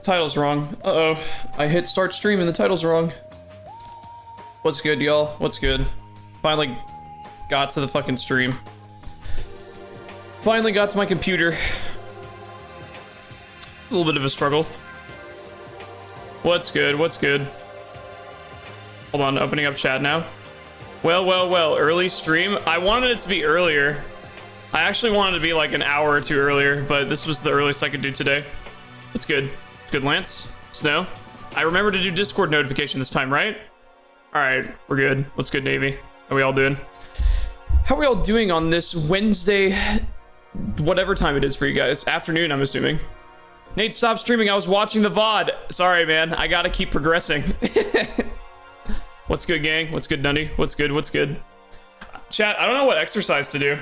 Title's wrong. Uh-oh. I hit start stream and the title's wrong. What's good, y'all? What's good? Finally got to the fucking stream. Finally got to my computer. It's a little bit of a struggle. What's good? What's good? Hold on, opening up chat now. Well, early stream. I wanted it to be earlier. I actually wanted to be like an hour or two earlier, but this was the earliest I could do today. What's good? Good, Lance? Snow? I remember to do Discord notification this time, right? Alright, we're good. What's good, Navy? How we all doing? How are we all doing on this Wednesday, whatever time it is for you guys? Afternoon, I'm assuming. Nate, stop streaming. I was watching the VOD. Sorry, man. I gotta keep progressing. What's good, gang? What's good, Dundee? What's good? What's good? Chat, I don't know what exercise to do.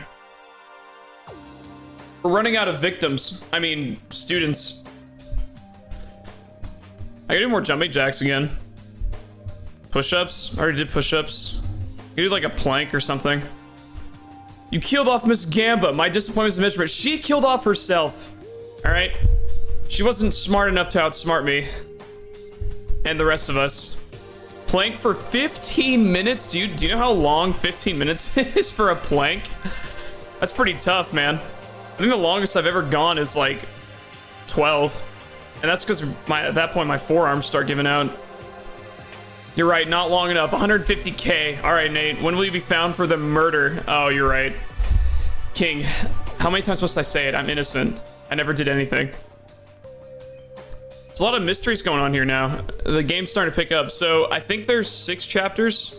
We're running out of victims. I mean, students. I gotta do more jumping jacks again. Push-ups? I already did push-ups. You do like a plank or something. You killed off Miss Gamba. My disappointment is immeasurable. She killed off herself. Alright? She wasn't smart enough to outsmart me. And the rest of us. Plank for 15 minutes? Do you know how long 15 minutes is for a plank? That's pretty tough, man. I think the longest I've ever gone is like 12. And that's because at that point my forearms start giving out. You're right, not long enough. 150k. All right, Nate. When will you be found for the murder? Oh, you're right. King, how many times must I say it? I'm innocent. I never did anything. There's a lot of mysteries going on here now. The game's starting to pick up. So I think there's 6 chapters.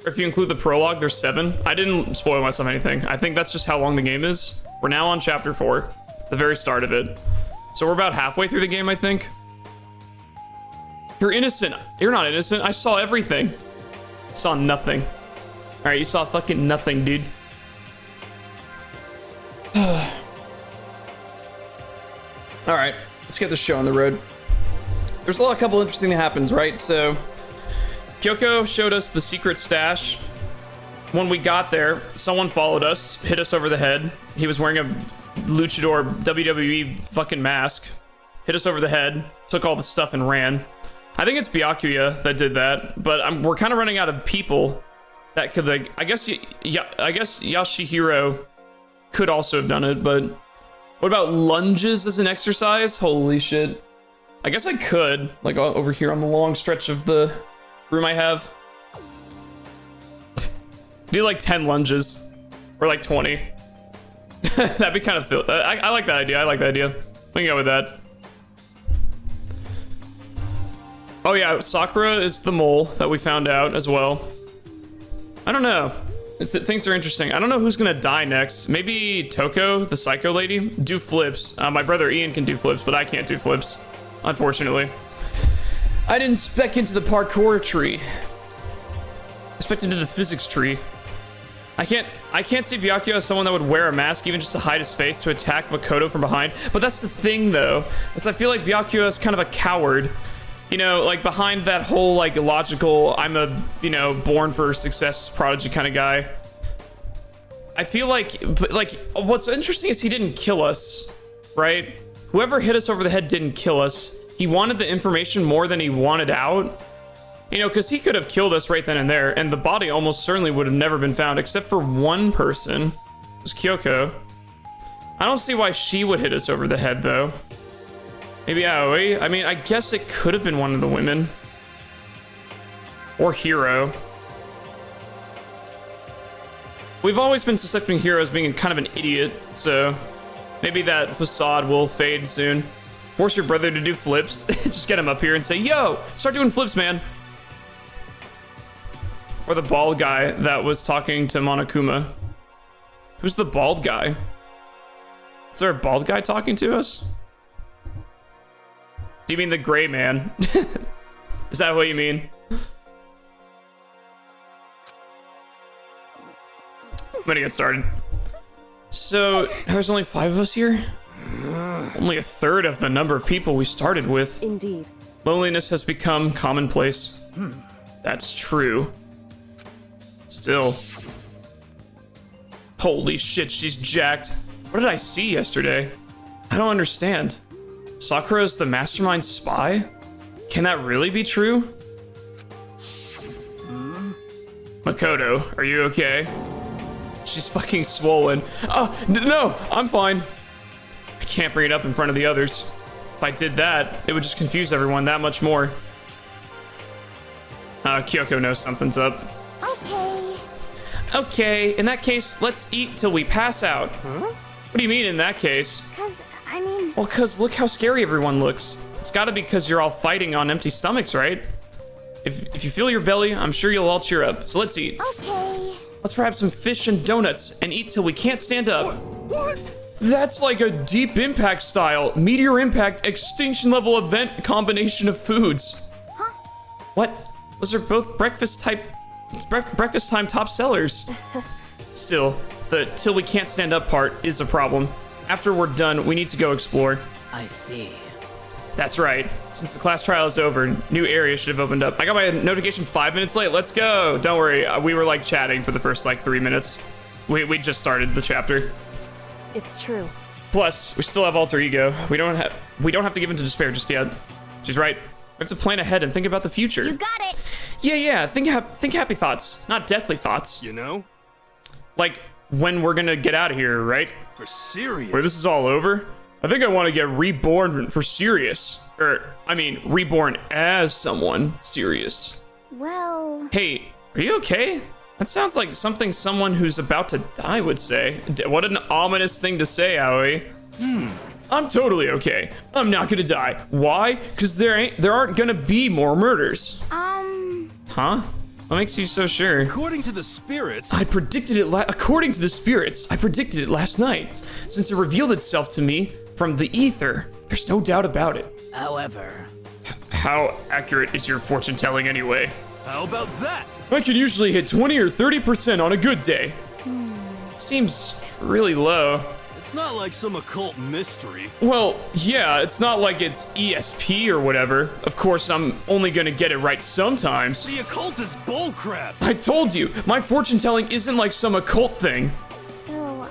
Or if you include the prologue, there's 7. I didn't spoil myself anything. I think that's just how long the game is. We're now on chapter 4, the very start of it. So we're about halfway through the game, I think. You're innocent. You're not innocent. I saw everything. Saw nothing. All right, you saw fucking nothing, dude. All right, let's get this show on the road. There's a couple interesting that happens, right? So Kyoko showed us the secret stash. When we got there, someone followed us, hit us over the head. He was wearing a luchador WWE fucking mask. Hit us over the head, took all the stuff and ran. I think it's Byakuya that did that, but we're kind of running out of people that could, like, I guess Yashihiro could also have done it, but what about lunges as an exercise? Holy shit. I guess I could, like, over here on the long stretch of the room I have. Do like 10 lunges, or like 20. That'd be kind of I like that idea. I like that idea. We can go with that. Oh yeah, Sakura is the mole that we found out as well. I don't know. Things are interesting. I don't know who's gonna die next. Maybe Toko, the psycho lady, do flips. My brother Ian can do flips, but I can't do flips, unfortunately. I didn't spec into the parkour tree. I spec into the physics tree. I can't see Byakuya as someone that would wear a mask even just to hide his face to attack Makoto from behind. But that's the thing, though, is I feel like Byakuya is kind of a coward. You know, like behind that whole like logical, I'm a, you know, born for success prodigy kind of guy. I feel like, but like, what's interesting is he didn't kill us, right? Whoever hit us over the head didn't kill us. He wanted the information more than he wanted out. You know, because he could have killed us right then and there, and the body almost certainly would have never been found, except for one person. It was Kyoko. I don't see why she would hit us over the head, though. Maybe Aoi? I mean, I guess it could have been one of the women. Or Hiro. We've always been suspecting Hiro as being kind of an idiot, so maybe that facade will fade soon. Force your brother to do flips. Just get him up here and say, yo, start doing flips, man. Or the bald guy that was talking to Monokuma. Who's the bald guy? Is there a bald guy talking to us? Do you mean the gray man? Is that what you mean? I'm gonna get started. So, there's only 5 of us here? Only a third of the number of people we started with. Indeed. Loneliness has become commonplace. That's true. Still. Holy shit, she's jacked. What did I see yesterday? I don't understand. Sakura's the mastermind spy? Can that really be true? Makoto, are you okay? She's fucking swollen. Oh, no, I'm fine. I can't bring it up in front of the others. If I did that, it would just confuse everyone that much more. Kyoko knows something's up. Okay. Okay, in that case, let's eat till we pass out. Huh? What do you mean in that case? Well, cause look how scary everyone looks. It's gotta be cause you're all fighting on empty stomachs, right? If you feel your belly, I'm sure you'll all cheer up. So let's eat. Okay. Let's grab some fish and donuts and eat till we can't stand up. What? That's like a Deep Impact style, meteor impact, extinction level event combination of foods. Huh? What? Those are both breakfast time top sellers. Still, the till we can't stand up part is a problem. After we're done, we need to go explore. I see. That's right. Since the class trial is over, new areas should have opened up. I got my notification 5 minutes late. Let's go. Don't worry. We were like chatting for the first like 3 minutes. We just started the chapter. It's true. Plus, we still have alter ego. We don't have to give in to despair just yet. She's right. We have to plan ahead and think about the future. You got it. Yeah. Think happy thoughts, not deathly thoughts. You know? Like when we're gonna get out of here, right? For serious. Where this is all over? I think I want to get reborn for serious. Reborn as someone serious. Well... Hey, are you okay? That sounds like something someone who's about to die would say. What an ominous thing to say, Aoi. I'm totally okay. I'm not gonna die. Why? Because there aren't gonna be more murders. Huh? What makes you so sure? According to the spirits... According to the spirits, I predicted it last night. Since it revealed itself to me from the ether, there's no doubt about it. However... How accurate is your fortune telling anyway? How about that? I can usually hit 20 or 30% on a good day. Seems really low. It's not like some occult mystery. Well, yeah, it's not like it's ESP or whatever. Of course, I'm only gonna get it right sometimes. The occult is bullcrap. I told you, my fortune telling isn't like some occult thing. So,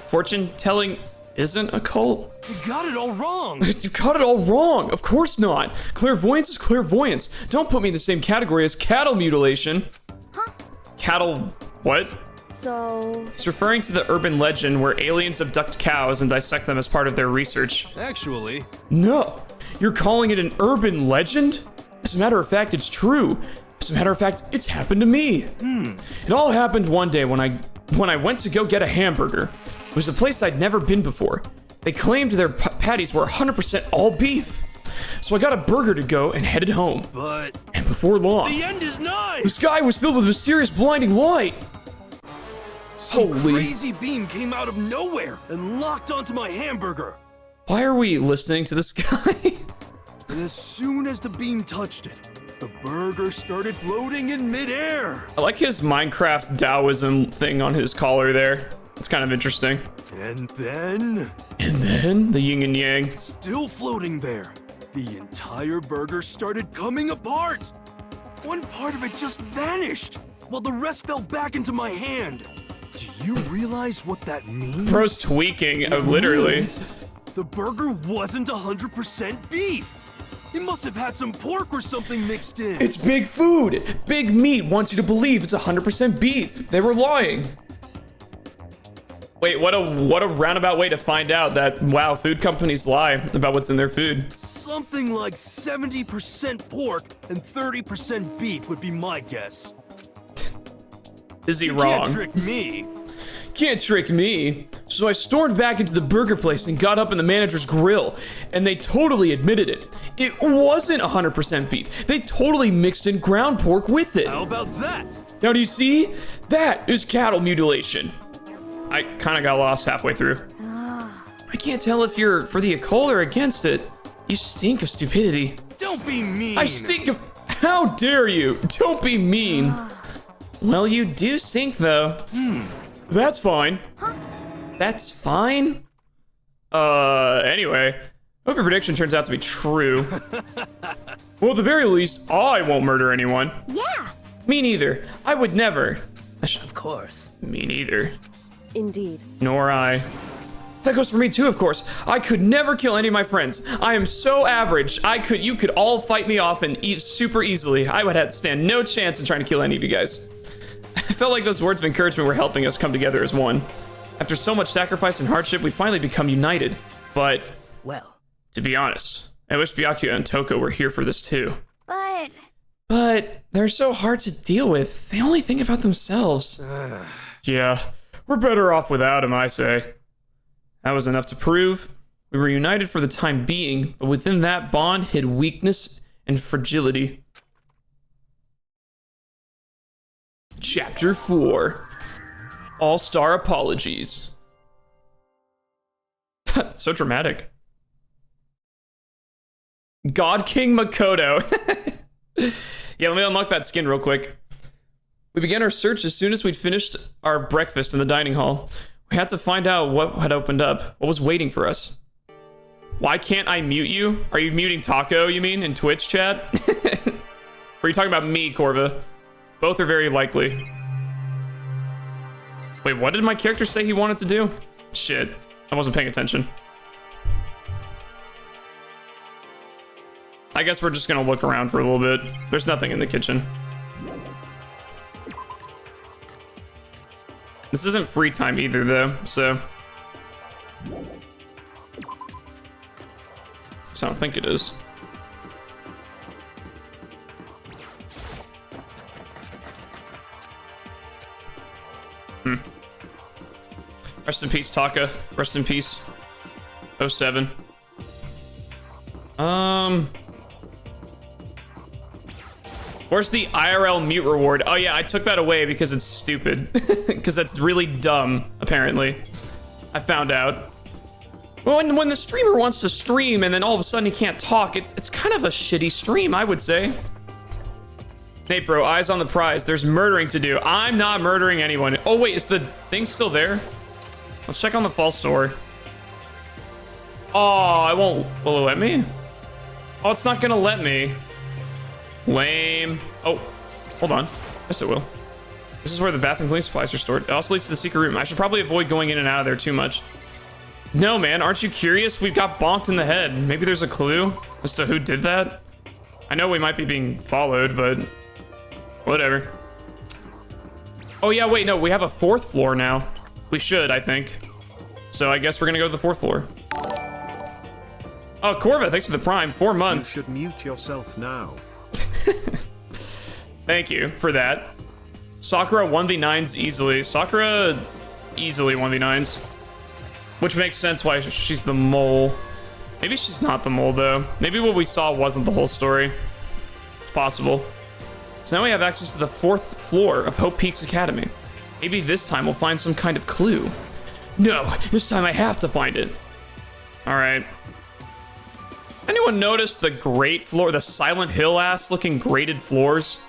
Fortune telling isn't a cult? You got it all wrong. You got it all wrong. Of course not. Clairvoyance is clairvoyance. Don't put me in the same category as cattle mutilation. Huh? Cattle what? So... He's referring to the urban legend where aliens abduct cows and dissect them as part of their research. Actually... No. You're calling it an urban legend? As a matter of fact, it's true. As a matter of fact, it's happened to me. It all happened one day when I went to go get a hamburger. It was a place I'd never been before. They claimed their patties were 100% all beef. So I got a burger to go and headed home. But... And before long, the end is nigh! the sky was filled with mysterious blinding light. Some Holy... crazy beam came out of nowhere and locked onto my hamburger. Why are we listening to this guy? And as soon as the beam touched it, the burger started floating in midair. I like his Minecraft Taoism thing on his collar there. It's kind of interesting. And then... The yin and yang. Still floating there, the entire burger started coming apart. One part of it just vanished, while the rest fell back into my hand. Do you realize what that means? Bro's tweaking, It literally. means the burger wasn't 100% beef. It must have had some pork or something mixed in. It's big food. Big meat wants you to believe it's 100% beef. They were lying. Wait, what a roundabout way to find out that, wow, food companies lie about what's in their food. Something like 70% pork and 30% beef would be my guess. Is he You wrong? can't trick me. Can't trick me. So I stormed back into the burger place and got up in the manager's grill, and they totally admitted it. It wasn't 100% beef. They totally mixed in ground pork with it. How about that? Now do you see? That is cattle mutilation. I kind of got lost halfway through. I can't tell if you're for the occult or against it. You stink of stupidity. Don't be mean. I stink of... How dare you? Don't be mean. Well, you do stink, though. That's fine. That's fine? Anyway. Hope your prediction turns out to be true. Well, at the very least, I won't murder anyone. Yeah. Me neither. I would never. Of course. Me neither. Indeed. Nor I. That goes for me too, of course. I could never kill any of my friends. I am so average. You could all fight me off and eat super easily. I would have to stand no chance in trying to kill any of you guys. I felt like those words of encouragement were helping us come together as one. After so much sacrifice and hardship, we finally become united. But, Well, to be honest, I wish Byakuya and Toko were here for this too. But They're so hard to deal with. They only think about themselves. Yeah, we're better off without him, I say. That was enough to prove we were united for the time being, but within that bond hid weakness and fragility. Chapter 4. All-Star Apologies. So dramatic. God King Makoto. Yeah, let me unlock that skin real quick. We began our search as soon as we'd finished our breakfast in the dining hall. We had to find out what had opened up, what was waiting for us. Why can't I mute you? Are you muting Taco, you mean, in Twitch chat? Or are you talking about me, Corva? Both are very likely. Wait, what did my character say he wanted to do? Shit, I wasn't paying attention. I guess we're just gonna look around for a little bit. There's nothing in the kitchen. This isn't free time either, though, so I don't think it is. Rest in peace, Taka. Rest in peace. 07. Where's the IRL mute reward? Oh yeah, I took that away because it's stupid. Because that's really dumb, apparently. I found out. When the streamer wants to stream and then all of a sudden he can't talk, it's kind of a shitty stream, I would say. Nate bro, eyes on the prize. There's murdering to do. I'm not murdering anyone. Oh wait, is the thing still there? Let's check on the false door. Oh, will it let me? Oh, it's not gonna let me. Lame. Oh, hold on. Yes, it will. This is where the bathroom cleaning supplies are stored. It also leads to the secret room. I should probably avoid going in and out of there too much. No, man, aren't you curious? We've got bonked in the head. Maybe there's a clue as to who did that. I know we might be being followed, but whatever. Oh yeah, wait, no, we have a 4th floor now. We should, I think. So I guess we're gonna go to the 4th floor. Oh, Corva, thanks for the prime. 4 months. You should mute yourself now. Thank you for that. Sakura 1v9s easily. Sakura easily 1v9s. Which makes sense why she's the mole. Maybe she's not the mole, though. Maybe what we saw wasn't the whole story. It's possible. So now we have access to the 4th floor of Hope Peaks Academy. Maybe this time we'll find some kind of clue. No, this time I have to find it. Alright. Anyone notice the grate floor, the Silent Hill ass looking grated floors?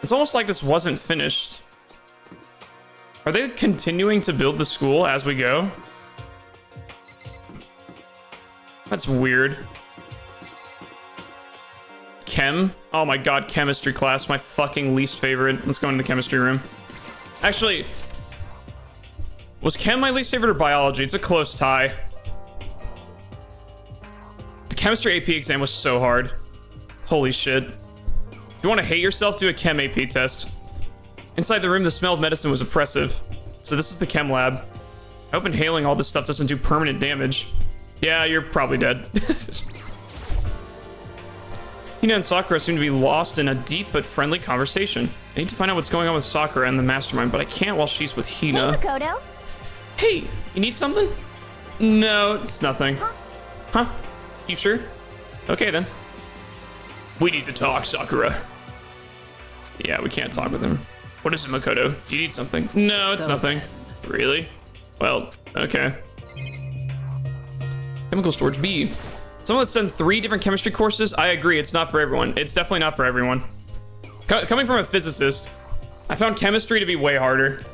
It's almost like this wasn't finished. Are they continuing to build the school as we go? That's weird. Chem? Oh my god, chemistry class, my fucking least favorite. Let's go into the chemistry room. Actually, was chem my least favorite or biology? It's a close tie. The chemistry AP exam was so hard. Holy shit. If you want to hate yourself, do a chem AP test. Inside the room, the smell of medicine was oppressive. So this is the chem lab. I hope inhaling all this stuff doesn't do permanent damage. Yeah, you're probably dead. Hina and Sakura seem to be lost in a deep but friendly conversation. I need to find out what's going on with Sakura and the mastermind, but I can't while she's with Hina. Hey, Makoto. Hey, you need something? No, it's nothing. Huh? You sure? Okay then. We need to talk, Sakura. Yeah, we can't talk with him. What is it, Makoto? Do you need something? No, it's nothing. Really? Well, okay. Chemical storage B. Someone that's done 3 different chemistry courses, I agree, it's not for everyone. It's definitely not for everyone. Coming from a physicist, I found chemistry to be way harder.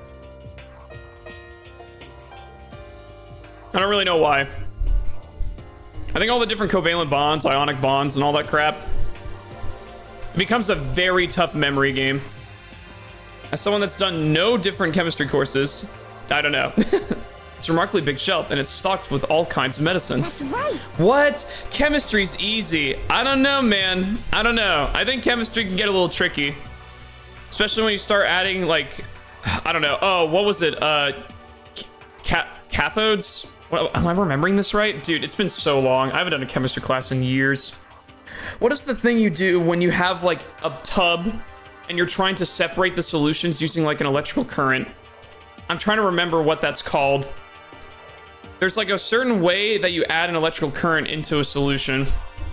I don't really know why. I think all the different covalent bonds, ionic bonds, and all that crap, it becomes a very tough memory game. As someone that's done no different chemistry courses, I don't know. It's a remarkably big shelf, and it's stocked with all kinds of medicine. That's right. What? Chemistry's easy. I don't know, man. I don't know. I think chemistry can get a little tricky. Especially when you start adding, like, I don't know. Oh, what was it? Cathodes? What, am I remembering this right? Dude, it's been so long. I haven't done a chemistry class in years. What is the thing you do when you have, like, a tub and you're trying to separate the solutions using, like, an electrical current? I'm trying to remember what that's called. There's like a certain way that you add an electrical current into a solution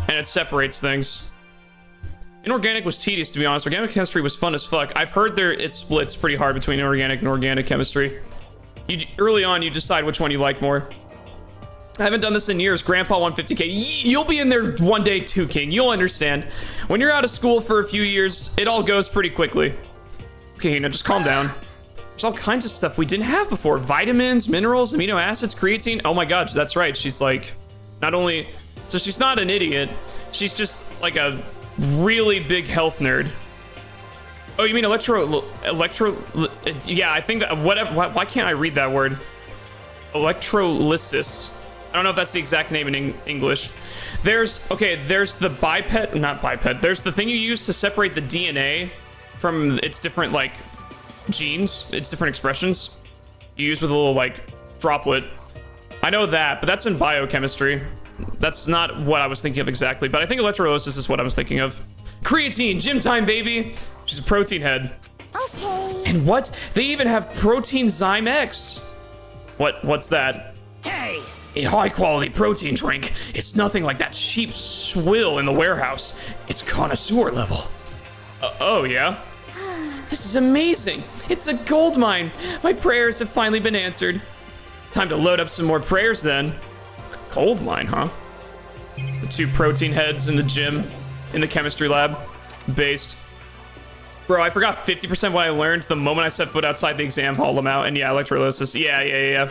and it separates things. Inorganic was tedious, to be honest. Organic chemistry was fun as fuck. I've heard it splits pretty hard between inorganic and organic chemistry. Early on, you decide which one you like more. I haven't done this in years. Grandpa 150K. You'll be in there one day too, King. You'll understand. When you're out of school for a few years, it all goes pretty quickly. Okay, now just calm down. There's all kinds of stuff we didn't have before. Vitamins, minerals, amino acids, creatine. Oh my god, that's right. She's like, not only... So she's not an idiot. She's just like a really big health nerd. Oh, you mean yeah, I think that... Why can't I read that word? Electrolysis. I don't know if that's the exact name in English. There's the biped... Not biped. There's the thing you use to separate the DNA from its different, like... genes, its different expressions you use with a little like droplet. I know that, but that's in biochemistry. That's not what I was thinking of exactly, but I think electrolysis is what I was thinking of. Creatine, gym time, baby. She's a protein head. Okay. And what? They even have Protein Zyme X. What's that? Hey! A high quality protein drink. It's nothing like that cheap swill in the warehouse. It's connoisseur level. Oh yeah? This is amazing. It's a gold mine. My prayers have finally been answered. Time to load up some more prayers then. Gold mine, huh? The two protein heads in the gym, in the chemistry lab, based. Bro, I forgot 50% what I learned the moment I set foot outside the exam hall, Lamau. And yeah, electrolysis. Yeah.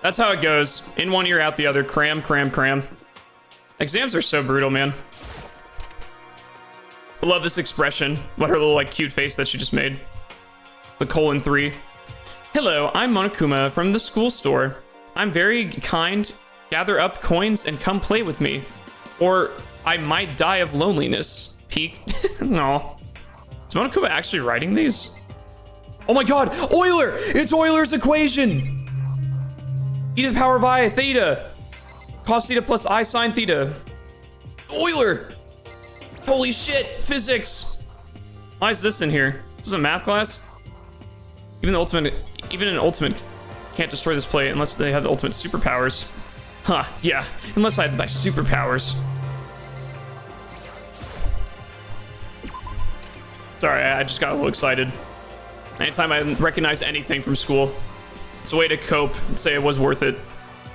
That's how it goes. In one ear, out the other. Cram. Exams are so brutal, man. I love this expression. What her little like cute face that she just made. The :3. Hello, I'm Monokuma from the school store. I'm very kind. Gather up coins and come play with me. Or I might die of loneliness. Peek. No. Is Monokuma actually writing these? Oh my god! Euler! It's Euler's equation! E to the power of I theta. Cos theta plus I sine theta. Euler! Holy shit, physics! Why is this in here? This is a math class? Even an ultimate can't destroy this plate unless they have the ultimate superpowers. Huh, yeah, unless I had my superpowers. Sorry, I just got a little excited. Anytime I recognize anything from school, it's a way to cope and say it was worth it.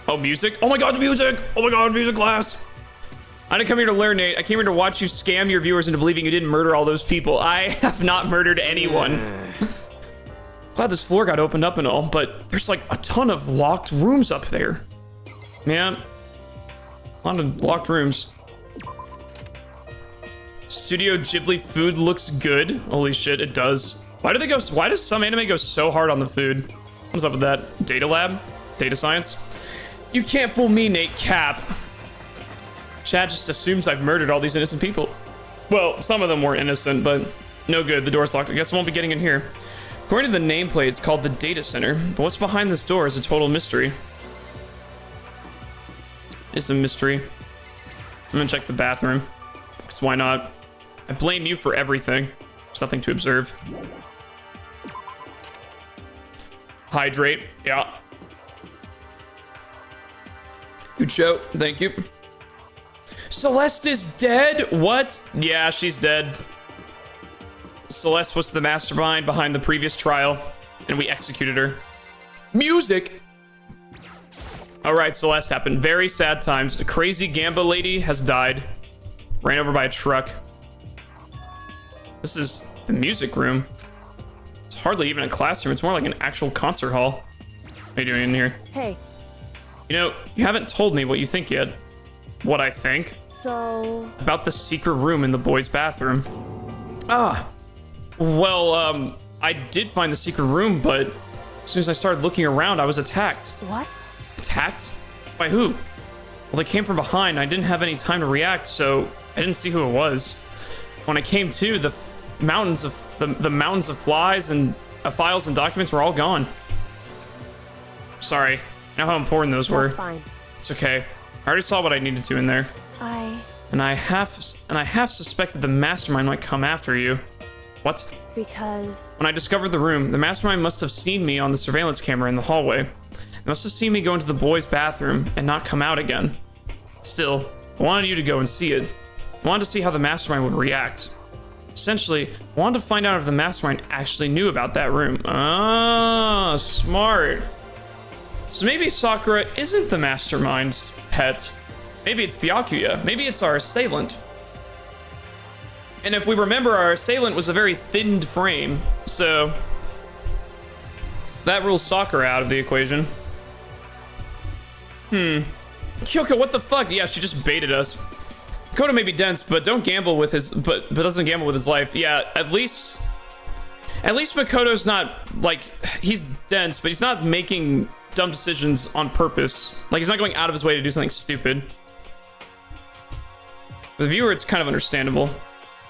Oh, music? Oh my god, music! Oh my god, music class! I didn't come here to learn, Nate. I came here to watch you scam your viewers into believing you didn't murder all those people. I have not murdered anyone. Glad this floor got opened up and all, but there's like a ton of locked rooms up there. Yeah. A lot of locked rooms. Studio Ghibli food looks good. Holy shit, it does. Why does some anime go so hard on the food? What's up with that? Data lab? Data science? You can't fool me, Nate Cap. Chad just assumes I've murdered all these innocent people. Well, some of them weren't innocent, but no good. The door's locked. I guess I won't be getting in here. According to the nameplate, it's called the Data Center, but what's behind this door is a total mystery. It's a mystery. I'm gonna check the bathroom, because why not? I blame you for everything. There's nothing to observe. Hydrate, yeah. Good show, thank you. Celeste is dead? What? Yeah, she's dead. Celeste was the mastermind behind the previous trial, and we executed her. Music! Alright, Celeste happened. Very sad times. A crazy Gamba lady has died. Ran over by a truck. This is the music room. It's hardly even a classroom. It's more like an actual concert hall. What are you doing in here? Hey. You know, you haven't told me what you think yet. What I think? So... About the secret room in the boys' bathroom. Ah. Well, I did find the secret room, but As soon as I started looking around, I was attacked. What? Attacked? By who? Well, they came from behind, and I didn't have any time to react, so I didn't see who it was. When I came to, the mountains of flies and files and documents were all gone. Sorry. I know how important those were. That's fine. It's okay. I already saw what I needed to in there. And I half suspected the mastermind might come after you. What? Because... When I discovered the room, the mastermind must have seen me on the surveillance camera in the hallway. They must have seen me go into the boys' bathroom and not come out again. Still, I wanted you to go and see it. I wanted to see how the mastermind would react. Essentially, I wanted to find out if the mastermind actually knew about that room. Ah, smart. So maybe Sakura isn't the mastermind's pet. Maybe it's Byakuya. Maybe it's our assailant. And if we remember, our assailant was a very thinned frame, so that rules Sakura out of the equation. Kyoko, what the fuck? Yeah, she just baited us. Kodo may be dense, but don't gamble with his but doesn't gamble with his life. Yeah, at least Makoto's not like, he's dense, but he's not making dumb decisions on purpose. Like, he's not going out of his way to do something stupid. For the viewer, it's kind of understandable.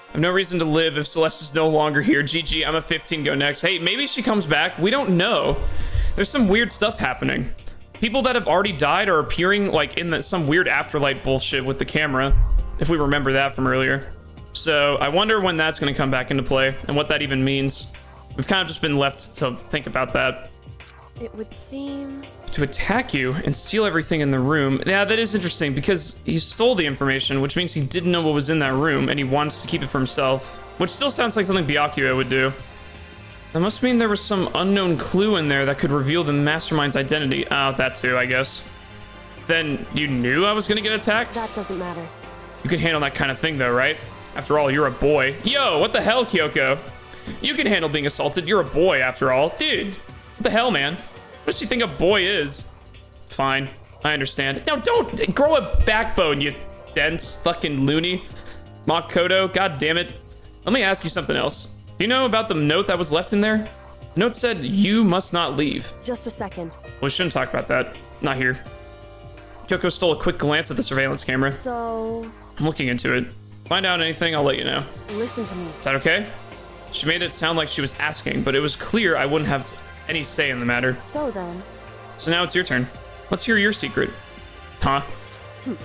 I have no reason to live if Celeste is no longer here. GG, I'm a 15, go next. Hey, maybe she comes back. We don't know. There's some weird stuff happening. People that have already died are appearing like in some weird afterlife bullshit with the camera, if we remember that from earlier. So I wonder when that's going to come back into play and what that even means. We've kind of just been left to think about that. It would seem... To attack you and steal everything in the room. Yeah, that is interesting because he stole the information, which means he didn't know what was in that room and he wants to keep it for himself, which still sounds like something Byakuya would do. That must mean there was some unknown clue in there that could reveal the mastermind's identity. Oh, that too, I guess. Then you knew I was gonna get attacked? That doesn't matter. You can handle that kind of thing though, right? After all, you're a boy. Yo, what the hell, Kyoko? You can handle being assaulted. You're a boy after all. Dude, what the hell, man? What does she think a boy is? Fine, I understand. No, don't grow a backbone, you dense fucking loony. Makoto, god damn it. Let me ask you something else. Do you know about the note that was left in there? The note said, you must not leave. Just a second. Well, we shouldn't talk about that. Not here. Kyoko stole a quick glance at the surveillance camera. So... I'm looking into it. Find out anything, I'll let you know. Listen to me. Is that okay? She made it sound like she was asking, but it was clear I wouldn't have any say in the matter. So then... So now it's your turn. Let's hear your secret. Huh? You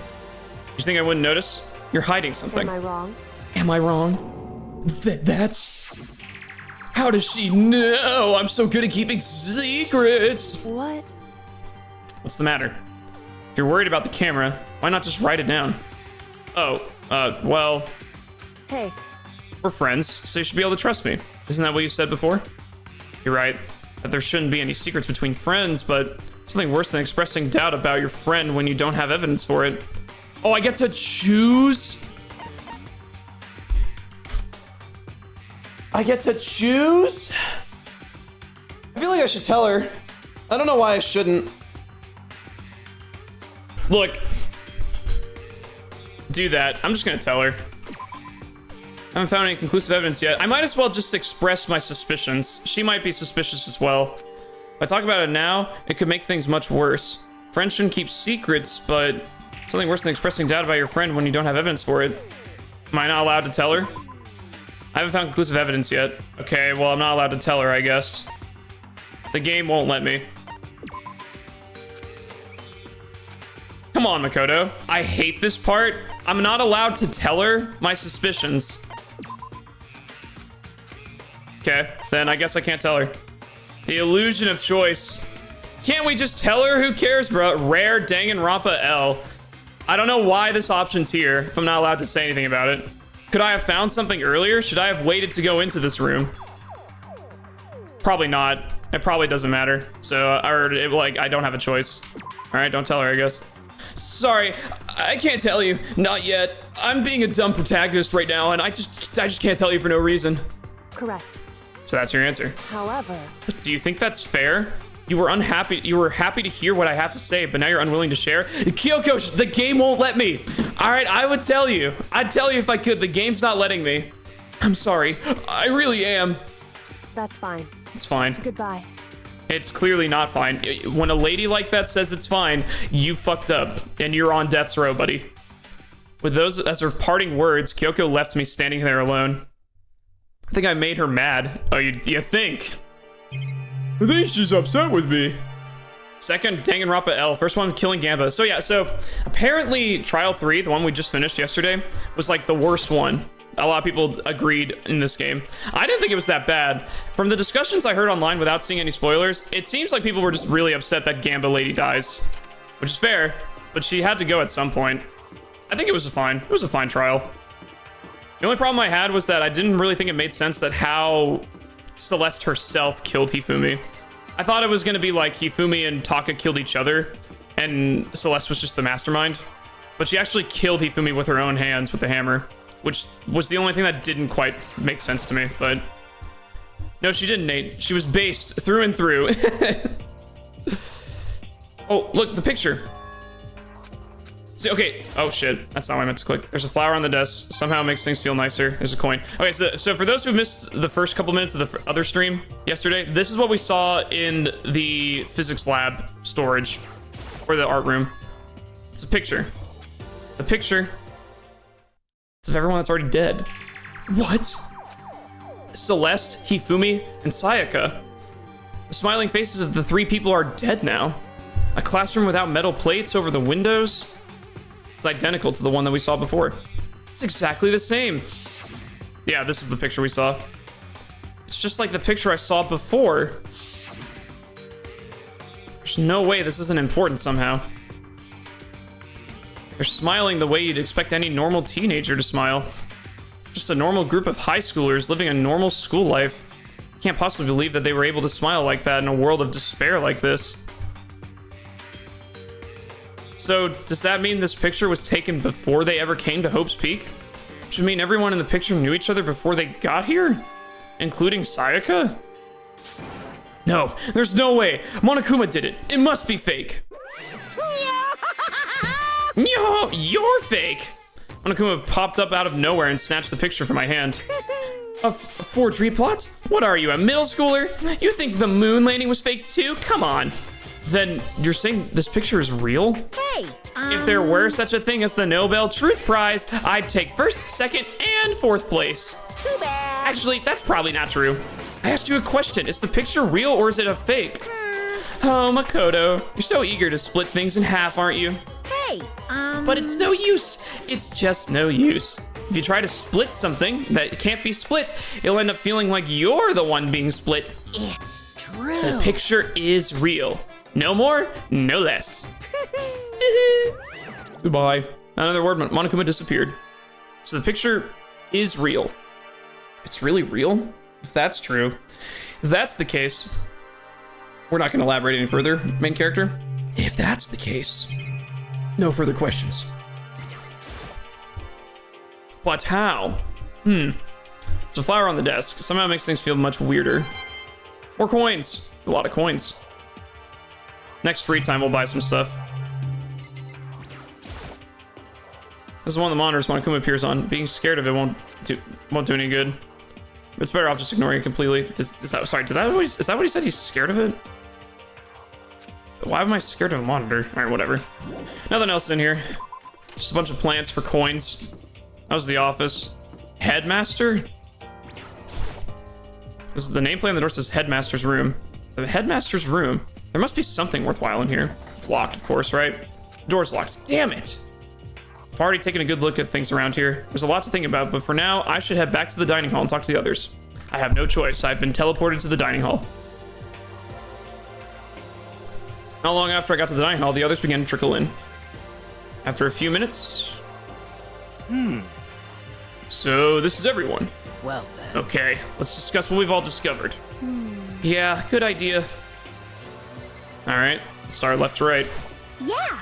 think I wouldn't notice? You're hiding something. Am I wrong? Am I wrong? That's... How does she know? I'm so good at keeping secrets. What? What's the matter? If you're worried about the camera, why not just write it down? Oh, well, Hey, we're friends, so you should be able to trust me. Isn't that what you said before? You're right, that there shouldn't be any secrets between friends, but something worse than expressing doubt about your friend when you don't have evidence for it. Oh, I get to choose? I get to choose? I feel like I should tell her. I don't know why I shouldn't. Look. Do that. I'm just gonna tell her. I haven't found any conclusive evidence yet. I might as well just express my suspicions. She might be suspicious as well. If I talk about it now, it could make things much worse. Friends shouldn't keep secrets, but something worse than expressing doubt about your friend when you don't have evidence for it. Am I not allowed to tell her? I haven't found conclusive evidence yet. Okay, well, I'm not allowed to tell her, I guess. The game won't let me. Come on, Makoto. I hate this part. I'm not allowed to tell her my suspicions. Okay, then I guess I can't tell her. The illusion of choice. Can't we just tell her? Who cares, bro? Rare Danganronpa L. I don't know why this option's here if I'm not allowed to say anything about it. Could I have found something earlier? Should I have waited to go into this room? Probably not. It probably doesn't matter. So, I don't have a choice. All right, don't tell her, I guess. Sorry, I can't tell you. Not yet. I'm being a dumb protagonist right now, and I just can't tell you for no reason. correct. So that's your answer. However... Do you think that's fair? You were unhappy. You were happy to hear what I have to say, but now you're unwilling to share. Kyoko, the game won't let me. All right, I would tell you. I'd tell you if I could. The game's not letting me. I'm sorry. I really am. That's fine. It's fine. Goodbye. It's clearly not fine. When a lady like that says it's fine, you fucked up, and you're on death's row, buddy. With those as her parting words, Kyoko left me standing there alone. I think I made her mad. Oh, you think? I think she's upset with me. Second, Danganronpa L. First one, killing Gamba. So yeah, so apparently Trial 3, the one we just finished yesterday, was like the worst one. A lot of people agreed in this game. I didn't think it was that bad. From the discussions I heard online without seeing any spoilers, it seems like people were just really upset that Gamba lady dies. Which is fair, but she had to go at some point. I think it was a fine trial. The only problem I had was that I didn't really think it made sense that how Celeste herself killed Hifumi. I thought it was going to be like Hifumi and Taka killed each other, and Celeste was just the mastermind. But she actually killed Hifumi with her own hands with the hammer, which was the only thing that didn't quite make sense to me. But no, she didn't, Nate. She was based through and through. Oh, look, the picture. See, okay. Oh shit, that's not what I meant to click. There's a flower on the desk. Somehow it makes things feel nicer. There's a coin. Okay, so for those who missed the first couple minutes of the other stream yesterday, this is what we saw in the physics lab storage, or the art room. It's a picture. The picture. It's of everyone that's already dead. What? Celeste, Hifumi, and Sayaka. The smiling faces of the 3 people are dead now. A classroom without metal plates over the windows. It's identical to the one that we saw before. It's exactly the same. Yeah, this is the picture we saw. It's just like the picture I saw before. There's no way this isn't important somehow. They're smiling the way you'd expect any normal teenager to smile. Just a normal group of high schoolers living a normal school life. Can't possibly believe that they were able to smile like that in a world of despair like this. So, does that mean this picture was taken before they ever came to Hope's Peak? Which would mean everyone in the picture knew each other before they got here? Including Sayaka? No, there's no way. Monokuma did it. It must be fake. No, you're fake. Monokuma popped up out of nowhere and snatched the picture from my hand. A forgery plot? What are you, a middle schooler? You think the moon landing was fake too? Come on. Then you're saying this picture is real? Hey, If there were such a thing as the Nobel Truth Prize, I'd take first, second, and fourth place. too bad. Actually, that's probably not true. I asked you a question. Is the picture real or is it a fake? Oh, Makoto, you're so eager to split things in half, aren't you? Hey, But it's no use. It's just no use. If you try to split something that can't be split, you'll end up feeling like you're the one being split. it's true. The picture is real. No more, no less. Goodbye. Another word, Monokuma disappeared. So the picture is real. It's really real? If that's true, if that's the case, we're not going to elaborate any further, main character. If that's the case, no further questions. But how? There's a flower on the desk. Somehow it makes things feel much weirder. More coins. A lot of coins. Next free time, we'll buy some stuff. This is one of the monitors Monokuma appears on. Being scared of it won't do any good. It's better off just ignoring it completely. Is that what he said? He's scared of it? Why am I scared of a monitor? Alright, whatever. Nothing else in here. Just a bunch of plants for coins. That was the office. Headmaster? This is the nameplate on the door says Headmaster's room. The Headmaster's room? There must be something worthwhile in here. It's locked, of course, right? The door's locked. Damn it! I've already taken a good look at things around here. There's a lot to think about, but for now, I should head back to the dining hall and talk to the others. I have no choice. I've been teleported to the dining hall. Not long after I got to the dining hall, the others began to trickle in. After a few minutes... So, this is everyone. Well then. Okay, let's discuss what we've all discovered. Yeah, good idea. Alright, start left to right. Yeah,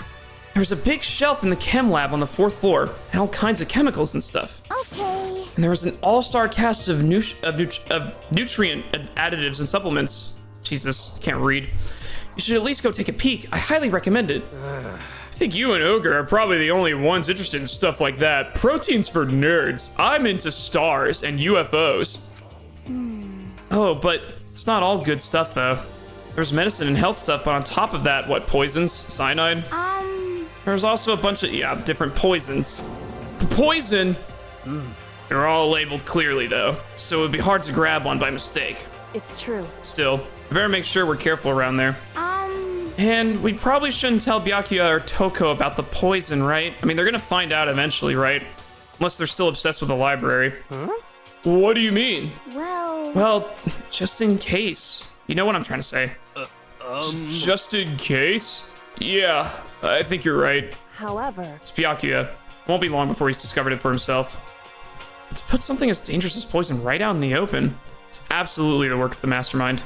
There's a big shelf in the chem lab on the 4th floor, and all kinds of chemicals and stuff. okay. And there was an all-star cast of nutrient additives and supplements. Jesus, can't read. You should at least go take a peek. I highly recommend it. I think you and Ogre are probably the only ones interested in stuff like that. Protein's for nerds. I'm into stars and UFOs. Oh, but it's not all good stuff, though. There's medicine and health stuff, but on top of that, what, poisons? Cyanide? There's also a bunch of, different poisons. Poison? They're all labeled clearly, though, so it would be hard to grab one by mistake. It's true. Still, we better make sure we're careful around there. And we probably shouldn't tell Byakuya or Toko about the poison, right? I mean, they're gonna find out eventually, right? Unless they're still obsessed with the library. Huh? What do you mean? Well, just in case. You know what I'm trying to say. Just in case? Yeah, I think you're right. However, It's Byakuya. Won't be long before he's discovered it for himself. But to put something as dangerous as poison right out in the open, it's absolutely the work of the mastermind.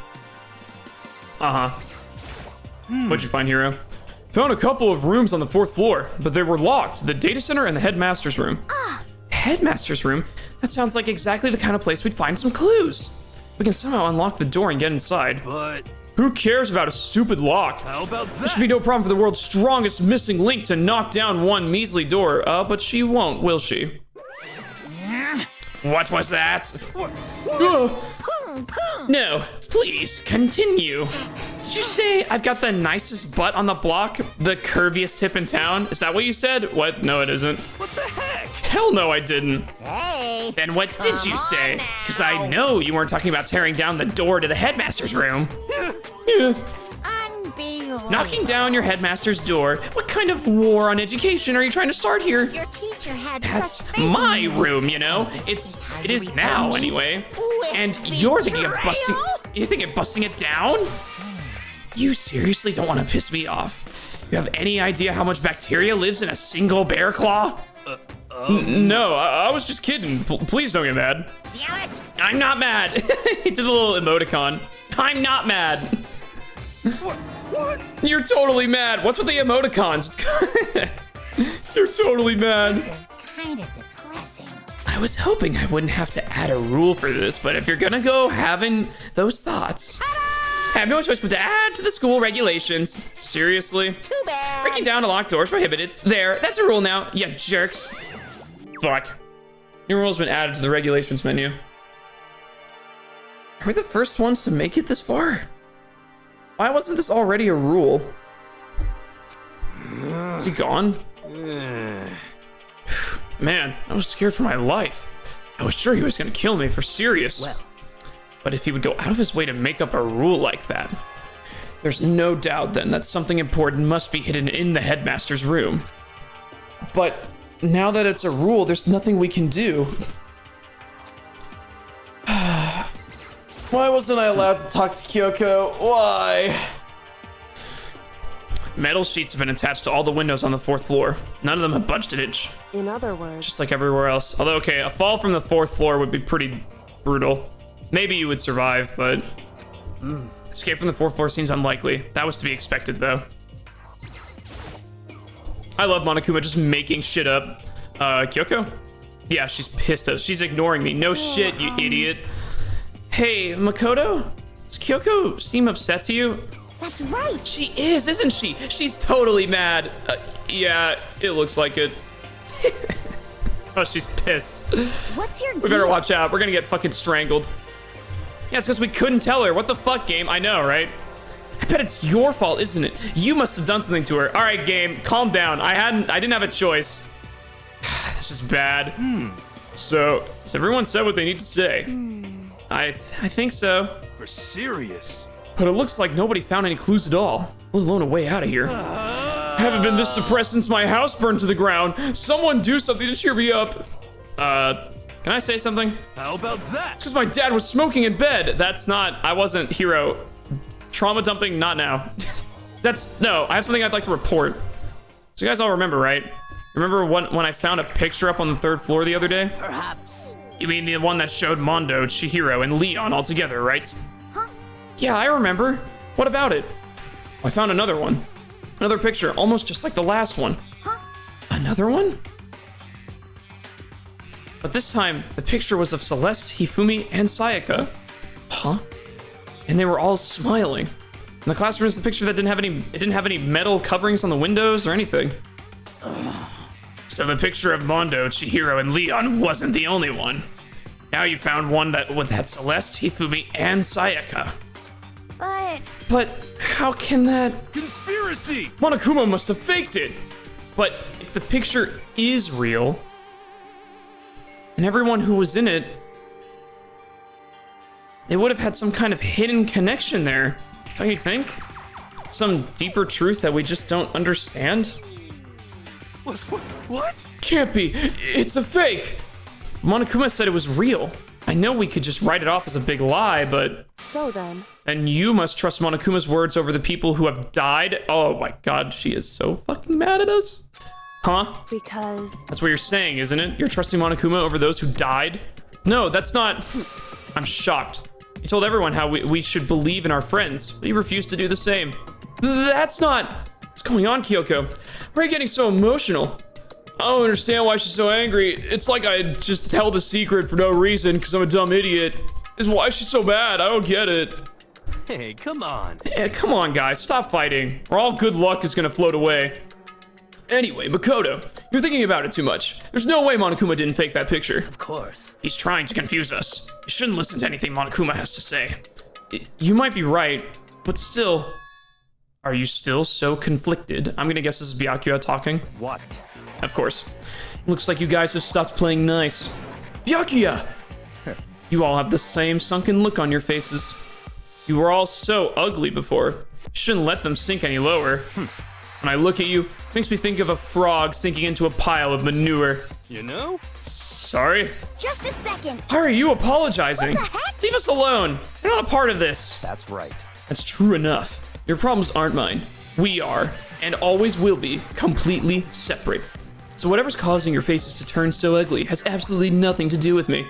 What'd you find, Hiro? Found a couple of rooms on the 4th floor, but they were locked. The data center and the headmaster's room. Headmaster's room? That sounds like exactly the kind of place we'd find some clues. We can somehow unlock the door and get inside. But Who cares about a stupid lock? how about There that? should be no problem for the world's strongest missing link to knock down one measly door. But she won't, will she? What was that? No, please, continue. Did you say I've got the nicest butt on the block? The curviest tip in town? Is that what you said? What? No, it isn't. What the heck? Hell no, I didn't. Hey. Then what did you Come say? on Because now. I know you weren't talking about tearing down the door to the headmaster's room. Yeah. Unbelievable. Knocking down your headmaster's door? What kind of war on education are you trying to start here? Your teacher had That's such faith in my you. room, you know? It is now, anyway. And you're thinking of busting. You're thinking of busting it down? You seriously don't want to piss me off? You have any idea how much bacteria lives in a single bear claw? No, I was just kidding. Please don't get mad. Damn it. I'm not mad. He did a little emoticon. I'm not mad. What? You're totally mad. What's with the emoticons? You're totally mad. This is kind of depressing. I was hoping I wouldn't have to add a rule for this, but if you're gonna go having those thoughts, I have no choice but to add to the school regulations. Seriously? Too bad. Breaking down a locked door is prohibited. There, that's a rule now, you jerks. Fuck. Your rule's been added to the regulations menu. Are we the first ones to make it this far? Why wasn't this already a rule? Is he gone? Man, I was scared for my life. I was sure he was gonna kill me for serious. Well, But if he would go out of his way to make up a rule like that, there's no doubt then that something important must be hidden in the headmaster's room. But now that it's a rule, there's nothing we can do. Why wasn't I allowed to talk to Kyoko? Why? Metal sheets have been attached to all the windows on the 4th floor. None of them have budged an inch, in other words, just like everywhere else. Although, okay, a fall from the 4th floor would be pretty brutal. Maybe you would survive, but escape from the 4th floor seems unlikely. That was to be expected, though. I love Monokuma just making shit up. Kyoko? Yeah, she's pissed at us. She's ignoring me. No shit, you idiot. Hey, Makoto? Does Kyoko seem upset to you? That's right. She is, isn't she? She's totally mad. Yeah, it looks like it. Oh, she's pissed. What's your We deal? better watch out. We're gonna get fucking strangled. Yeah, it's because we couldn't tell her. What the fuck, game? I know, right? I bet it's your fault, isn't it? You must have done something to her. All right, game, calm down. I didn't have a choice. This is bad. So, has everyone said what they need to say? I think so. For serious? But it looks like nobody found any clues at all, let alone a way out of here. I haven't been this depressed since my house burned to the ground. Someone do something to cheer me up. Can I say something? How about that? Because my dad was smoking in bed. I wasn't Hiro. Trauma dumping, not now. No, I have something I'd like to report. So you guys all remember, right? Remember when I found a picture up on the 3rd floor the other day? perhaps. You mean the one that showed Mondo, Chihiro, and Leon all together, right? Yeah, I remember. What about it? I found another one. Another picture, almost just like the last one. Another one? But this time, the picture was of Celeste, Hifumi, and Sayaka. Huh? And they were all smiling. And the classroom is the picture that didn't have any metal coverings on the windows or anything. So the picture of Mondo, Chihiro, and Leon wasn't the only one. Now you found one that had Celeste, Hifumi, and Sayaka. But it! But how can that... Conspiracy! Monokuma must have faked it! But if the picture is real, and everyone who was in it, they would have had some kind of hidden connection there. Don't you think? Some deeper truth that we just don't understand? What? Can't be. It's a fake. Monokuma said it was real. I know we could just write it off as a big lie, but... So then, And you must trust Monokuma's words over the people who have died. Oh my god, she is so fucking mad at us. Huh? because That's what you're saying, isn't it? You're trusting Monokuma over those who died? No, that's not... I'm shocked. You told everyone how we should believe in our friends, but you refused to do the same. That's not... What's going on, Kyoko? Why are you getting so emotional? I don't understand why she's so angry. It's like I just held a secret for no reason because I'm a dumb idiot. Why is she so bad? I don't get it. Hey, come on. Come on, guys, stop fighting, or all good luck is gonna float away. Anyway, Makoto, you're thinking about it too much. There's no way Monokuma didn't fake that picture. Of course. He's trying to confuse us. You shouldn't listen to anything Monokuma has to say. You might be right, but still... Are you still so conflicted? I'm gonna guess this is Byakuya talking. What? Of course. Looks like you guys have stopped playing nice. Byakuya! You all have the same sunken look on your faces. You were all so ugly before. You shouldn't let them sink any lower. When I look at you, it makes me think of a frog sinking into a pile of manure. You know? Sorry? Just a second. Why are you apologizing? What the heck? Leave us alone. You're not a part of this. That's right. That's true enough. Your problems aren't mine. We are, and always will be, completely separate. So whatever's causing your faces to turn so ugly has absolutely nothing to do with me.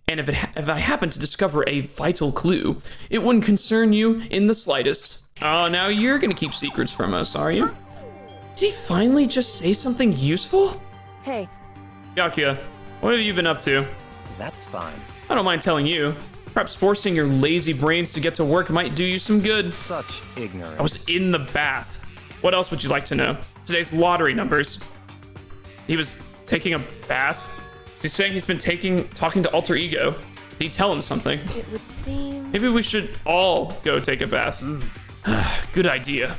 And if I happen to discover a vital clue, it wouldn't concern you in the slightest. Oh, now you're gonna keep secrets from us, are you? Did he finally just say something useful? hey, Byakuya, what have you been up to? That's fine. I don't mind telling you. Perhaps forcing your lazy brains to get to work might do you some good. Such ignorance. I was in the bath. What else would you like to know? Today's lottery numbers. He was taking a bath? He's saying he's been talking to Alter Ego. Did he tell him something? it would seem... Maybe we should all go take a bath. Good idea.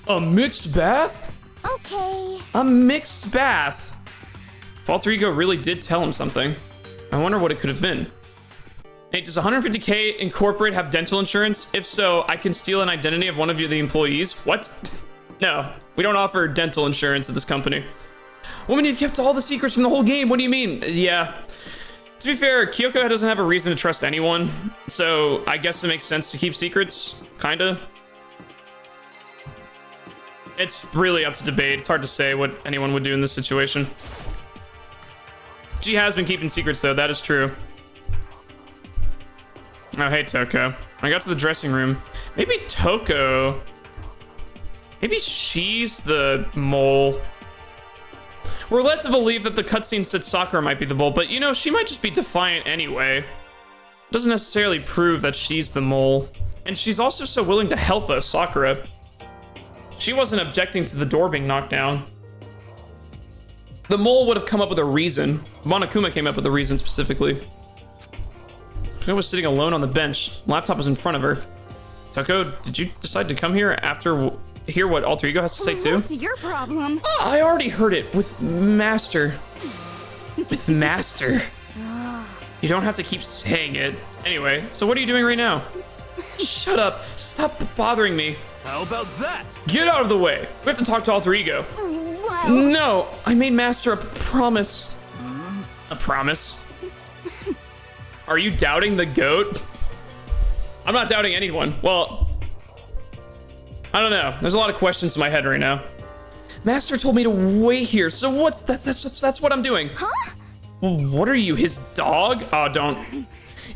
A mixed bath? Okay. A mixed bath. If Alter Ego really did tell him something, I wonder what it could have been. Hey, does 150K Incorporate have dental insurance? If so, I can steal an identity of one of the employees. What? No, we don't offer dental insurance at this company. Woman, you've kept all the secrets from the whole game. What do you mean? Yeah. To be fair, Kyoko doesn't have a reason to trust anyone, so I guess it makes sense to keep secrets, kinda. It's really up to debate. It's hard to say what anyone would do in this situation. She has been keeping secrets, though. That is true. Oh, hey, Toko. I got to the dressing room. Maybe Toko... Maybe she's the mole. We're led to believe that the cutscene said Sakura might be the mole, but, you know, she might just be defiant anyway. Doesn't necessarily prove that she's the mole. And she's also so willing to help us, Sakura. She wasn't objecting to the door being knocked down. The mole would have come up with a reason. Monokuma came up with a reason specifically. Toko was sitting alone on the bench. Laptop was in front of her. Toko, did you decide to come here after hear what Alter Ego has to say too? What's your problem? I already heard it with Master. With Master. You don't have to keep saying it. Anyway, so what are you doing right now? Shut up. Stop bothering me. How about that? Get out of the way. We have to talk to Alter Ego. Wow. No, I made Master a promise. A promise? Are you doubting the goat? I'm not doubting anyone. Well, I don't know. There's a lot of questions in my head right now. Master told me to wait here, so that's what I'm doing. Huh? Well, what are you, his dog? Oh, don't.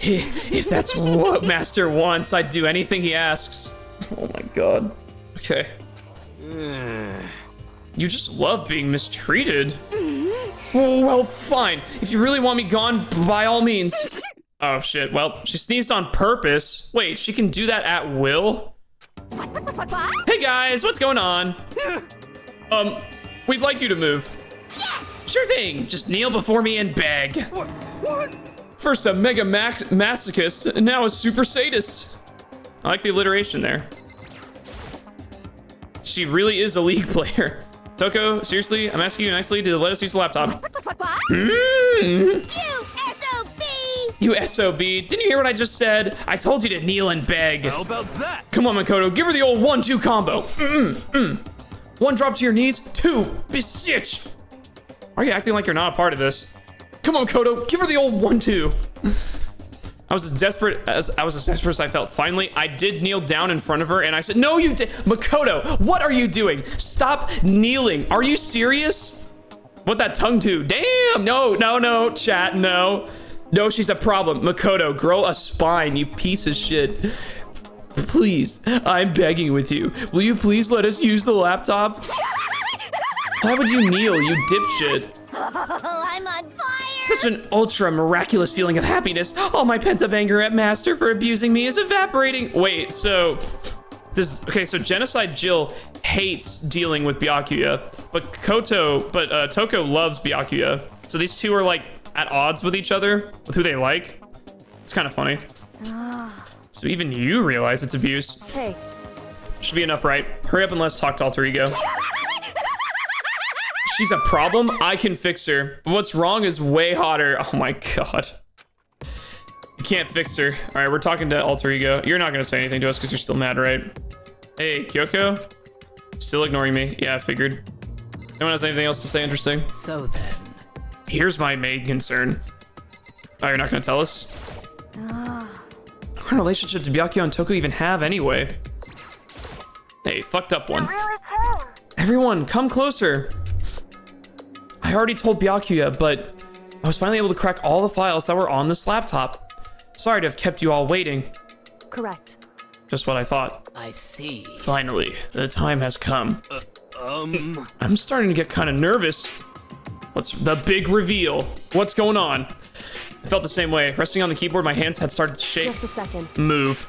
If that's what Master wants, I'd do anything he asks. Oh my god. Okay. You just love being mistreated. Well, fine. If you really want me gone, by all means. Oh shit, well, she sneezed on purpose. Wait, she can do that at will? What? Hey guys, what's going on? We'd like you to move. Yes! Sure thing, just kneel before me and beg. What? First a mega masochist, and now a super sadist. I like the alliteration there. She really is a League player. Toko, seriously, I'm asking you nicely to let us use the laptop. What? Mm. You SOB! You SOB. Didn't you hear what I just said? I told you to kneel and beg. How about that? Come on, Makoto, give her the old 1-2 combo. One drop to your knees, two, beseech. Why are you acting like you're not a part of this? Come on, Makoto, give her the old 1-2. I was as desperate as I felt. Finally, I did kneel down in front of her and I said, no, you did. Makoto, what are you doing? Stop kneeling. Are you serious? What that tongue to? Damn, no, chat, no. No, she's a problem. Makoto, grow a spine, you piece of shit. Please, I'm begging with you. Will you please let us use the laptop? Why would you kneel, you dipshit? Oh, I'm on fire! Such an ultra miraculous feeling of happiness. All my pent-up anger at Master for abusing me is evaporating. Wait, so Genocide Jill hates dealing with Byakuya, but Toko loves Byakuya. So these two are like at odds with each other, with who they like. It's kind of funny. So even you realize it's abuse. Hey, Should be enough, right? Hurry up and let's talk to Alter Ego. She's a problem. I can fix her. But what's wrong is way hotter. Oh my god. You can't fix her. All right, we're talking to Alter Ego. You're not gonna say anything to us because you're still mad, right? Hey, Kyoko? Still ignoring me. Yeah, I figured. No one has anything else to say interesting? So then, Here's my main concern. Oh, you're not gonna tell us? What kind of relationship do Byakuya and Toko even have anyway? Hey, fucked up one. Everyone, come closer. I already told Byakuya, but I was finally able to crack all the files that were on this laptop. Sorry to have kept you all waiting. correct. Just what I thought. I see. Finally, the time has come. I'm starting to get kind of nervous. What's the big reveal? What's going on? I felt the same way. Resting on the keyboard, my hands had started to shake. Just a second. Move.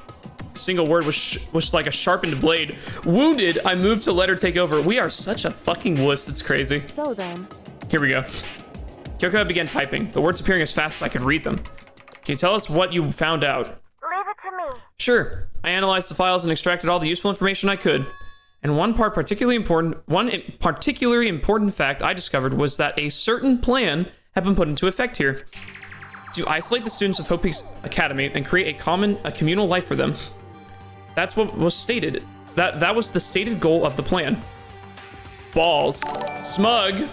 A single word was like a sharpened blade. Wounded, I moved to let her take over. We are such a fucking wuss, it's crazy. So then, Here we go. Kyoko began typing, the words appearing as fast as I could read them. Can you tell us what you found out? Leave it to me. Sure. I analyzed the files and extracted all the useful information I could. And one particularly important fact I discovered was that a certain plan had been put into effect here. To isolate the students of Hope Peaks Academy and create a communal life for them. That's what was stated. That was the stated goal of the plan. Balls. Smug.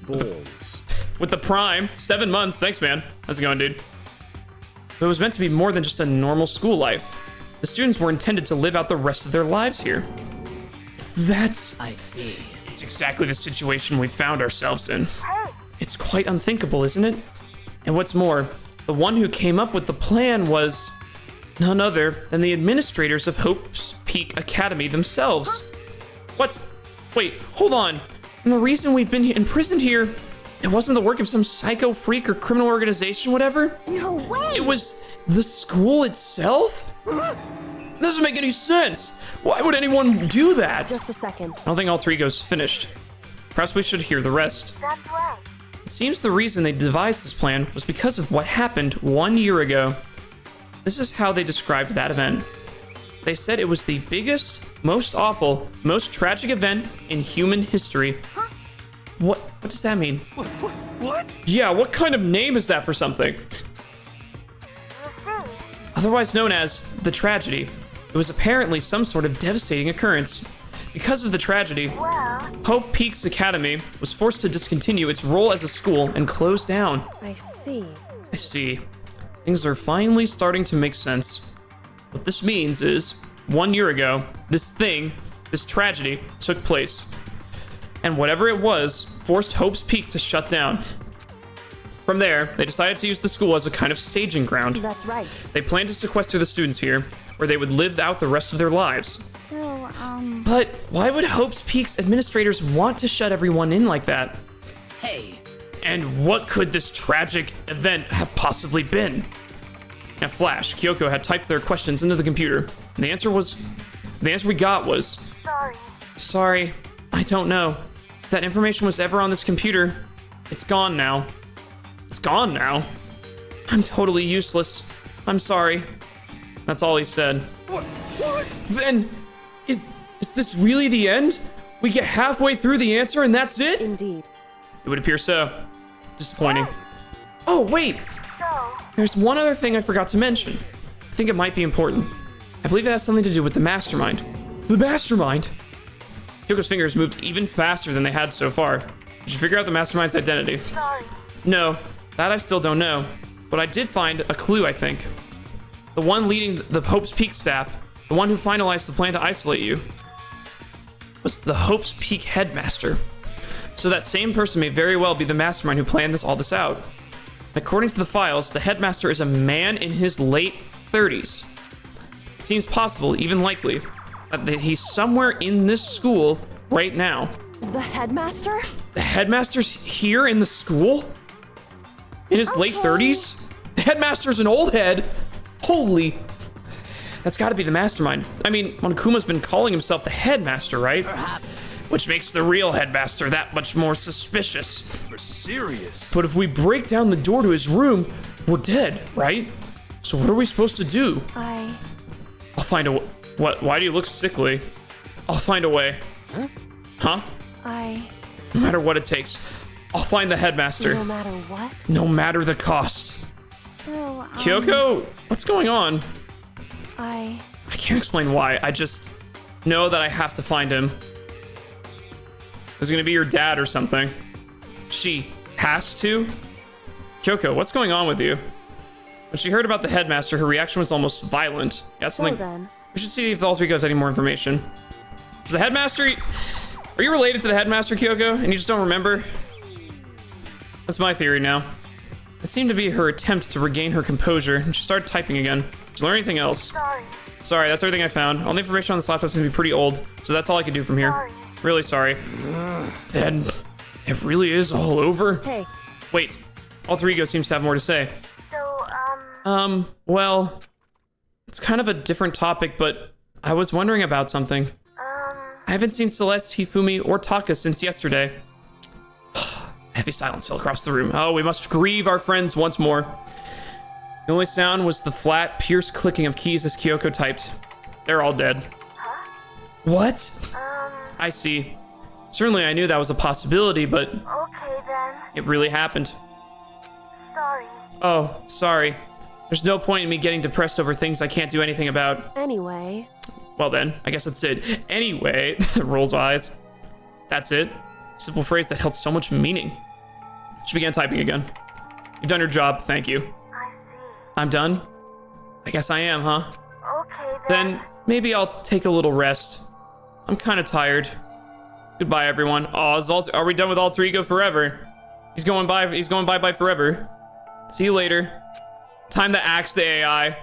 Balls. With the prime. 7 months. Thanks, man. How's it going, dude? But it was meant to be more than just a normal school life. The students were intended to live out the rest of their lives here. That's I see. exactly the situation we found ourselves in. It's quite unthinkable, isn't it? And what's more, the one who came up with the plan was none other than the administrators of Hope's Peak Academy themselves. What? Wait, hold on. And the reason we've been imprisoned here, it wasn't the work of some psycho freak or criminal organization, whatever. No way! It was the school itself? Doesn't make any sense. Why would anyone do that? just a second. I don't think Alter Ego's finished. Perhaps we should hear the rest. That's right. It seems the reason they devised this plan was because of what happened 1 year ago. This is how they described that event. They said it was the biggest, most awful, most tragic event in human history. What does that mean? What? Yeah, what kind of name is that for something? Otherwise known as the tragedy. It was apparently some sort of devastating occurrence. Because of the tragedy, Hope Peaks Academy was forced to discontinue its role as a school and close down. I see. I see. Things are finally starting to make sense. What this means is, 1 year ago, this tragedy took place. And whatever it was, forced Hope's Peak to shut down. From there, they decided to use the school as a kind of staging ground. That's right. They planned to sequester the students here, where they would live out the rest of their lives. So, But why would Hope's Peak's administrators want to shut everyone in like that? Hey, And what could this tragic event have possibly been? In a flash, Kyoko had typed their questions into the computer, and the answer we got was, Sorry, I don't know. If that information was ever on this computer, it's gone now. It's gone now? I'm totally useless. I'm sorry. That's all he said. What? Then, is this really the end? We get halfway through the answer and that's it? Indeed. It would appear so. Disappointing. Oh, wait. So, There's one other thing I forgot to mention. I think it might be important. I believe it has something to do with the mastermind. The mastermind? Kyoko's fingers moved even faster than they had so far. Did you figure out the mastermind's identity? sorry. No, that I still don't know. But I did find a clue, I think. The one leading the Hope's Peak staff, the one who finalized the plan to isolate you, was the Hope's Peak headmaster. So that same person may very well be the mastermind who planned all this out. According to the files, the headmaster is a man in his late 30s. It seems possible, even likely, that he's somewhere in this school right now. The headmaster? The headmaster's here in the school? In his late 30s? The headmaster's an old head? Holy. That's gotta be the mastermind. I mean, Monokuma's been calling himself the headmaster, right? Perhaps. Which makes the real headmaster that much more suspicious. You're serious? But if we break down the door to his room, we're dead, right? So what are we supposed to do? I'll find a... What? Why do you look sickly? I'll find a way. Huh? No matter what it takes. I'll find the headmaster. No matter what? No matter the cost. So, Kyoko, what's going on? I I can't explain why. I just know that I have to find him. It's gonna be your dad or something. She has to? Kyoko, what's going on with you? When she heard about the headmaster, her reaction was almost violent. Yeah, that's so something. then. We should see if the Alter Ego has any more information. Is the headmaster... Are you related to the headmaster, Kyoko, and you just don't remember? That's my theory now. It seemed to be her attempt to regain her composure, and she started typing again. Did you learn anything else? Sorry. Sorry, that's everything I found. All the information on this laptop seems to be pretty old, so that's all I can do from here. Sorry. Really sorry. Then, it really is all over? Hey, Wait, Alter Ego seems to have more to say. So, Well, it's kind of a different topic, but I was wondering about something. I haven't seen Celeste, Hifumi, or Taka since yesterday. Heavy silence fell across the room. Oh, we must grieve our friends once more. The only sound was the flat, pierced clicking of keys as Kyoko typed. They're all dead. What? I see. Certainly I knew that was a possibility, but okay then. it really happened. Sorry. Oh, sorry. There's no point in me getting depressed over things I can't do anything about. anyway. Well then, I guess that's it. Anyway, rolls eyes. That's it. Simple phrase that held so much meaning. She began typing again. You've done your job, thank you. I see. I'm done? I guess I am, huh? Okay Then maybe I'll take a little rest. I'm kind of tired. Goodbye, everyone. Oh, are we done with Alter Ego forever? He's going bye forever. See you later. Time to axe the AI.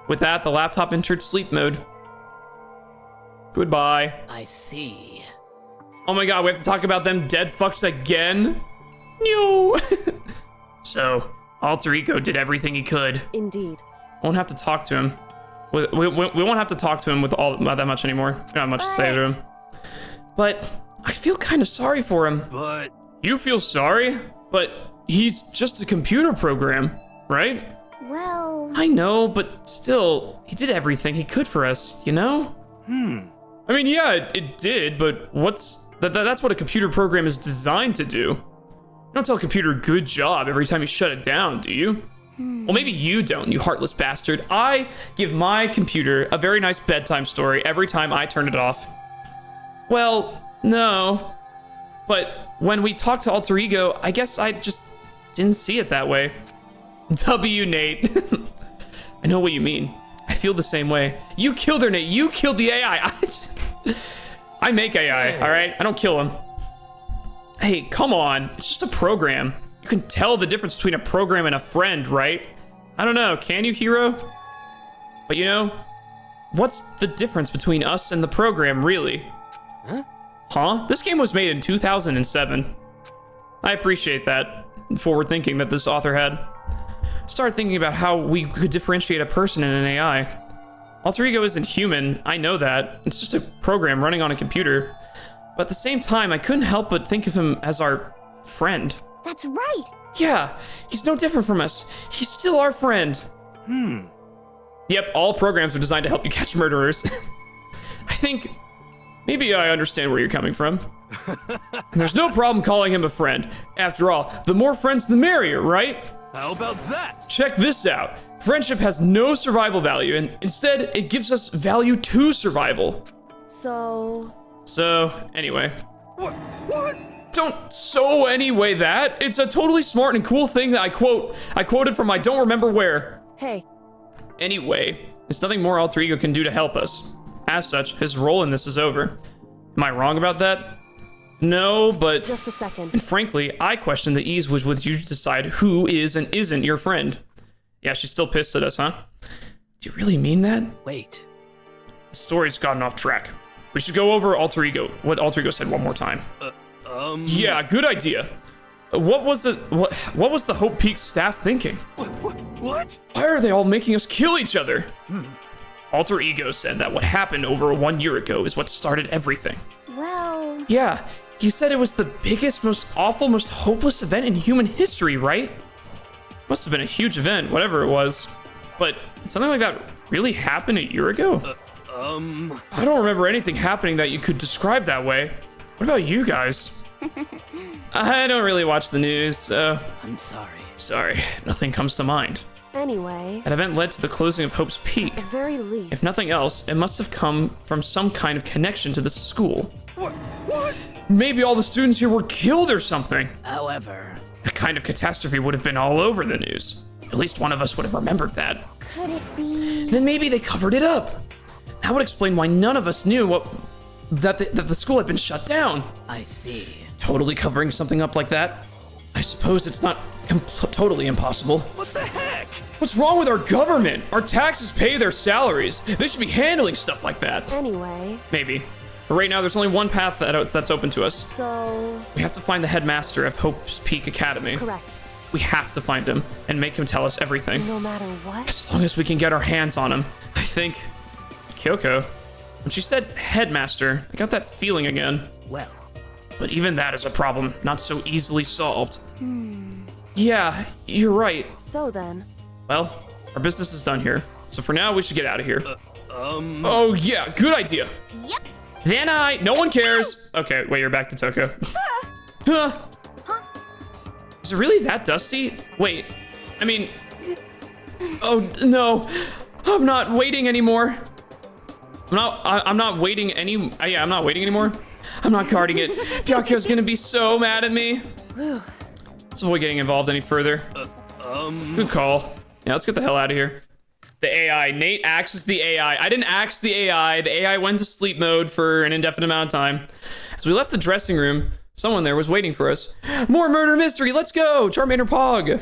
With that, the laptop entered sleep mode. Goodbye. I see. Oh my god, we have to talk about them dead fucks again? No. So, Alter Ego did everything he could. Indeed. Won't have to talk to him. We won't have to talk to him with all that much anymore. We don't have much to say to him. But I feel kind of sorry for him. But You feel sorry? But he's just a computer program, right? Well, I know, but still, he did everything he could for us, you know? I mean, yeah, it did, but that's what a computer program is designed to do. You don't tell a computer good job every time you shut it down, do you? Well, maybe you don't, you heartless bastard. I give my computer a very nice bedtime story every time I turn it off. Well, no. But when we talked to Alter Ego, I guess I just didn't see it that way. W, Nate. I know what you mean. I feel the same way. You killed her, Nate. You killed the AI. I make AI, all right? I don't kill him. Hey, come on. It's just a program. You can tell the difference between a program and a friend, right? I don't know. Can you, Hero? But you know, what's the difference between us and the program, really? Huh? This game was made in 2007. I appreciate that forward thinking that this author had. I started thinking about how we could differentiate a person and an AI. Alter Ego isn't human, I know that. It's just a program running on a computer. But at the same time, I couldn't help but think of him as our friend. that's right. Yeah, he's no different from us. He's still our friend. Yep, all programs are designed to help you catch murderers. I think maybe I understand where you're coming from. There's no problem calling him a friend. After all, the more friends, the merrier, right? How about that? Check this out. Friendship has no survival value, and instead, it gives us value to survival. So, Anyway. What? Don't so anyway that. It's a totally smart and cool thing that I quoted from I don't remember where. hey, Anyway, there's nothing more Alter Ego can do to help us. As such, his role in this is over. Am I wrong about that? No, but just a second. frankly, I question the ease with which you decide who is and isn't your friend. Yeah, she's still pissed at us, huh? Do you really mean that? Wait. The story's gotten off track. We should go over what Alter Ego said one more time. Yeah, good idea. What was the Hope Peak staff thinking? What? Why are they all making us kill each other? Alter Ego said that what happened over 1 year ago is what started everything. Well, Yeah, he said it was the biggest, most awful, most hopeless event in human history, right? Must have been a huge event, whatever it was. But did something like that really happen a year ago? I don't remember anything happening that you could describe that way. What about you guys? I don't really watch the news, so I'm sorry. sorry, nothing comes to mind. Anyway, That event led to the closing of Hope's Peak. at the very least. If nothing else, it must have come from some kind of connection to the school. What? Maybe all the students here were killed or something. However, That kind of catastrophe would have been all over the news. At least one of us would have remembered that. could it be? Then maybe they covered it up. That would explain why none of us knew that the school had been shut down. I see. Totally covering something up like that? I suppose it's not totally impossible. What the heck? What's wrong with our government? Our taxes pay their salaries. They should be handling stuff like that. Anyway, Maybe. But right now, there's only one path that's open to us. so, We have to find the headmaster of Hope's Peak Academy. correct. We have to find him and make him tell us everything. No matter what. As long as we can get our hands on him. I think Kyoko, when she said headmaster, I got that feeling again. Well, But even that is a problem, not so easily solved. Yeah, you're right. So then, Well, our business is done here. So for now, we should get out of here. Oh yeah, good idea. Yep. Then no one cares. Okay, wait, you're back to Toko. Huh. Is it really that dusty? Wait, I mean, oh no, I'm not waiting anymore. I'm not waiting yeah, I'm not waiting anymore. I'm not guarding it. Byakuyo's gonna be so mad at me. Let's avoid getting involved any further. Good call. Yeah, let's get the hell out of here. The AI. Nate axes the AI. I didn't axe the AI. The AI went to sleep mode for an indefinite amount of time. As we left the dressing room, someone there was waiting for us. More murder mystery. Let's go. Charmander Pog.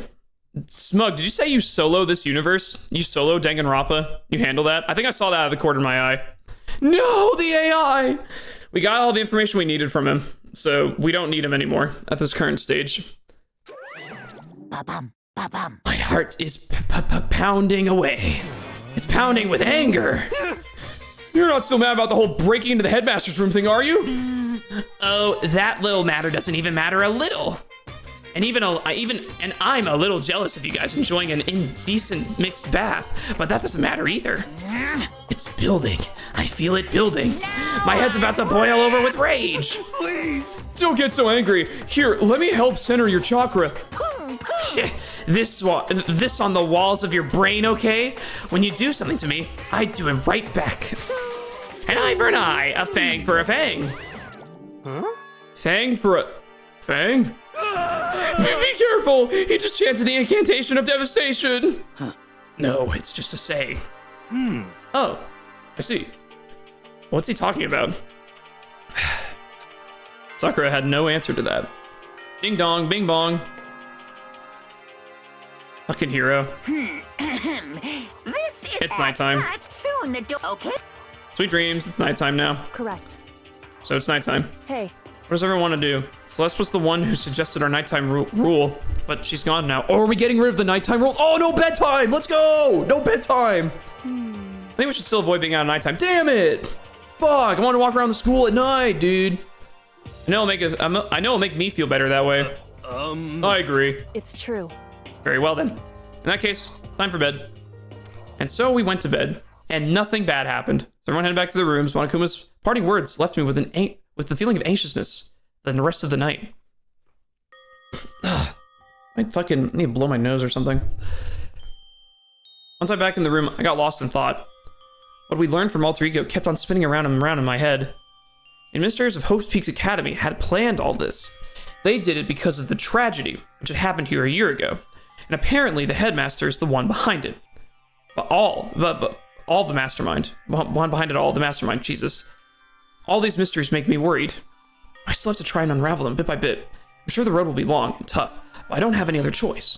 Smug, did you say you solo this universe? You solo Danganronpa? You handle that? I think I saw that out of the corner of my eye. No, the AI. We got all the information we needed from him, so we don't need him anymore at this current stage. Ba-bum, ba-bum. My heart is pounding away. It's pounding with anger. You're not still mad about the whole breaking into the headmaster's room thing, are you? Oh, that little matter doesn't even matter a little. And and I'm a little jealous of you guys enjoying an indecent mixed bath, but that doesn't matter either. It's building. I feel it building. My head's about to boil over with rage. Please. Don't get so angry. Here, let me help center your chakra. This on the walls of your brain, okay? When you do something to me, I do it right back. An eye for an eye, a fang for a fang. Huh? Fang for a fang? Be careful! He just chanted the incantation of devastation. No, it's just a saying. Oh, I see. What's he talking about? Sakura had no answer to that. Ding dong, bing bong. Fucking hero. It's nighttime. Soon the door. Okay. Sweet dreams, it's nighttime now. correct. So it's nighttime. Hey, What does everyone want to do? Celeste was the one who suggested our nighttime rule, but she's gone now. Oh, are we getting rid of the nighttime rule? Oh, no bedtime! Let's go! No bedtime! I think we should still avoid being out at nighttime. Damn it! Fuck, I want to walk around the school at night, dude. I know it'll make me feel better that way. I agree. it's true. Very well then. In that case, time for bed. And so we went to bed, and nothing bad happened. So everyone headed back to their rooms. Monokuma's parting words left me with the feeling of anxiousness for the rest of the night. I fucking need to blow my nose or something. Once I'm back in the room, I got lost in thought. What we learned from Alter Ego kept on spinning around and around in my head. Administrators of Hope's Peaks Academy had planned all this. They did it because of the tragedy, which had happened here a year ago. And apparently the headmaster is the one behind it. But all the mastermind. One behind it all, the mastermind, Jesus. All these mysteries make me worried. I still have to try and unravel them bit by bit. I'm sure the road will be long and tough, but I don't have any other choice.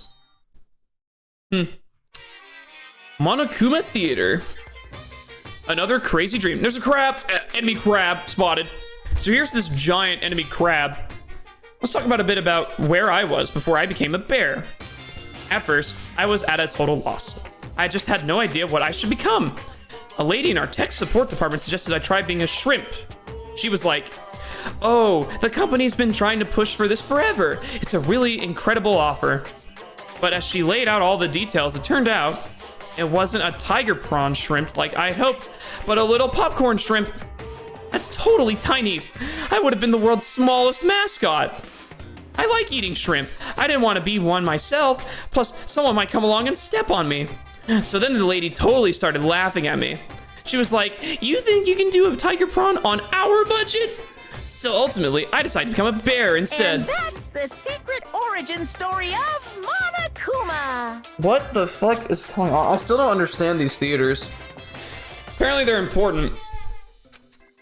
Monokuma Theater. Another crazy dream. There's a crab, enemy crab spotted. So here's this giant enemy crab. Let's talk about a bit about where I was before I became a bear. At first, I was at a total loss. I just had no idea what I should become. A lady in our tech support department suggested I try being a shrimp. She was like, "Oh, the company's been trying to push for this forever. It's a really incredible offer." But as she laid out all the details, it turned out it wasn't a tiger prawn shrimp like I had hoped, but a little popcorn shrimp. That's totally tiny. I would have been the world's smallest mascot. I like eating shrimp. I didn't want to be one myself, plus someone might come along and step on me. So then the lady totally started laughing at me. She was like, "You think you can do a tiger prawn on our budget?" So ultimately, I decided to become a bear instead. And that's the secret origin story of Monokuma. What the fuck is going on? I still don't understand these theaters. Apparently they're important.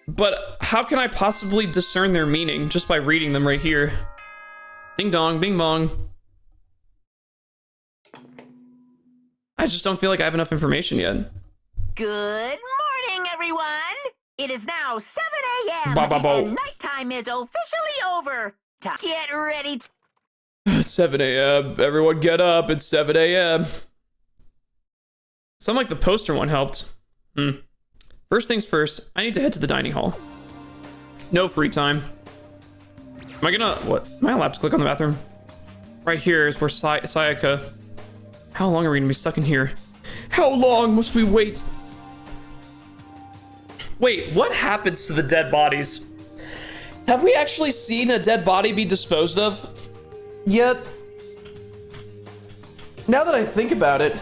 But how can I possibly discern their meaning just by reading them right here? Ding dong, bing bong. I just don't feel like I have enough information yet. Good morning, everyone. It is now 7 a.m. Ba-ba-bo. and nighttime is officially over. Time to get ready. 7 a.m. Everyone get up. It's 7 a.m. Something like the poster one helped. First things first, I need to head to the dining hall. No free time. Am I allowed to click on the bathroom? Right here is where Sayaka. How long are we gonna be stuck in here? How long must we wait? Wait, what happens to the dead bodies? Have we actually seen a dead body be disposed of yet? Now that I think about it,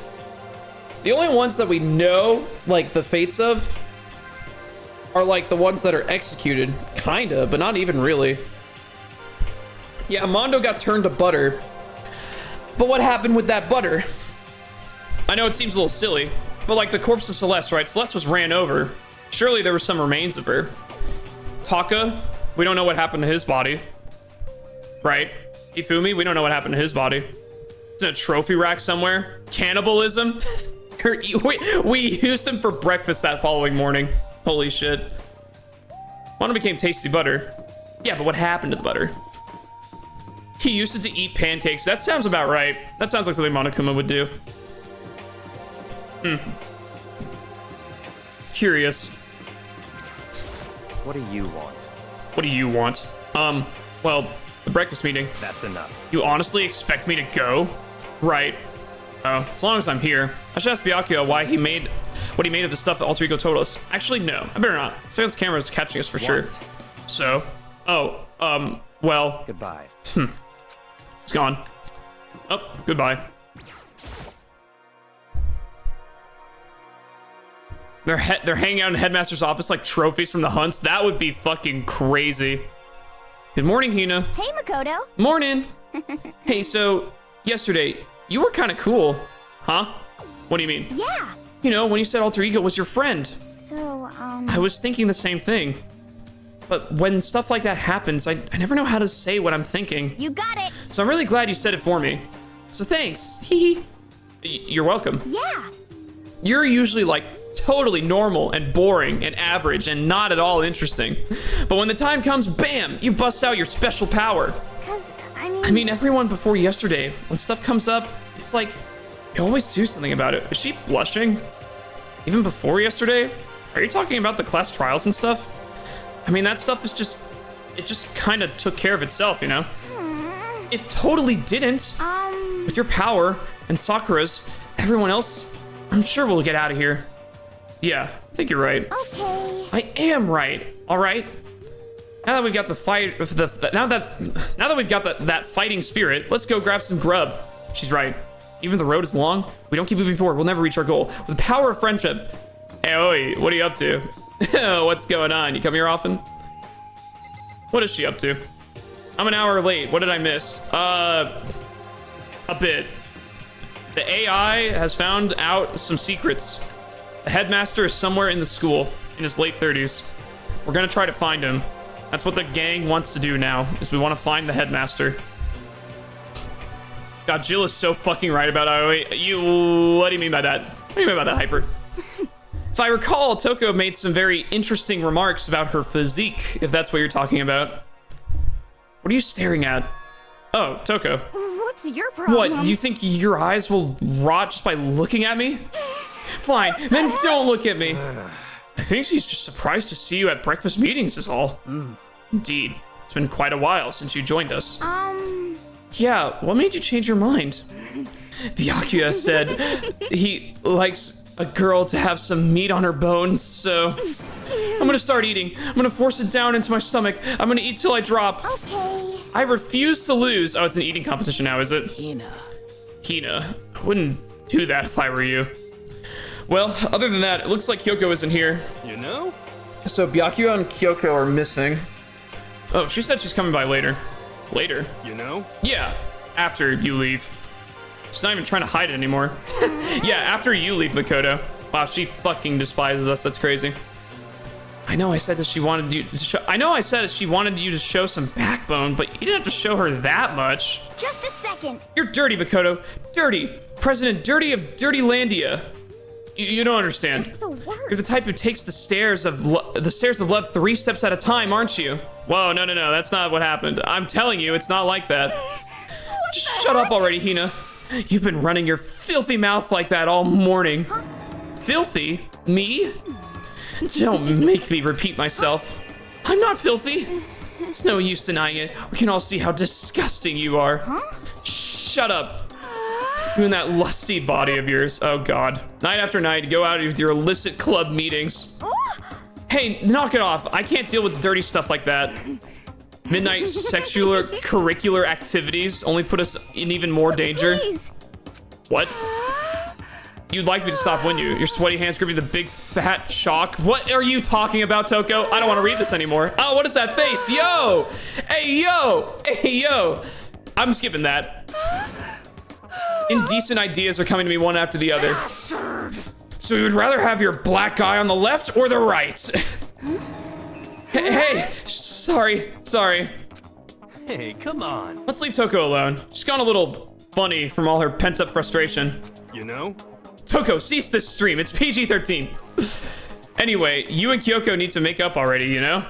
the only ones that we know, like the fates of, are like the ones that are executed, kinda, but not even really. Yeah, Mondo got turned to butter, but what happened with that butter? I know it seems a little silly, but like the corpse of Celeste, right? Celeste was ran over. Surely there were some remains of her. Taka, we don't know what happened to his body, right? Ifumi, we don't know what happened to his body. It's in a trophy rack somewhere. Cannibalism? we used him for breakfast that following morning. Holy shit. Mono became tasty butter. Yeah, but what happened to the butter? He used it to eat pancakes. That sounds about right. That sounds like something Monokuma would do. Curious. What do you want? What do you want? Well, the breakfast meeting. That's enough. You honestly expect me to go? Right. Oh, as long as I'm here. I should ask Byakuya why he made what he made of the stuff that Alter Ego told us. Actually, no. I better not. Surveillance camera is catching us for sure. What? So? Oh, well. Goodbye. It's gone. Oh, goodbye. They're hanging out in the headmaster's office like trophies from the hunts. That would be fucking crazy. Good morning, Hina. Hey, Makoto. Morning. Hey, so yesterday you were kind of cool, huh? What do you mean? Yeah. You know, when you said Alter Ego was your friend. So, I was thinking the same thing. But when stuff like that happens, I never know how to say what I'm thinking. You got it. So I'm really glad you said it for me. So thanks. Hee hee. You're welcome. Yeah. You're usually like totally normal and boring and average and not at all interesting. But when the time comes, bam, you bust out your special power. Because, I mean, everyone before yesterday, when stuff comes up, it's like, you always do something about it. Is she blushing? Even before yesterday? Are you talking about the class trials and stuff? I mean, that stuff is just, it just kind of took care of itself, you know? It totally didn't. With your power and Sakura's, everyone else, I'm sure we'll get out of here. Yeah, I think you're right. Okay. I am right. All right. Now that we've got the fight, now that we've got that fighting spirit, let's go grab some grub. She's right. Even the road is long. We don't keep moving forward. We'll never reach our goal. With the power of friendship. Hey, Oi, what are you up to? What's going on? You come here often? What is she up to? I'm an hour late. What did I miss? A bit. The AI has found out some secrets. The headmaster is somewhere in the school, in his late 30s. We're gonna try to find him. That's what the gang wants to do now, is we want to find the headmaster. God, Jill is so fucking right about Aoi. What do you mean by that? What do you mean by that, Hyper? If I recall, Toko made some very interesting remarks about her physique, if that's what you're talking about. What are you staring at? Oh, Toko. What's your problem? What, you think your eyes will rot just by looking at me? Fine, then don't look at me. I think she's just surprised to see you at breakfast meetings is all. Indeed. It's been quite a while since you joined us. Yeah, what made you change your mind? Byakuya said he likes a girl to have some meat on her bones, so I'm gonna start eating. I'm gonna force it down into my stomach. I'm gonna eat till I drop. Okay. I refuse to lose. Oh, it's an eating competition now, is it? Hina. I wouldn't do that if I were you. Well, other than that, it looks like Kyoko isn't here. You know? So Byakuya and Kyoko are missing. Oh, she said she's coming by later. Later? You know? Yeah, after you leave. She's not even trying to hide it anymore. Yeah, after you leave, Makoto. Wow, she fucking despises us. That's crazy. I know I said that she wanted you to show. I know I said she wanted you to show some backbone, but you didn't have to show her that much. Just a second. You're dirty, Makoto. Dirty. President Dirty of Dirty Landia. You don't understand. Just the worst. You're the type who takes the stairs of love 3 steps at a time, aren't you? Whoa, no, that's not what happened. I'm telling you, it's not like that. Just shut up already, Hina. You've been running your filthy mouth like that all morning. Huh? Filthy? Me? Don't make me repeat myself. I'm not filthy. It's no use denying it. We can all see how disgusting you are. Huh? Shut up. You and that lusty body of yours. Oh, God. Night after night, go out with your illicit club meetings. Hey, knock it off. I can't deal with dirty stuff like that. Midnight sexual curricular activities only put us in even more danger. Please. What? You'd like me to stop, wouldn't you? Your sweaty hands gripping the big fat chalk. What are you talking about, Toko? I don't want to read this anymore. Oh, what is that face? Yo! Hey, yo! Hey, yo! I'm skipping that. Indecent ideas are coming to me one after the other. Bastard. So you would rather have your black eye on the left or the right? Hey, sorry. Hey, come on. Let's leave Toko alone. She's gone a little funny from all her pent-up frustration. You know? Toko, cease this stream. It's PG-13. Anyway, you and Kyoko need to make up already, you know?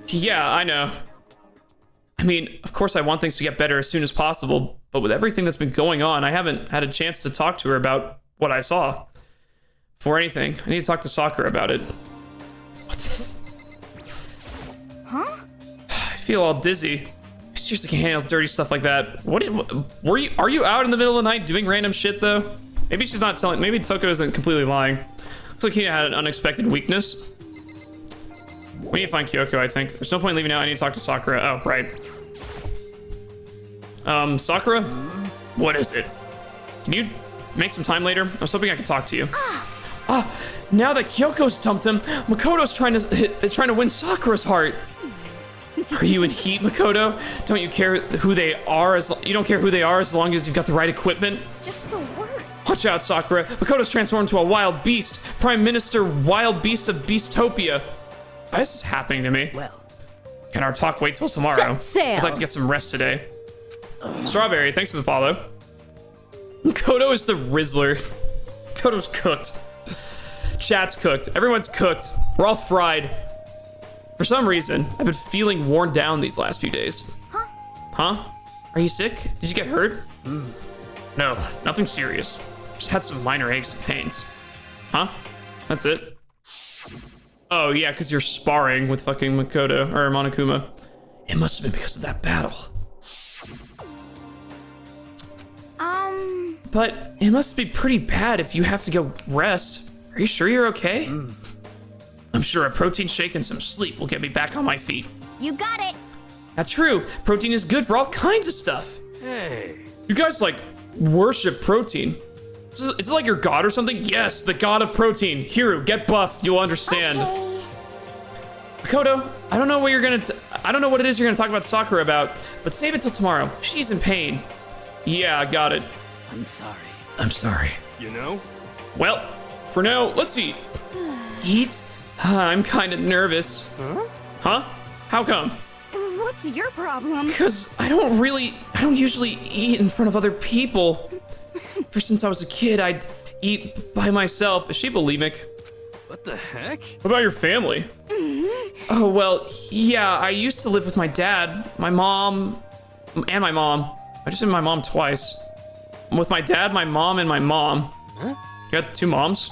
Yeah, I know. I mean, of course I want things to get better as soon as possible, but with everything that's been going on, I haven't had a chance to talk to her about what I saw. For anything, I need to talk to Sakura about it. What's this? Huh? I feel all dizzy. I seriously can't handle dirty stuff like that. Are you out in the middle of the night doing random shit though? Maybe she's not telling, maybe Toko isn't completely lying. Looks like he had an unexpected weakness. We need to find Kyoko, I think. There's no point in leaving now. I need to talk to Sakura. Oh, right. Sakura? What is it? Can you make some time later? I was hoping I could talk to you. Now that Kyoko's dumped him, Makoto's trying to win Sakura's heart. Are you in heat, Makoto? Don't you care who they are you don't care who they are as long as you've got the right equipment? Just the worst. Watch out, Sakura. Makoto's transformed into a wild beast. Prime Minister Wild Beast of Beastopia. Why is this happening to me? Well, Can our talk wait till tomorrow? Set sail. I'd like to get some rest today. Strawberry, thanks for the follow. Kodo is the Rizzler. Kodo's cooked. Chat's cooked. Everyone's cooked. We're all fried. For some reason, I've been feeling worn down these last few days. Huh? Are you sick? Did you get hurt? No, nothing serious. Just had some minor aches and pains. Huh? That's it? Oh, yeah, because you're sparring with fucking Makoto, or Monokuma. It must have been because of that battle. but it must be pretty bad if you have to go rest. Are you sure you're okay? I'm sure a protein shake and some sleep will get me back on my feet. You got it. That's true. Protein is good for all kinds of stuff. Hey. You guys, like, worship protein. Is it like your god or something? Yes, the god of protein. Hiru, get buff. You'll understand. Okay. Makoto, I don't know what I don't know what it is you're gonna talk about Sakura about, but save it till tomorrow. She's in pain. Yeah, I got it. I'm sorry. I'm sorry. You know? Well, for now, let's eat. Eat? I'm kind of nervous. Huh? How come? What's your problem? Because I don't usually eat in front of other people. Ever since I was a kid, I'd eat by myself. Is she bulimic? What the heck? What about your family? Oh, well, yeah, I used to live with my dad, my mom, and my mom. I just said my mom twice. I'm with my dad, my mom, and my mom. Huh? You got 2 moms?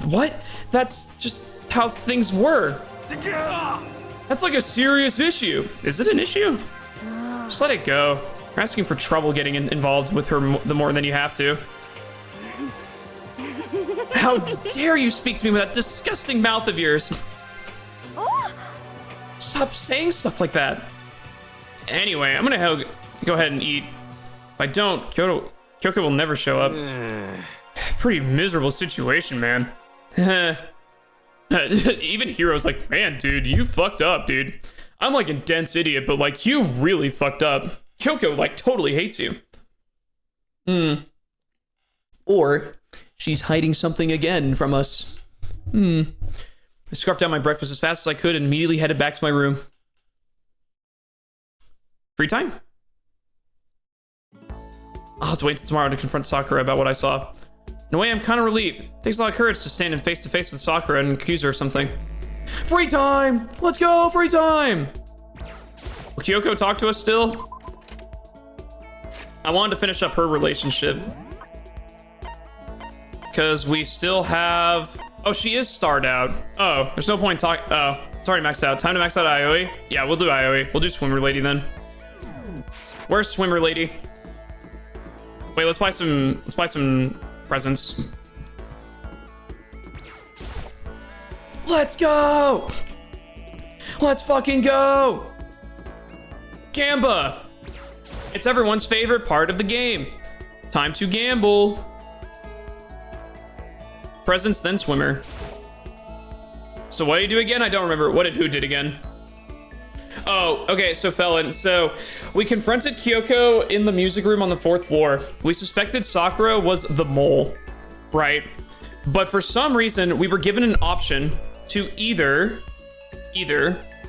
What? That's just how things were. That's like a serious issue. Is it an issue? Just let it go. You're asking for trouble getting involved with her the more than you have to. How dare you speak to me with that disgusting mouth of yours? Stop saying stuff like that. Anyway, I'm gonna go ahead and eat. If I don't, Kyoko will never show up. Pretty miserable situation, man. Even Hiro's like, man, dude, you fucked up, dude. I'm like a dense idiot, but like, you really fucked up. Kyoko like totally hates you. Or she's hiding something again from us. I scarfed down my breakfast as fast as I could and immediately headed back to my room. Free time? I'll have to wait till tomorrow to confront Sakura about what I saw. In a way, I'm kind of relieved. It takes a lot of courage to stand in face-to-face with Sakura and accuse her of something. Free time! Let's go! Free time! Will Kyoko talk to us still? I wanted to finish up her relationship. Because we still have... Oh, she is starred out. Oh, there's no point talking... Oh, it's already maxed out. Time to max out Aioi? Yeah, we'll do Aioi. We'll do Swimmer Lady then. Where's Swimmer Lady? Wait, let's buy some presents. Let's go! Let's fucking go! Gamba! It's everyone's favorite part of the game. Time to gamble. Presents, then Swimmer. So what did he do again? I don't remember. What did who did again? Oh, okay, so Felon. So we confronted Kyoko in the music room on the 4th floor. We suspected Sakura was the mole, right? But for some reason, we were given an option to either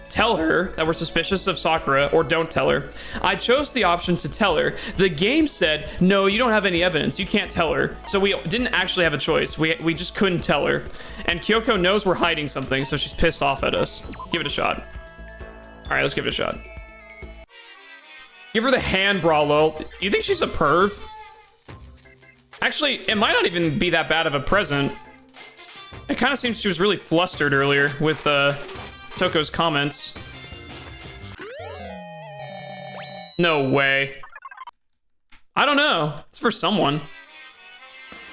tell her that we're suspicious of Sakura or don't tell her. I chose the option to tell her. The game said, no, you don't have any evidence. You can't tell her. So we didn't actually have a choice. We just couldn't tell her. And Kyoko knows we're hiding something, so she's pissed off at us. Give it a shot. All right, let's give it a shot. Give her the hand, Brawlo. You think she's a perv? Actually, it might not even be that bad of a present. It kind of seems she was really flustered earlier with Toko's comments. No way. I don't know. It's for someone.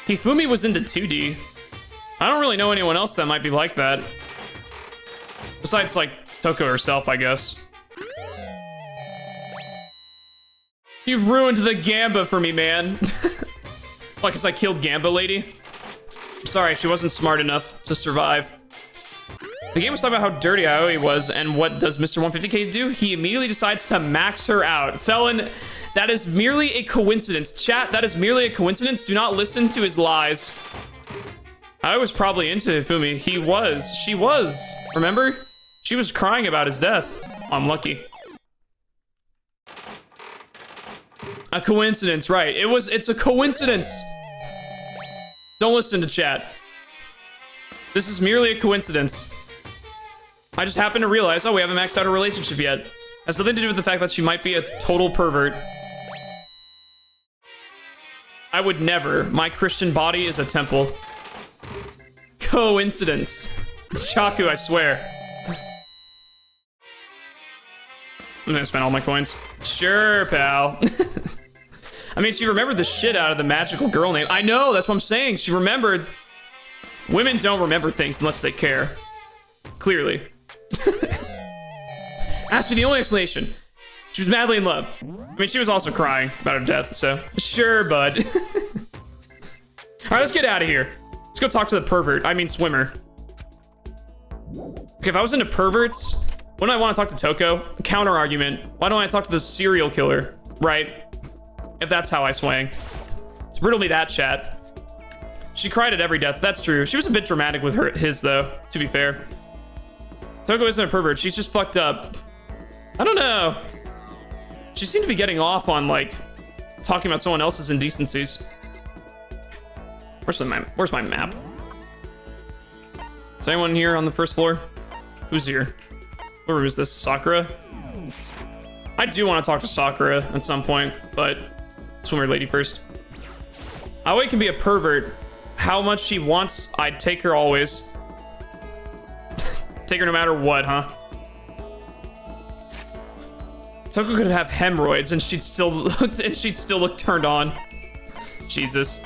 Hifumi was into 2D. I don't really know anyone else that might be like that. Besides, like, Toko herself, I guess. You've ruined the Gamba for me, man. Why, 'cause I killed Gamba Lady? I'm sorry, she wasn't smart enough to survive. The game was talking about how dirty Aioi was, and what does Mr. 150k do? He immediately decides to max her out. Felon, that is merely a coincidence. Chat, that is merely a coincidence. Do not listen to his lies. I was probably into Hifumi. He was. She was. Remember? She was crying about his death. I'm lucky. A coincidence, right. It's a coincidence. Don't listen to chat. This is merely a coincidence. I just happened to realize, oh, we haven't maxed out our relationship yet. Has nothing to do with the fact that she might be a total pervert. I would never. My Christian body is a temple. Coincidence. Chaku, I swear. I'm gonna spend all my coins. Sure, pal. I mean, she remembered the shit out of the magical girl name. I know, that's what I'm saying. She remembered. Women don't remember things unless they care. Clearly. That's the only explanation. She was madly in love. I mean, she was also crying about her death, so sure, bud. All right, let's get out of here. Let's go talk to the pervert. I mean, swimmer. Okay, if I was into perverts, wouldn't I want to talk to Toko? Counter argument. Why don't I talk to the serial killer? Right? If that's how I swang. It's riddle me that, chat. She cried at every death. That's true. She was a bit dramatic with his, though, to be fair. Toko isn't a pervert. She's just fucked up. I don't know. She seemed to be getting off on, like, talking about someone else's indecencies. Where's my map? Is anyone here on the first floor? Who's here? What room is this? Sakura? I do want to talk to Sakura at some point, but swimmer lady first. Aoi can be a pervert. How much she wants, I'd take her always. Take her no matter what, huh? Toko could have hemorrhoids and she'd still look turned on. Jesus.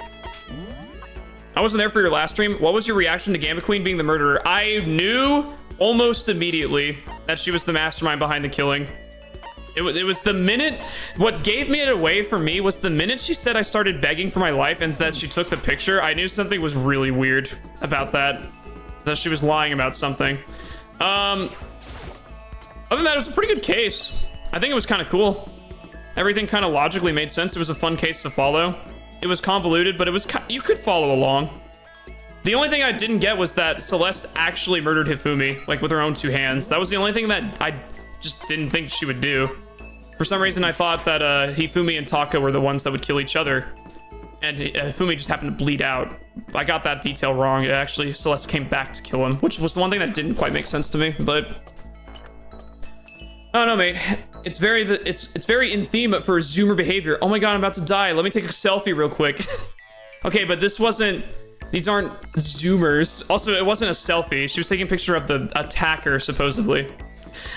I wasn't there for your last stream. What was your reaction to Gambit Queen being the murderer? I knew almost immediately that she was the mastermind behind the killing. It was the minute, what gave me it away for me was the minute she said I started begging for my life and that she took the picture, I knew something was really weird about that. That she was lying about something. Other than that, it was a pretty good case. I think it was kind of cool. Everything kind of logically made sense. It was a fun case to follow. It was convoluted, but it was you could follow along. The only thing I didn't get was that Celeste actually murdered Hifumi, like with her own two hands. That was the only thing that I just didn't think she would do. For some reason, I thought that Hifumi and Taka were the ones that would kill each other. And Hifumi just happened to bleed out. I got that detail wrong. Actually, Celeste came back to kill him, which was the one thing that didn't quite make sense to me, but... I don't know, mate. It's very in theme for Zoomer behavior. Oh my god, I'm about to die. Let me take a selfie real quick. Okay, but these aren't Zoomers. Also, it wasn't a selfie. She was taking a picture of the attacker, supposedly.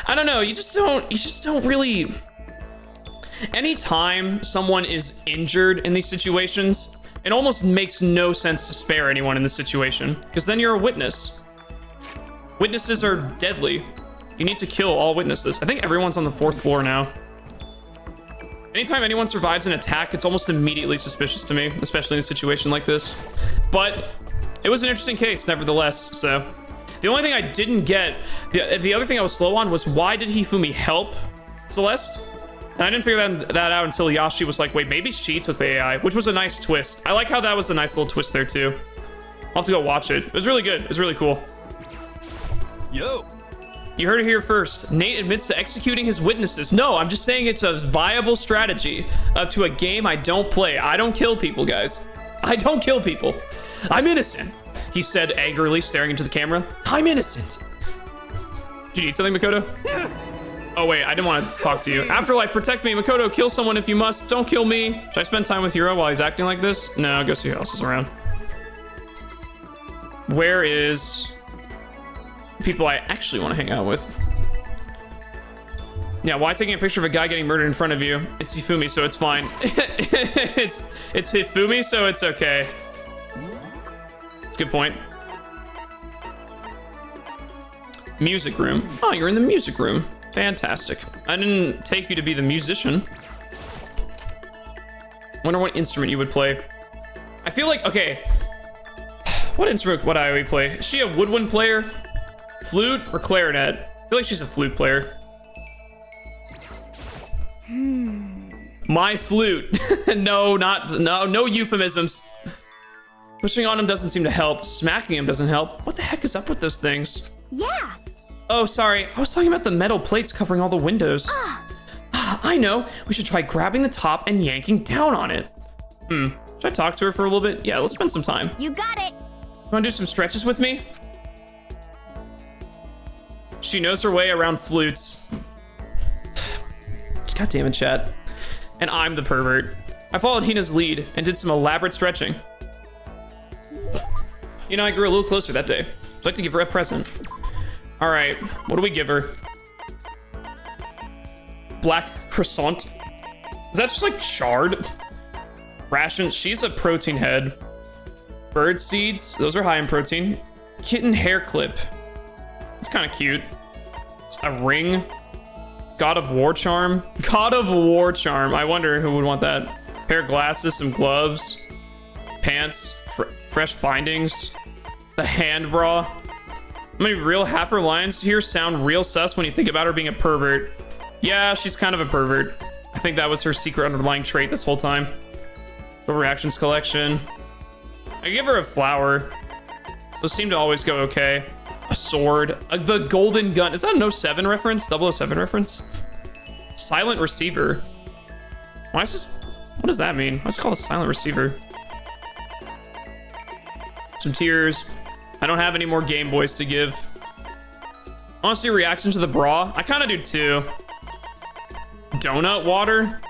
I don't know, you just don't really... Anytime someone is injured in these situations, it almost makes no sense to spare anyone in this situation, because then you're a witness. Witnesses are deadly. You need to kill all witnesses. I think everyone's on the 4th floor now. Anytime anyone survives an attack, it's almost immediately suspicious to me, especially in a situation like this. But it was an interesting case, nevertheless, so... The only thing I didn't get, the other thing I was slow on was why did Hifumi help Celeste? And I didn't figure that out until Yashi was like, wait, maybe she took the AI, which was a nice twist. I like how that was a nice little twist there too. I'll have to go watch it. It was really good. It was really cool. Yo. You heard it here first. Nate admits to executing his witnesses. No, I'm just saying it's a viable strategy to a game I don't play. I don't kill people, guys. I don't kill people. I'm innocent. He said angrily, staring into the camera. I'm innocent. Did you need something, Makoto? Oh, wait, I didn't want to talk to you. Afterlife, protect me. Makoto, kill someone if you must. Don't kill me. Should I spend time with Hiro while he's acting like this? No, go see who else is around. Where is people I actually want to hang out with? Yeah, why taking a picture of a guy getting murdered in front of you? It's Hifumi, so it's fine. it's Hifumi, so it's okay. Good point. Music room. Oh, you're in the music room. Fantastic. I didn't take you to be the musician. Wonder what instrument you would play. I feel like, okay. What instrument would I play? Is she a woodwind player? Flute or clarinet? I feel like she's a flute player. My flute. No euphemisms. Pushing on him doesn't seem to help. Smacking him doesn't help. What the heck is up with those things? Yeah. Oh, sorry. I was talking about the metal plates covering all the windows. I know. We should try grabbing the top and yanking down on it. Should I talk to her for a little bit? Yeah, let's spend some time. You got it. You wanna do some stretches with me? She knows her way around flutes. God damn it, chat. And I'm the pervert. I followed Hina's lead and did some elaborate stretching. You know, I grew a little closer that day. I'd like to give her a present. All right, what do we give her? Black croissant? Is that just like chard? Rations. She's a protein head. Bird seeds. Those are high in protein. Kitten hair clip. It's kind of cute. A ring. God of War charm. God of War charm. I wonder who would want that. Pair of glasses, some gloves, pants, fresh bindings, the hand bra. I mean, real half her lines here sound real sus when you think about her being a pervert. Yeah, she's kind of a pervert. I think that was her secret underlying trait this whole time. The reactions collection. I give her a flower. Those seem to always go okay. A sword. The golden gun. Is that an 07 reference? 007 reference? Silent receiver. Why is this? What does that mean? Why is it called a silent receiver? Some tears. I don't have any more Game Boys to give. I want to see reaction to the bra. I kind of do too. Donut water?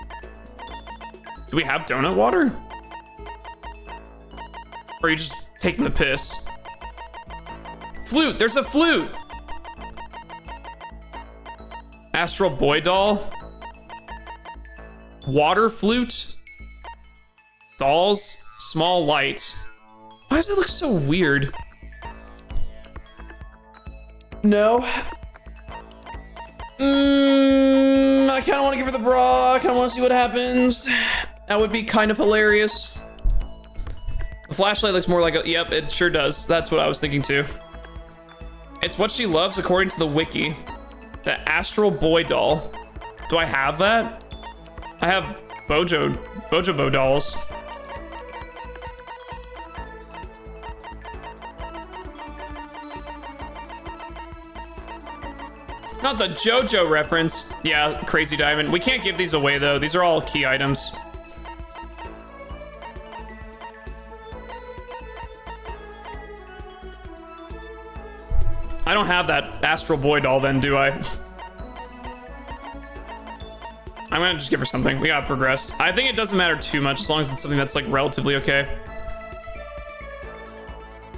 Do we have donut water? Or are you just taking the piss? Flute, there's a flute. Astral Boy doll. Water flute. Dolls, small light. Why does it look so weird? No. I kind of want to give her the bra. I kind of want to see what happens. That would be kind of hilarious. The flashlight looks more like a... Yep, it sure does. That's what I was thinking too. It's what she loves according to the wiki. The Astral Boy doll. Do I have that? I have Bojobo dolls. Not the JoJo reference. Yeah, Crazy Diamond. We can't give these away though. These are all key items. I don't have that Astral Boy doll then, do I? I'm gonna just give her something. We gotta progress. I think it doesn't matter too much as long as it's something that's like relatively okay.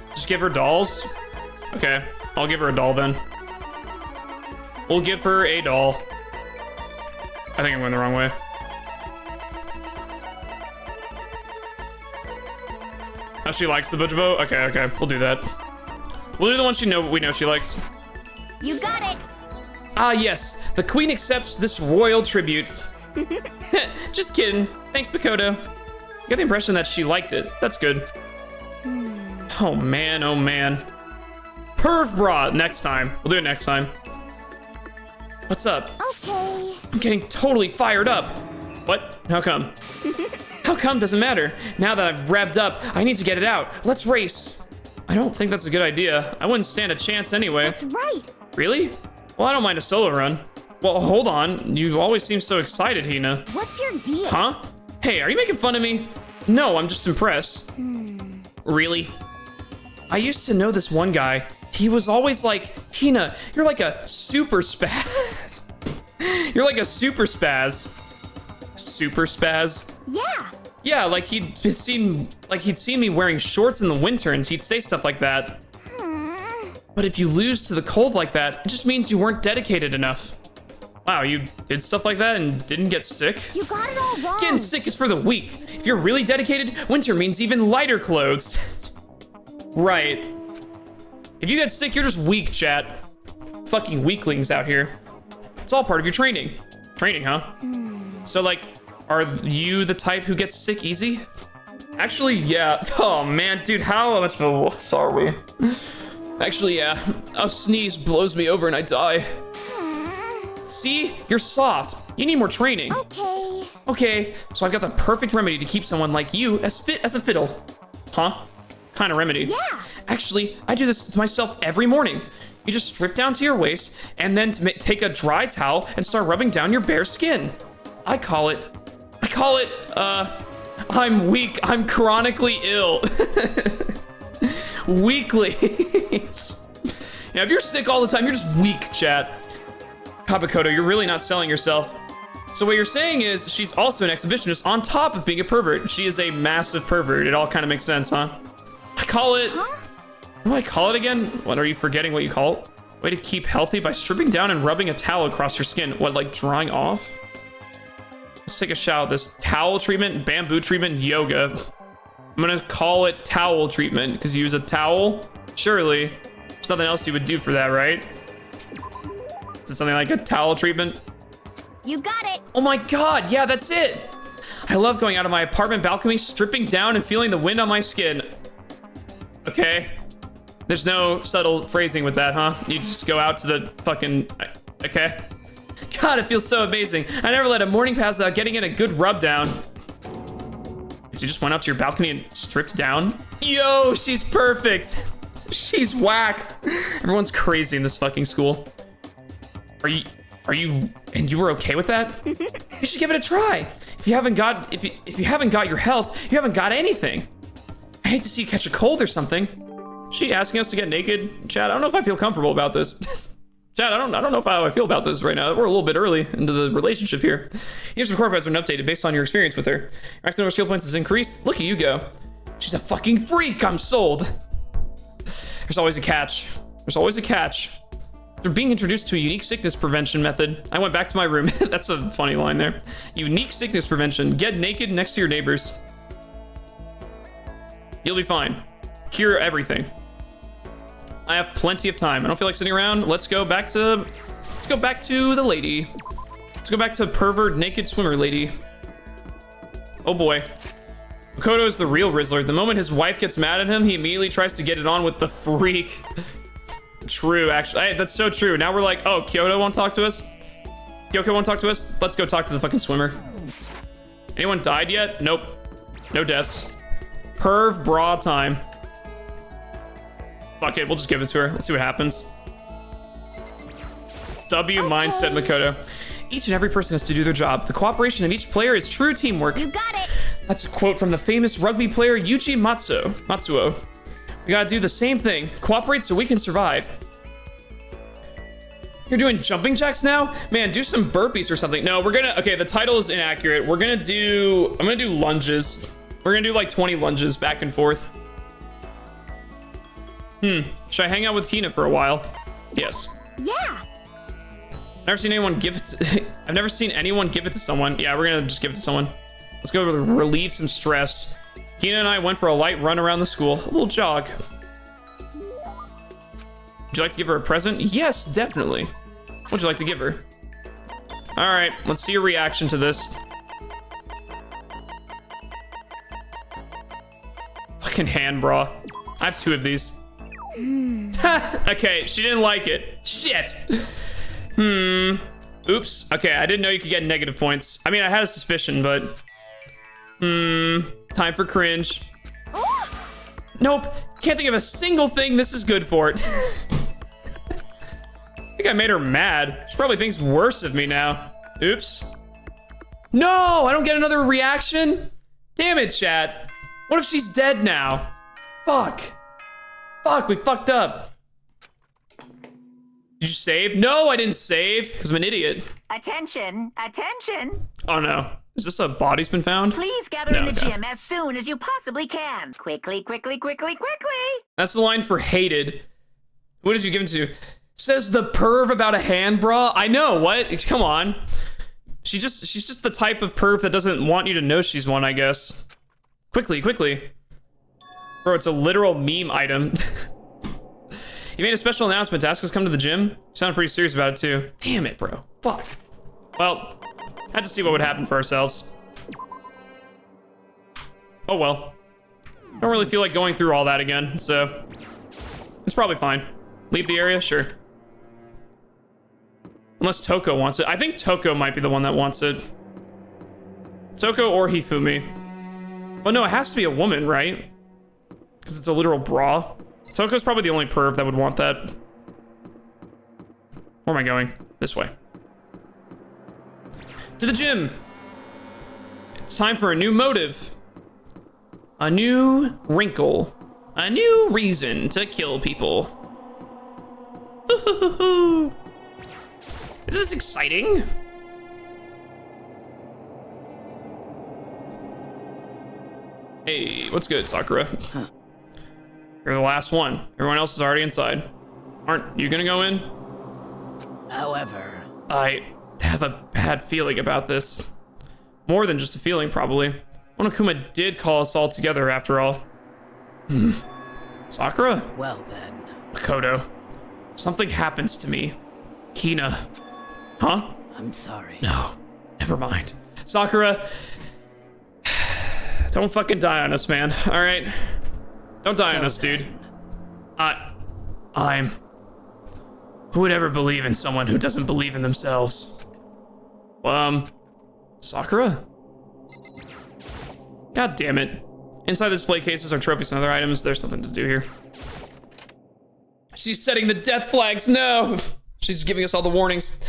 Just give her dolls? Okay, I'll give her a doll then. We'll give her a doll. I think I'm going the wrong way. Oh, she likes the Bojobo? Okay, we'll do that. We'll do the one we know she likes. You got it. Ah, yes. The queen accepts this royal tribute. Just kidding. Thanks, Makoto. I got the impression that she liked it. That's good. Oh, man. Oh, man. Perv bra. Next time. We'll do it next time. What's up? Okay. I'm getting totally fired up. What? How come? How come doesn't matter. Now that I've revved up, I need to get it out. Let's race. I don't think that's a good idea. I wouldn't stand a chance anyway. That's right. Really? Well, I don't mind a solo run. Well, hold on. You always seem so excited, Hina. What's your deal? Huh? Hey, are you making fun of me? No, I'm just impressed. Really? I used to know this one guy. He was always like, Hina, you're like a super spaz. You're like a super spaz. Super spaz? Yeah. Yeah, like he'd seen me wearing shorts in the winter and he'd say stuff like that. But if you lose to the cold like that, it just means you weren't dedicated enough. Wow, you did stuff like that and didn't get sick? You got it all wrong. Getting sick is for the weak. If you're really dedicated, winter means even lighter clothes. Right. If you get sick, you're just weak, chat. Fucking weaklings out here. It's all part of your training. Training, huh? So, like, are you the type who gets sick easy? Actually, yeah. Oh, man, dude, how much of a wuss are we? Actually, yeah. A sneeze blows me over and I die. See? You're soft. You need more training. Okay. Okay, so I've got the perfect remedy to keep someone like you as fit as a fiddle. Huh? Kind of remedy. Yeah. Actually, I do this to myself every morning. You just strip down to your waist and then take a dry towel and start rubbing down your bare skin. I call it, I'm weak. I'm chronically ill. Weaklings. Yeah, if you're sick all the time, you're just weak, chat. Kabakoto, you're really not selling yourself. So what you're saying is she's also an exhibitionist on top of being a pervert. She is a massive pervert. It all kind of makes sense, huh? I call it... Huh? What do I call it again? What, are you forgetting what you call it? Way to keep healthy by stripping down and rubbing a towel across your skin. What, like drying off? Let's take a shot at this. Towel treatment, bamboo treatment, yoga. I'm gonna call it towel treatment because you use a towel. Surely, there's nothing else you would do for that, right? Is it something like a towel treatment? You got it. Oh my god, yeah, that's it. I love going out of my apartment balcony, stripping down and feeling the wind on my skin. Okay. There's no subtle phrasing with that, huh? You just go out to the fucking... Okay. God, it feels so amazing. I never let a morning pass without getting in a good rub down. So you just went out to your balcony and stripped down? Yo, she's perfect. She's whack. Everyone's crazy in this fucking school. Are you, and you were okay with that? You should give it a try. If you haven't got your health, you haven't got anything. I hate to see you catch a cold or something. Is she asking us to get naked? Chad, I don't know if I feel comfortable about this. Chad, I don't know how I feel about this right now. We're a little bit early into the relationship here. Here's the corp has been updated based on your experience with her. Your maximum skill points has increased. Look at you go. She's a fucking freak. I'm sold. There's always a catch. There's always a catch. They're being introduced to a unique sickness prevention method. I went back to my room. That's a funny line there. Unique sickness prevention. Get naked next to your neighbors. You'll be fine. Cure everything. I have plenty of time. I don't feel like sitting around. Let's go back to the lady. Let's go back to pervert naked swimmer lady. Oh boy. Makoto is the real Rizzler. The moment his wife gets mad at him, he immediately tries to get it on with the freak. True, actually. Hey, that's so true. Now we're like, oh, Kyoto won't talk to us? Kyoko won't talk to us? Let's go talk to the fucking swimmer. Anyone died yet? Nope. No deaths. Perv bra time. Fuck it, we'll just give it to her. Let's see what happens. W mindset Makoto. Each and every person has to do their job. The cooperation of each player is true teamwork. You got it. That's a quote from the famous rugby player Yuji Matsuo. We gotta do the same thing. Cooperate so we can survive. You're doing jumping jacks now? Man, do some burpees or something. No, okay, the title is inaccurate. I'm gonna do lunges. We're gonna do like 20 lunges back and forth. Should I hang out with Hina for a while? Yes. Yeah. I've never seen anyone give it to someone. Yeah, we're gonna just give it to someone. Let's go relieve some stress. Hina and I went for a light run around the school. A little jog. Would you like to give her a present? Yes, definitely. What would you like to give her? All right, let's see your reaction to this. Fucking hand bra. I have 2 of these. Okay, she didn't like it. Shit. Oops. Okay, I didn't know you could get negative points. I mean, I had a suspicion, but... time for cringe. Nope. Can't think of a single thing this is good for. I think I made her mad. She probably thinks worse of me now. Oops. No, I don't get another reaction? Damn it, chat. What if she's dead now? Fuck. Fuck, we fucked up. Did you save? No, I didn't save, because I'm an idiot. Attention, attention. Oh no. Is this a body's been found? Please gather in the gym as soon as you possibly can. Quickly, quickly, quickly, quickly. That's the line for hated. What did you give it to? Says the perv about a hand bra? I know, what? Come on. She's just the type of perv that doesn't want you to know she's one, I guess. Quickly, quickly. Bro, it's a literal meme item. You made a special announcement to ask us to come to the gym? You sounded pretty serious about it too. Damn it, bro. Fuck. Well, had to see what would happen for ourselves. Oh well. Don't really feel like going through all that again, so it's probably fine. Leave the area? Sure. Unless Toko wants it. I think Toko might be the one that wants it. Toko or Hifumi. Well, no, it has to be a woman, right? Because it's a literal bra. Toko's probably the only perv that would want that. Where am I going? This way. To the gym. It's time for a new motive. A new wrinkle. A new reason to kill people. Is this exciting? Hey, what's good, Sakura? You're the last one. Everyone else is already inside. Aren't you gonna go in? However, I have a bad feeling about this. More than just a feeling, probably. Monokuma did call us all together after all. Sakura? Well then. Makoto. Something happens to me. Hina. Huh? I'm sorry. No. Never mind. Sakura. Don't fucking die on us, man. Alright? Don't die on us, dude. I'm... Who would ever believe in someone who doesn't believe in themselves? Sakura? God damn it. Inside the display cases are trophies and other items. There's nothing to do here. She's setting the death flags. No! She's giving us all the warnings.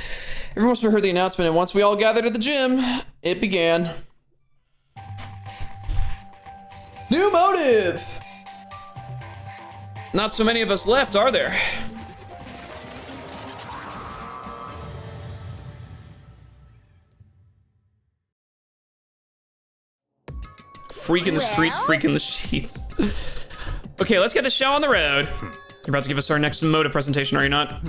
Everyone must have heard the announcement, and once we all gathered at the gym, it began. New motive! Not so many of us left, are there? Freak in the streets, freak in the sheets. Okay, let's get the show on the road. You're about to give us our next motive presentation, are you not?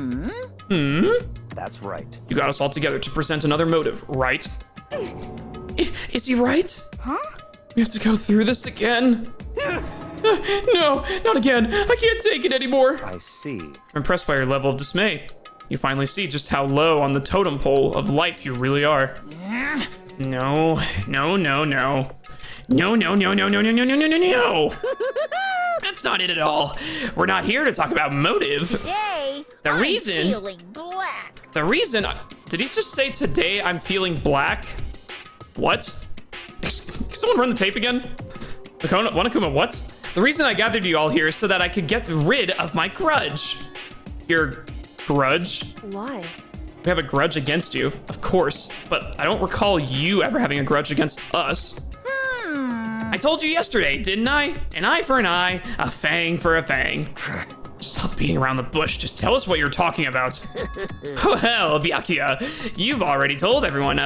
That's right. You got us all together to present another motive, right? Is he right? Huh? We have to go through this again? No, not again. I can't take it anymore. I see. I'm impressed by your level of dismay. You finally see just how low on the totem pole of life you really are. No, no, no, no. No, no, no, no, no, no, no, no, no, no, no. That's not it at all. We're not here to talk about motive. Today, The reason- I'm feeling black. The reason, did he just say today I'm feeling black? What? Can someone run the tape again? Monokuma, what? The reason I gathered you all here is so that I could get rid of my grudge. Your grudge? Why? We have a grudge against you, of course, but I don't recall you ever having a grudge against us. I told you yesterday, didn't I? An eye for an eye, a fang for a fang. Stop beating around the bush, just tell us what you're talking about. Well, Byakuya, you've already told everyone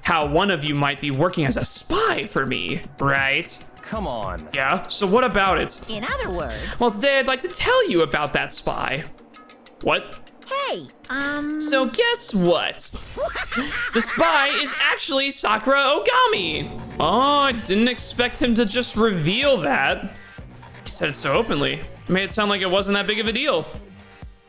how one of you might be working as a spy for me, right? Come on. Yeah, so what about it? In other words, Well, today I'd like to tell you about that spy. What? hey, So guess what? The spy is actually Sakura Ogami. Oh, I didn't expect him to just reveal that. He said it so openly. It made it sound like it wasn't that big of a deal.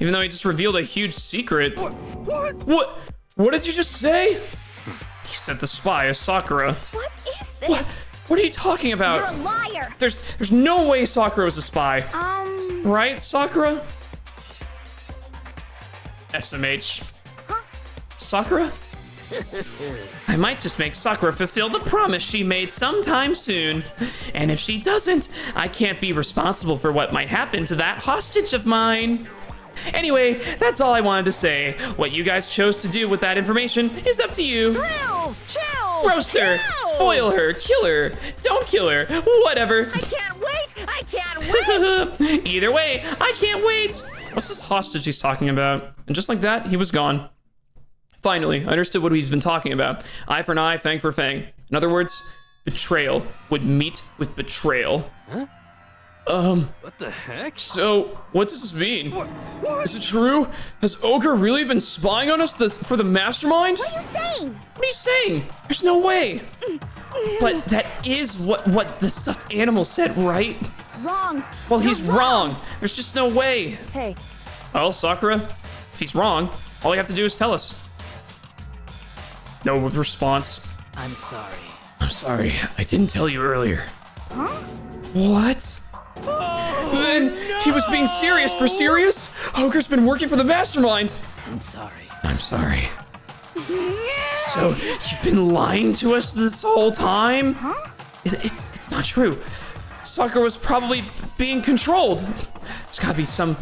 Even though he just revealed a huge secret. What? What did you just say? He said the spy is Sakura. What is this? What are you talking You're about? a liar. There's no way Sakura was a spy. Right, Sakura? SMH. Huh? Sakura? I might just make Sakura fulfill the promise she made sometime soon. And if she doesn't, I can't be responsible for what might happen to that hostage of mine. Anyway, that's all I wanted to say. What you guys chose to do with that information is up to you. thrills, chills, Roast her, chills. boil her, kill her, don't kill her, whatever. I can't wait. I can't wait. Either way, I can't wait. What's this hostage he's talking about? And just like that, he was gone. Finally, I understood what he's been talking about. Eye for an eye, fang for fang. In other words, betrayal would meet with betrayal. Huh? What the heck? So, what does this mean? What? Is it true? Has Ogre really been spying on us for the mastermind? What are you saying? What are you saying? There's no way. But that is what the stuffed animal said, right? Wrong. Well, You're he's wrong. There's just no way. Hey, Well, Sakura, if he's wrong, all you have to do is tell us. No response. I'm sorry. I'm sorry, I didn't tell you earlier. huh? What? Then he was being serious for serious? Ogre's been working for the mastermind. I'm sorry. I'm sorry. So you've been lying to us this whole time? Huh? It's not true. Sakura was probably being controlled. There's gotta be some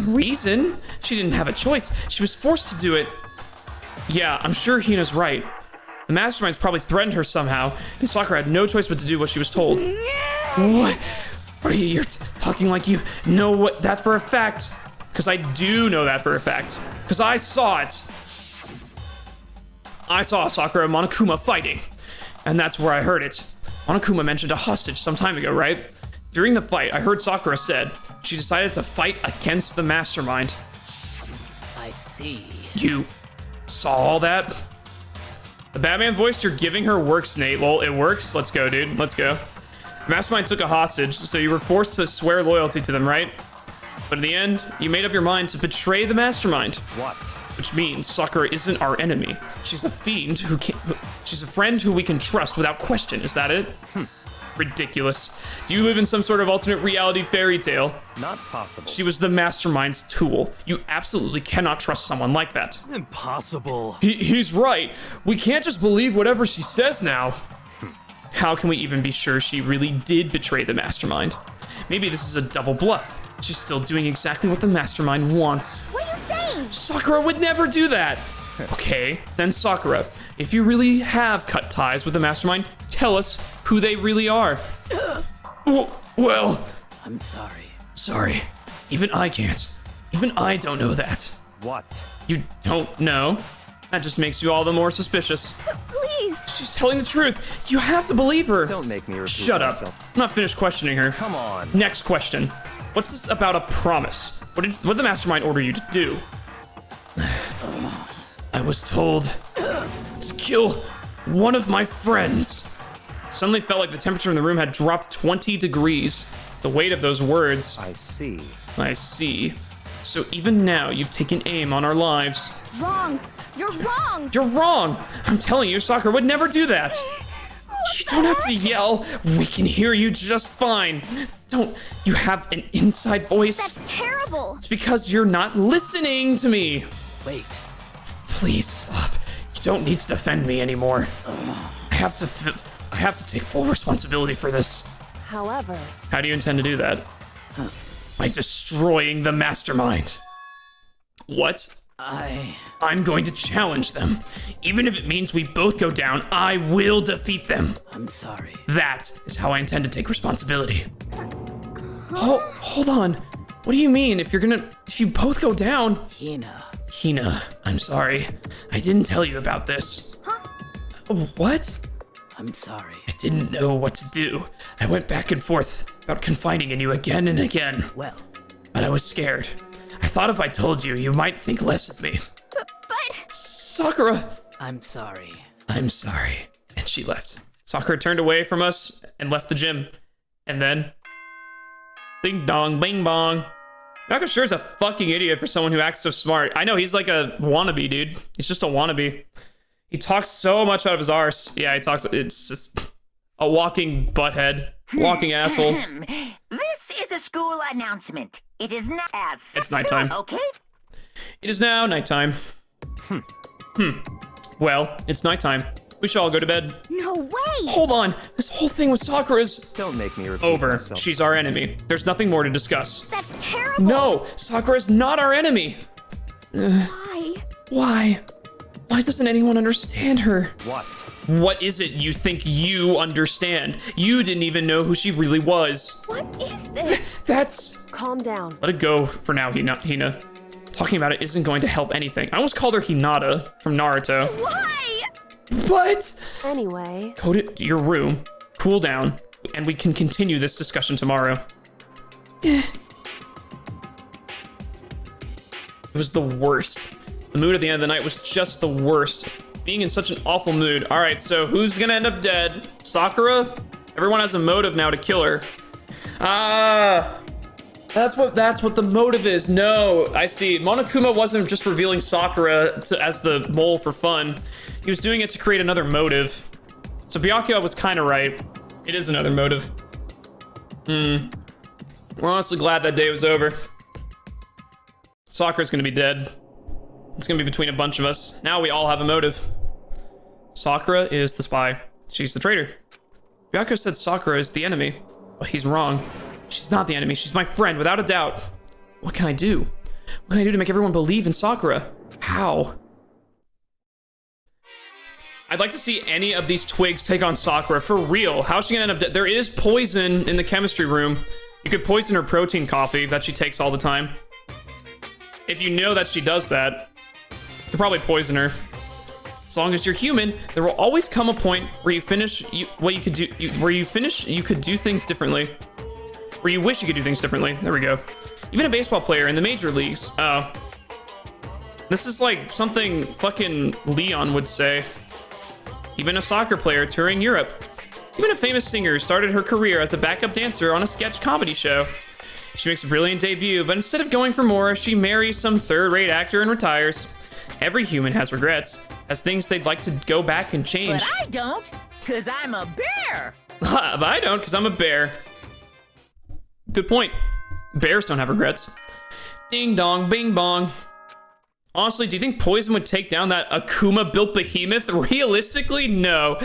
reason. She didn't have a choice. She was forced to do it. Yeah, I'm sure Hina's right. The masterminds probably threatened her somehow, and Sakura had no choice but to do what she was told. What? Are you you're talking like you know that for a fact? Because I do know that for a fact. Because I saw it. I saw Sakura and Monokuma fighting, and that's where I heard it. Monokuma mentioned a hostage some time ago, right? During the fight, I heard Sakura said she decided to fight against the mastermind. I see. You saw all that? The Batman voice you're giving her works, Nate. Well, it works. Let's go, dude. Let's go. Mastermind took a hostage, so you were forced to swear loyalty to them, right? But in the end, you made up your mind to betray the Mastermind. What? Which means Sakura isn't our enemy. She's a fiend she's a friend who we can trust without question. Is that it? Ridiculous. Do you live in some sort of alternate reality fairy tale? Not possible. She was the Mastermind's tool. You absolutely cannot trust someone like that. Impossible. He's right. We can't just believe whatever she says now. How can we even be sure she really did betray the Mastermind? Maybe this is a double bluff. She's still doing exactly what the Mastermind wants. What are you saying? Sakura would never do that. Okay, then Sakura, if you really have cut ties with the Mastermind, tell us who they really are. Well, I'm sorry. sorry. Even I can't. Even I don't know that. What? You don't know? That just makes you all the more suspicious. Please. She's telling the truth. You have to believe her. Don't make me repeat Shut up. myself. I'm not finished questioning her. Come on. Next question. What's this about a promise? What did the Mastermind order you to do? I was told to kill one of my friends. It suddenly felt like the temperature in the room had dropped 20 degrees. The weight of those words. I see. I see. So even now, you've taken aim on our lives. Wrong. You're wrong. You're wrong. I'm telling you, Sakura would never do that. You don't have to yell. We can hear you just fine. Don't. You have an inside voice. That's terrible. It's because you're not listening to me. Wait. Please stop. You don't need to defend me anymore. I have to take full responsibility for this. However, How do you intend to do that? By destroying the Mastermind. What? I'm going to challenge them. Even if it means we both go down, I will defeat them. I'm sorry. That is how I intend to take responsibility. Hold on. What do you mean? If you both go down? Hina, I'm sorry. I didn't tell you about this. What? I'm sorry. I didn't know what to do. I went back and forth about confiding in you again and again. Well, But I was scared. I thought if I told you, you might think less of me. But Sakura! I'm sorry. I'm sorry. And she left. Sakura turned away from us and left the gym. And then... Ding dong, bing bong. Miyako sure is a fucking idiot for someone who acts so smart. I know, he's like a wannabe, dude. He's just a wannabe. He talks so much out of his arse. Yeah, he talks... It's just a walking butthead. Walking asshole. This is a school announcement. It is not as It's nighttime. Okay? It is now nighttime. Well, it's nighttime. We should all go to bed. no way. Hold on. This whole thing with Sakura is Don't make me repeat over. myself. She's our enemy. There's nothing more to discuss. That's terrible. No, Sakura is not our enemy. Why? Why? Why doesn't anyone understand her? What? What is it you think you understand? You didn't even know who she really was. What is this? That's... Calm down. Let it go for now, Hina. Talking about it isn't going to help anything. I almost called her Hinata from Naruto. Why? But... Anyway, Go to your room, cool down, and we can continue this discussion tomorrow. It was the worst. The mood at the end of the night was just the worst. Being in such an awful mood. All right, so who's gonna end up dead? Sakura? Everyone has a motive now to kill her. That's what the motive is. No, I see. Monokuma wasn't just revealing Sakura as the mole for fun. He was doing it to create another motive. So Byakuya was kind of right. It is another motive. We're honestly glad that day was over. Sakura's gonna be dead. It's gonna be between a bunch of us. Now we all have a motive. Sakura is the spy. She's the traitor. Byakuya said Sakura is the enemy, but he's wrong. She's not the enemy. She's my friend, without a doubt. What can I do? What can I do to make everyone believe in Sakura? How? I'd like to see any of these twigs take on Sakura for real. How's she gonna end up dead? There is poison in the chemistry room. You could poison her protein coffee that she takes all the time. If you know that she does that, you could probably poison her. As long as you're human, there will always come a point where you finish what you could do. You could do things differently. Where you wish you could do things differently. There we go. Even a baseball player in the major leagues. This is like something fucking Leon would say. even a soccer player touring Europe. Even a famous singer started her career as a backup dancer on a sketch comedy show. She makes a brilliant debut, but instead of going for more, she marries some third-rate actor and retires. Every human has regrets, has things they'd like to go back and change. But I don't, because I'm a bear. But I don't, because I'm a bear. Good point. Bears don't have regrets. Ding dong, bing bong. Honestly, do you think Poison would take down that Akuma-built behemoth? Realistically, no.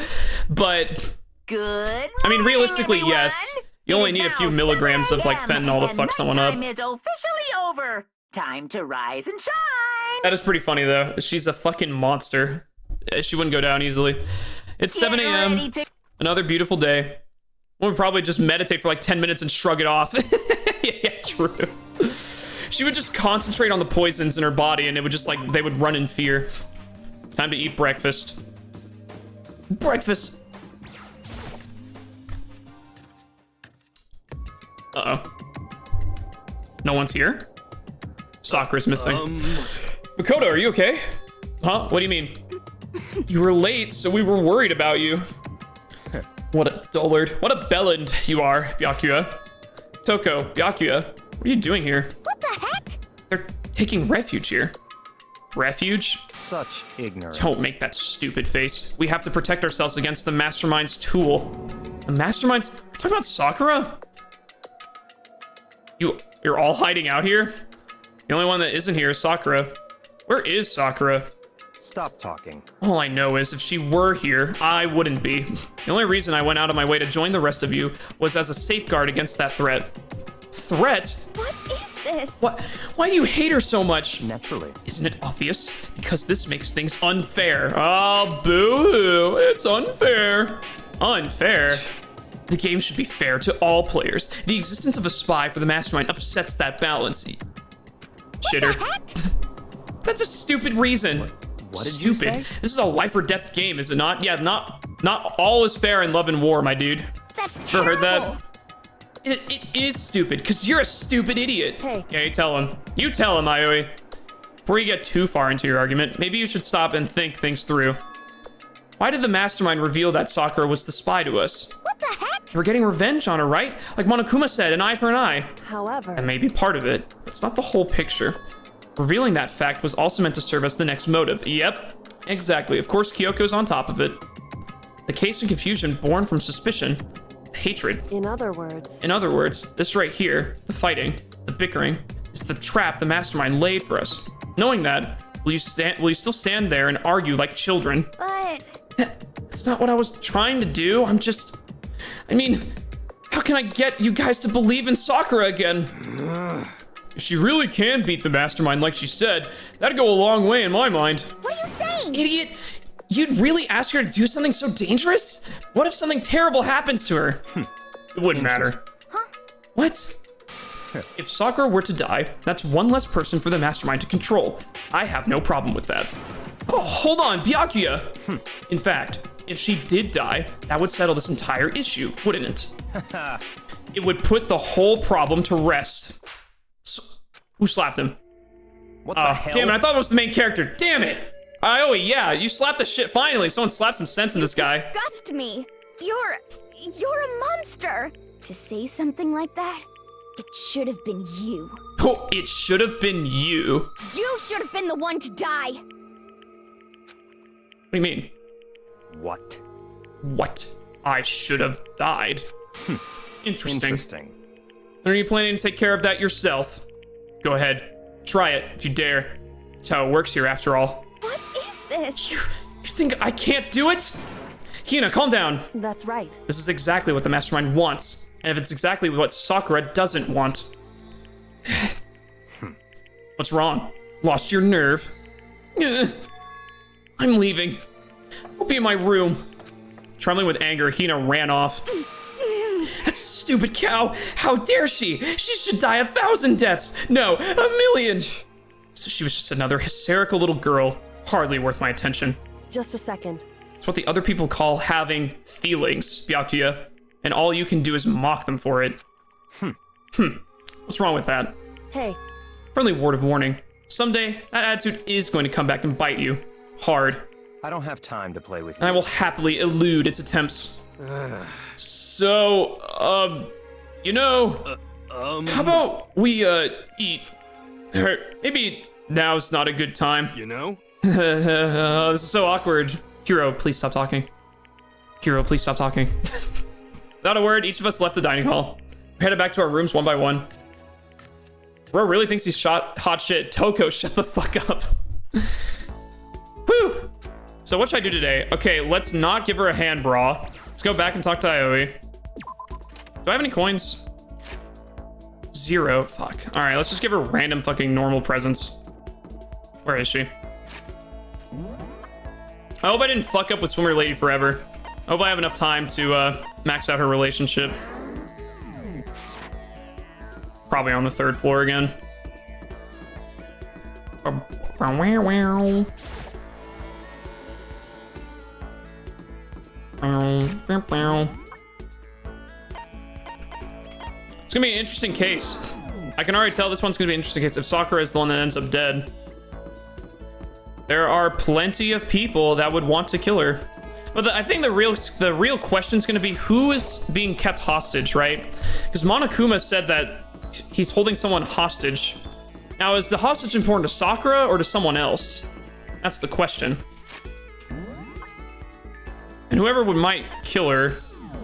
But, Good. I mean, realistically, morning, everyone. yes. You only It need is a few now milligrams of, 7 like, a.m., fentanyl to and fuck someone up. nighttime is officially over. Time to rise and shine. That is pretty funny, though. She's a fucking monster. She wouldn't go down easily. It's 7 Get a.m. ready to- Another beautiful day. We'll probably just meditate for like 10 minutes and shrug it off. Yeah, true. She would just concentrate on the poisons in her body and it would just like, they would run in fear. Time to eat breakfast. Breakfast. Uh-oh. No one's here? Sakura's missing. Makoto, are you okay? Huh? What do you mean? You were late, so we were worried about you. What a dullard. What a bellend you are, Byakuya. Toko, Byakuya, what are you doing here? What the heck? They're taking refuge here. Refuge? Such ignorance. Don't make that stupid face. We have to protect ourselves against the Mastermind's tool. The Mastermind's... You're talking about Sakura? You're all hiding out here? The only one that isn't here is Sakura. Where is Sakura? Stop talking. All I know is if she were here, I wouldn't be. The only reason I went out of my way to join the rest of you was as a safeguard against that threat. Threat? What is this? What? Why do you hate her so much? Naturally. Isn't it obvious? Because this makes things unfair. Oh, boo-hoo. It's unfair. Unfair? The game should be fair to all players. The existence of a spy for the Mastermind upsets that balance. Shitter. That's a stupid reason. What did you Stupid. say? This is a life or death game, is it not? Yeah, not all is fair in love and war, my dude. That's Ever terrible. heard that? It is stupid, because you're a stupid idiot. Hey. Yeah, you tell him. You tell him, Aioi. Before you get too far into your argument, maybe you should stop and think things through. Why did the Mastermind reveal that Sakura was the spy to us? What the heck? We're getting revenge on her, right? Like Monokuma said, an eye for an eye. However, That may be part of it. It's not the whole picture. Revealing that fact was also meant to serve as the next motive. Yep, exactly. Of course, Kyoko's on top of it. The case and confusion born from suspicion, hatred. in other words, In other words, this right here, the fighting, the bickering, is the trap the Mastermind laid for us. Knowing that, will you still stand there and argue like children? But That's not what I was trying to do. I mean, how can I get you guys to believe in Sakura again? If she really can beat the Mastermind like she said, that'd go a long way in my mind. what are you saying? Idiot, you'd really ask her to do something so dangerous? What if something terrible happens to her? It wouldn't matter. Huh? What? If Sakura were to die, that's one less person for the Mastermind to control. I have no problem with that. Oh, hold on, Byakuya. In fact, if she did die, that would settle this entire issue, wouldn't it? It would put the whole problem to rest. So, who slapped him? What the hell? Damn it, I thought it was the main character. Damn it. Aioi, yeah, you slapped the shit. Finally, someone slapped some sense in this guy. Disgust me. You're a monster. To say something like that, it should have been you. Oh, it should have been you. You should have been the one to die. What do you mean? What? What? I should have died. Interesting. Interesting. Are you planning to take care of that yourself? Go ahead. Try it, if you dare. That's how it works here, after all. What is this? You think I can't do it? Hina, calm down. that's right. This is exactly what the Mastermind wants. And if it's exactly what Sakura doesn't want. What's wrong? Lost your nerve? I'm leaving. I'll be in my room. Trembling with anger, Hina ran off. That stupid cow! How dare she? She should die 1,000 deaths! No, 1,000,000! So she was just another hysterical little girl, hardly worth my attention. Just a second. It's what the other people call having feelings, Byakuya, and all you can do is mock them for it. What's wrong with that? Hey, Friendly word of warning. Someday, that attitude is going to come back and bite you. Hard. I don't have time to play with you. And I will happily elude its attempts. So, you know, how about we, eat? Or maybe now's not a good time. You know? This is so awkward. Hero, please stop talking. Hero, please stop talking. Without a word, each of us left the dining hall. We headed back to our rooms one by one. Bro really thinks he's hot shit. Toko, shut the fuck up. Whew. So what should I do today? Okay, let's not give her a hand bra. Let's go back and talk to Ioi. Do I have any coins? 0. Fuck. All right, let's just give her random fucking normal presents. Where is she? I hope I didn't fuck up with Swimmer Lady forever. I hope I have enough time to max out her relationship. Probably on the 3rd floor again. It's gonna be an interesting case. I can already tell this one's gonna be an interesting case if Sakura is the one that ends up dead. There are plenty of people that would want to kill her. But I think the real question is going to be who is being kept hostage, right? Because Monokuma said that he's holding someone hostage. Now, is the hostage important to Sakura or to someone else? That's the question. And whoever might kill her,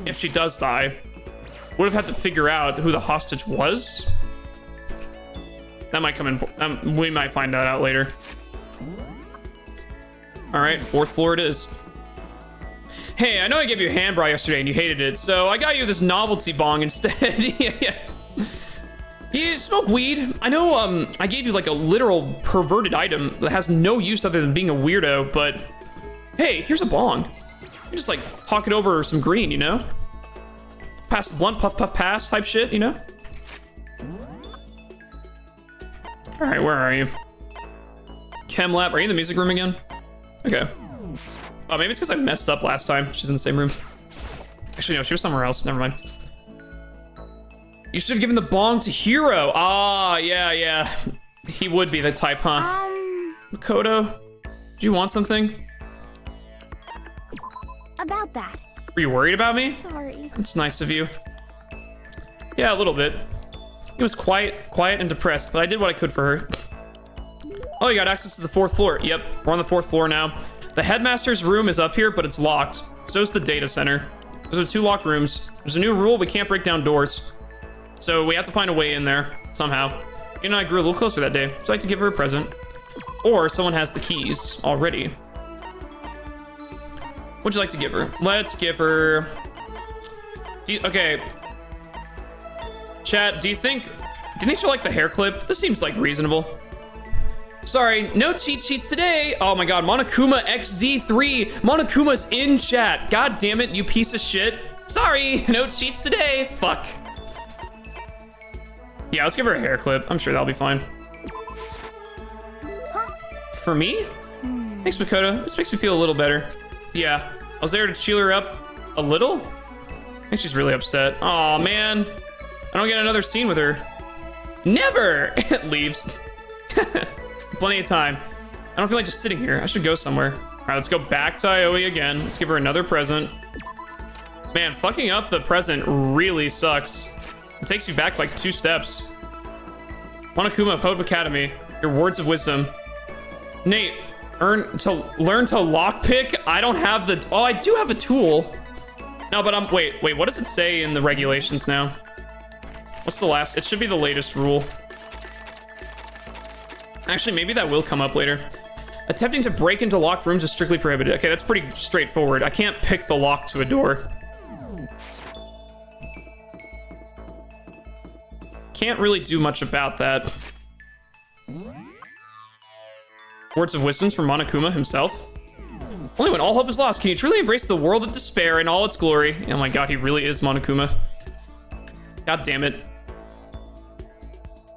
if she does die, would have had to figure out who the hostage was. That might come in. We might find that out later. All right, 4th floor it is. Hey, I know I gave you a hand bra yesterday and you hated it, so I got you this novelty bong instead. Yeah. You smoke weed? I know I gave you like a literal perverted item that has no use other than being a weirdo, but hey, here's a bong. You just like talk it over some green, you know? Pass the blunt, puff, puff, pass type shit, you know? All right, where are you? Chem lab, are you in the music room again? Okay. Oh, maybe it's because I messed up last time. She's in the same room. Actually, no, she was somewhere else. Never mind. You should have given the bong to Hiro. Ah, yeah. He would be the type, huh? Makoto, do you want something? About that. Were you worried about me? Sorry. It's nice of you. Yeah, a little bit. It was quiet and depressed, but I did what I could for her. Oh, you got access to the 4th floor. Yep, we're on the 4th floor now. The headmaster's room is up here, but it's locked. So is the data center. Those are 2 locked rooms. There's a new rule, we can't break down doors. So we have to find a way in there, somehow. You and I grew a little closer that day. Would you like to give her a present? Or someone has the keys already. What'd you like to give her? Let's give her... Okay. Chat, do you think... Didn't you like the hair clip? This seems like reasonable. Sorry, no cheat sheets today. Oh my god, Monokuma XD3. Monokuma's in chat. God damn it, you piece of shit. Sorry, no cheats today. Fuck. Yeah, let's give her a hair clip. I'm sure that'll be fine. For me? Thanks, Makoto. This makes me feel a little better. Yeah, I was there to cheer her up a little. I think she's really upset. Aw, man. I don't get another scene with her. Never! Leaves. Plenty of time. I don't feel like just sitting here. I should go somewhere. All right, let's go back to Ioi again. Let's give her another present. Man, fucking up the present really sucks. It takes you back like 2 steps. Monokuma of Hope Academy, your words of wisdom. Nate, learn to lockpick. I don't have the... Oh, I do have a tool. No, but wait, what does it say in the regulations now? What's the last? It should be the latest rule. Actually, maybe that will come up later. Attempting to break into locked rooms is strictly prohibited. Okay, that's pretty straightforward. I can't pick the lock to a door. Can't really do much about that. Words of wisdom from Monokuma himself. Only when all hope is lost can you truly embrace the world of despair in all its glory. Oh my god, he really is Monokuma. God damn it.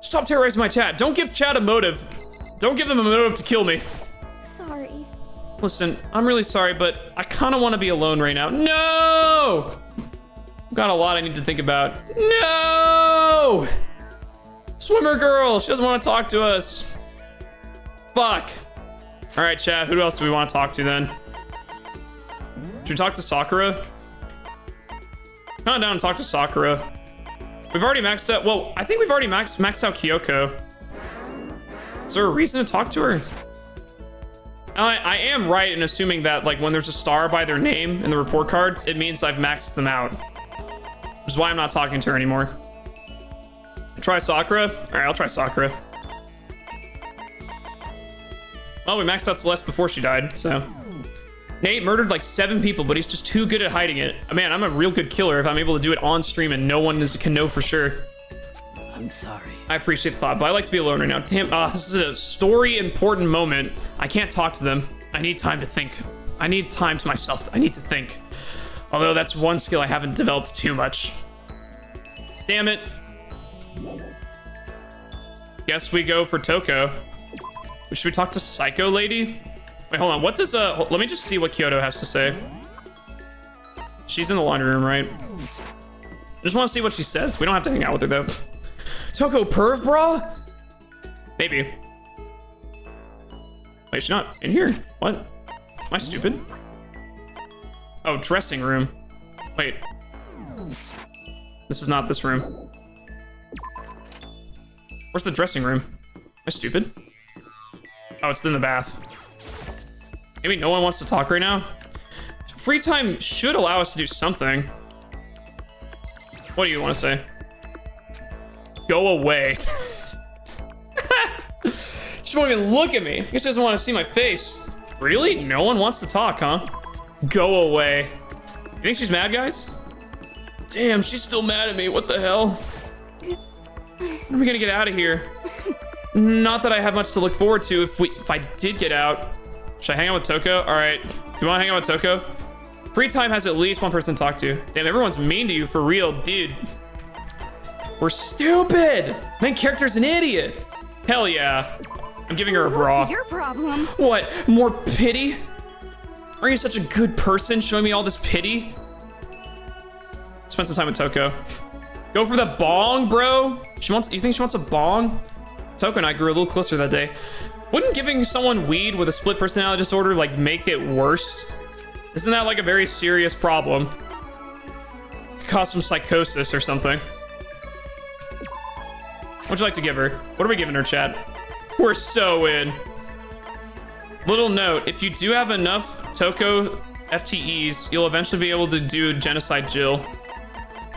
Stop terrorizing my chat. Don't give chat a motive. Don't give them a motive to kill me. Sorry. Listen, I'm really sorry, but I kind of want to be alone right now. No! I've got a lot I need to think about. No! Swimmer girl, she doesn't want to talk to us. Fuck. All right, chat, who else do we want to talk to then? Should we talk to Sakura? Come on down and talk to Sakura. We've already maxed out. Well, I think we've already maxed out Kyoko. Is there a reason to talk to her? I am right in assuming that, like, when there's a star by their name in the report cards, it means I've maxed them out. Which is why I'm not talking to her anymore. Try Sakura? Alright, I'll try Sakura. Well, we maxed out Celeste before she died, so. Nate murdered like 7 people, but he's just too good at hiding it. Man, I'm a real good killer if I'm able to do it on stream and no one can know for sure. I'm sorry. I appreciate the thought, but I like to be alone right now. Damn, this is a story important moment. I can't talk to them. I need time to think. I need time to myself. I need to think. Although that's one skill I haven't developed too much. Damn it. Guess we go for Toko. Should we talk to Psycho Lady? Wait, hold on. What does let me just see what Kyoto has to say. She's in the laundry room, right? I just want to see what she says. We don't have to hang out with her though. Toko perv bra? Maybe. Wait, she's not in here. What? Am I stupid? Oh, dressing room. Wait. This is not this room. Where's the dressing room? Am I stupid? Oh, it's in the bath. Maybe no one wants to talk right now? Free time should allow us to do something. What do you want to say? Go away. She won't even look at me. I guess she doesn't want to see my face. Really? No one wants to talk, huh? Go away. You think she's mad, guys? Damn, she's still mad at me. What the hell? When are we gonna get out of here? Not that I have much to look forward to if I did get out. Should I hang out with Toko? All right. Do you want to hang out with Toko? Free time has at least one person to talk to. Damn, everyone's mean to you for real, dude. We're stupid. Main character's an idiot. Hell yeah. I'm giving her a bra. What's your problem? What? More pity? Are you such a good person showing me all this pity? Spend some time with Toko. Go for the bong, bro. You think she wants a bong? Toko and I grew a little closer that day. Wouldn't giving someone weed with a split personality disorder like make it worse? Isn't that like a very serious problem? Could cause some psychosis or something. What would you like to give her? What are we giving her, chat? We're so in. Little note, if you do have enough Toko FTEs, you'll eventually be able to do Genocide Jill.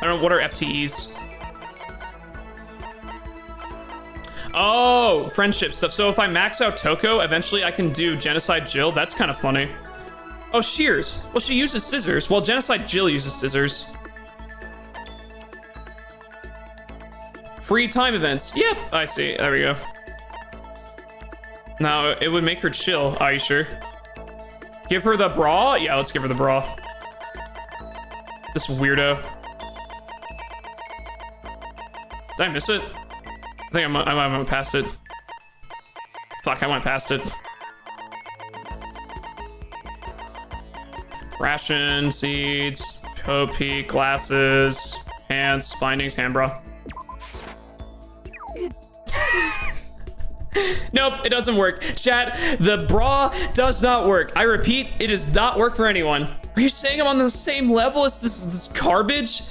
I don't know, what are FTEs? Oh, friendship stuff. So if I max out Toko, eventually I can do Genocide Jill. That's kind of funny. Oh, shears. Well, she uses scissors. Well, Genocide Jill uses scissors. Free time events. Yep, I see. There we go. Now, it would make her chill. Are you sure? Give her the bra? Yeah, let's give her the bra. This weirdo. Did I miss it? I think I might have went past it. Fuck, I went past it. Ration, seeds, OP, glasses, pants, bindings, hand bra. Nope, it doesn't work. Chat, the bra does not work. I repeat, it does not work for anyone. Are you saying I'm on the same level as this garbage?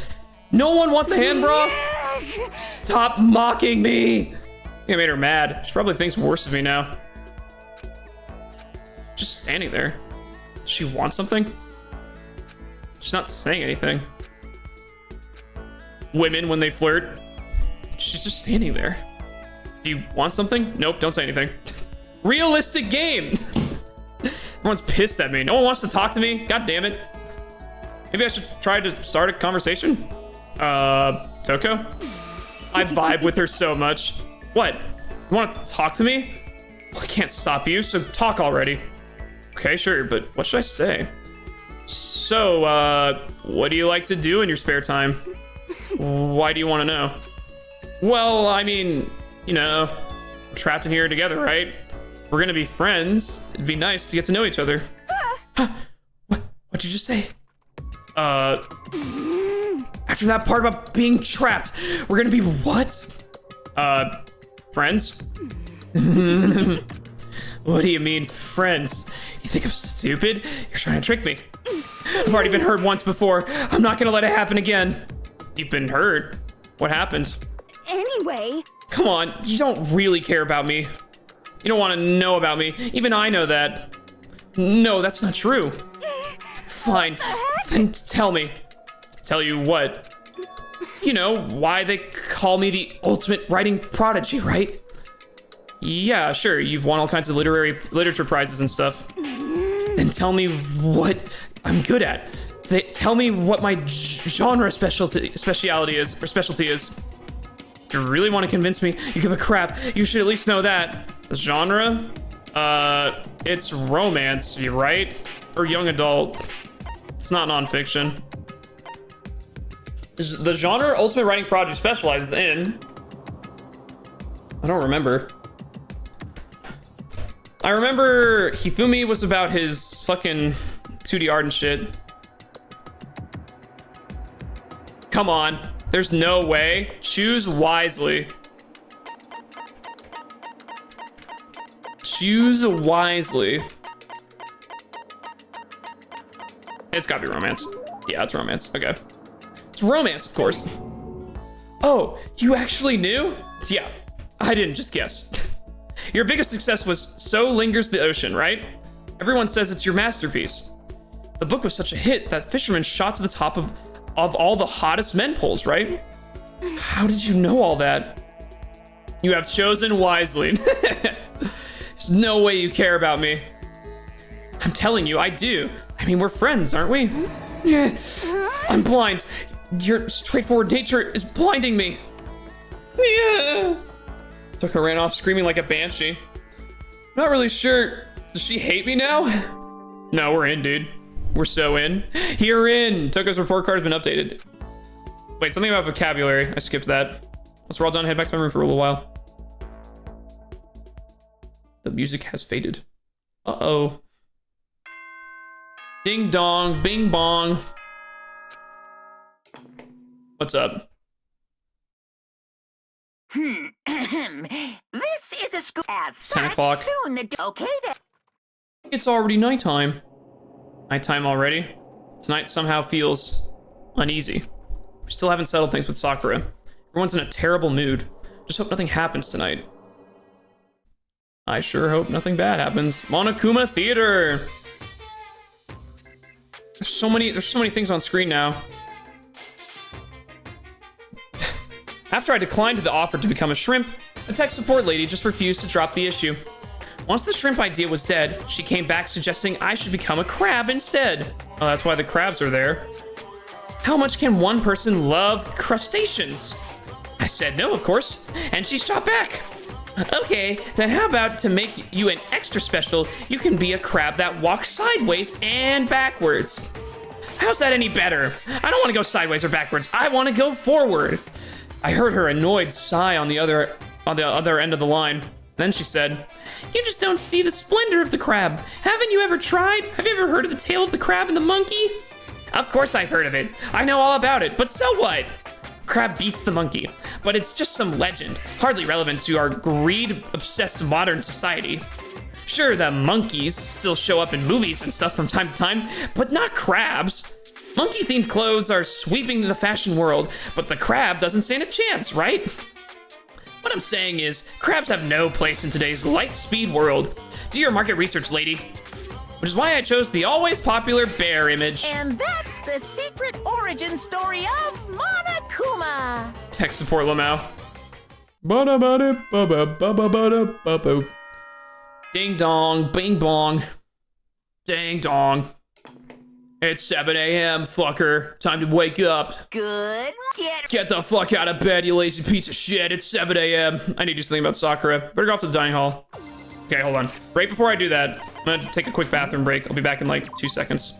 No one wants a hand bra? Stop mocking me. I made her mad. She probably thinks worse of me now. Just standing there. Does she want something? She's not saying anything. Women, when they flirt, she's just standing there. Do you want something? Nope, don't say anything. Realistic game. Everyone's pissed at me. No one wants to talk to me. God damn it. Maybe I should try to start a conversation. Toko? I vibe with her so much. What? You want to talk to me? Well, I can't stop you, so talk already. Okay, sure, but what should I say? So, what do you like to do in your spare time? Why do you want to know? Well, I mean, you know, we're trapped in here together, right? We're gonna be friends. It'd be nice to get to know each other. What'd you just say? After that part about being trapped, we're gonna be what? Friends? What do you mean, friends? You think I'm stupid? You're trying to trick me. I've already been hurt once before. I'm not gonna let it happen again. You've been hurt? What happened? Anyway, Come on, you don't really care about me. You don't want to know about me. Even I know that. No, that's not true. Fine, then tell me. Tell you what? You know, why they call me the ultimate writing prodigy, right? Yeah, sure, you've won all kinds of literature prizes and stuff. Then tell me what I'm good at. Tell me what my genre specialty is. If you really want to convince me, you give a crap. You should at least know that. The genre? It's romance, right? Or young adult. It's not nonfiction. The genre Ultimate Writing Project specializes in... I don't remember. I remember Hifumi was about his fucking 2D art and shit. Come on. There's no way. Choose wisely. Choose wisely. It's gotta be romance. Yeah, it's romance. Okay. It's romance, of course. Oh, you actually knew? Yeah, I didn't just guess. Your biggest success was So Lingers the Ocean, right? Everyone says it's your masterpiece. The book was such a hit that Fisherman shot to the top of all the hottest men polls, right? How did you know all that? You have chosen wisely. There's no way you care about me. I'm telling you, I do. I mean, we're friends, aren't we? Yeah. I'm blind. Your straightforward nature is blinding me. Yeah. Tuka ran off screaming like a banshee. Not really sure. Does she hate me now? No, we're in, dude. We're so in. You're in. Tuka's report card has been updated. Wait, something about vocabulary. I skipped that. Once we're all done, head back to my room for a little while. The music has faded. Uh-oh. Ding dong, bing bong. What's up? This is a school. It's 10 o'clock. Soon okay then. It's already nighttime. Nighttime already? Tonight somehow feels uneasy. We still haven't settled things with Sakura. Everyone's in a terrible mood. Just hope nothing happens tonight. I sure hope nothing bad happens. Monokuma Theater! There's so many things on screen now. After I declined the offer to become a shrimp, the tech support lady just refused to drop the issue. Once the shrimp idea was dead, she came back suggesting I should become a crab instead. Oh, that's why the crabs are there. How much can one person love crustaceans? I said no, of course, and she shot back. Okay, then how about to make you an extra special, you can be a crab that walks sideways and backwards. How's that any better? I don't want to go sideways or backwards. I want to go forward. I heard her annoyed sigh on the other end of the line. Then she said, you just don't see the splendor of the crab. Haven't you ever tried? Have you ever heard of the tale of the crab and the monkey? Of course I've heard of it. I know all about it, but so what? Crab beats the monkey, but it's just some legend, hardly relevant to our greed-obsessed modern society. Sure, the monkeys still show up in movies and stuff from time to time, but not crabs. Monkey-themed clothes are sweeping the fashion world, but the crab doesn't stand a chance, right? What I'm saying is, crabs have no place in today's light-speed world. Do your market research, lady. Which is why I chose the always popular bear image. And that's the secret origin story of Monokuma. Tech support Lamau. Ding dong, bing bong. Ding dong. It's 7 a.m., fucker. Time to wake up. Good. Get the fuck out of bed, you lazy piece of shit. It's 7 a.m. I need to do something about Sakura. Better go off to the dining hall. Okay, hold on. Right before I do that, I'm gonna take a quick bathroom break. I'll be back in like 2 seconds.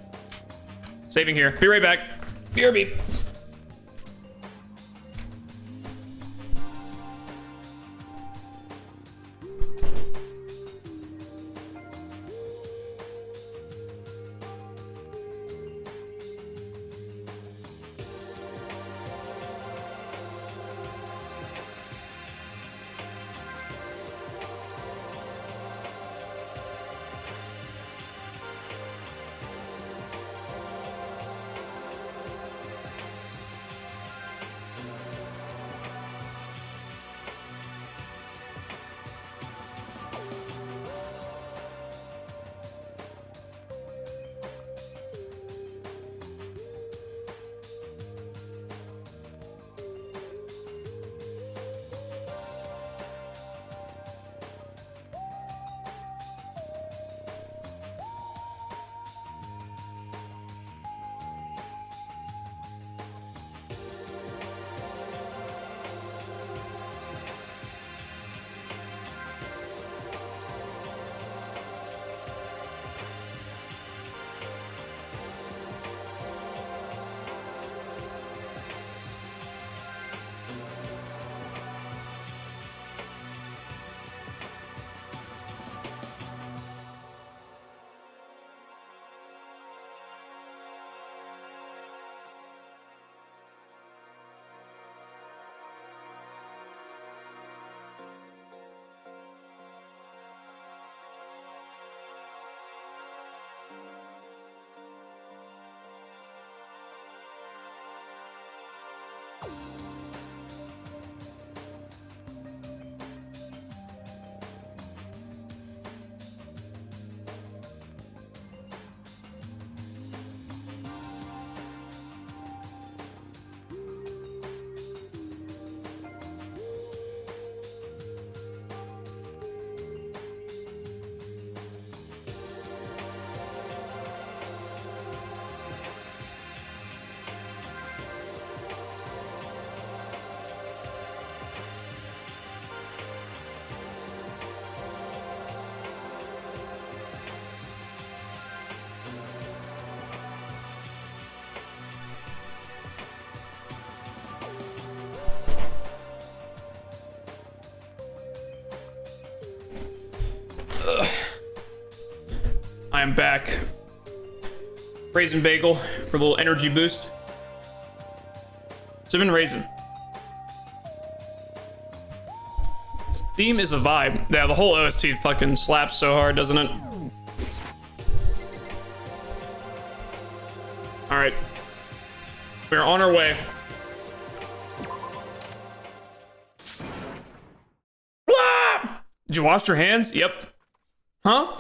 Saving here. Be right back. BRB. I am back. Raisin bagel for a little energy boost. Cinnamon raisin. This theme is a vibe. Yeah, the whole OST fucking slaps so hard, doesn't it? All right, we're on our way. Ah! Did you wash your hands? Yep. Huh?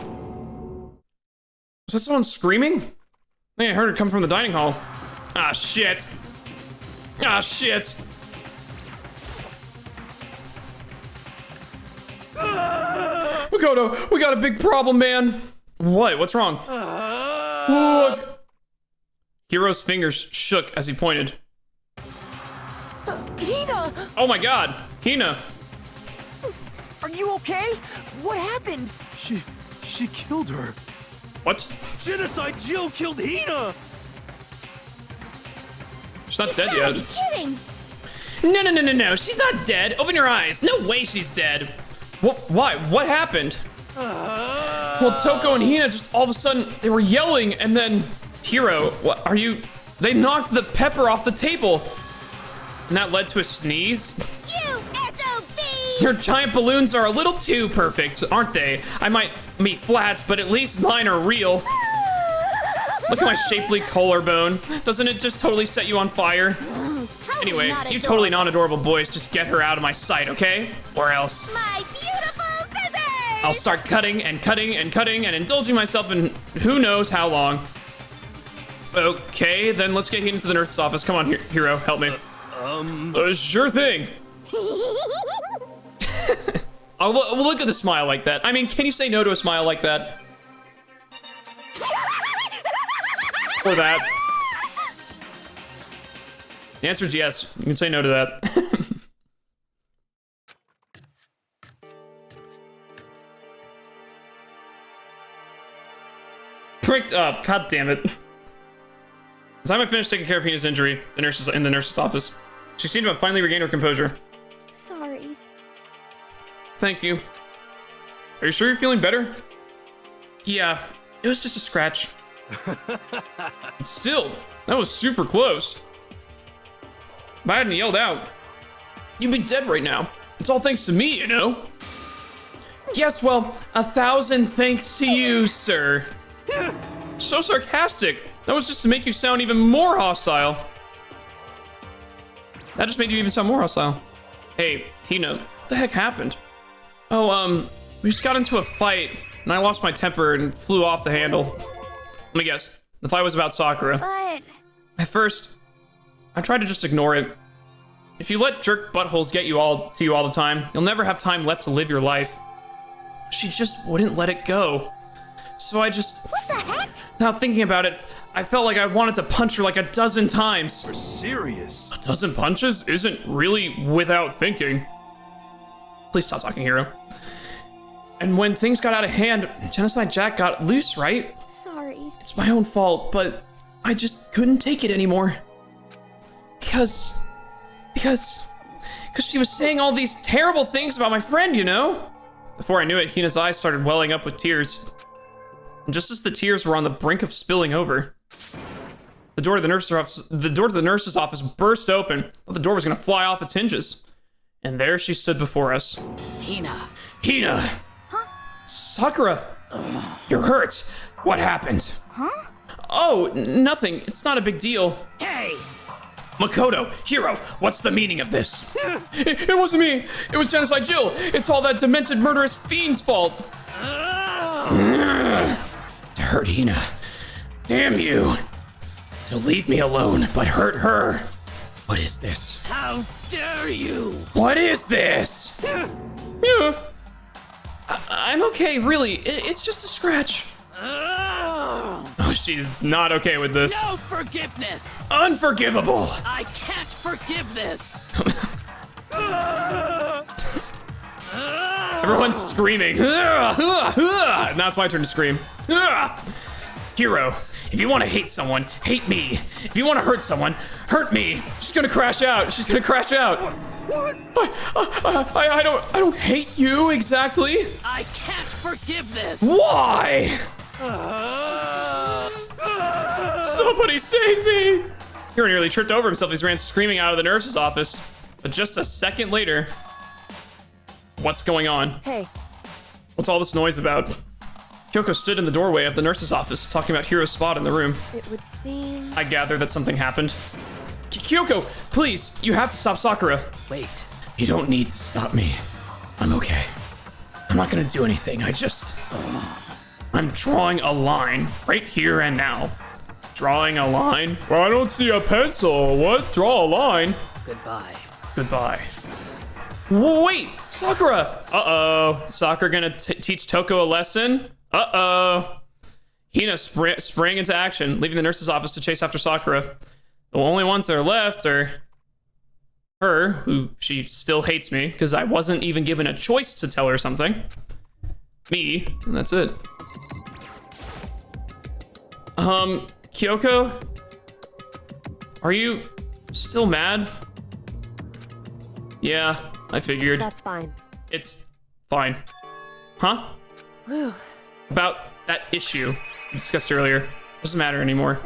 Was that someone screaming? I think I heard it come from the dining hall. Ah, shit. Ah, shit. Makoto, we got a big problem, man. What? What's wrong? Look. Hiro's fingers shook as he pointed. Hina! Oh my god, Hina. Are you okay? What happened? She killed her. What? Genocide Jill killed Hina! She's not dead Gotta yet. be kidding! No. She's not dead. Open your eyes. No way she's dead. What? Why? What happened? Well, Toko and Hina just all of a sudden, they were yelling and then... Hiro, what are you? They knocked the pepper off the table. And that led to a sneeze. You SOB! Your giant balloons are a little too perfect, aren't they? I might be flat, but at least mine are real. Look at my shapely collarbone. Doesn't it just totally set you on fire? Totally Anyway, not you adorable. totally non-adorable boys, just get her out of my sight, okay? Or else. My beautiful scissors! I'll start cutting and cutting and cutting and indulging myself in who knows how long. Okay, then let's get into the nurse's office. Come on, Hiro, help me. Sure thing. We'll look at the smile like that. I mean, can you say no to a smile like that? Or that? The answer is yes. You can say no to that. Pricked up. God damn it. By the time I finished taking care of Hina's injury, the nurse's office, she seemed to have finally regained her composure. Sorry. Thank you. Are you sure you're feeling better? Yeah, it was just a scratch. Still, that was super close. If I hadn't yelled out, you'd be dead right now. It's all thanks to me, you know? Yes, well, 1,000 thanks to you, sir. So sarcastic. That was just to make you sound even more hostile. That just made you even sound more hostile. Hey, Hina, what the heck happened? Oh, we just got into a fight, and I lost my temper and flew off the handle. Let me guess. The fight was about Sakura. But At first, I tried to just ignore it. If you let jerk buttholes get you all the time, you'll never have time left to live your life. She just wouldn't let it go. So I just... what the heck? Now thinking about it, I felt like I wanted to punch her like a dozen times. You're serious? A dozen punches isn't really without thinking. Please stop talking, Hiro. And when things got out of hand, Genocide Jack got loose, right? Sorry. It's my own fault, but I just couldn't take it anymore. Because she was saying all these terrible things about my friend, you know? Before I knew it, Hina's eyes started welling up with tears. And just as the tears were on the brink of spilling over, the door to the nurse's office burst open. The door was gonna fly off its hinges. And there she stood before us. Hina. Hina! Huh? Sakura! You're hurt. What happened? Huh? Oh, nothing. It's not a big deal. Hey! Makoto, Hiro, what's the meaning of this? It wasn't me. It was Genocide Jill. It's all that demented murderous fiend's fault. To hurt Hina. Damn you. To leave me alone, but hurt her. What is this? How dare you! What is this? Yeah. I'm okay, really. It's just a scratch. Oh, she's not okay with this. No forgiveness! Unforgivable. I can't forgive this! Everyone's screaming. Now it's my turn to scream. Hiro, if you want to hate someone, hate me. If you want to hurt someone, hurt me. She's gonna crash out. She's gonna crash out. What? I don't hate you exactly. I can't forgive this! Why? Somebody save me! Hero nearly tripped over himself as he ran screaming out of the nurse's office. But just a second later... What's going on? Hey, What's all this noise about? Kyoko stood in the doorway of the nurse's office, talking about Hiro's spot in the room. it would seem... I gather that something happened. Kyoko, please, you have to stop Sakura. Wait. You don't need to stop me. I'm okay. I'm not gonna do anything, I'm drawing a line right here and now. Drawing a line? Well, I don't see a pencil. What? Draw a line? Goodbye. Goodbye. Wait, Sakura! Uh-oh. Sakura gonna teach Toko a lesson? Uh-oh. Hina sprang into action, leaving the nurse's office to chase after Sakura. The only ones that are left are her, who she still hates me because I wasn't even given a choice to tell her something. Me, and that's it. Kyoko? Are you still mad? Yeah, I figured. That's fine. It's fine. Huh? Whew. About that issue we discussed earlier. Doesn't matter anymore.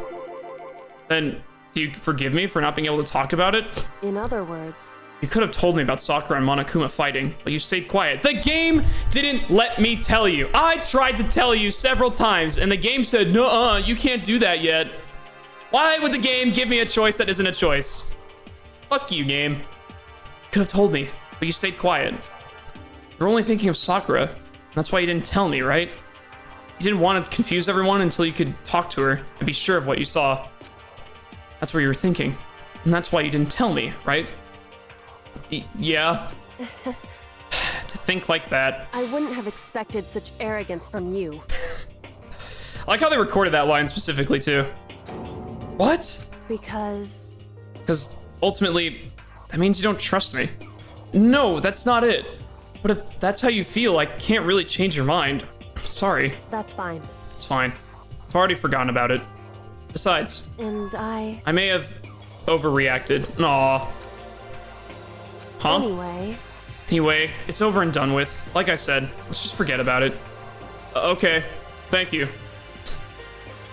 Then, do you forgive me for not being able to talk about it? In other words, You could have told me about Sakura and Monokuma fighting, but you stayed quiet. The game didn't let me tell you. I tried to tell you several times, and the game said, "Nuh-uh, you can't do that yet." Why would the game give me a choice that isn't a choice? Fuck you, game. You could have told me, but you stayed quiet. You're only thinking of Sakura. That's why you didn't tell me, right? You didn't want to confuse everyone until you could talk to her and be sure of what you saw. That's what you were thinking. And that's why you didn't tell me, right? Yeah. To think like that. I wouldn't have expected such arrogance from you. I like how they recorded that line specifically, too. What? Because Because ultimately, that means you don't trust me. No, that's not it. But if that's how you feel, I can't really change your mind. Sorry. that's fine. It's fine. I've already forgotten about it. Besides, And I... I may have overreacted. Aw. Huh? Anyway, it's over and done with. Like I said, let's just forget about it. Okay. Thank you.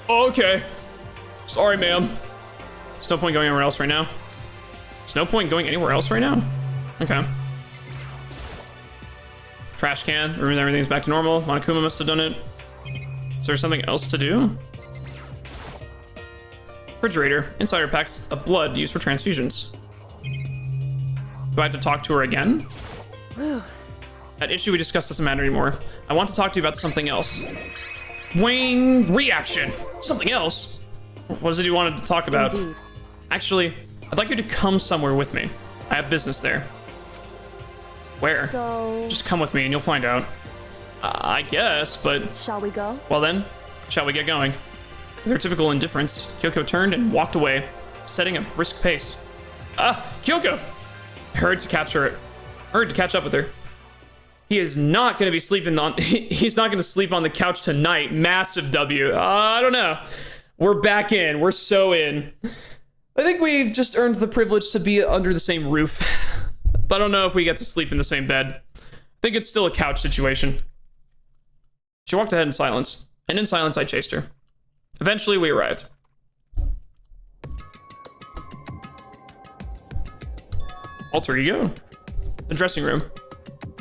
Okay. Sorry, ma'am. There's no point going anywhere else right now. There's no point going anywhere else right now? Okay. Trash can. Remember, everything's back to normal. Monokuma must have done it. Is there something else to do? Refrigerator. Insider packs of blood used for transfusions. Do I have to talk to her again? That issue we discussed doesn't matter anymore. I want to talk to you about something else. Wing reaction. Something else? What is it you wanted to talk about? Indeed. Actually, I'd like you to come somewhere with me. I have business there. Where? So, Just come with me and you'll find out. I guess, but... shall we go? Well then, shall we get going? With her typical indifference, Kyoko turned and walked away, setting a brisk pace. Ah, Kyoko! I hurried to catch up with her. He is not going to be sleeping on... He's not going to sleep on the couch tonight. Massive W. I don't know. We're back in. We're so in. I think we've just earned the privilege to be under the same roof. But I don't know if we get to sleep in the same bed. I think it's still a couch situation. She walked ahead in silence, and in silence I chased her. Eventually we arrived. Alter ego? The dressing room.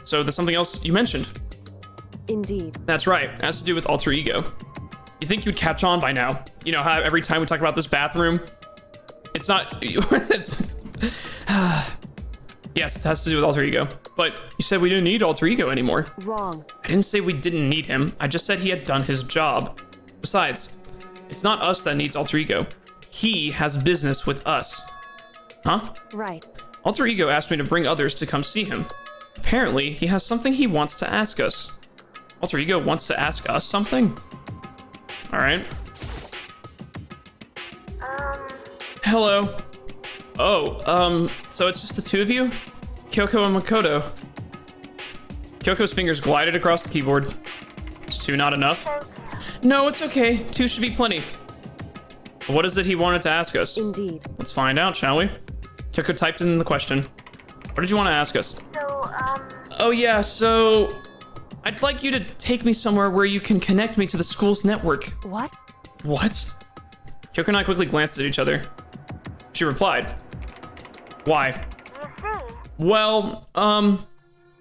So there's something else you mentioned. Indeed. That's right, it has to do with alter ego. You think you'd catch on by now. You know how every time we talk about this bathroom, it's not... Yes, it has to do with alter ego. But you said we didn't need alter ego anymore. Wrong. I didn't say we didn't need him. I just said he had done his job. Besides, it's not us that needs alter ego. He has business with us. Huh? Right. Alter ego asked me to bring others to come see him. Apparently, he has something he wants to ask us. Alter ego wants to ask us something? Alright. Hello. Oh, so it's just the two of you? Kyoko and Makoto. Kyoko's fingers glided across the keyboard. Is two not enough? No, it's okay. Two should be plenty. What is it he wanted to ask us? Indeed. Let's find out, shall we? Kyoko typed in the question. What did you want to ask us? Oh yeah, so... I'd like you to take me somewhere where you can connect me to the school's network. What? What? Kyoko and I quickly glanced at each other. She replied, "Why?" Well, you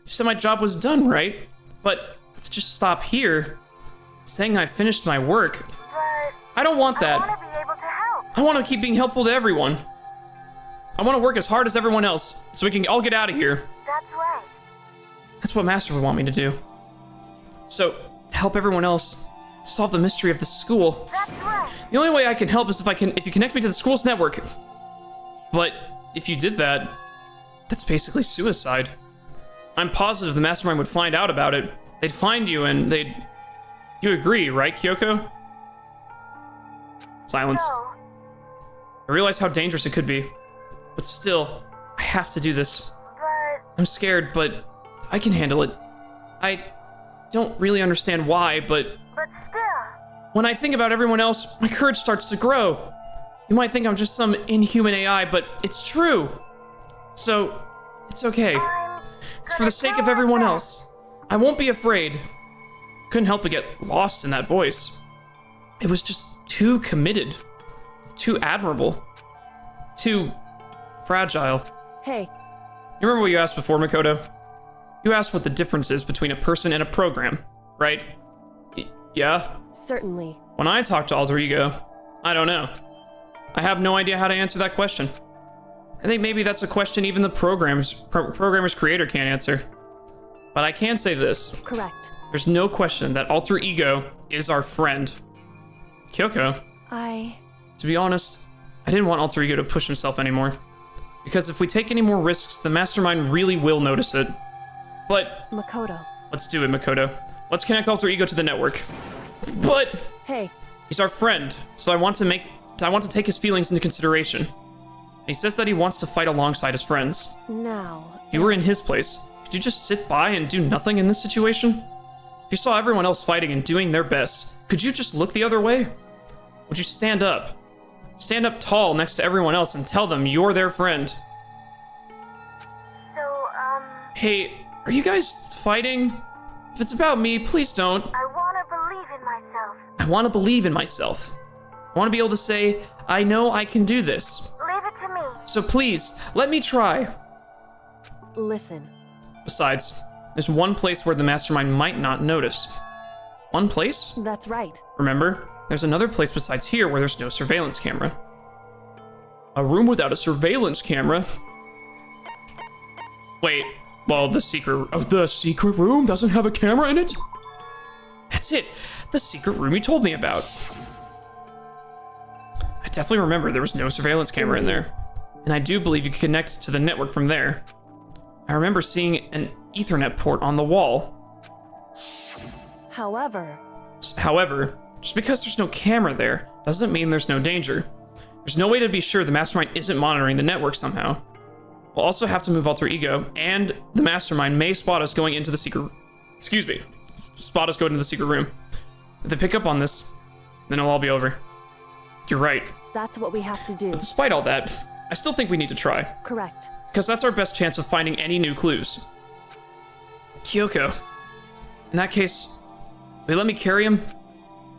said my job was done, right? But to just stop here, saying I finished my work. I don't want that. I want to be able to help. I want to keep being helpful to everyone. I want to work as hard as everyone else, so we can all get out of here. That's right. That's what Master would want me to do. So, to help everyone else, solve the mystery of the school. That's right. The only way I can help is if you connect me to the school's network. But if you did that, that's basically suicide. I'm positive the Mastermind would find out about it. They'd find you and they'd... You agree, right, Kyoko? Silence. No. I realize how dangerous it could be. But still, I have to do this. But I'm scared, but I can handle it. I don't really understand why, but still. when I think about everyone else, my courage starts to grow. You might think I'm just some inhuman AI, but it's true. So, it's okay. It's for the sake of everyone else. I won't be afraid. Couldn't help but get lost in that voice. It was just too committed, too admirable, too fragile. Hey, You remember what you asked before, Makoto? You asked what the difference is between a person and a program, right? Yeah? certainly. When I talk to Alter Ego, I don't know. I have no idea how to answer that question. I think maybe that's a question even the programmer's creator can't answer. But I can say this. Correct. There's no question that Alter Ego is our friend. Kyoko, to be honest, I didn't want Alter Ego to push himself anymore. Because if we take any more risks, the Mastermind really will notice it. But Makoto. let's do it, Makoto. Let's connect Alter Ego to the network. But Hey, he's our friend, so I want to take his feelings into consideration. He says that he wants to fight alongside his friends. now. If you were in his place, could you just sit by and do nothing in this situation? If you saw everyone else fighting and doing their best, could you just look the other way? Would you stand up? Stand up tall next to everyone else and tell them you're their friend. So, Hey, are you guys fighting? If it's about me, please don't. I want to believe in myself. I want to believe in myself. I want to be able to say, I know I can do this. Leave it to me. So please, let me try. Listen. Besides, there's one place where the Mastermind might not notice. One place? That's right. Remember, there's another place besides here where there's no surveillance camera. A room without a surveillance camera? Wait, well, the secret room doesn't have a camera in it? That's it, the secret room you told me about. I definitely remember there was no surveillance camera in there. And I do believe you can connect to the network from there. I remember seeing an Ethernet port on the wall. However, Just because there's no camera there doesn't mean there's no danger. There's no way to be sure the Mastermind isn't monitoring the network somehow. We'll also have to move Alter Ego, and the Mastermind may spot us going into the secret... spot us going into the secret room. If they pick up on this, then it'll all be over. You're right. that's what we have to do. But despite all that, I still think we need to try. Correct. Because that's our best chance of finding any new clues. Kyoko, in that case, will you let me carry him?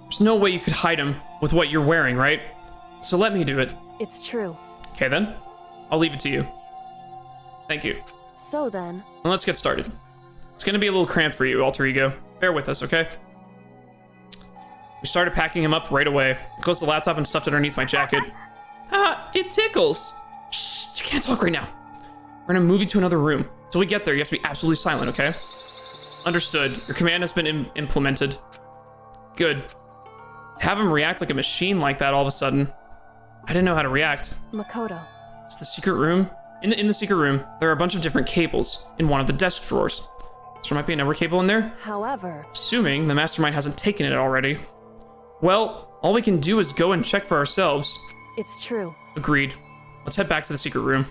There's no way you could hide him with what you're wearing, right? So let me do it. It's true. Okay then, I'll leave it to you. Thank you. So then, And let's get started. It's gonna be a little cramped for you, Alter Ego. Bear with us, okay? We started packing him up right away. I closed the laptop and stuffed it underneath my jacket. Ah, it tickles. Shh, you can't talk right now. We're gonna move you to another room. Till we get there, you have to be absolutely silent, okay? Understood. Your command has been implemented. Good. To have him react like a machine like that all of a sudden, I didn't know how to react. Makoto. It's the secret room. In the secret room, there are a bunch of different cables in one of the desk drawers. So there might be a network cable in there. However, Assuming the Mastermind hasn't taken it already. Well, all we can do is go and check for ourselves. it's true. Agreed. Let's head back to the secret room.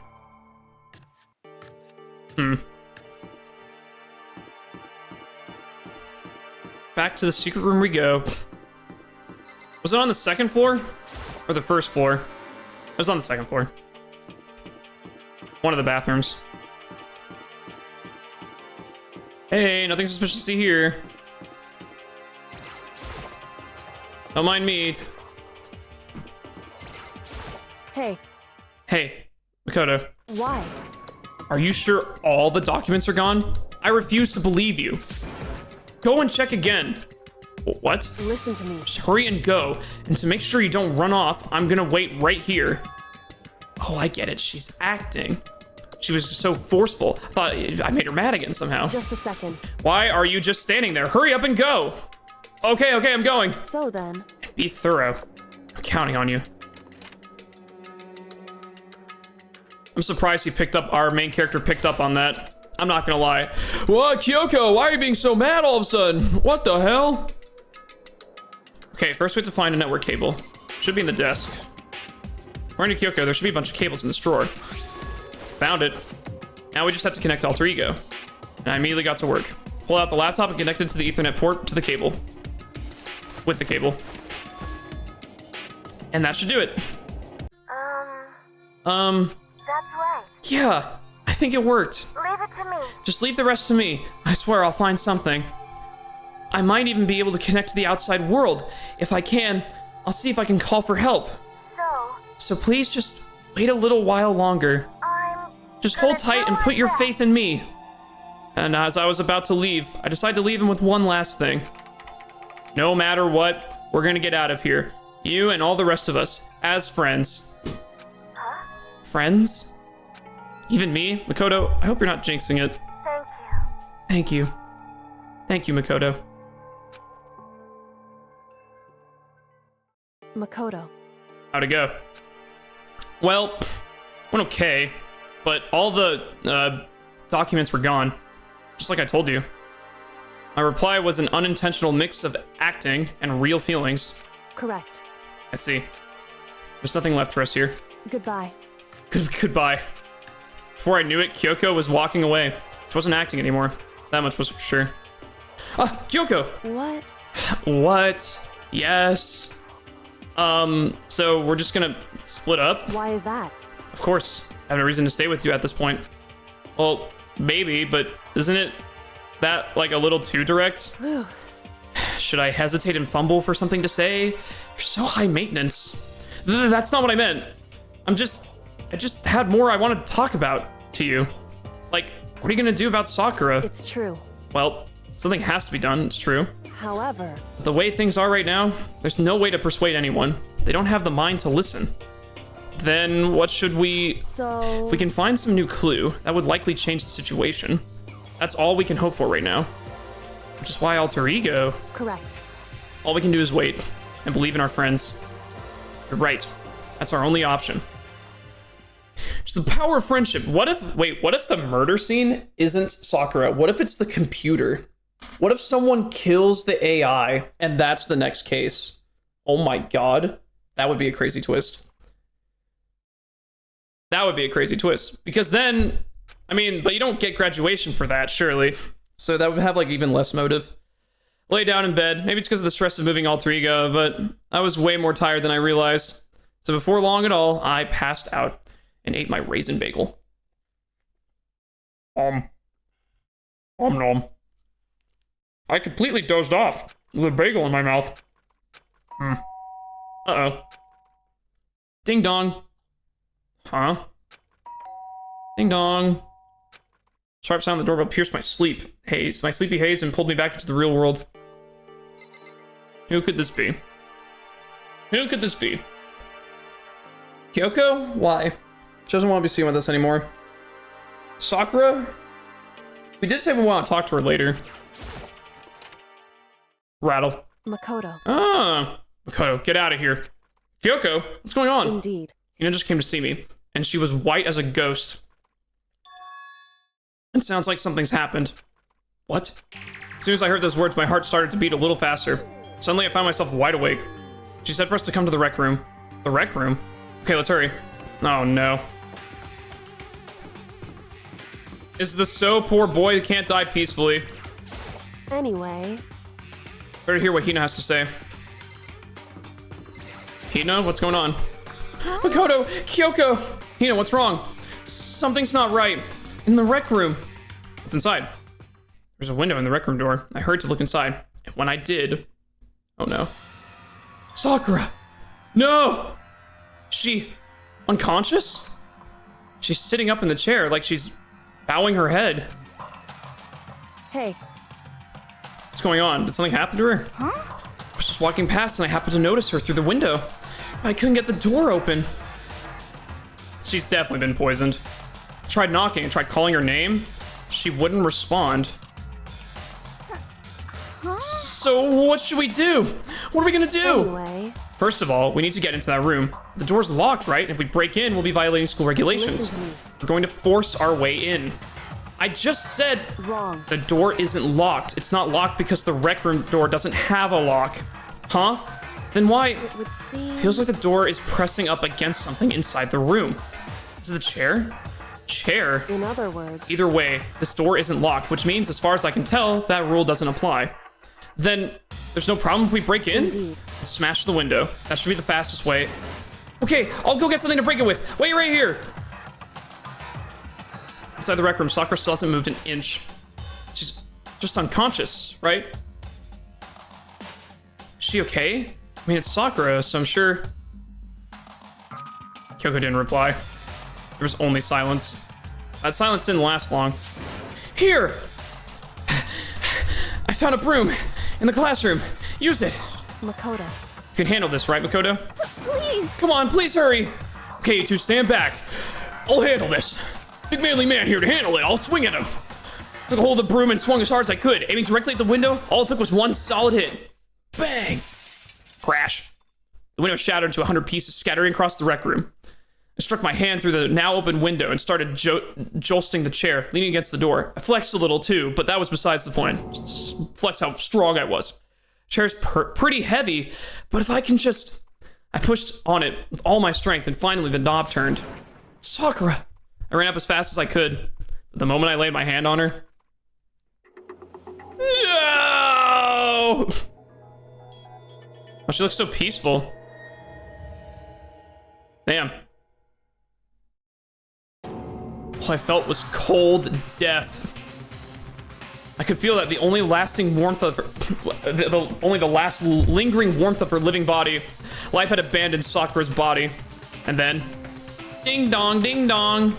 Back to the secret room we go. Was it on the second floor? Or the first floor? It was on the second floor. One of the bathrooms. Hey, nothing suspicious to see here. Don't mind me. Hey, Hey, Makoto, why? are you sure all the documents are gone? I refuse to believe you. Go and check again. What? Listen to me. Just hurry and go. And to make sure you don't run off, I'm gonna wait right here. Oh, I get it. She's acting. She was so forceful. I thought I made her mad again somehow. Just a second. Why are you just standing there? Hurry up and go. Okay, I'm going. So then, Be thorough. I'm counting on you. I'm surprised our main character picked up on that. I'm not gonna lie. What, Kyoko? Why are you being so mad all of a sudden? What the hell? Okay, first we have to find a network cable. Should be in the desk. According to Kyoko, there should be a bunch of cables in this drawer. Found it. Now we just have to connect Alter Ego. And I immediately got to work. Pull out the laptop and connect it to the Ethernet port to the cable. With the cable. And that should do it. That's right. Yeah, I think it worked. Leave it to me. Just leave the rest to me. I swear I'll find something. I might even be able to connect to the outside world. If I can, I'll see if I can call for help. So please just wait a little while longer. Just hold tight and put your faith in me. And as I was about to leave, I decided to leave him with one last thing. No matter what, we're gonna get out of here. You and all the rest of us, as friends. Friends? Even me? Makoto, I hope you're not jinxing it. Thank you. Thank you. Thank you, Makoto. Makoto. How'd it go? Well, went okay, but all the documents were gone, just like I told you. My reply was an unintentional mix of acting and real feelings. Correct. I see. There's nothing left for us here. Goodbye. Goodbye. Before I knew it, Kyoko was walking away. She wasn't acting anymore. That much was for sure. Ah, Kyoko! What? What? Yes. So we're just gonna split up? Why is that? Of course. I have no reason to stay with you at this point. Well, maybe, but isn't it that, like, a little too direct? Whew. Should I hesitate and fumble for something to say? You're so high maintenance. That's not what I meant. I just had more I wanted to talk about to you. Like, what are you gonna do about Sakura? It's true. Well, something has to be done, it's true. However, The way things are right now, there's no way to persuade anyone. They don't have the mind to listen. Then what should we... so... If we can find some new clue, that would likely change the situation. That's all we can hope for right now. Which is why Alter Ego... Correct. All we can do is wait and believe in our friends. You're right. That's our only option. It's the power of friendship. What if the murder scene isn't Sakura? What if it's the computer? What if someone kills the AI and that's the next case? Oh my god. That would be a crazy twist. That would be a crazy twist. Because then, I mean, but you don't get graduation for that, surely. So that would have, like, even less motive. Lay down in bed. Maybe it's because of the stress of moving Alter Ego, but I was way more tired than I realized. So before long at all, I passed out and ate my raisin bagel. Nom. I completely dozed off with a bagel in my mouth. Uh-oh. Ding dong. Huh? Ding dong. Sharp sound of the doorbell pierced my sleepy haze, and pulled me back into the real world. Who could this be? Who could this be? Kyoko? Why? She doesn't want to be seen with us anymore. Sakura? We did say we want to talk to her later. Rattle. Makoto. Ah, Makoto, get out of here. Kyoko, what's going on? Indeed. Hina just came to see me, and she was white as a ghost. It sounds like something's happened. What? As soon as I heard those words, my heart started to beat a little faster. Suddenly, I found myself wide awake. She said for us to come to the rec room. The rec room? Okay, let's hurry. Oh, no. Is the so poor boy who can't die peacefully? Anyway, Better hear what Hina has to say. Hina, what's going on? Makoto! Kyoko! Hina, what's wrong? Something's not right. In the rec room. It's inside. There's a window in the rec room door. I hurried to look inside, and when I did... Oh no. Sakura! No! She... unconscious? She's sitting up in the chair like she's bowing her head. Hey, What's going on? Did something happen to her? Huh? I was just walking past and I happened to notice her through the window. I couldn't get the door open. She's definitely been poisoned. I tried knocking, tried calling her name. She wouldn't respond. So what should we do? What are we gonna do? anyway, First of all, we need to get into that room. The door's locked, right? If we break in, we'll be violating school regulations. Listen to me. We're going to force our way in. I just said wrong. the door isn't locked. It's not locked because the rec room door doesn't have a lock. Huh? Then why? It would seem... Feels like the door is pressing up against something inside the room. Is it the chair? Chair? In other words... Either way, this door isn't locked, which means, as far as I can tell, that rule doesn't apply. Then, there's no problem if we break in? Indeed. Let's smash the window. That should be the fastest way. Okay, I'll go get something to break it with. Wait right here. Inside the rec room, Sakura still hasn't moved an inch. She's just unconscious, right? Is she okay? I mean, it's Sakura, so I'm sure... Kyoko didn't reply. There was only silence. That silence didn't last long. Here! I found a broom in the classroom. Use it. Makoto. You can handle this, right, Makoto? Please! Come on, please hurry. Okay, you two, stand back. I'll handle this. Big manly man here to handle it. I'll swing at him. Took a hold of the broom and swung as hard as I could, aiming directly at the window. All it took was one solid hit. Bang! Crash. The window shattered into 100 pieces, scattering across the rec room. I struck my hand through the now open window and started jolting the chair, leaning against the door. I flexed a little too, but that was besides the point. Just flex how strong I was. Chair's pretty heavy, but if I can just... I pushed on it with all my strength, and finally the knob turned. Sakura! I ran up as fast as I could. But the moment I laid my hand on her... No! Oh, she looks so peaceful. Damn. All I felt was cold death. I could feel that the only lasting warmth of her, only the last lingering warmth of her living body. Life had abandoned Sakura's body. And then, ding dong, ding dong.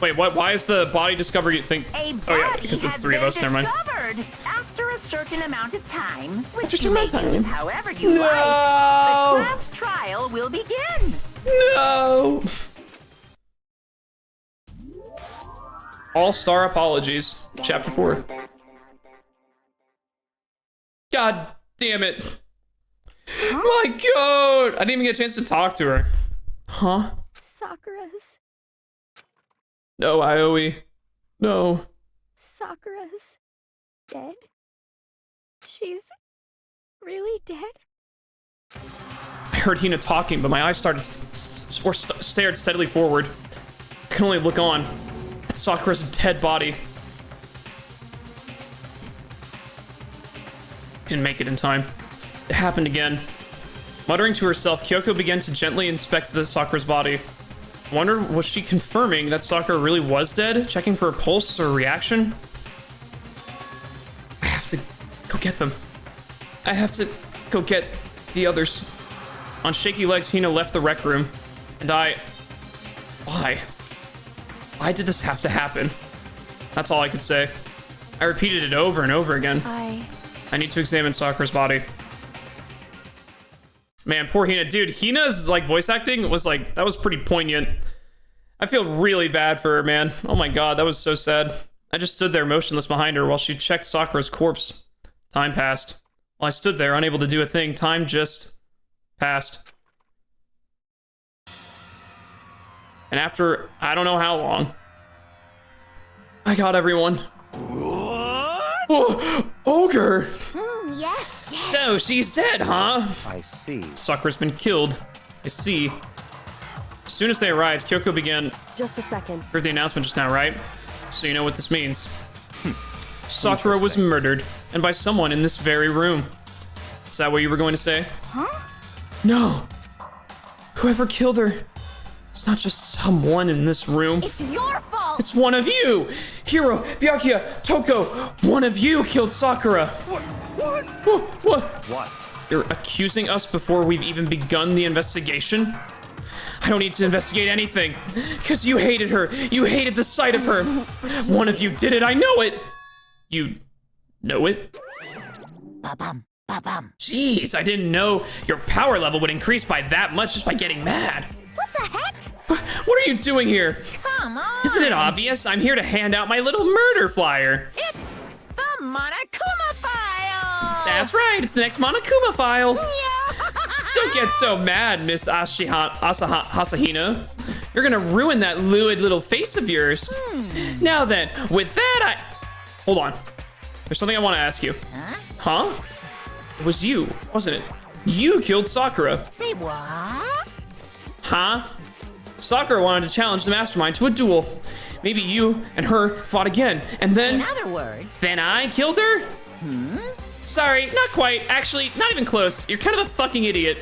Wait, what? Why is the body discovery thing? A Oh yeah, body because it's has three of been us. Never mind. discovered after a certain amount of time, which After a you may certain amount of use time. however you like. The class trial will begin. No. All-Star Apologies, Chapter 4. God damn it. My god! I didn't even get a chance to talk to her. Huh? Sakura's... No, Aoi. No. Sakura's... dead? She's... really dead? I heard Hina talking, but my eyes started stared steadily forward. I could only look on at Sakura's dead body. Didn't make it in time. It happened again. Muttering to herself, Kyoko began to gently inspect the Sakura's body. I wondered, was she confirming that Sakura really was dead? Checking for a pulse or a reaction? I have to go get them. I have to go get the others. On shaky legs, Hina left the rec room. And why? Why did this have to happen? That's all I could say. I repeated it over and over again. I need to examine Sakura's body. Man, poor Hina. Dude, Hina's like voice acting was like, that was pretty poignant. I feel really bad for her, man. Oh my god, that was so sad. I just stood there motionless behind her while she checked Sakura's corpse. Time passed. While I stood there, unable to do a thing, time just passed. And after, I don't know how long, I got everyone. What? Oh, Ogre! Yes, yes. So, she's dead, huh? I see. Sakura's been killed. I see. As soon as they arrived, Kyoko began... Just a second. Heard the announcement just now, right? So you know what this means. Sakura was murdered, and by someone in this very room. Is that what you were going to say? Huh? No. Whoever killed her, it's not just someone in this room. It's your fault! fault. It's one of you! Hiro, Byakuya, Toko, one of you killed Sakura! What? What? You're accusing us before we've even begun the investigation? I don't need to investigate anything, because you hated her. You hated the sight of her. One of you did it, I know it! You know it? Ba-bum, ba-bum. Jeez, I didn't know your power level would increase by that much just by getting mad. What the heck? What are you doing here? Come on. Isn't it obvious? I'm here to hand out my little murder flyer. It's the Monokuma file. That's right, it's the next Monokuma file. Yeah. Don't get so mad, Miss Asahina. You're gonna ruin that lewd little face of yours. Now then, with that, Hold on. There's something I want to ask you. Huh? It was you, wasn't it? You killed Sakura. Say what? Huh? Sakura wanted to challenge the mastermind to a duel. Maybe you and her fought again, and In then... other words, Then I killed her? Sorry, not quite. Actually, not even close. You're kind of a fucking idiot.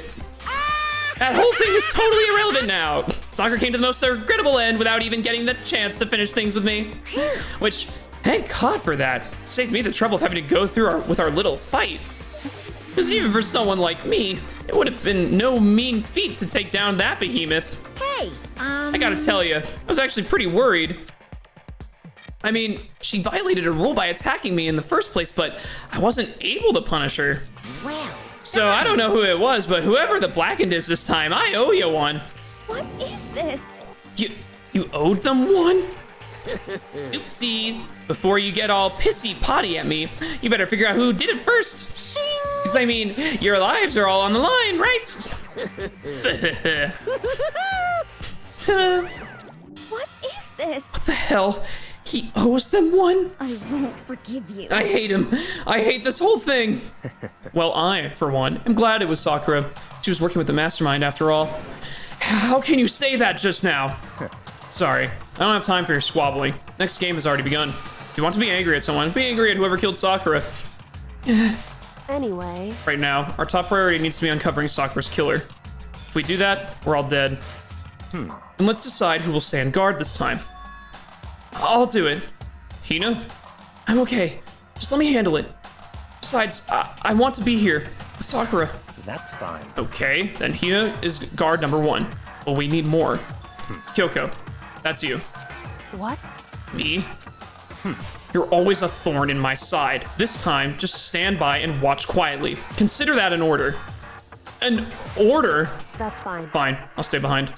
That whole thing is totally irrelevant now. Sakura came to the most regrettable end without even getting the chance to finish things with me. Which, thank God for that. It saved me the trouble of having to go through with our little fight. Because even for someone like me, it would have been no mean feat to take down that behemoth. hey, I gotta tell you, I was actually pretty worried. I mean, she violated a rule by attacking me in the first place, but I wasn't able to punish her. well, So I don't know who it was, but whoever the Blackened is this time, I owe you one. What is this? You owed them one? Oopsie. Before you get all pissy potty at me, you better figure out who did it first. shing. Because I mean, your lives are all on the line, right? What is this? What the hell? He owes them one? I won't forgive you. I hate him. I hate this whole thing. Well, I, for one, am glad it was Sakura. She was working with the mastermind after all. How can you say that just now? Sorry, I don't have time for your squabbling. Next game has already begun. If you want to be angry at someone, be angry at whoever killed Sakura. Anyway, Right now, our top priority needs to be uncovering Sakura's killer. If we do that, we're all dead. And let's decide who will stand guard this time. I'll do it. Hina? I'm okay. Just let me handle it. Besides, I want to be here with Sakura. That's fine. Okay, then Hina is guard number 1. Well, we need more. Kyoko, that's you. what? Me? You're always a thorn in my side. This time, just stand by and watch quietly. Consider that an order. An order? That's fine. Fine, I'll stay behind.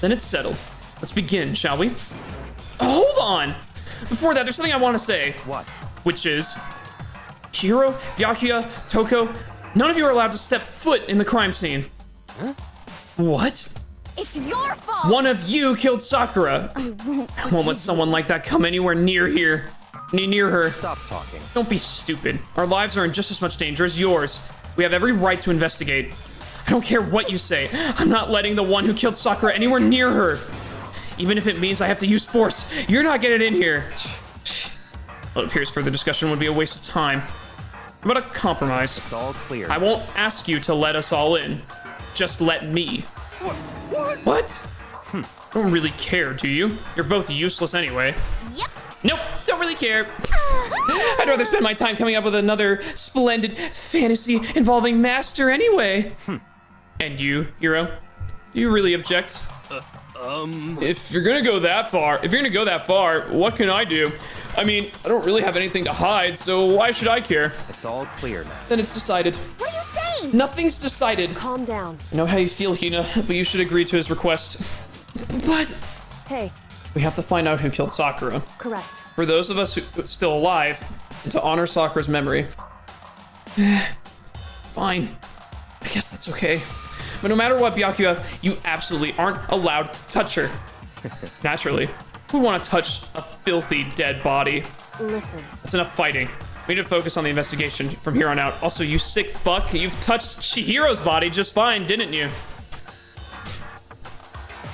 Then it's settled. Let's begin, shall we? Hold on! Before that, there's something I want to say. What? Which is, Hiro, Byakuya, Toko, none of you are allowed to step foot in the crime scene. What? It's your fault. One of you killed Sakura. I won't let someone like that come anywhere near here. Near her. Stop talking. Don't be stupid. Our lives are in just as much danger as yours. We have every right to investigate. I don't care what you say. I'm not letting the one who killed Sakura anywhere near her. Even if it means I have to use force, you're not getting in here. Well, it appears further discussion would be a waste of time. How about a compromise? It's all clear. I won't ask you to let us all in. Just let me. What? Don't really care, do you? You're both useless anyway. Yep. Nope, don't really care. I'd rather spend my time coming up with another splendid fantasy involving Master anyway. And you, Hiro? Do you really object? If you're gonna go that far, what can I do? I mean, I don't really have anything to hide, so why should I care? It's all clear now. Then it's decided. What are you saying? Nothing's decided. Calm down. I know how you feel, Hina, but you should agree to his request. But Hey, we have to find out who killed Sakura. correct. For those of us who are still alive, and to honor Sakura's memory. Fine. I guess that's okay. But no matter what, Byakuya, you absolutely aren't allowed to touch her. Naturally. Who would want to touch a filthy dead body? Listen, That's enough fighting. We need to focus on the investigation from here on out. Also, you sick fuck, you've touched Chihiro's body just fine, didn't you?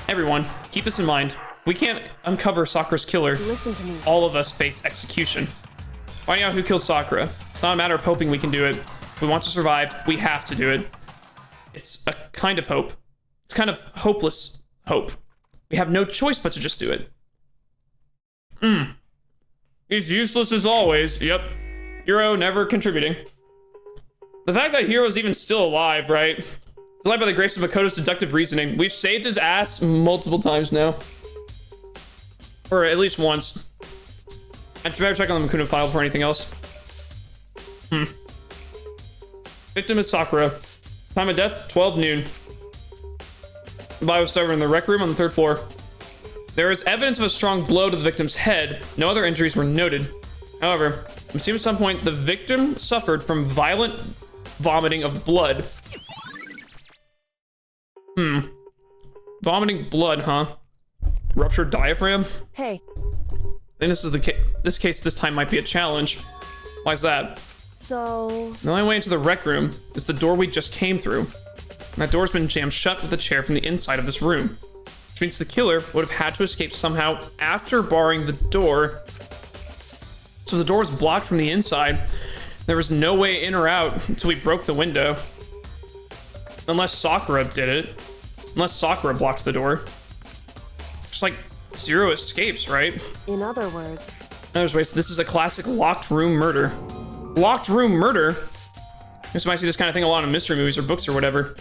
Everyone, keep this in mind. We can't uncover Sakura's killer. listen to me. All of us face execution. Finding out who killed Sakura. It's not a matter of hoping we can do it. If we want to survive, we have to do it. It's a kind of hope. It's kind of hopeless hope. We have no choice but to just do it. He's useless as always. Yep. Hero never contributing. The fact that Hero's even still alive, right? Alive by the grace of Makoto's deductive reasoning. We've saved his ass multiple times now. Or at least once. I should better check on the Makuna file for anything else. Victim is Sakura. Time of death, 12 noon. The body was discovered in the rec room on the 3rd floor. There is evidence of a strong blow to the victim's head. No other injuries were noted. However, it seems at some point the victim suffered from violent vomiting of blood. Vomiting blood, huh? Ruptured diaphragm? Hey, I think this is this case this time might be a challenge. Why is that? so The only way into the rec room is the door we just came through. And that door's been jammed shut with a chair from the inside of this room. Which means the killer would have had to escape somehow after barring the door. So the door was blocked from the inside. There was no way in or out until we broke the window. Unless Sakura did it. Unless Sakura blocked the door. Just like zero escapes, right? in other words, There's ways. This is a classic locked room murder. Locked room murder? You might see this kind of thing a lot in mystery movies or books or whatever.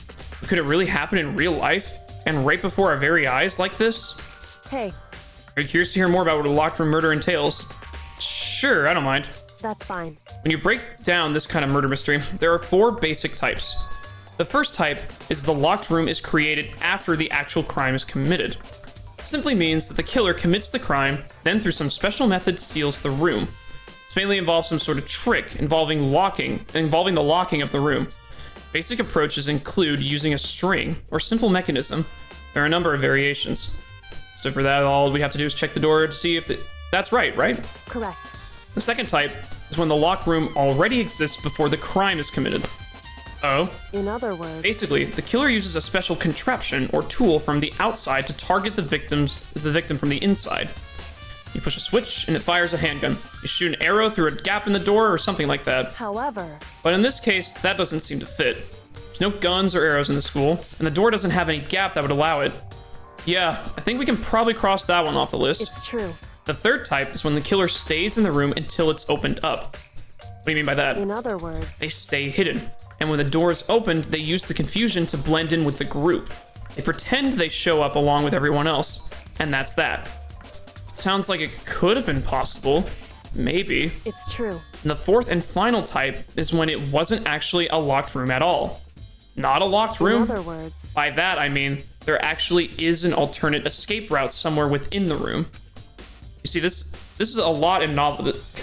Could it really happen in real life? And right before our very eyes like this? hey, Are you curious to hear more about what a locked room murder entails? Sure, I don't mind. that's fine. When you break down this kind of murder mystery, there are 4 basic types. The first type is the locked room is created after the actual crime is committed. It simply means that the killer commits the crime, then through some special method seals the room. This mainly involves some sort of trick involving the locking of the room. Basic approaches include using a string or simple mechanism. There are a number of variations. So for that, all we have to do is check the door to see if that's right? Correct. The second type is when the locked room already exists before the crime is committed. Oh? In other words, Basically, the killer uses a special contraption or tool from the outside to target the victim from the inside. You push a switch and it fires a handgun. You shoot an arrow through a gap in the door or something like that. however, But in this case, that doesn't seem to fit. There's no guns or arrows in the school, and the door doesn't have any gap that would allow it. Yeah, I think we can probably cross that one off the list. it's true. The third type is when the killer stays in the room until it's opened up. What do you mean by that? In other words, They stay hidden. And when the door is opened, they use the confusion to blend in with the group. They pretend they show up along with everyone else. And that's that. It sounds like it could have been possible. Maybe. it's true. And the fourth and final type is when it wasn't actually a locked room at all. Not a locked In room. other words, By that, I mean there actually is an alternate escape route somewhere within the room. You see, this is a lot in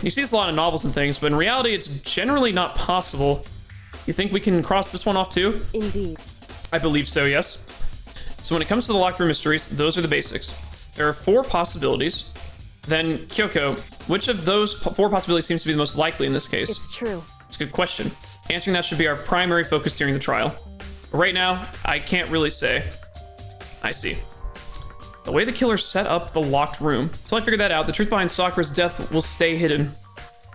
you see this a lot in novels and things, but in reality, it's generally not possible. You think we can cross this one off too? indeed. I believe so, yes. So when it comes to the locked room mysteries, those are the basics. There are 4 possibilities. Then, Kyoko, which of those 4 possibilities seems to be the most likely in this case? It's true. It's a good question. Answering that should be our primary focus during the trial. But right now, I can't really say. I see. The way the killer set up the locked room. Until I figure that out, the truth behind Sakura's death will stay hidden.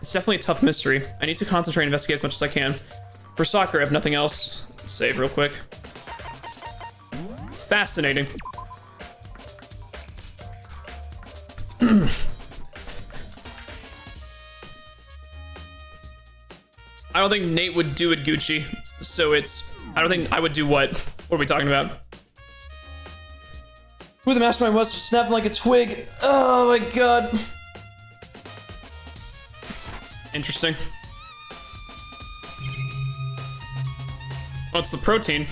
It's definitely a tough mystery. I need to concentrate and investigate as much as I can. For Sakura, if nothing else, let's save real quick. Fascinating. I don't think Nate would do it, Gucci. So I don't think I would do what? What are we talking about? Who the mastermind was snapping like a twig. Oh my god. Interesting. What's the protein?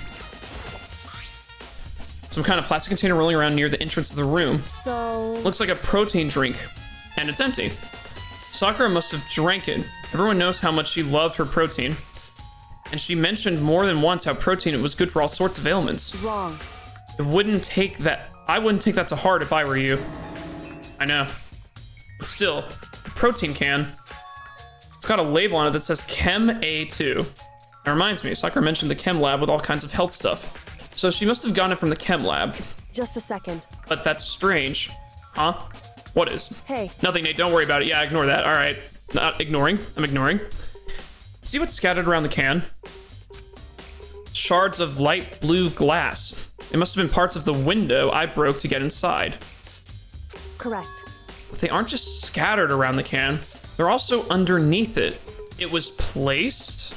Some kind of plastic container rolling around near the entrance of the room. So, Looks like a protein drink. And it's empty. Sakura must have drank it. Everyone knows how much she loved her protein. And she mentioned more than once how protein was good for all sorts of ailments. wrong. I wouldn't take that to heart if I were you. I know. But still, the protein can. It's got a label on it that says Chem A2. It reminds me, Sakura mentioned the chem lab with all kinds of health stuff. So she must have gotten it from the chem lab. Just a second. But that's strange. Huh? What is? Hey, Nothing, Nate. Don't worry about it. Yeah, ignore that. All right. Not ignoring. I'm ignoring. See what's scattered around the can? Shards of light blue glass. It must have been parts of the window I broke to get inside. correct. They aren't just scattered around the can. They're also underneath it. It was placed?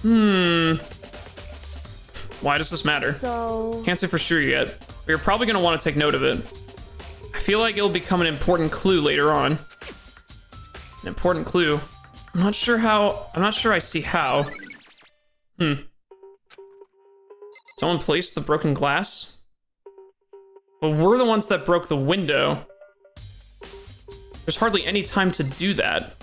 Why does this matter? So, Can't say for sure yet, but you're probably going to want to take note of it. I feel like it'll become an important clue later on. An important clue. I'm not sure I see how. Someone placed the broken glass? But we're the ones that broke the window. There's hardly any time to do that.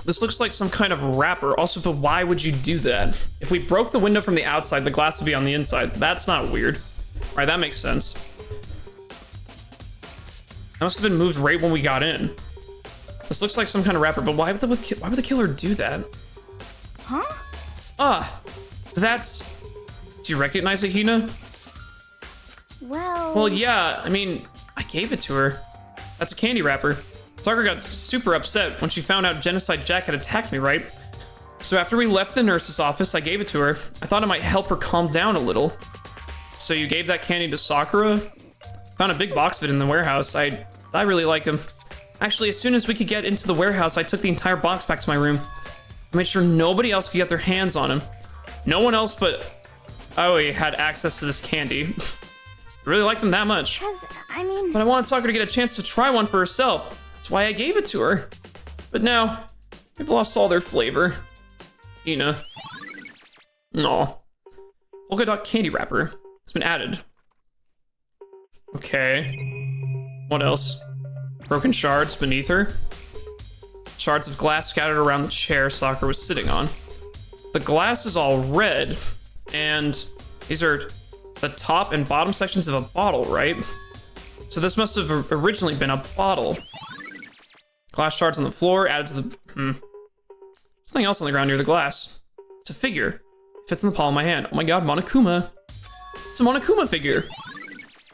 This looks like some kind of wrapper. Also, but why would you do that? If we broke the window from the outside, the glass would be on the inside. That's not weird. All right, that makes sense. That must have been moved right when we got in. This looks like some kind of wrapper, but why would the killer do that? Huh? That's... Do you recognize it, Hina? Well... Well, yeah, I mean, I gave it to her. That's a candy wrapper. Sakura got super upset when she found out Genocide Jack had attacked me, right? So after we left the nurse's office, I gave it to her. I thought it might help her calm down a little. So you gave that candy to Sakura? Found a big box of it in the warehouse. I really like them. Actually, as soon as we could get into the warehouse, I took the entire box back to my room. I made sure nobody else could get their hands on him. No one else but Aoi had access to this candy. I really like them that much. Because, I mean... But I wanted Sakura to get a chance to try one for herself. That's why I gave it to her. But now, they've lost all their flavor. Hina. Aw. Polka dot candy wrapper. It's been added. Okay. What else? Broken shards beneath her. Shards of glass scattered around the chair Sakura was sitting on. The glass is all red, and these are the top and bottom sections of a bottle, right? So this must have originally been a bottle. Glass shards on the floor added to the... Something else on the ground near the glass. It's a figure. It fits in the palm of my hand. Oh my god, Monokuma. It's a Monokuma figure.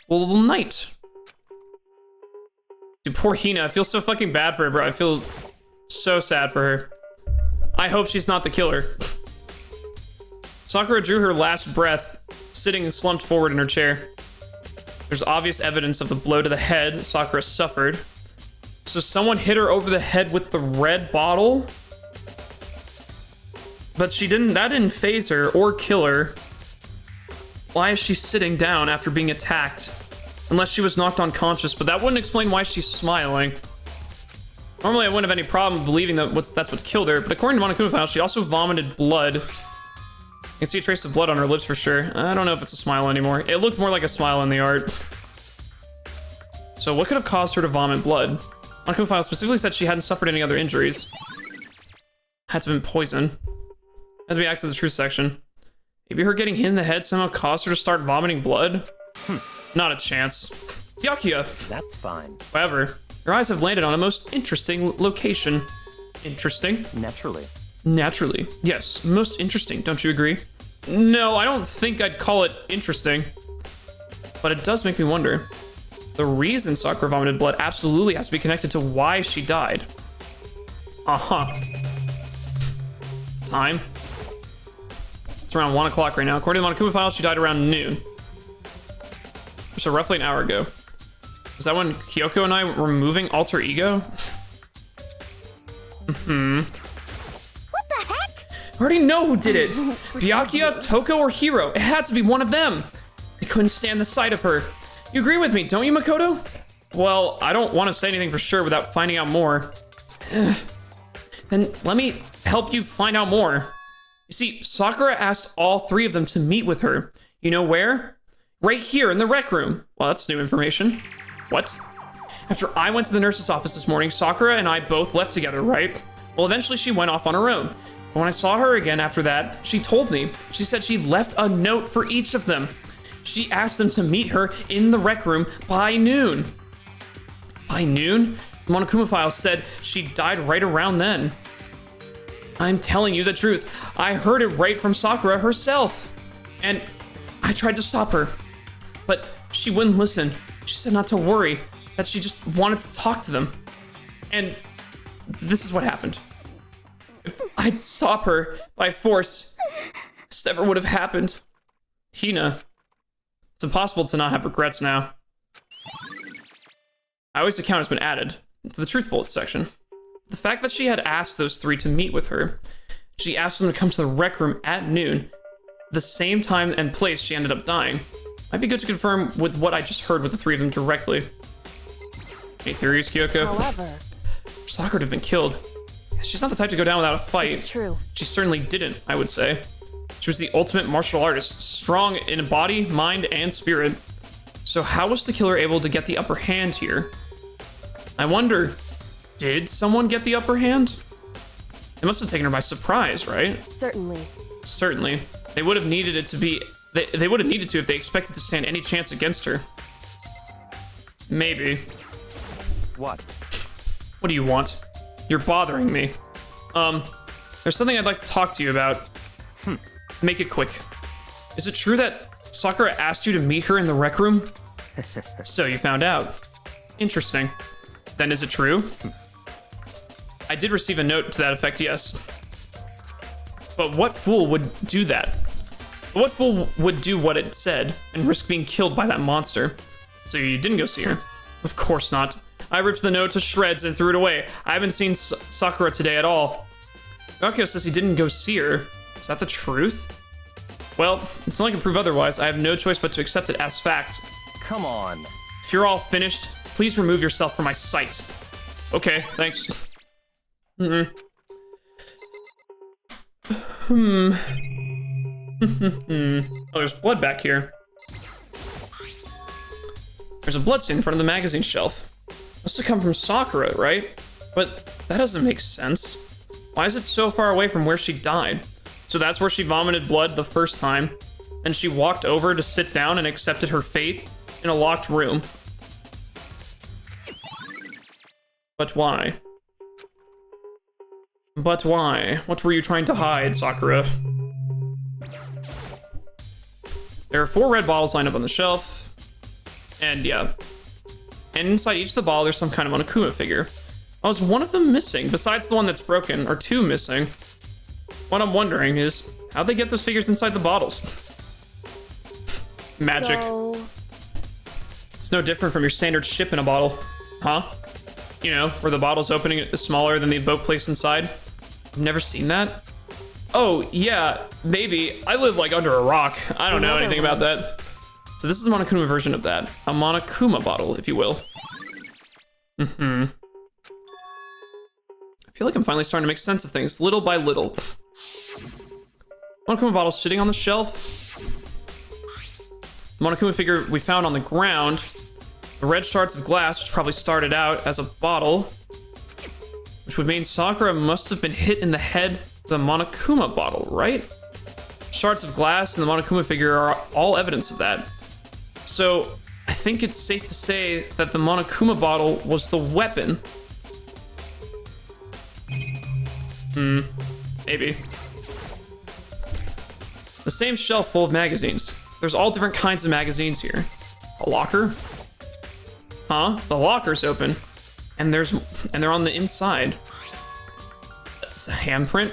Well, little knight. Dude, poor Hina. I feel so fucking bad for her, bro. I feel so sad for her. I hope she's not the killer. Sakura drew her last breath, sitting slumped forward in her chair. There's obvious evidence of the blow to the head Sakura suffered. So someone hit her over the head with the red bottle? But that didn't phase her or kill her. Why is she sitting down after being attacked? Unless she was knocked unconscious, but that wouldn't explain why she's smiling. Normally I wouldn't have any problem believing that that's what's killed her, but according to Monokuma File, she also vomited blood. You can see a trace of blood on her lips for sure. I don't know if it's a smile anymore. It looked more like a smile in the art. So what could have caused her to vomit blood? Monokuma File specifically said she hadn't suffered any other injuries. Had to have been poison. Had to be access to the truth section. Maybe her getting hit in the head somehow caused her to start vomiting blood? Not a chance. Byakuya. That's fine. However, your eyes have landed on a most interesting location. Interesting? Naturally. Naturally. Yes, most interesting, don't you agree? No, I don't think I'd call it interesting. But it does make me wonder. The reason Sakura vomited blood absolutely has to be connected to why she died. Uh-huh. Time. It's around 1 o'clock right now. According to the Monokuma File, she died around noon. So roughly an hour ago. Was that when Kyoko and I were moving Alter Ego? What the heck? I already know who did it. Byakuya, Toko, or Hiro. It had to be one of them. I couldn't stand the sight of her. You agree with me, don't you, Makoto? Well, I don't want to say anything for sure without finding out more. Then let me help you find out more. You see, Sakura asked all three of them to meet with her. You know where? Right here in the rec room. Well, that's new information. What? After I went to the nurse's office this morning, Sakura and I both left together, right? Well, eventually she went off on her own. But when I saw her again after that, she told me. She said she left a note for each of them. She asked them to meet her in the rec room by noon. By noon? The Monokuma File said she died right around then. I'm telling you the truth. I heard it right from Sakura herself. And I tried to stop her. But she wouldn't listen. She said not to worry, that she just wanted to talk to them. And this is what happened. If I'd stop her by force, this never would have happened. Hina. It's impossible to not have regrets now. I always account has been added to the truth bullet section. The fact that she had asked those three to meet with her, she asked them to come to the rec room at noon, the same time and place she ended up dying. Might be good to confirm with what I just heard with the three of them directly. Any theories, Kyoko? However, Sakura would have been killed. She's not the type to go down without a fight. it's true. She certainly didn't, I would say. She was the ultimate martial artist, strong in body, mind, and spirit. So how was the killer able to get the upper hand here? I wonder, did someone get the upper hand? It must have taken her by surprise, right? Certainly. Certainly. They would have needed it to be... They would have needed to if they expected to stand any chance against her. Maybe. What? What do you want? You're bothering me. There's something I'd like to talk to you about. Make it quick. Is it true that Sakura asked you to meet her in the rec room? So you found out. Interesting. Then is it true? I did receive a note to that effect, yes. But what fool would do that? What fool would do what it said and risk being killed by that monster? So you didn't go see her? Of course not. I ripped the note to shreds and threw it away. I haven't seen Sakura today at all. Gakio says he didn't go see her. Is that the truth? Well, until I can prove otherwise, I have no choice but to accept it as fact. Come on. If you're all finished, please remove yourself from my sight. Okay, thanks. Oh, there's blood back here. There's a bloodstain in front of the magazine shelf. Must have come from Sakura, right? But that doesn't make sense. Why is it so far away from where she died? So that's where she vomited blood the first time, and she walked over to sit down and accepted her fate in a locked room. But why? But why? What were you trying to hide, Sakura? There are 4 red bottles lined up on the shelf. And yeah. And inside each of the bottle, there's some kind of Monokuma figure. Oh, is one of them missing? Besides the one that's broken, are 2 missing? What I'm wondering is, how'd they get those figures inside the bottles? Magic. So, It's no different from your standard ship in a bottle. Huh? You know, where the bottle's opening is smaller than the boat placed inside. I've never seen that. Oh, yeah, maybe. I live like under a rock. I don't know anything about that. So this is the Monokuma version of that. A Monokuma bottle, if you will. I feel like I'm finally starting to make sense of things, little by little. Monokuma bottle sitting on the shelf. Monokuma figure we found on the ground. The red shards of glass, which probably started out as a bottle. Which would mean Sakura must have been hit in the head with a Monokuma bottle, right? Shards of glass and the Monokuma figure are all evidence of that. So, I think it's safe to say that the Monokuma bottle was the weapon. Maybe. The same shelf full of magazines. There's all different kinds of magazines here. A locker? Huh? The locker's open. And they're on the inside. It's a handprint.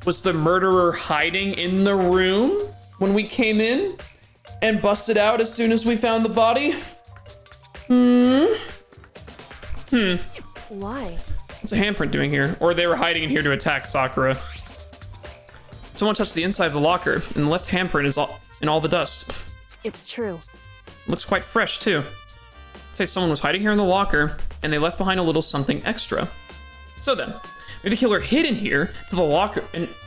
Was the murderer hiding in the room when we came in and busted out as soon as we found the body? why? What's a handprint doing here? Or they were hiding in here to attack Sakura. Someone touched the inside of the locker, and the left handprint is in all the dust. It's true. Looks quite fresh, too. I'd say someone was hiding here in the locker, and they left behind a little something extra. So then, maybe the killer hid in here to the locker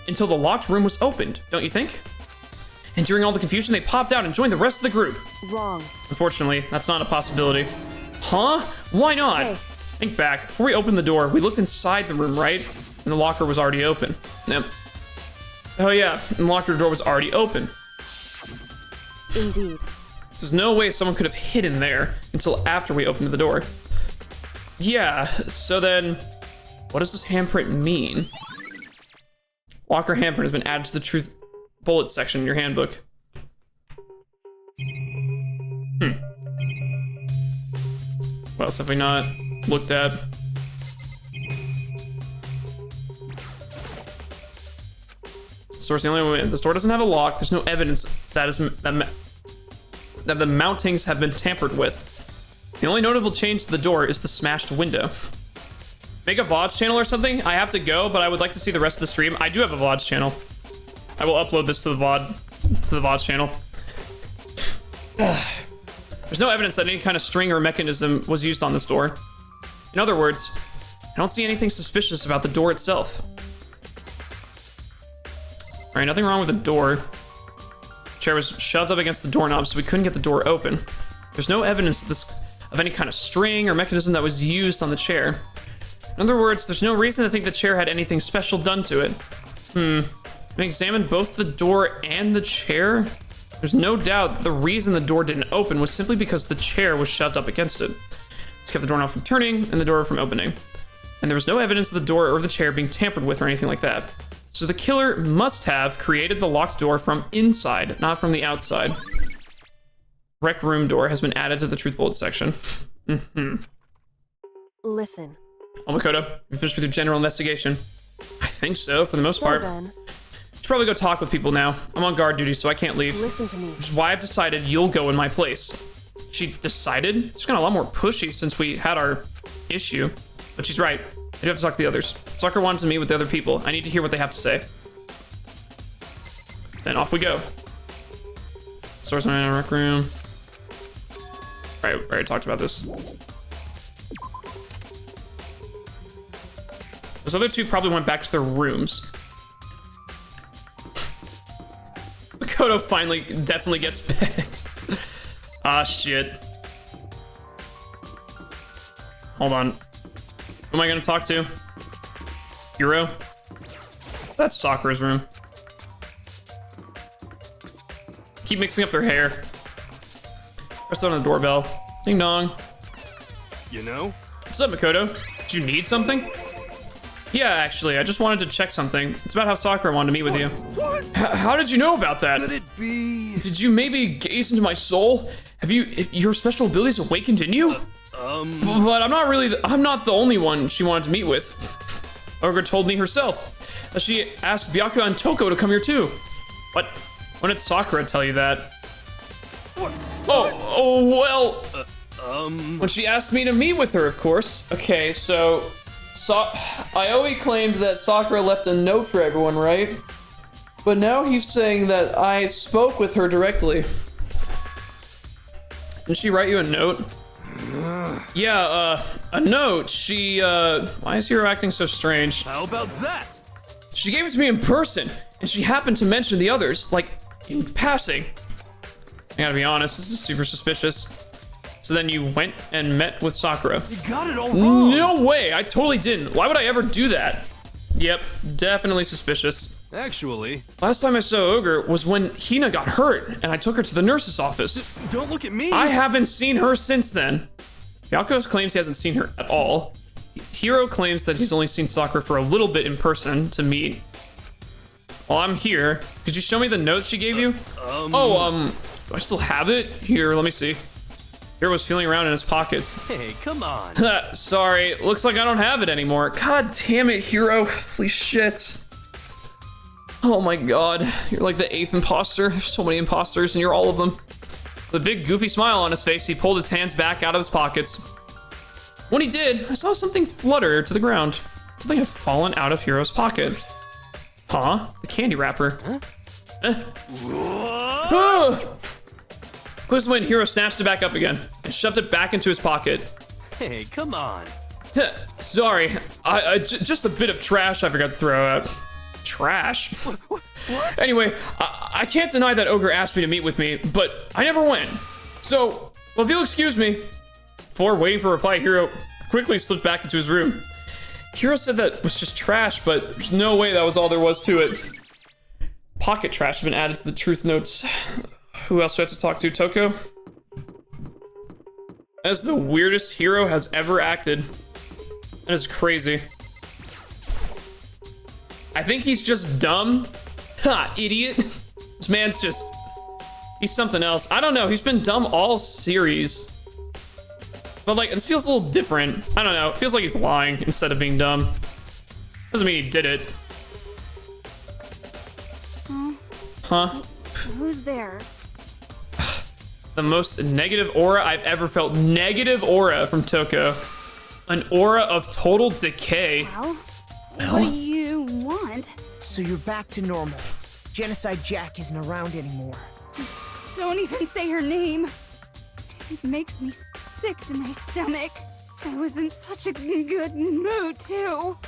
until the locked room was opened, don't you think? And during all the confusion, they popped out and joined the rest of the group. Wrong. Unfortunately, that's not a possibility. Huh? Why not? Hey. Think back. Before we opened the door, we looked inside the room, right? And the locker was already open. Yep. Oh yeah, and the locker door was already open. Indeed. There's no way someone could have hidden there until after we opened the door. Yeah, so then, what does this handprint mean? Locker handprint has been added to the truth bullet section in your handbook. What else have we not looked at? The store's the only way. The store doesn't have a lock. There's no evidence that the mountings have been tampered with. The only notable change to the door is the smashed window. Make a VODs channel or something? I have to go, but I would like to see the rest of the stream. I do have a VODs channel. I will upload this to the VODs channel. There's no evidence that any kind of string or mechanism was used on this door. In other words, I don't see anything suspicious about the door itself. All right, nothing wrong with the door. Chair was shoved up against the doorknob, so we couldn't get the door open. There's no evidence of any kind of string or mechanism that was used on the chair. In other words, there's no reason to think the chair had anything special done to it. We examined both the door and the chair. There's no doubt the reason the door didn't open was simply because the chair was shoved up against it. This kept the doorknob from turning and the door from opening. And there was no evidence of the door or the chair being tampered with or anything like that. So the killer must have created the locked door from inside, not from the outside. Rec room door has been added to the truth bullet section. Listen. Oh, Makoto, you finished with your general investigation? I think so, for the most part. Then, Should probably go talk with people now. I'm on guard duty, so I can't leave. listen to me. Which is why I've decided you'll go in my place. She decided? She's gotten a lot more pushy since we had our issue. But she's right. I do have to talk to the others. Sakura wanted to meet with the other people. I need to hear what they have to say. Then off we go. Source in a rec room. Alright, we already talked about this. Those other two probably went back to their rooms. Makoto finally definitely gets pegged. Ah, shit. Hold on. Who am I gonna talk to? Hiro? That's Sakura's room. Keep mixing up their hair. Press on the doorbell. Ding dong. You know? What's up, Makoto? Did you need something? Yeah, actually, I just wanted to check something. It's about how Sakura wanted to meet with you. What? How did you know about that? Could it be? Did you maybe gaze into my soul? Have your special abilities awakened in you? But I'm not the only one she wanted to meet with. Ogre told me herself that she asked Byakuya and Toko to come here too. What? When did Sakura tell you that? What? Well, when she asked me to meet with her, of course. Okay, so Aoi claimed that Sakura left a note for everyone, right? But now he's saying that I spoke with her directly. Didn't she write you a note? Yeah, a note. She, why is Hiro acting so strange? How about that? She gave it to me in person, and she happened to mention the others, like, in passing. I gotta be honest, this is super suspicious. So then you went and met with Sakura. You got it all wrong. No way, I totally didn't. Why would I ever do that? Yep, definitely suspicious. Actually, Last time I saw Ogre was when Hina got hurt, and I took her to the nurse's office. don't look at me. I haven't seen her since then. Byakuya claims he hasn't seen her at all. Hiro claims that he's only seen Sakura for a little bit in person to meet. While I'm here, could you show me the note she gave you? Do I still have it? Here, let me see. Hiro was feeling around in his pockets. Hey, come on. Sorry, looks like I don't have it anymore. God damn it, Hiro. Holy shit. Oh my god, you're like the 8th imposter. There's so many imposters and you're all of them. With a big goofy smile on his face, he pulled his hands back out of his pockets. When he did, I saw something flutter to the ground. Something had fallen out of Hiro's pocket. Huh? The candy wrapper. Quiz when Hiro snatched it back up again and shoved it back into his pocket. Hey, come on. Sorry, just a bit of trash I forgot to throw out. Trash? What? Anyway, I can't deny that Ogre asked me to meet with me, but I never went. So, well, if you'll excuse me. Before waiting for a reply, Hiro quickly slipped back into his room. Hiro said that was just trash, but there's no way that was all there was to it. Pocket trash has been added to the truth notes. Who else do I have to talk to? Toko? That's the weirdest Hiro has ever acted. That is crazy. I think he's just dumb. Ha, idiot. This man's just... he's something else. I don't know. He's been dumb all series. But, like, this feels a little different. I don't know. It feels like he's lying instead of being dumb. Doesn't mean he did it. Huh? Who's there? The most negative aura I've ever felt. Negative aura from Toko. An aura of total decay. Well, what do you want? So you're back to normal. Genocide Jack isn't around anymore. Don't even say her name. It makes me sick to my stomach. I was in such a good mood, too.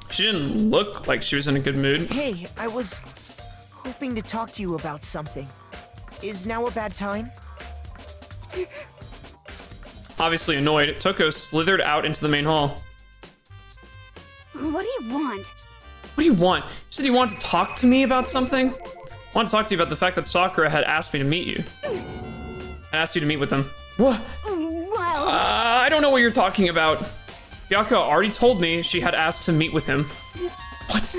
She didn't look like she was in a good mood. Hey, I was hoping to talk to you about something. Is now a bad time? Obviously annoyed, Toko slithered out into the main hall. What do you want? What do you want? You said you wanted to talk to me about something? I want to talk to you about the fact that Sakura had asked me to meet you. I asked you to meet with them. What? Well, I don't know what you're talking about. Byakuya already told me she had asked to meet with him. What?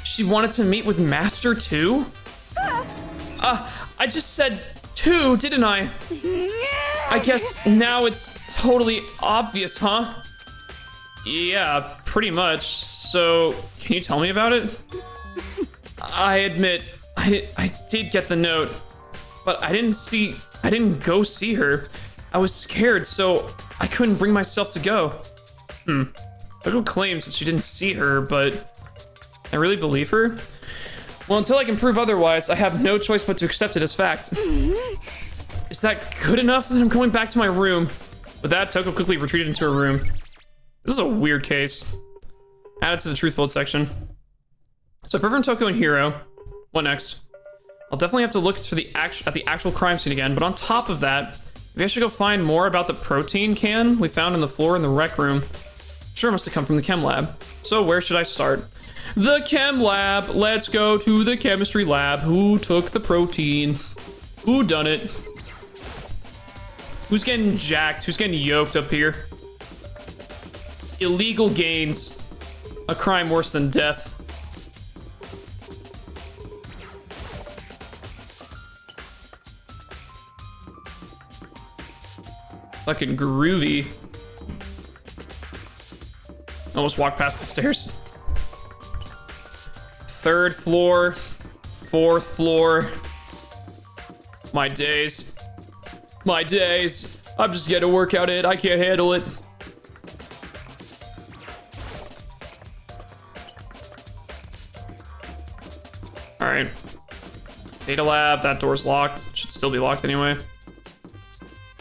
She wanted to meet with Master too? I just said two, didn't I? I guess now it's totally obvious, huh? Yeah, pretty much. So, can you tell me about it? I admit, I did get the note, but I didn't go see her. I was scared, so I couldn't bring myself to go. Toko claims that she didn't see her, but I really believe her? Well, until I can prove otherwise, I have no choice but to accept it as fact. Is that good enough? Then I'm going back to my room. With that, Toko quickly retreated into her room. This is a weird case. Add it to the truth bold section. So Forever and Toko and Hiro. What next? I'll definitely have to look for at the actual crime scene again, but on top of that, maybe I should go find more about the protein can we found on the floor in the rec room. Sure must have come from the chem lab. So where should I start? The chem lab. Let's go to the chemistry lab. Who took the protein? Who done it? Who's getting jacked? Who's getting yoked up here? Illegal gains. A crime worse than death. Fucking groovy. Almost walked past the stairs. 3rd floor, 4th floor. My days. My days. I'm just getting a workout in. I can't handle it. All right. Data lab. That door's locked. Should still be locked anyway.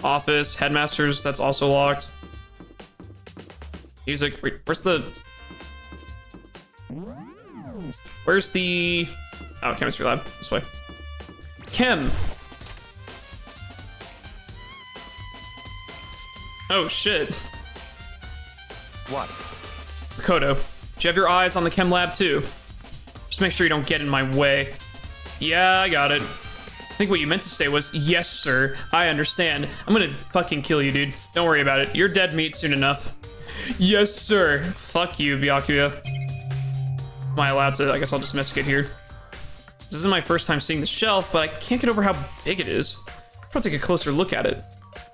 Office. Headmasters. That's also locked. Music. Wait, where's the... Oh, chemistry lab. This way. Chem. Oh, shit. What? Kodo, do you have your eyes on the chem lab too? Just make sure you don't get in my way. Yeah, I got it. I think what you meant to say was, yes, sir. I understand. I'm gonna fucking kill you, dude. Don't worry about it. You're dead meat soon enough. Yes, sir. Fuck you, Byakuya. Am I allowed to? I guess I'll just investigate here. This isn't my first time seeing the shelf, but I can't get over how big it is. I'll take a closer look at it.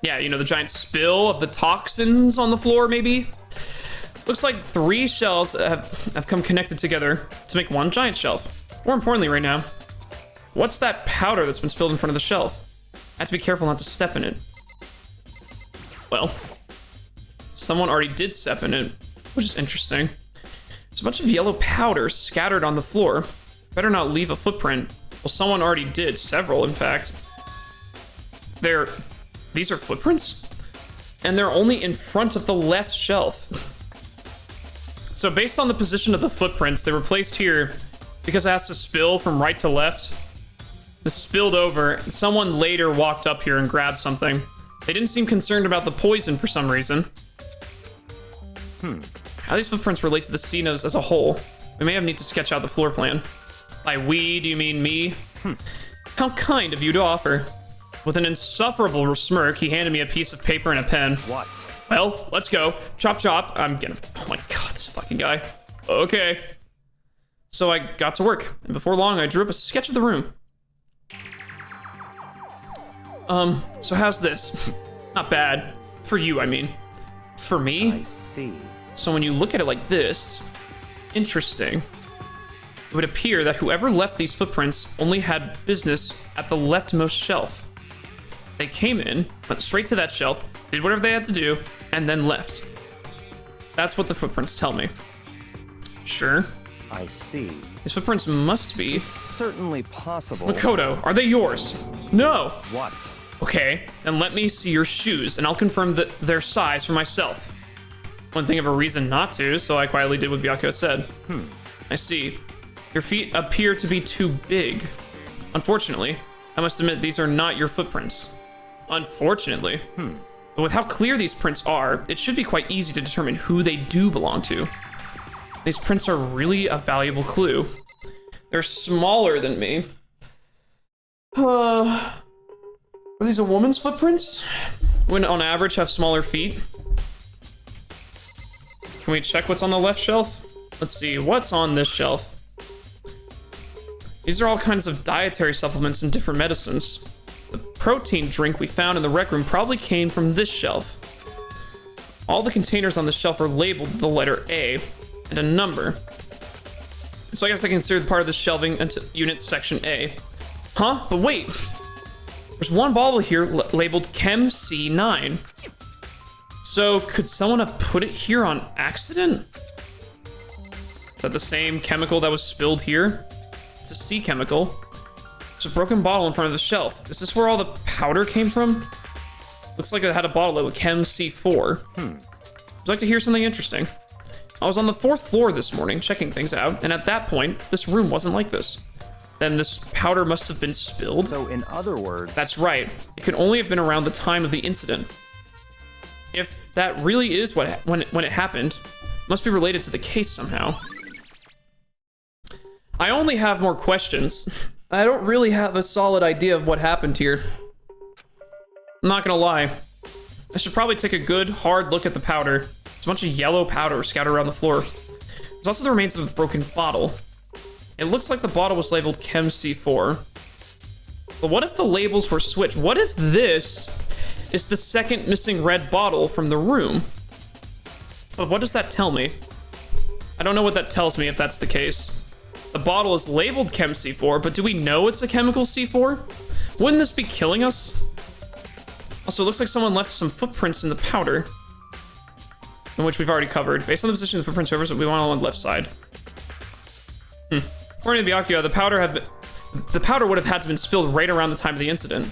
Yeah, you know, the giant spill of the toxins on the floor, maybe? Looks like 3 shelves have come connected together to make one giant shelf. More importantly right now, what's that powder that's been spilled in front of the shelf? I have to be careful not to step in it. Well, someone already did step in it, which is interesting. There's a bunch of yellow powder scattered on the floor. Better not leave a footprint. Well, someone already did, several in fact. These are footprints? And they're only in front of the left shelf. So based on the position of the footprints, they were placed here because it has to spill from right to left. This spilled over. Someone later walked up here and grabbed something. They didn't seem concerned about the poison for some reason. How these footprints relate to the scene as a whole? We may have need to sketch out the floor plan. By we, do you mean me? How kind of you to offer. With an insufferable smirk, he handed me a piece of paper and a pen. What? Well, let's go. Chop, chop. I'm gonna... Oh my god, this fucking guy. Okay. So I got to work, and before long, I drew up a sketch of the room. So how's this? Not bad. For you, I mean. For me? I see. So when you look at it like this... Interesting. it would appear that whoever left these footprints only had business at the leftmost shelf. They came in, went straight to that shelf, did whatever they had to do, and then left. That's what the footprints tell me. Sure. I see. These footprints must be... It's certainly possible. Makoto, are they yours? No. What? Okay, then let me see your shoes, and I'll confirm their size for myself. One thing of a reason not to, so I quietly did what Byakuya said. I see. Your feet appear to be too big. Unfortunately, I must admit these are not your footprints. Unfortunately. But with how clear these prints are, it should be quite easy to determine who they do belong to. These prints are really a valuable clue. They're smaller than me. Are these a woman's footprints? Women on average have smaller feet. Can we check what's on the left shelf? Let's see, what's on this shelf? These are all kinds of dietary supplements and different medicines. The protein drink we found in the rec room probably came from this shelf. All the containers on the shelf are labeled with the letter A and a number. So I guess I consider part of the shelving unit section A. Huh? But wait! There's one bottle here labeled Chem C9. So could someone have put it here on accident? Is that the same chemical that was spilled here? It's a C chemical. There's a broken bottle in front of the shelf. Is this where all the powder came from? Looks like it had a bottle labeled Chem C4. Would you like to hear something interesting? I was on the 4th floor this morning checking things out, and at that point, this room wasn't like this. Then this powder must have been spilled. So in other words... That's right. It could only have been around the time of the incident. If that really is when it happened, it must be related to the case somehow. I only have more questions. I don't really have a solid idea of what happened here. I'm not gonna lie. I should probably take a good, hard look at the powder. There's a bunch of yellow powder scattered around the floor. There's also the remains of a broken bottle. It looks like the bottle was labeled Chem C4. But what if the labels were switched? What if this is the second missing red bottle from the room? But what does that tell me? I don't know what that tells me if that's the case. The bottle is labeled Chem C4, but do we know it's a chemical C4? Wouldn't this be killing us? Also, it looks like someone left some footprints in the powder, in which we've already covered. Based on the position of the footprints, we want on the left side. According to Byakuya, the powder would have had to have been spilled right around the time of the incident.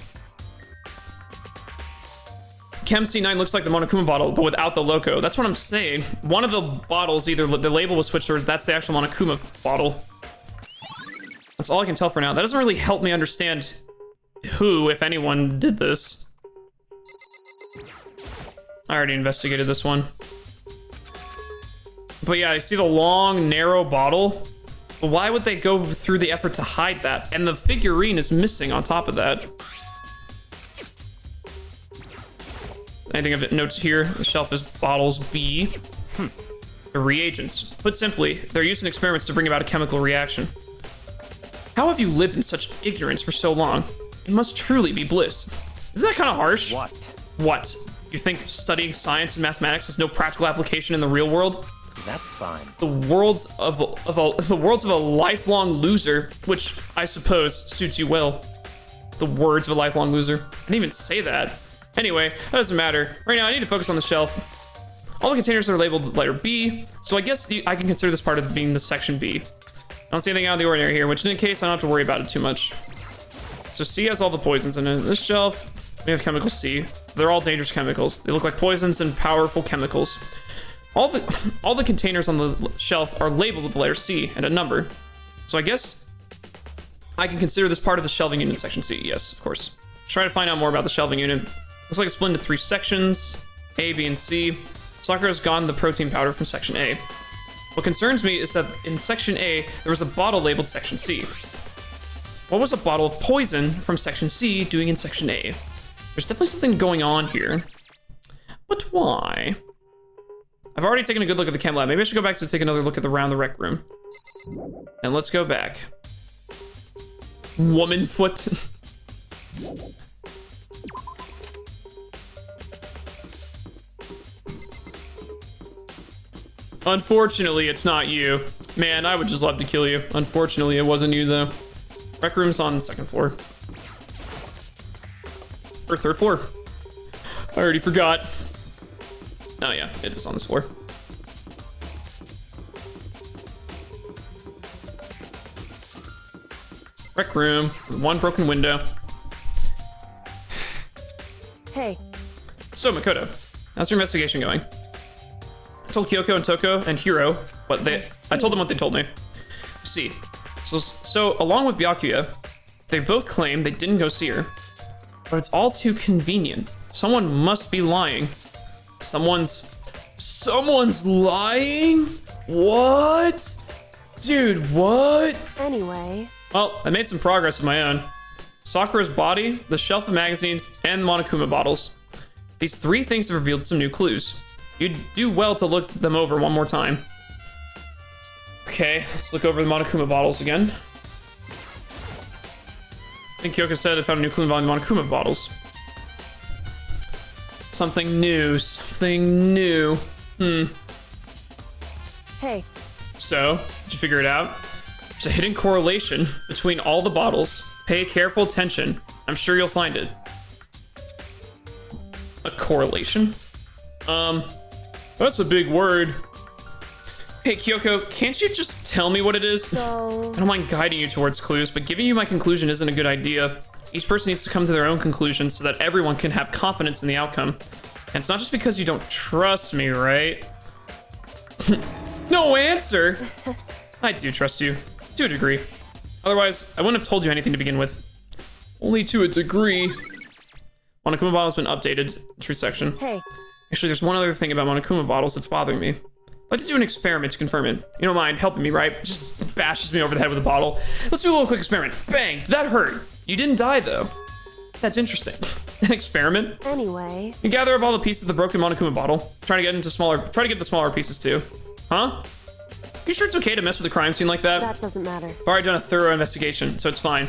Chem C9 looks like the Monokuma bottle, but without the logo. That's what I'm saying. One of the bottles, either the label was switched or that's the actual Monokuma bottle. That's all I can tell for now. That doesn't really help me understand who, if anyone, did this. I already investigated this one. But yeah, I see the long, narrow bottle. But why would they go through the effort to hide that? And the figurine is missing on top of that. Anything of notes here? The shelf is bottles B. The reagents. Put simply, they're used in experiments to bring about a chemical reaction. How have you lived in such ignorance for so long? It must truly be bliss. Isn't that kind of harsh? What? What? You think studying science and mathematics has no practical application in the real world? That's fine. The worlds of a lifelong loser, which I suppose suits you well. The words of a lifelong loser. I didn't even say that. Anyway, that doesn't matter. Right now, I need to focus on the shelf. All the containers are labeled letter B, so I guess I can consider this part of being the section B. I don't see anything out of the ordinary here, which in any case, I don't have to worry about it too much. So C has all the poisons in it. This shelf, we have chemical C. They're all dangerous chemicals. They look like poisons and powerful chemicals. All the containers on the shelf are labeled with the letter C and a number. So I guess I can consider this part of the shelving unit section C. Yes, of course. Let's try to find out more about the shelving unit. Looks like it's split into 3 sections, A, B, and C. Sakura's gotten the protein powder from section A. What concerns me is that in section A, there was a bottle labeled section C. What was a bottle of poison from section C doing in section A? There's definitely something going on here. But why? I've already taken a good look at the chem lab. Maybe I should go back to take another look at around the rec room. And let's go back. Woman foot. Unfortunately, it's not you. Man, I would just love to kill you. Unfortunately, it wasn't you, though. Rec room's on the second floor. Or third floor. I already forgot. Oh, yeah, it is on this floor. Rec room, one broken window. Hey, So, Makoto, how's your investigation going? I told Kyoko and Toko and Hiro what they... I told them what they told me. See. So along with Byakuya, they both claim they didn't go see her. But it's all too convenient. Someone must be lying. Someone's lying? What? Dude, what? anyway, Well, I made some progress of my own. Sakura's body, the shelf of magazines, and Monokuma bottles. These three things have revealed some new clues. You'd do well to look them over one more time. Okay, let's look over the Monokuma bottles again. I think Kyoko said I found a new clue involving the Monokuma bottles. Something new. hey, So, did you figure it out? There's a hidden correlation between all the bottles. Pay careful attention. I'm sure you'll find it. A correlation? That's a big word. Hey, Kyoko, can't you just tell me what it is? so... I don't mind guiding you towards clues, but giving you my conclusion isn't a good idea. Each person needs to come to their own conclusion so that everyone can have confidence in the outcome. And it's not just because you don't trust me, right? No answer! I do trust you, to a degree. Otherwise, I wouldn't have told you anything to begin with. Only to a degree. Monokuma bottle has been updated, truth section. Hey, Actually, there's one other thing about Monokuma bottles that's bothering me. I'd like to do an experiment to confirm it. You don't mind helping me, right? Just bashes me over the head with a bottle. Let's do a little quick experiment. Bang! Did that hurt? You didn't die, though. That's interesting. An experiment? anyway, You gather up all the pieces of the broken Monokuma bottle. Try to get the smaller pieces, too. Huh? You sure it's okay to mess with a crime scene like that? that doesn't matter. I've already done a thorough investigation, so it's fine.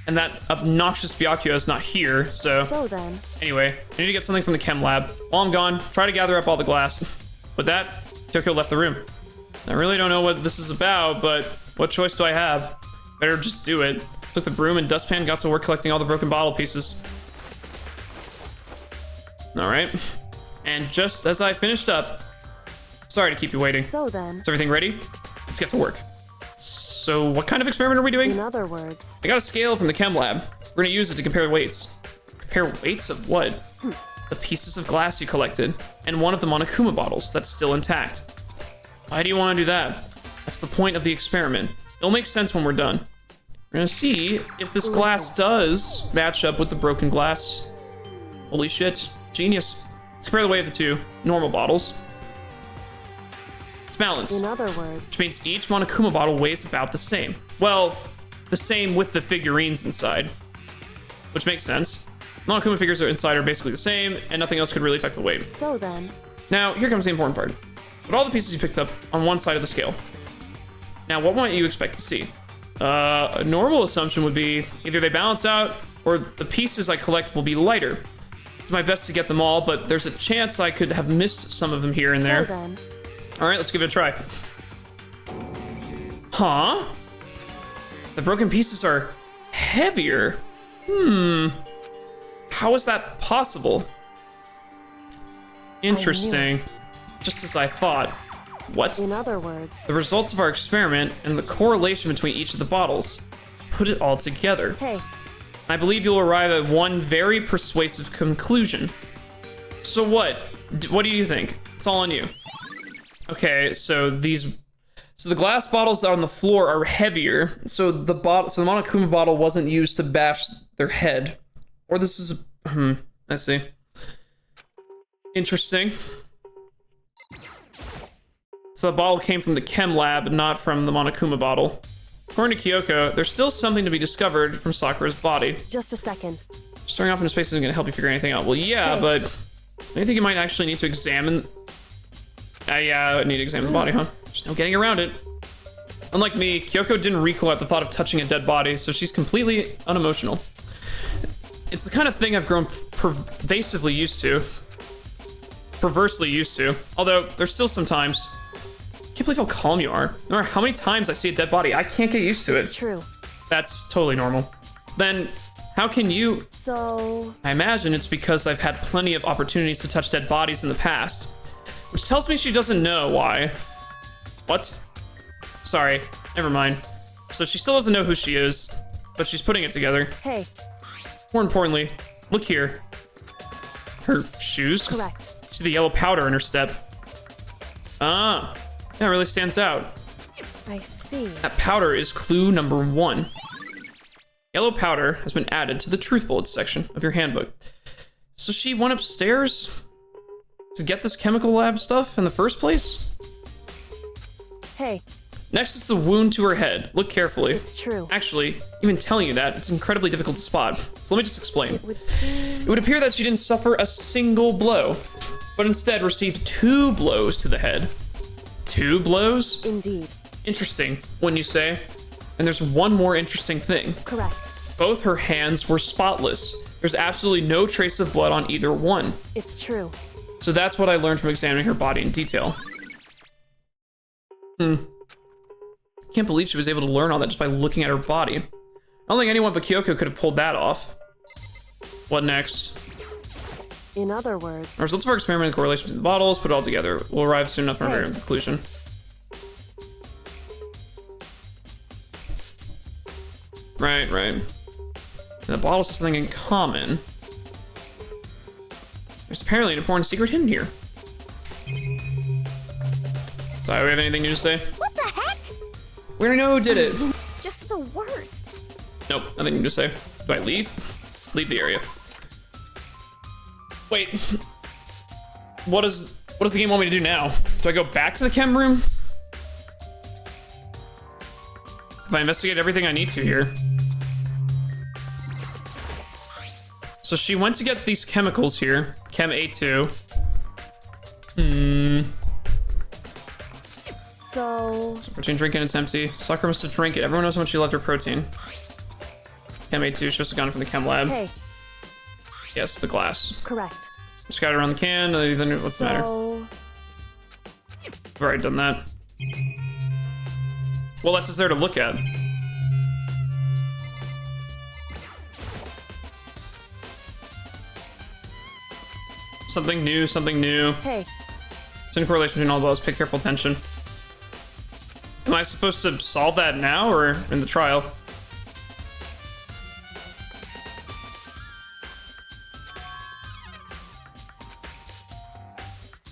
And that obnoxious Byakuya is not here, so... So then, Anyway, I need to get something from the chem lab. While I'm gone, try to gather up all the glass. With that, Kyoko left the room. I really don't know what this is about, but what choice do I have? Better just do it. Took the broom and dustpan, got to work collecting all the broken bottle pieces. Alright. And just as I finished up... Sorry to keep you waiting. so then, Is everything ready? Let's get to work. So, what kind of experiment are we doing? in other words, I got a scale from the chem lab. We're gonna use it to compare weights. Compare weights of what? The pieces of glass you collected, and one of the Monokuma bottles that's still intact. Why do you want to do that? That's the point of the experiment. It'll make sense when we're done. We're gonna see if this glass does match up with the broken glass. Holy shit, genius. Let's compare the weight of the two normal bottles. It's balanced. in other words, Which means each Monokuma bottle weighs about the same. Well, the same with the figurines inside. Which makes sense. Monokuma figures inside are basically the same, and nothing else could really affect the weight. so then, Now, here comes the important part. Put all the pieces you picked up on one side of the scale. Now, what might you expect to see? A normal assumption would be either they balance out, or the pieces I collect will be lighter. Do my best to get them all, but there's a chance I could have missed some of them here and so there. then, All right, let's give it a try. Huh? The broken pieces are heavier. How is that possible? Interesting. Just as I thought. What? in other words, The results of our experiment and the correlation between each of the bottles. Put it all together. hey, I believe you'll arrive at one very persuasive conclusion. So what? What do you think? It's all on you. Okay, so the glass bottles on the floor are heavier. So the Monokuma bottle wasn't used to bash their head. Or this is I see. Interesting. So the bottle came from the chem lab, not from the Monokuma bottle. According to Kyoko, there's still something to be discovered from Sakura's body. just a second. Staring off into space isn't going to help you figure anything out. Well, yeah, but I think you might actually need to examine... yeah, I need to examine the body, huh? There's no getting around it. Unlike me, Kyoko didn't recoil at the thought of touching a dead body, so she's completely unemotional. It's the kind of thing I've grown perversely used to. Although, there's still some times. can't believe how calm you are. No matter how many times I see a dead body, I can't get used to It's it. true. That's totally normal. Then, how can you... So, I imagine it's because I've had plenty of opportunities to touch dead bodies in the past. Which tells me she doesn't know why. What? Sorry, never mind. So she still doesn't know who she is, but she's putting it together. hey, More importantly, look here. Her shoes? correct. See the yellow powder in her step. Ah, that really stands out. I see. That powder is clue number 1. Yellow powder has been added to the truth bullets section of your handbook. So she went upstairs to get this chemical lab stuff in the first place? Hey, Next is the wound to her head. Look carefully. it's true. Actually, even telling you that, it's incredibly difficult to spot. So let me just explain. It would seem. It would appear that she didn't suffer a single blow, but instead received 2 blows to the head. 2 blows? Indeed. Interesting, wouldn't you say? And there's one more interesting thing. Correct. Both her hands were spotless. There's absolutely no trace of blood on either one. It's true. So that's what I learned from examining her body in detail. Can't believe she was able to learn all that just by looking at her body. I don't think anyone but Kyoko could have pulled that off. What next? In other words, Our results of our experiment and correlation between the bottles, put it all together. We'll arrive soon enough for a conclusion. Right. And the bottles have something in common. There's apparently an important secret hidden here. So, do we have anything new to say? What the heck? We already know who did it. Just the worst. Nope, nothing new to say. Do I leave? Leave the area. Wait. What does the game want me to do now? Do I go back to the chem room? If I investigate everything I need to here. So she went to get these chemicals here. Chem A2. so Protein drink and it's empty. Sakura must have drank it. Everyone knows how much she loved her protein. Chem A2, she must have gotten it from the chem lab. hey, Yes, the glass. correct. Just got it around the can, then what's the matter? So, I've already done that. What left is there to look at? Something new. hey, It's in correlation between all those. Pay careful attention. Am I supposed to solve that now or in the trial?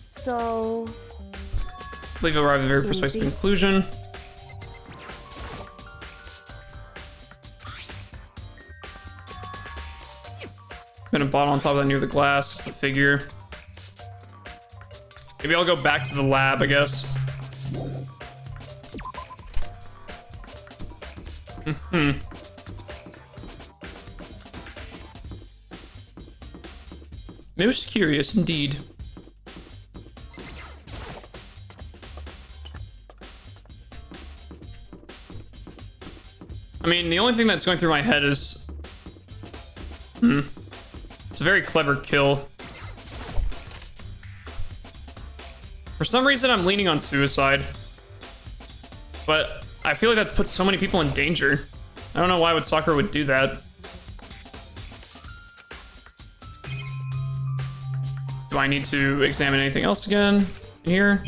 so, I believe you'll arrive at a very persuasive Indeed. conclusion. Been a bottle on top of that near the glass, the figure. Maybe I'll go back to the lab, I guess. Most curious indeed. I mean, the only thing that's going through my head is... It's a very clever kill. For some reason, I'm leaning on suicide. But I feel like that puts so many people in danger. I don't know why Sakura would do that. Do I need to examine anything else again in here?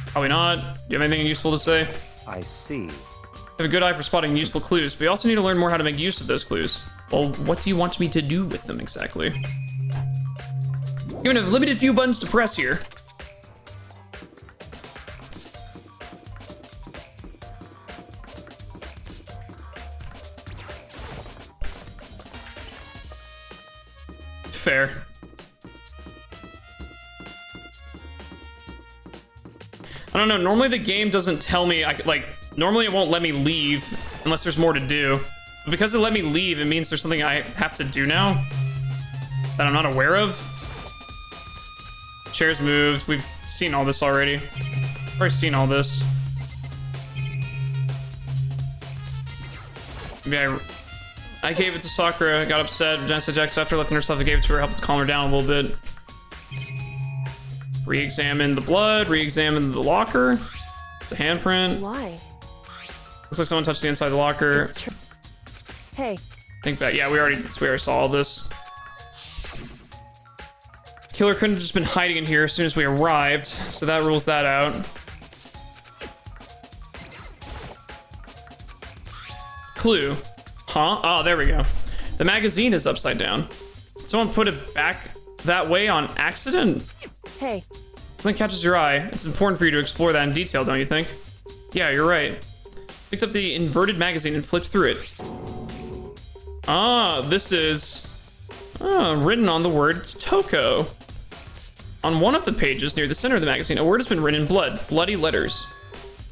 Probably not. Do you have anything useful to say? I see. I have a good eye for spotting useful clues, but we also need to learn more how to make use of those clues. Well, what do you want me to do with them exactly? You're gonna have a limited few buttons to press here. Fair. I don't know, normally the game doesn't tell me, normally it won't let me leave unless there's more to do. But because it let me leave, it means there's something I have to do now that I'm not aware of. Chairs moved, we've seen all this already. I've already seen all this. Maybe I gave it to Sakura, got upset, Genesis Jax after lifting herself, I gave it to her, helped to calm her down a little bit. Re-examine the blood, re-examine the locker. It's a handprint. Why? Looks like someone touched the inside of the locker. It's true. Hey, Think back. Yeah, we already saw all this. Killer couldn't have just been hiding in here as soon as we arrived, so that rules that out. Clue. Huh? Oh, there we go. The magazine is upside down. Did someone put it back that way on accident? hey, Something catches your eye. It's important for you to explore that in detail, don't you think? Yeah, you're right. Picked up the inverted magazine and flipped through it. Ah, this is written on the word Toko. On one of the pages near the center of the magazine, a word has been written in bloody letters.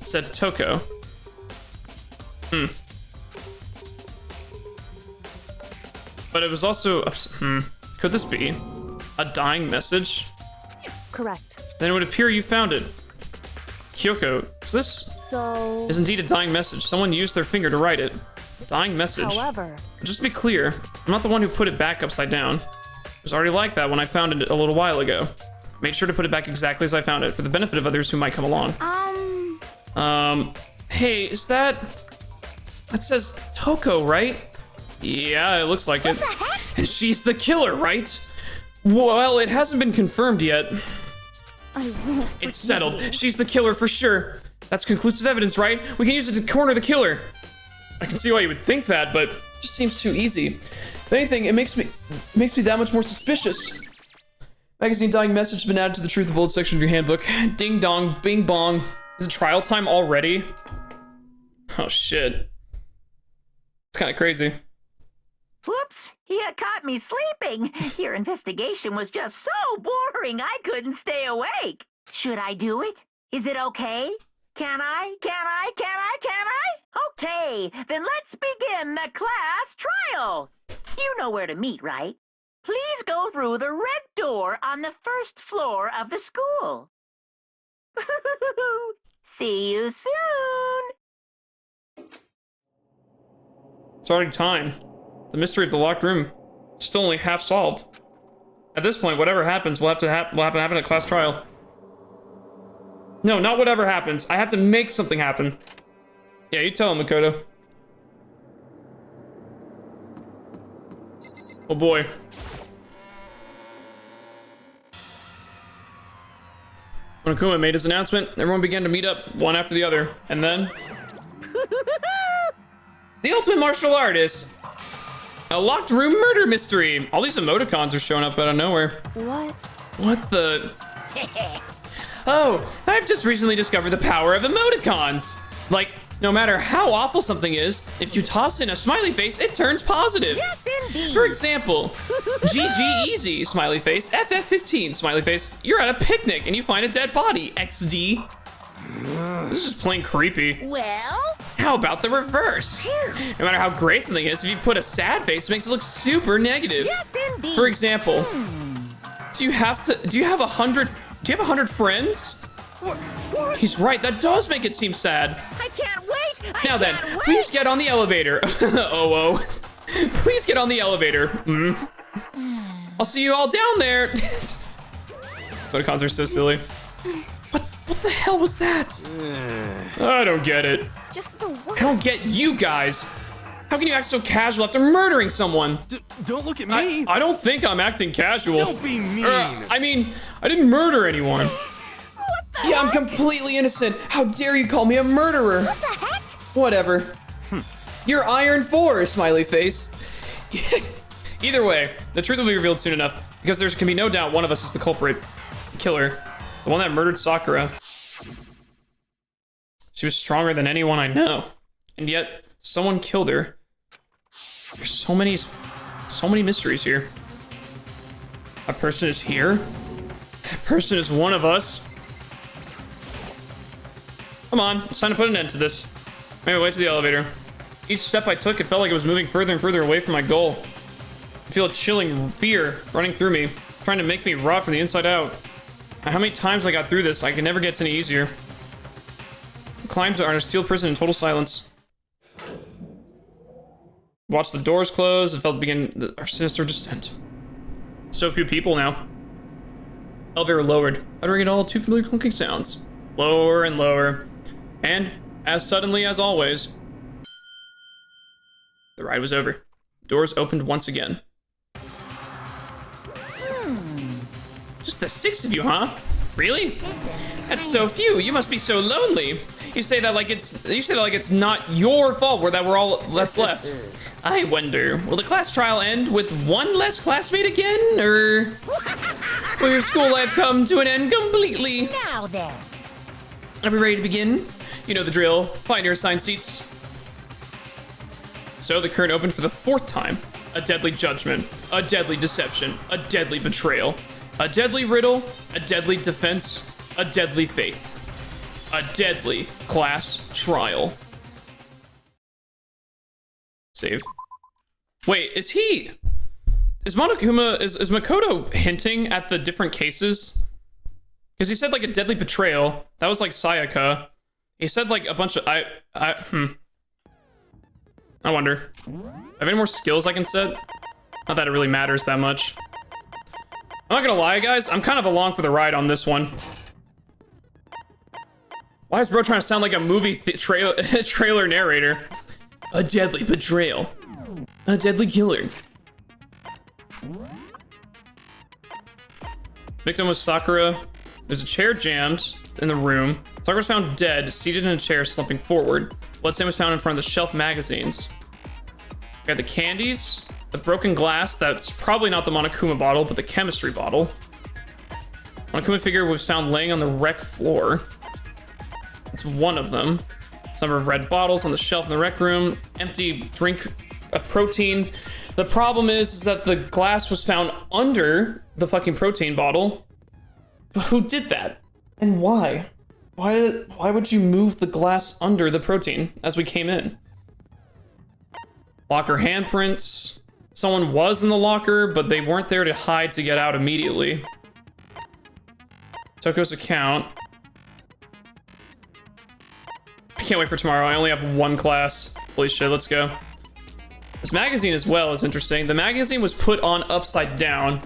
It said Toko. But it was also, could this be a dying message? correct. Then it would appear you found it. Kyoko, so this So, is indeed a dying message. Someone used their finger to write it. Dying message. however, Just to be clear, I'm not the one who put it back upside down. It was already like that when I found it a little while ago. Made sure to put it back exactly as I found it for the benefit of others who might come along. Hey, is that... That says Toko, right? Yeah, it looks like it. And she's the killer, right? Well, it hasn't been confirmed yet. I won't. It's settled. She's the killer for sure. That's conclusive evidence, right? We can use it to corner the killer. I can see why you would think that, but it just seems too easy. If anything, it makes me that much more suspicious. Magazine dying message has been added to the truth of bold section of your handbook. Ding dong, bing bong. Is it trial time already? Oh shit. It's kind of crazy. Whoops, you caught me sleeping. Your investigation was just so boring I couldn't stay awake. Should I do it? Is it okay? Can I? Okay, then let's begin the class trial. You know where to meet, right? Please go through the red door on the first floor of the school. See you soon. It's already time. The mystery of the locked room is still only half solved. At this point, whatever happens will have to happen at class trial. No, not whatever happens. I have to make something happen. Yeah, you tell him, Makoto. Oh boy. When Akuma made his announcement, everyone began to meet up, one after the other. And then... the ultimate martial artist! A locked room murder mystery! All these emoticons are showing up out of nowhere. what? What the... Oh, I've just recently discovered the power of emoticons! Like, no matter how awful something is, if you toss in a smiley face, it turns positive. Yes, indeed. For example, GG easy, smiley face, FF15, smiley face, you're at a picnic and you find a dead body, XD. This is just plain creepy. Well, How about the reverse? No matter how great something is, if you put a sad face, it makes it look super negative. yes, indeed. For example, do you have 100 friends? What? He's right, that does make it seem sad. I can't wait. Now then, please get on the elevator. Oh. Please get on the elevator. I'll see you all down there. Emoticons are so silly. What the hell was that? I don't get it. Just the worst. I don't get you guys. How can you act so casual after murdering someone? Don't look at me. I don't think I'm acting casual. Don't be mean. I mean, I didn't murder anyone. Yeah, I'm completely innocent. How dare you call me a murderer? What the heck? Whatever. You're Iron 4, smiley face. Either way, the truth will be revealed soon enough, because there can be no doubt one of us is the culprit. The killer. The one that murdered Sakura. She was stronger than anyone I know. And yet, someone killed her. There's so many mysteries here. A person is here? That person is one of us? Come on, it's time to put an end to this. Maybe wait to the elevator. Each step I took, it felt like it was moving further and further away from my goal. I feel a chilling fear running through me, trying to make me rot from the inside out. How many times I got through this, I can never get any easier. I climbed to our steel prison in total silence. Watched the doors close and felt begin our sinister descent. So few people now. Elevator lowered, uttering it all too familiar clinking sounds. Lower and lower. And, as suddenly as always, the ride was over. Doors opened once again. Just the 6 of you, huh? Really? That's so few. You must be so lonely. You say that like it's not your fault that we're all that's left. I wonder, will the class trial end with one less classmate again, or will your school life come to an end completely? Now then. Are we ready to begin? You know the drill. Find your assigned seats. So the curtain opened for the 4th time. A deadly judgment, a deadly deception, a deadly betrayal, a deadly riddle, a deadly defense, a deadly faith. A deadly class trial. Save. Wait, is Monokuma, is Makoto hinting at the different cases? Because he said like a deadly betrayal. That was like Sayaka. He said like a bunch of, I wonder. Have any more skills I can set? Not that it really matters that much. I'm not gonna lie, guys. I'm kind of along for the ride on this one. Why is bro trying to sound like a movie trailer narrator? A deadly betrayal. A deadly killer. Victim was Sakura. There's a chair jammed in the room. Sakura was found dead, seated in a chair, slumping forward. Bloodstain was found in front of the shelf magazines. We got the candies, the broken glass, that's probably not the Monokuma bottle, but the chemistry bottle. Monokuma figure was found laying on the rec floor. It's one of them. Some of red bottles on the shelf in the rec room. Empty drink of protein. The problem is that the glass was found under the fucking protein bottle. But who did that? And why? Why would you move the glass under the protein as we came in? Locker handprints. Someone was in the locker, but they weren't there to hide to get out immediately. Toko's account. I can't wait for tomorrow. I only have 1 class. Holy shit, let's go. This magazine as well is interesting. The magazine was put on upside down.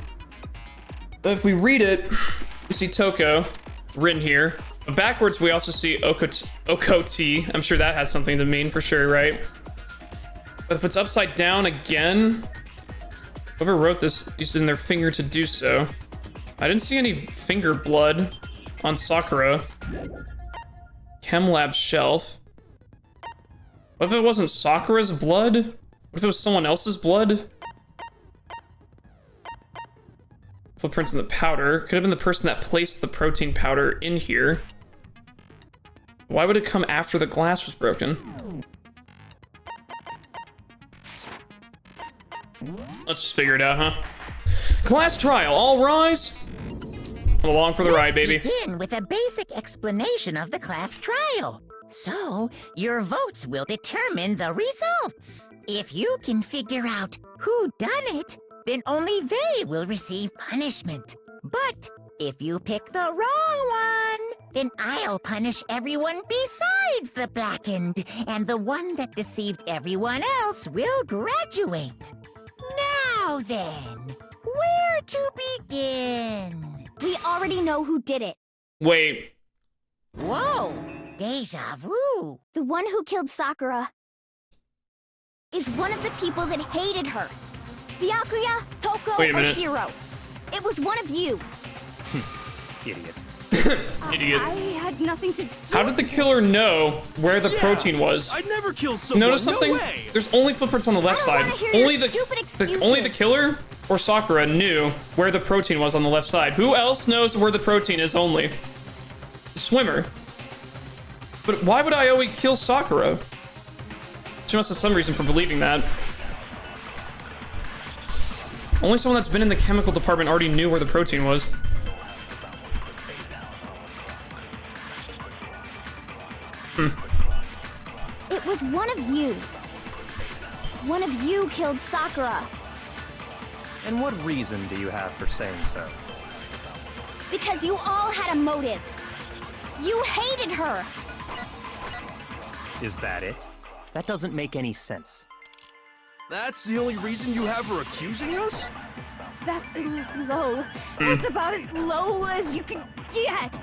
But if we read it, we see Toko written here. But backwards, we also see Okoti. I'm sure that has something to mean for sure, right? But if it's upside down again, whoever wrote this using their finger to do so. I didn't see any finger blood on Sakura. Chem lab shelf. What if it wasn't Sakura's blood? What if it was someone else's blood? Footprints in the powder. Could have been the person that placed the protein powder in here. Why would it come after the glass was broken? Let's just figure it out, huh? Class trial, all rise. I'm along for the ride, baby. Let's begin with a basic explanation of the class trial. So, your votes will determine the results. If you can figure out who done it, then only they will receive punishment. But if you pick the wrong one, then I'll punish everyone besides the blackened, and the one that deceived everyone else will graduate. Now then, where to begin? We already know who did it. Wait. Whoa, deja vu. The one who killed Sakura is one of the people that hated her. Byakuya, Toko, Wait a or minute. Hiro. It was one of you. Idiot. Idiot. I had nothing to do. How did the killer know where the protein was? I'd never kill someone. Notice something? No way. There's only footprints on the left I don't side. wanna hear Only your the, stupid excuses. only the killer or Sakura knew where the protein was on the left side. Who else knows where the protein is only? The swimmer. But why would Aoi kill Sakura? She must have some reason for believing that. Only someone that's been in the chemical department already knew where the protein was. It was one of you. One of you killed Sakura. And what reason do you have for saying so? Because you all had a motive. You hated her. Is that it? That doesn't make any sense. That's the only reason you have for accusing us? That's low. That's about as low as you can get.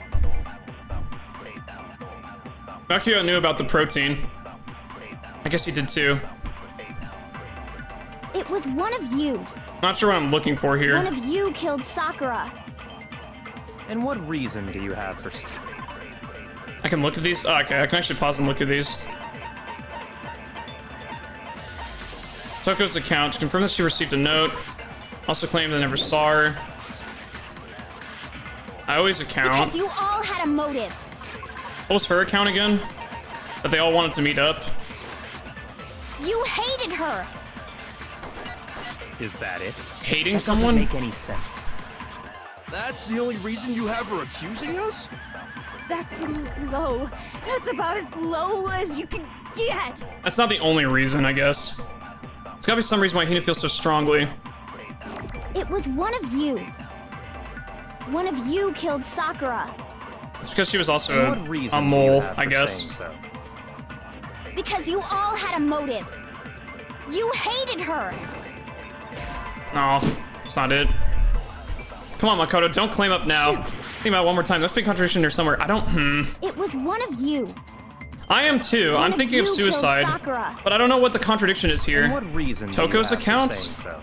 Byakuya knew about the protein. I guess he did too. It was one of you. Not sure what I'm looking for here. One of you killed Sakura. And what reason do you have for saying? I can look at these. Oh, okay, I can actually pause and look at these. Toko's account. To confirm that she received a note. Also claimed I never saw her. I always account. Because you all had a motive. What was her account again? That they all wanted to meet up? You hated her. Is that it? Hating That someone? doesn't make any sense. That's the only reason you have her accusing us? That's low. That's about as low as you can get. That's not the only reason, I guess. There's gotta be some reason why Hina feels so strongly. It was one of you. One of you killed Sakura. It's because she was And also what reason a do you mole, have I for guess. saying so? Because you all had a motive. You hated her. No, that's not it. Come on, Makoto, don't claim up now. Think about it one more time. There's a big contradiction there somewhere. I don't, It was one of you. I am too. One I'm thinking of you killed suicide. Sakura. But I don't know what the contradiction is And here. what reason do Toko's you have account? for saying so?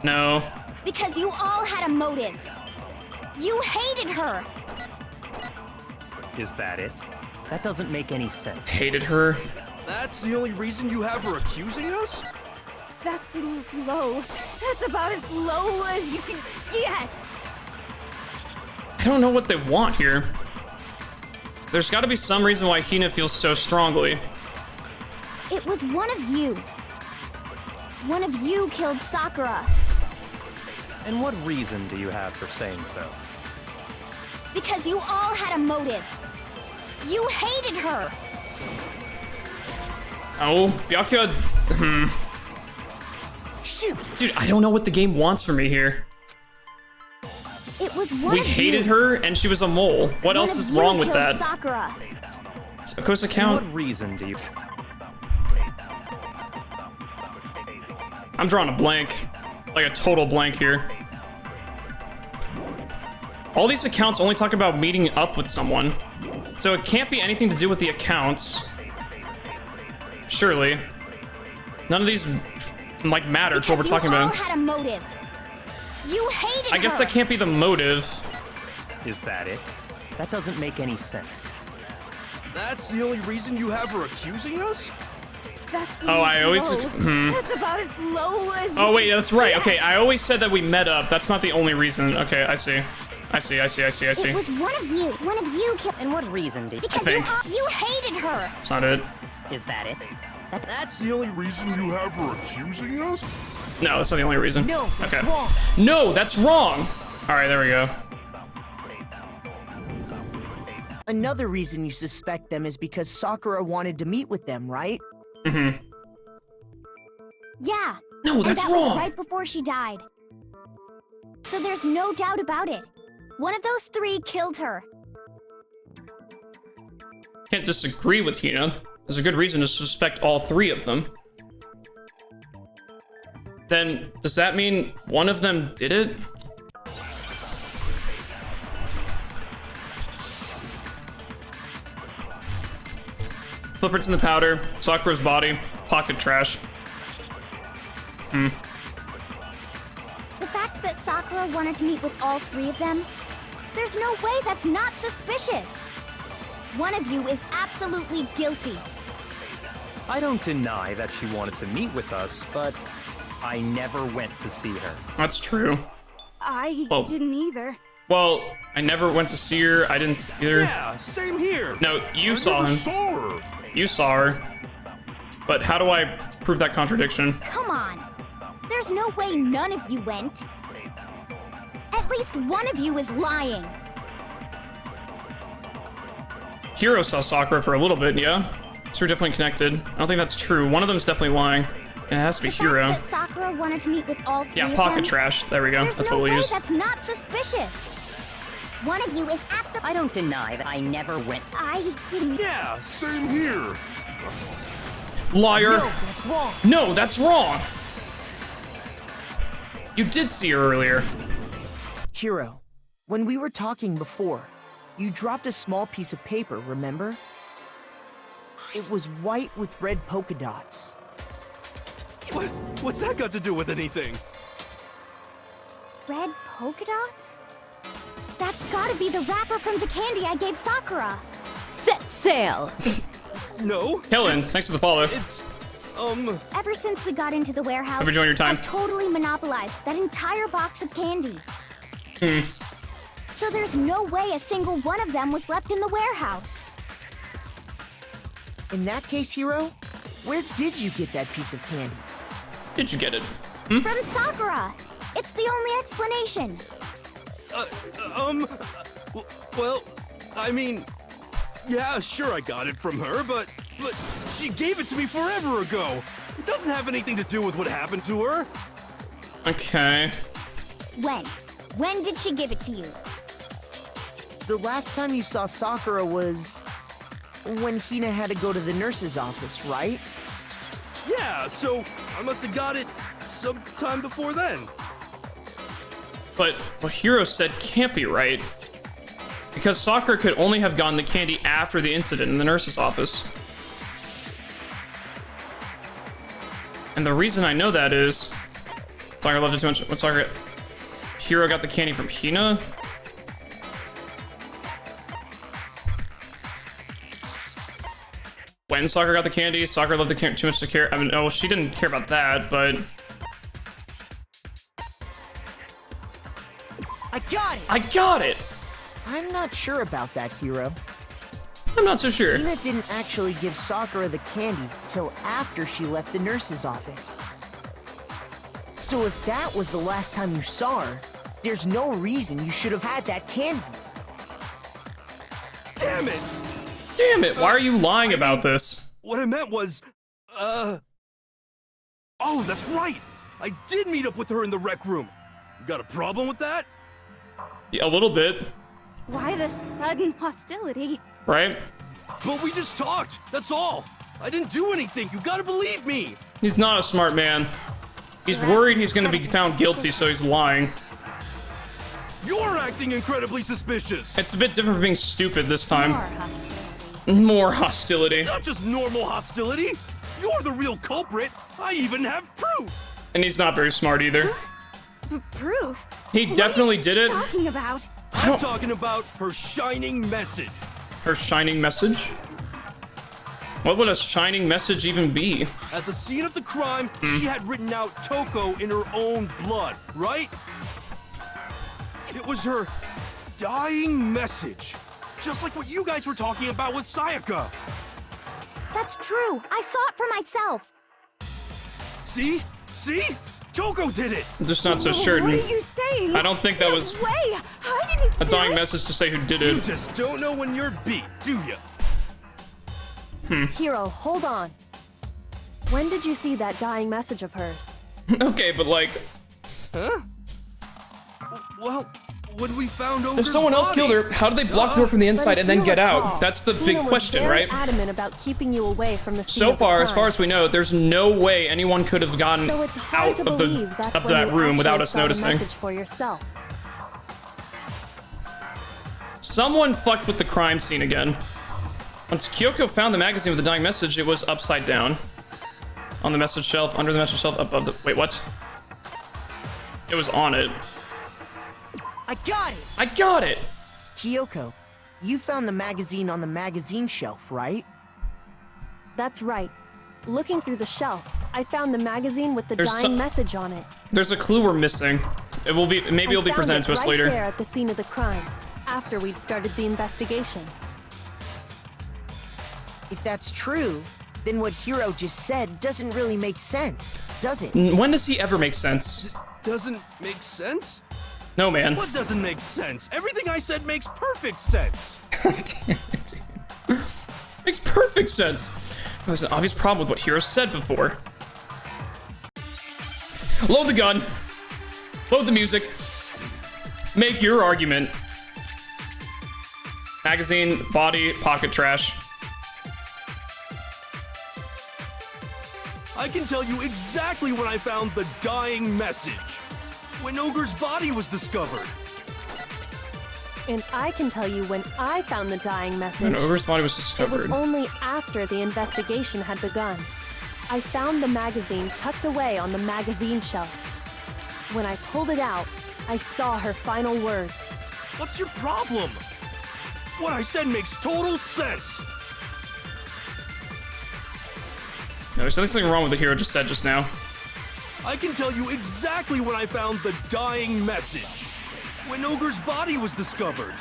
No. Because you all had a motive. You hated her. Is that it? That doesn't make any sense. Hated her. That's the only reason you have her accusing us? That's low. That's about as low as you can get. I don't know what they want here. There's gotta be some reason why Hina feels so strongly. It was one of you. One of you killed Sakura. And what reason do you have for saying so? Because you all had a motive. You hated her. Oh, Byakuya. Shoot! Dude, I don't know what the game wants from me here. It was one We of hated you. her and she was a mole. What One else of is you wrong with killed that? Sakura. Toko's And account. what reason do you... I'm drawing a blank. Like a total blank here. All these accounts only talk about meeting up with someone. So it can't be anything to do with the accounts. Surely. None of these like matter to what we're Because talking you all about. had a motive. You hated I guess her. that can't be the motive. Is that it? That doesn't make any sense. That's the only reason you have her accusing us? That's Oh, I always- low. That's about as low as you Oh wait, can that's right. get. Okay, I always said that we met up. That's not the only reason. Okay, I see. I see. It was one of you. One of you killed. And what reason did Because think. you hated her. That's not it. is that it? That's the only reason you have her accusing us? No, that's not the only reason. No, that's Okay. wrong. No, that's wrong. All right, there we go. Another reason you suspect them is because Sakura wanted to meet with them, right? Mm-hmm. Yeah. No, And that's that was wrong. right before she died. So there's no doubt about it. One of those three killed her. Can't disagree with Hina. There's a good reason to suspect all three of them. Then, does that mean one of them did it? Footprints in the powder, Sakura's body, pocket trash. The fact that Sakura wanted to meet with all three of them, there's no way that's not suspicious. One of you is absolutely guilty. I don't deny that she wanted to meet with us, but I never went to see her. That's true. I Oh. didn't either. Well, I never went to see her. I didn't either. Yeah, same here. No, you I saw never him. saw her. You saw her. But how do I prove that contradiction? Come on. There's no way none of you went. At least one of you is lying. Hiro saw Sakura for a little bit, yeah? So we're definitely connected. I don't think that's true. One of them's definitely lying. It has to be The fact Hiro. that Sakura wanted to meet with all three Yeah, of pocket them, trash. There we go. there's That's no what we'll way use. that's not suspicious. One of you is absolutely. I don't deny that I never went. I didn't. Yeah, same here. Liar. No, that's wrong. No, that's wrong. You did see her earlier. Hiro, when we were talking before, you dropped a small piece of paper, remember? It was white with red polka dots. What's that got to do with anything? Red polka dots? That's gotta be the wrapper from the candy I gave Sakura. Set sail! No. Kellen, thanks for the follow. It's, Ever since we got into the warehouse, Have you enjoyed your time? I've totally monopolized that entire box of candy. So there's no way a single one of them was left in the warehouse. In that case, Hiro, where did you get that piece of candy? Did you get it? From Sakura. It's the only explanation. well, I mean, yeah, sure I got it from her, but she gave it to me forever ago. It doesn't have anything to do with what happened to her. Okay. When? When did she give it to you? The last time you saw Sakura was when Hina had to go to the nurse's office, right? Yeah, so I must have got it sometime before then. But what Hiro said can't be right. Because Sakura could only have gotten the candy after the incident in the nurse's office. And the reason I know that is Sakura loved it too much. When Sakura Hiro got the candy from Hina. When Sakura got the candy, Sakura loved the candy too much to care. I mean, oh, she didn't care about that, but I got it! I got it. I'm not sure about that, Hiro. I'm not so sure. Hina didn't actually give Sakura the candy till after she left the nurse's office. So if that was the last time you saw her, there's no reason you should have had that candy. Damn it! Damn it! Why are you lying about this? What I meant was, oh, that's right! I did meet up with her in the rec room. You got a problem with that? Yeah, a little bit, Why the sudden hostility? right? But we just talked, that's all. I didn't do anything, you gotta believe me! He's not a smart man. He's worried he's gonna be found guilty, so he's lying. You're acting incredibly suspicious! It's a bit different from being stupid this time. More hostility. More hostility. It's not just normal hostility! You're the real culprit! I even have proof! And he's not very smart either. Proof? He What definitely are you did it. talking about? I'm talking about her shining message. Her shining message? What would a shining message even be? At the scene of the crime, she had written out Toko in her own blood, right? It was her dying message. Just like what you guys were talking about with Sayaka. That's true. I saw it for myself. See? See? Toko did it! I'm just not so What certain. are you saying? I don't think that No was way! I didn't a do dying it. message to say who did You it. just don't know when you're beat, do ya? Hiro, hold on. When did you see that dying message of hers? Okay, but like, Huh? Well, when we found Ogre's if someone else body. killed her, how did they block the door from the But inside if and then you get recall, out? That's the Hina big was question, very right? adamant about keeping you away from the scene So of the far, as far crime. as we know, there's no way anyone could have gotten So it's hard out to of believe that's of when that you room without actually us saw the noticing. message for yourself. Someone fucked with the crime scene again. Once Kyoko found the magazine with the dying message, it was upside down. On the message shelf, under the message shelf, above the... Wait, what? It was on it. I got it! I got it! Kyoko, you found the magazine on the magazine shelf, right? That's right. Looking through the shelf, I found the magazine with the There's dying some- message on it. There's a clue we're missing. It will be... Maybe it'll be I found presented it to us right later. there at the scene of the crime, after we'd started the investigation. If that's true, then what Hiro just said doesn't really make sense, does it? When does he ever make sense? Doesn't make sense? No, man. What doesn't make sense? Everything I said makes perfect sense. Makes perfect sense. There's an obvious problem with what Hiro said before. Load the gun. Load the music. Make your argument. Magazine, body, pocket trash. I can tell you exactly when I found the dying message. When Ogre's body was discovered. And I can tell you when I found the dying message. An ogre's body was It was discovered. only after the investigation had begun. I found the magazine tucked away on the magazine shelf. When I pulled it out, I saw her final words. What's your problem? What I said makes total sense. No, there's something wrong with the hero just said just now. I can tell you exactly when I found the dying message. When Ogre's body was discovered.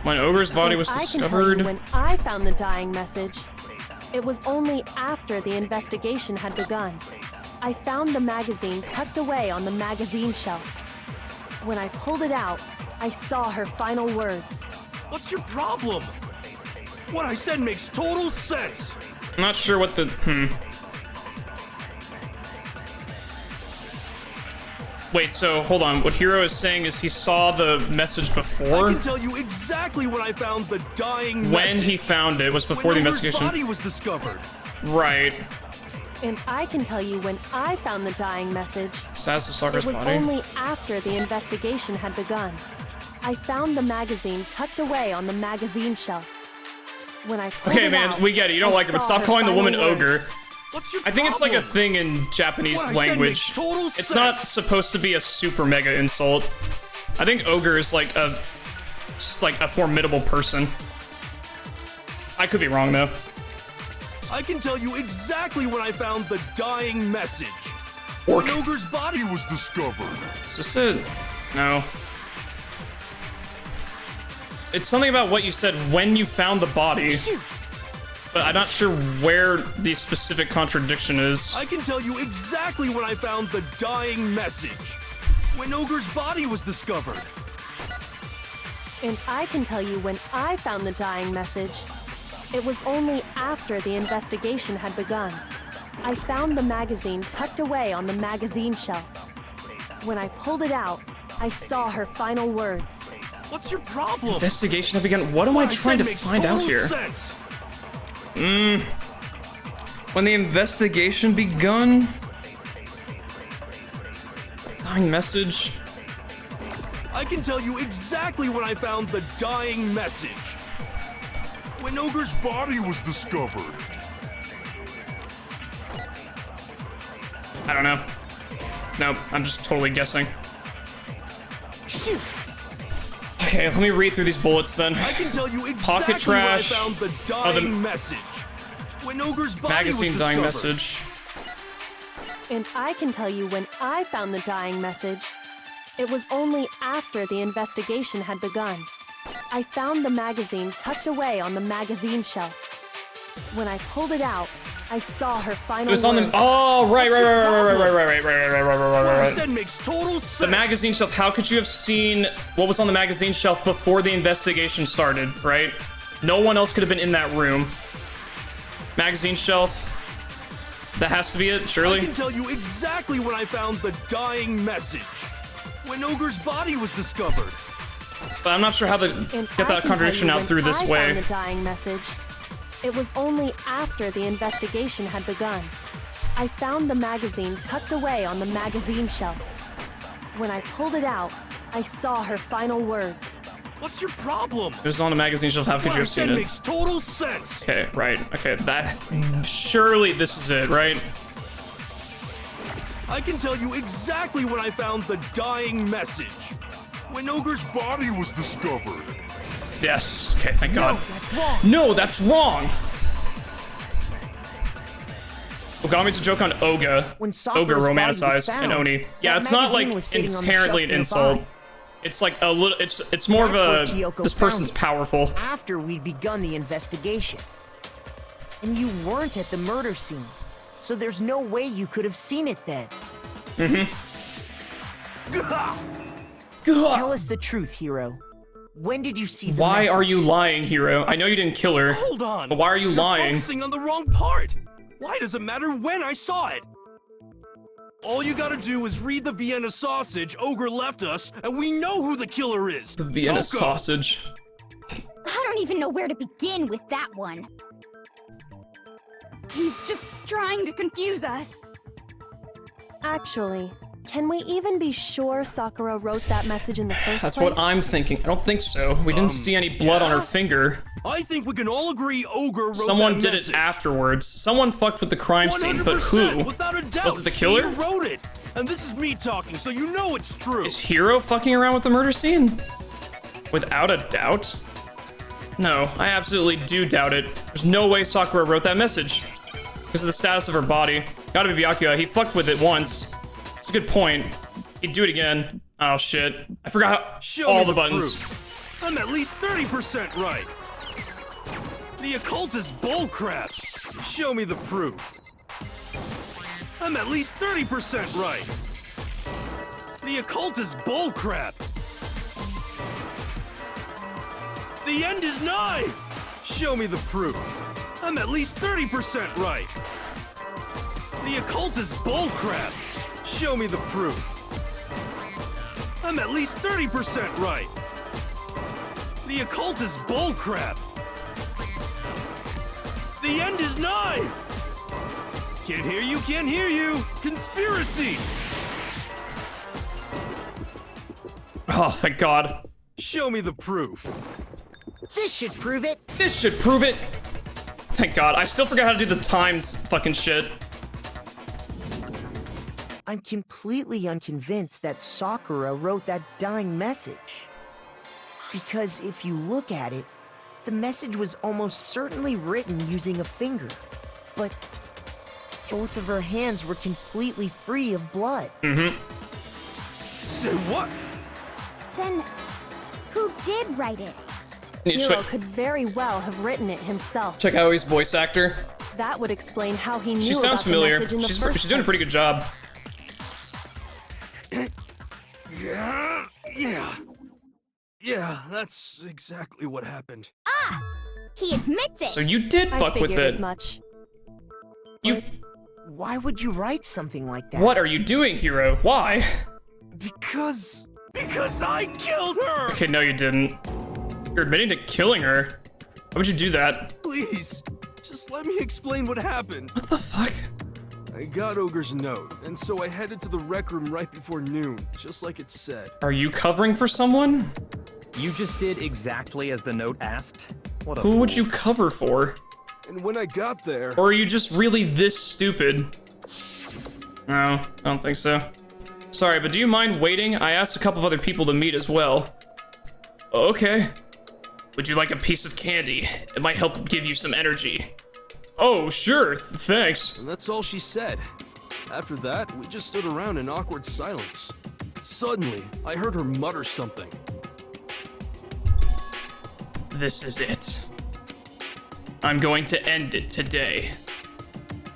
When ogre's body was I can tell you discovered. when I found the dying message. It was only after the investigation had begun. I found the magazine tucked away on the magazine shelf. When I pulled it out, I saw her final words. What's your problem? What I said makes total sense. I'm not sure what the Wait, so hold on. What Hero is saying is he saw the message I before. can tell you exactly when I found the dying When message. he found it was before the when Ogre's investigation. body was discovered. Right. And I can tell you when I found the dying message. Status of Sakura's It was body. only after the investigation had begun. I found the magazine tucked away on the magazine shelf. When I pulled Okay, it man, out, we get it. You don't I like it, but saw stop her calling the final woman words. ogre. What's your I think it's like a problem? thing in Japanese What I said makes language. total It's not sense. supposed to be a super mega insult. I think ogre is like a just like a formidable person. I could be wrong though. I can tell you exactly when I found the dying message. Orc. When Ogre's body was discovered. Is this it? No. It's something about what you said when you found the body. Shoot! But I'm not sure where the specific contradiction is. I can tell you exactly when I found the dying message. When Ogre's body was discovered. And I can tell you when I found the dying message. It was only after the investigation had begun. I found the magazine tucked away on the magazine shelf. When I pulled it out, I saw her final words. What's your problem? Investigation had begun. What am I What trying said to makes find out total here? sense. When the investigation begun? Dying message? I can tell you exactly when I found the dying message. When Ogre's body was discovered. I don't know. No, I'm just totally guessing. Shoot! Okay, let me read through these bullets then. I can tell you exactly Pocket when I trash. found the Oh, the dying message. When Ogre's body Magazine was dying discovered. message. And I can tell you when I found the dying message. It was only after the investigation had begun. I found the magazine tucked away on the magazine shelf. When I pulled it out, I saw her final It was on the. words. Oh, right. What I said makes total sense. The magazine shelf. How could you have seen what was on the magazine shelf before the investigation started, right? No one else could have been in that room. Magazine shelf. That has to be it, I surely. can tell you exactly when I found the dying message. When Ogre's body was discovered. But I'm not sure how to And get I that can contradiction tell you out through when this I way. found the dying message. It was only after the investigation had begun. I found the magazine tucked away on the magazine shelf. When I pulled it out, I saw her final words. What's your problem? It was on the magazine shelf. How could What you I have seen said it? makes total sense. Okay, right. Okay, that. Surely this is it, right? I can tell you exactly when I found the dying message. When Ogre's body was discovered. Yes. Okay, thank God. That's wrong. No, that's wrong. Ogami's a joke on Oga. When Sakura's Ogre body was romanticized found, and Oni. Yeah, that it's not like magazine was sitting on the inherently an shelf nearby. insult. It's like a little. It's more That's of where a. Kyoko This found person's it. powerful. After we'd begun the investigation. And you weren't at the murder scene, so there's no way you could have seen it then. Tell us the truth, Hero. When did you see the Why message? are you lying, Hero? I know you didn't kill her. Hold on. But why are you You're lying? focusing on the wrong part. Why does it matter when I saw it? All you gotta do is read the Vienna sausage Ogre left us, and we know who the killer is. The Vienna Toko. sausage. I don't even know where to begin with that one. He's just trying to confuse us. Actually, Can we even be sure Sakura wrote that message in the first That's place? what I'm thinking. I don't think so. We didn't see any blood on her finger. I think we can all agree Ogre wrote Someone that did message. it afterwards. Someone fucked with the crime scene, but who? Without a doubt. Was it the She killer? wrote it. And this is me talking, so you know it's true. Is Hiro fucking around with the murder scene? Without a doubt? No, I absolutely do doubt it. There's no way Sakura wrote that message. Because of the status of her body. Gotta be Byakuya. He fucked with it once. It's a good point. He'd do it again. Oh shit. I forgot all the buttons. Proof. I'm at least 30% right. The occult is bullcrap. Show me the proof. I'm at least 30% right. The occult is bullcrap. The end is nigh. Show me the proof. I'm at least 30% right. The occult is bullcrap. Show me the proof. I'm at least 30% right. The occult is bullcrap. The end is nigh. Can't hear you, can't hear you. Conspiracy. Oh, thank God. Show me the proof. This should prove it. This should prove it. Thank God. I still forgot how to do the times fucking shit. I'm completely unconvinced that Sakura wrote that dying message. Because if you look at it, the message was almost certainly written using a finger. But both of her hands were completely free of blood. Say what? Then, who did write it? Hiro could very well have written it himself. Check out his voice actor. That would explain how he knew She about sounds familiar. the message in the She's first doing a pretty place. good job. Yeah, that's exactly what happened. Ah! He admits it! So you did I fuck with figured as it. much. You. Why would you write something like that? What are you doing, Hiro? Why? Because I killed her! Okay, no, you didn't. You're admitting to killing her. Why would you do that? Please, just let me explain what happened. What the fuck? I got Ogre's note, and so I headed to the rec room right before noon, just like it said. Are you covering for someone? You just did exactly as the note asked? What a Who would fool. you cover for? And when I got there... Or are you just really this stupid? No, I don't think so. Sorry, but do you mind waiting? I asked a couple of other people to meet as well. Okay. Would you like a piece of candy? It might help give you some energy. Oh, sure, thanks. And that's all she said. After that, we just stood around in awkward silence. Suddenly, I heard her mutter something. This is it. I'm going to end it today.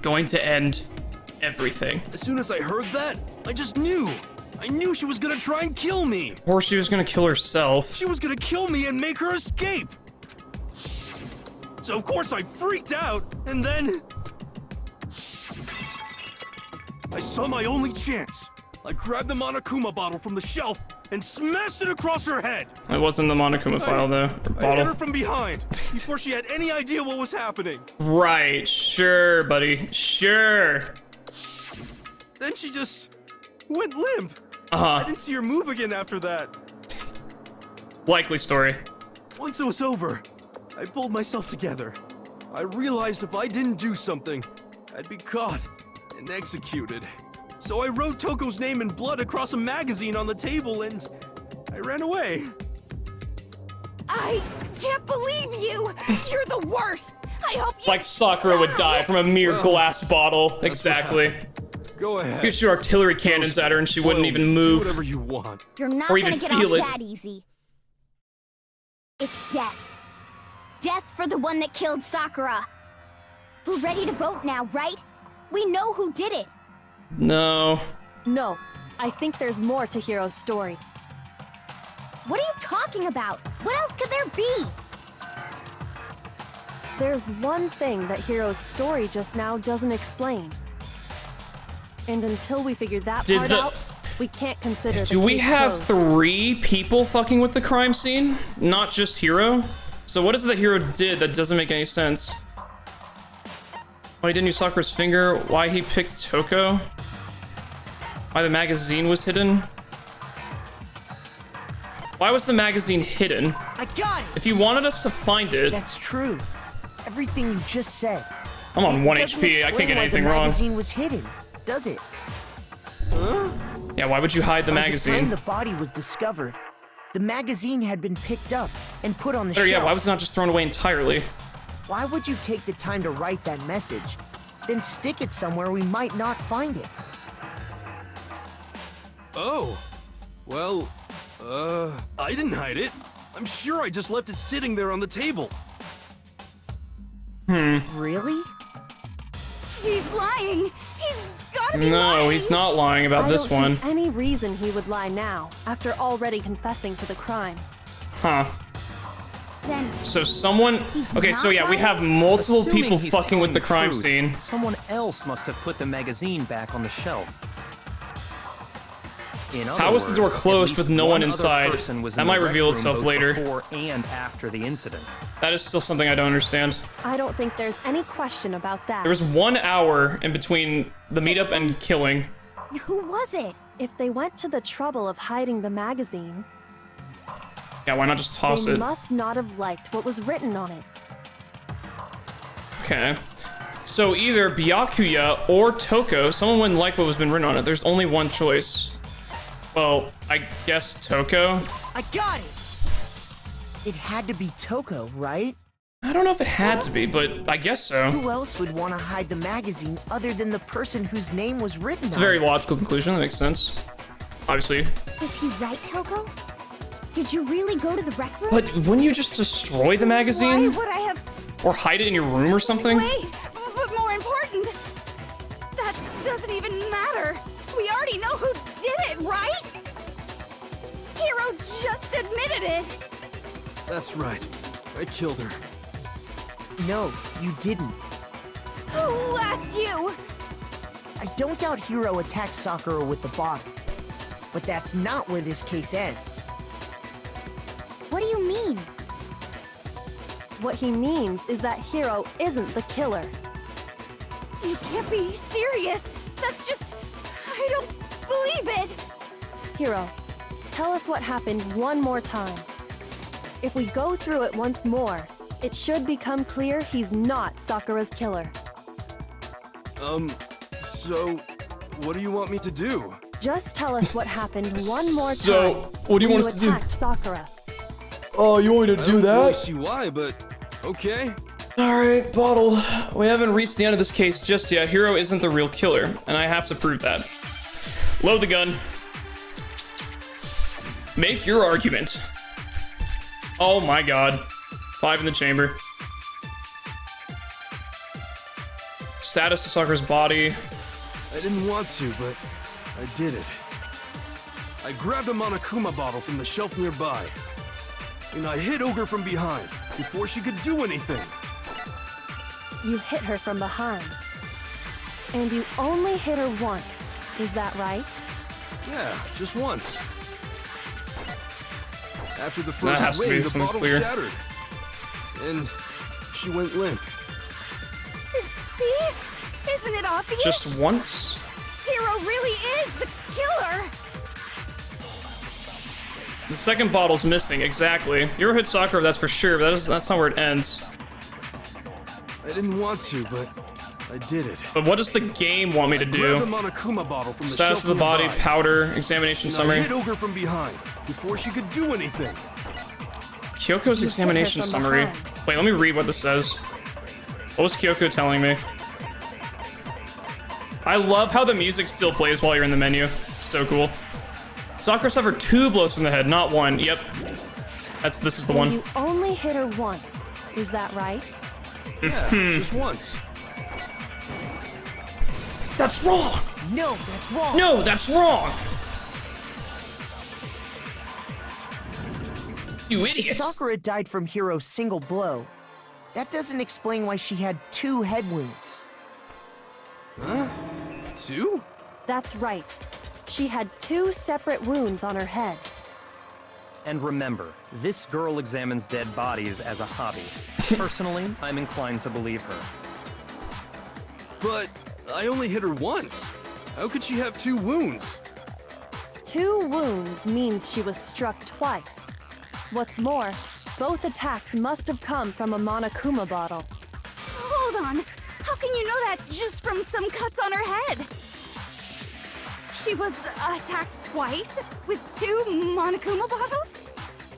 Going to end everything. As soon as I heard that, I just knew. I knew she was gonna try and kill me. Or she was gonna kill herself. She was gonna kill me and make her escape. So of course I freaked out, and then... I saw my only chance. I grabbed the Monokuma bottle from the shelf and smashed it across her head. It wasn't the Monokuma file, though. Or I hit her bottle. from behind, before she had any idea what was happening. Right, sure, buddy. Sure. Then she just went limp. I Uh-huh. didn't see her move again after that. Likely story. Once it was over, I pulled myself together. I realized if I didn't do something, I'd be caught and executed. So I wrote Toko's name in blood across a magazine on the table and I ran away. I can't believe you! You're the worst! I hope you Like Sakura would die from a mere Well, glass bottle. Exactly. Go ahead. You could shoot artillery cannons at her and she wouldn't even Do move. whatever you want. You're not Or gonna even get feel off it. that easy. It's death. Death for the one that killed Sakura. We're ready to vote now, right? We know who did it. No. No, I think there's more to Hiro's story. What are you talking about? What else could there be? There's one thing that Hiro's story just now doesn't explain. And until we figure that Did part the- out, we can't consider the Do we case have closed. 3 people fucking with the crime scene? Not just Hiro? So what is it that Hiro did that doesn't make any sense? Why he didn't use Sakura's finger? Why he picked Toko? Why the magazine was hidden? Why was the magazine hidden? I got it! If you wanted us to find it, That's true. Everything you just said. I'm on It 1 doesn't HP. I explain can't get why anything the wrong. magazine was hidden, does it? Yeah, why would you hide the By the magazine? time the body was discovered, the magazine had been picked up and put on the Or, shelf. yeah, why was it not just thrown away entirely? Why would you take the time to write that message, then stick it somewhere we might not find it? Oh. Well, I didn't hide it. I'm sure I just left it sitting there on the table. Really? He's lying. He's gotta be No, lying. he's not lying about I this don't one. see any reason he would lie now, after already confessing to the crime. Huh. Then So someone... He's Okay, so not yeah, we lying? have multiple Assuming people he's fucking with telling the crime truth, scene. Someone else must have put the magazine back on the shelf. In other How was the door words, at closed least with no one other inside? person was That in might the reveal rec room itself both later. Before and after the incident. That is still something I don't understand. I don't think there's any question about that. There was 1 hour in between the meetup and killing. who was it? If they went to the trouble of hiding the magazine, Yeah, why not just toss they it? must not have liked what was written on it. Okay. So either Byakuya or Toko, someone wouldn't like what was been written on it. There's only one choice. Well, I guess Toko. I got it! It had to be Toko, right? I don't know if it had to be, but I guess so. Who else would want to hide the magazine other than the person whose name was written It's a on very it? logical conclusion. That makes sense. Obviously. Is he right, Toko? Did you really go to the rec room? But wouldn't you just destroy the Why magazine? would I have... Or hide it in your room or something? Wait, but more important, that doesn't even matter. We already know who did it, right? Hero just admitted it. That's right. I killed her. No, you didn't. Who asked you? I don't doubt Hiro attacked Sakura with the bottle. But that's not where this case ends. What do you mean? What he means is that Hiro isn't the killer. You can't be serious. That's just... I don't believe it. Hiro, tell us what happened one more time. If we go through it once more, it should become clear he's not Sakura's killer. So, what do you want me to do? Just tell us what happened one more time. So, what do you when want us to do? attacked Sakura. Oh, you want me to I don't really see why, but okay. Alright, Bottle. We haven't reached the end of this case just yet. Hero isn't the real killer, and I have to prove that. Load the gun. Make your argument. Oh my god. 5 in the chamber. Status of Sakura's body. I didn't want to, but I did it. I grabbed a Monokuma bottle from the shelf nearby, and I hit Ogre from behind before she could do anything. You hit her from behind. And you only hit her once. Is that right? Yeah, just once. After the That has first to be wave, the something bottle clear. shattered, and she went limp. See? Isn't it obvious? Just once? Hero really is the killer. The second bottle's missing, exactly. Hero hit Sakura, that's for sure, but that's not where it ends. I didn't want to, but I did it. But what does the game want me to Grabbed a do? Monokuma bottle from the Status shelf of the body, nearby, powder, examination and I summary. hit Ogre from behind before she could do anything. Kyoko's You examination hit her from summary. behind. Wait, let me read what this says. What was Kyoko telling me? I love how the music still plays while you're in the menu. So cool. Sakura suffered 2 blows from the head, not 1. Yep. This is the And one. you only hit her once. Is that right? Yeah, just once. That's wrong! No, that's wrong. No, that's wrong! You idiot! Sakura died from Hiro's single blow. That doesn't explain why she had 2 head wounds. Huh? 2? That's right. She had 2 separate wounds on her head. And remember, this girl examines dead bodies as a hobby. Personally, I'm inclined to believe her. But I only hit her once. How could she have 2 wounds? 2 wounds means she was struck twice. What's more, both attacks must have come from a Monokuma bottle. Hold on. How can you know that just from some cuts on her head? She was attacked twice with 2 Monokuma bottles?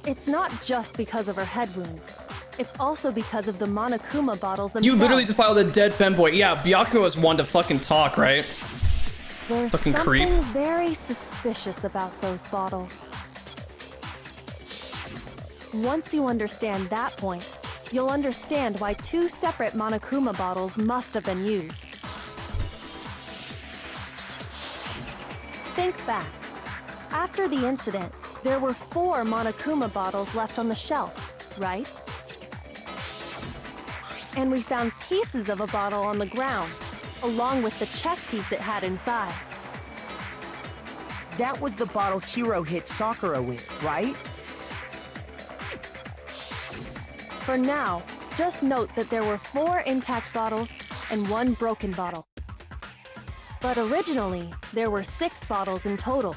It's not just because of her head wounds. It's also because of the Monokuma bottles themselves. You literally defiled a dead femboy. Yeah, Byakuya is one to fucking talk, right? There's Fucking something creep. very suspicious about those bottles. Once you understand that point, you'll understand why 2 separate Monokuma bottles must have been used. Think back. After the incident, there were 4 Monokuma bottles left on the shelf, right? And we found pieces of a bottle on the ground, along with the chess piece it had inside. That was the bottle Hiro hit Sakura with, right? For now, just note that there were 4 intact bottles and 1 broken bottle. But originally, there were 6 bottles in total,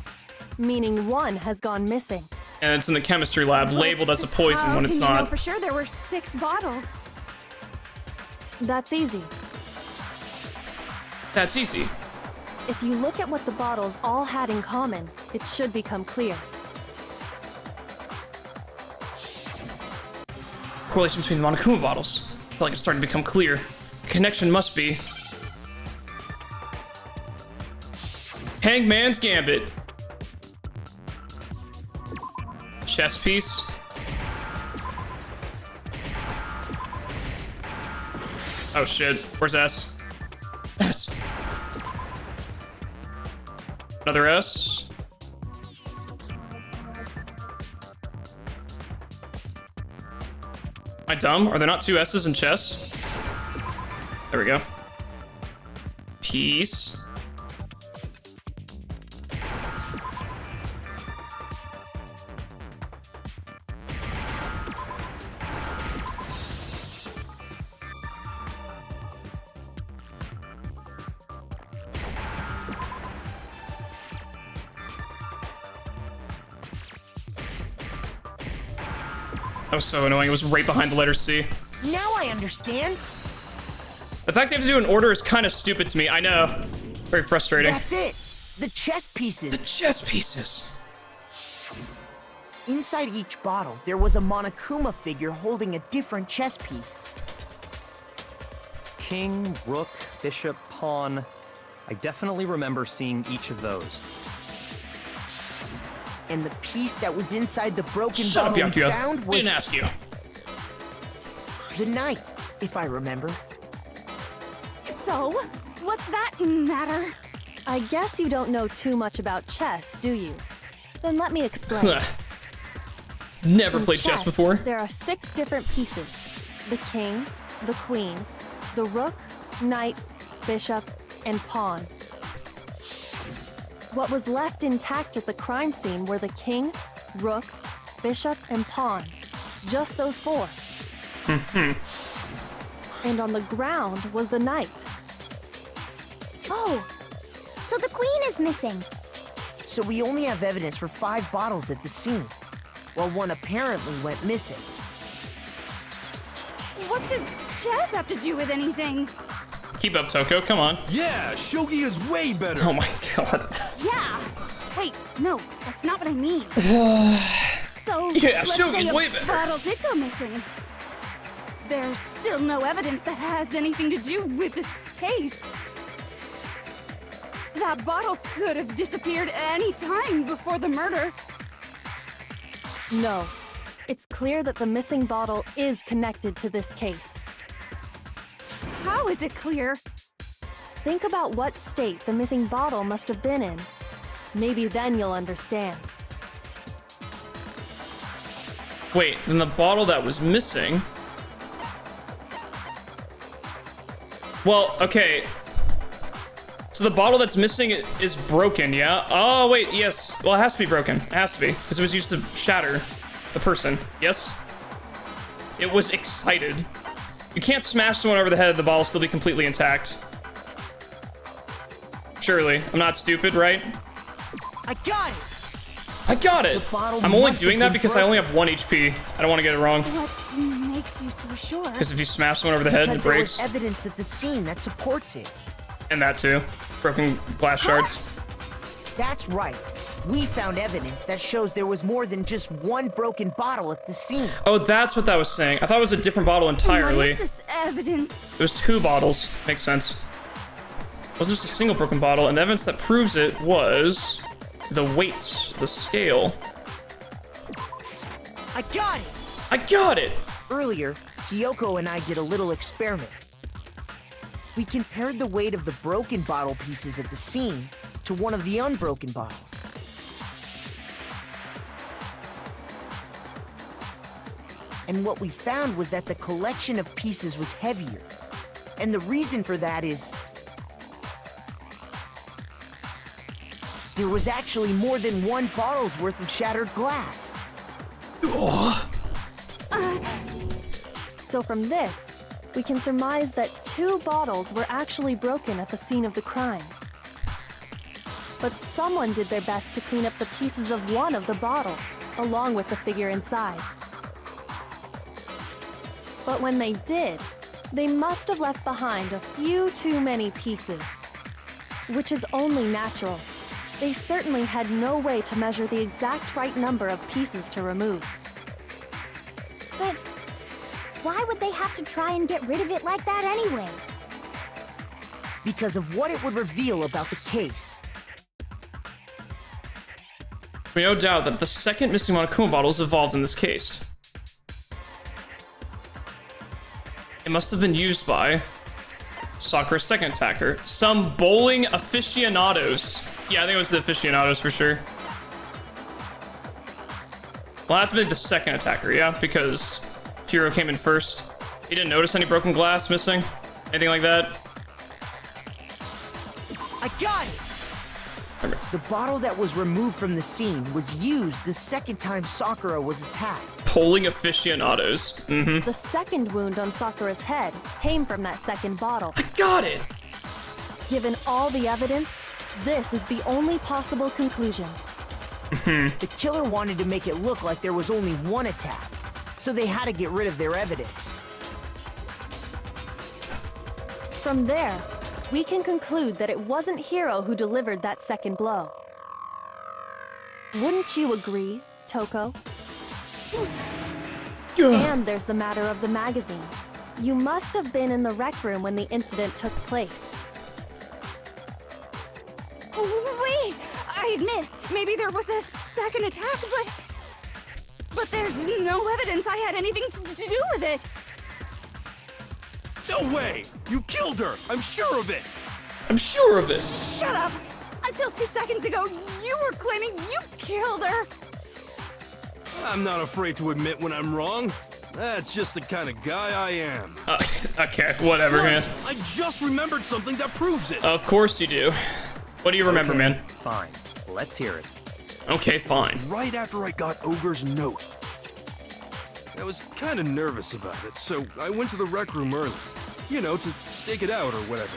meaning 1 has gone missing. And it's in the chemistry lab, labeled as a poison when it's How can you know not. for sure there were 6 bottles? That's easy. That's easy. If you look at what the bottles all had in common, it should become clear. Correlation between the Monokuma bottles. I feel like it's starting to become clear. The connection must be Hangman's Gambit. Chess piece. Oh shit, where's S? S. Another S. Am I dumb? Are there not 2 S's in chess? There we go. Piece. That was so annoying. It was right behind the letter C. Now I understand. The fact they have to do an order is kind of stupid to me. I know. Very frustrating. That's it. The chess The pieces. chess pieces. Inside each bottle, there was a Monokuma figure holding a different chess piece. King, rook, bishop, pawn. I definitely remember seeing each of those. And the piece that was inside the broken Shut up, bottle we Byakuya. found I was didn't ask you. the knight, if I remember. So, what's that matter? I guess you don't know too much about chess, do you? Then let me explain. Never In played chess before. There are 6 different pieces. The king, the queen, the rook, knight, bishop, and pawn. What was left intact at the crime scene were the king, rook, bishop, and pawn. Just those 4. And on the ground was the knight. Oh, so the queen is missing. So we only have evidence for 5 bottles at the scene, while 1 apparently went missing. What does chess have to do with anything? Keep up, Toko. Come on. Yeah, shogi is way better. Oh my god. Yeah. Wait, no, that's not what I mean. So, Yeah, let's shogi's say a way better. bottle did go missing. There's still no evidence that has anything to do with this case. That bottle could have disappeared any time before the murder. No. It's clear that the missing bottle is connected to this case. How is it clear? Think about what state the missing bottle must have been in. Maybe then you'll understand. Wait, then the bottle that was missing. Well, okay. So the bottle that's missing is broken, yeah? Oh, wait, yes. Well, it has to be broken. It has to be, because it was used to shatter the person, yes? It was excited. You can't smash someone over the head, the bottle still be completely intact. Surely. I'm not stupid, right? I got it! I got it! The bottle I'm only must doing have that been because I only broken. have 1 HP. I don't want to get it wrong. What makes you so sure? Because if you smash someone over the head, Because it there breaks. was evidence at the scene that supports it. And that too. Broken glass shards. That's right. We found evidence that shows there was more than just one broken bottle at the scene. Oh, that's what that was saying. I thought it was a different bottle entirely. What is this evidence? It was 2 bottles. Makes sense. It was just a single broken bottle, and the evidence that proves it was the weights, the scale. I got it! I got it! Earlier, Kyoko and I did a little experiment. We compared the weight of the broken bottle pieces at the scene to one of the unbroken bottles. And what we found was that the collection of pieces was heavier. And the reason for that is... there was actually more than 1 bottle's worth of shattered glass. So from this, we can surmise that 2 bottles were actually broken at the scene of the crime. But someone did their best to clean up the pieces of one of the bottles, along with the figure inside. But when they did, they must have left behind a few too many pieces. Which is only natural. They certainly had no way to measure the exact right number of pieces to remove. But why would they have to try and get rid of it like that anyway? Because of what it would reveal about the case. We no doubt that the second missing Monokuma bottle is involved in this case. It must have been used by Sakura's second attacker. Some bowling aficionados. Yeah, I think it was the aficionados for sure. Well, that's been the second attacker, yeah? Because Hiro came in first. He didn't notice any broken glass missing? Anything like that? I got it! Okay. The bottle that was removed from the scene was used the second time Sakura was attacked. Bowling aficionados. Mm-hmm. The second wound on Sakura's head came from that second bottle. I got it! Given all the evidence, this is the only possible conclusion. The killer wanted to make it look like there was only one attack, so they had to get rid of their evidence. From there, we can conclude that it wasn't Hiro who delivered that second blow. Wouldn't you agree, Toko? And there's the matter of the magazine. You must have been in the rec room when the incident took place. Wait! I admit, maybe there was a second attack, but there's no evidence I had anything to do with it. No way! You killed her! I'm sure of it! I'm sure of it. Shut up! Until 2 seconds ago, you were claiming you killed her! I'm not afraid to admit when I'm wrong. That's just the kind of guy I am. Okay, whatever, man. Plus, I just remembered something that proves it. Of course you do. What do you remember, Okay, man? Fine. Let's hear it. Okay, fine. Right after I got Ogre's note. I was kind of nervous about it, so I went to the rec room early. You know, to stake it out or whatever.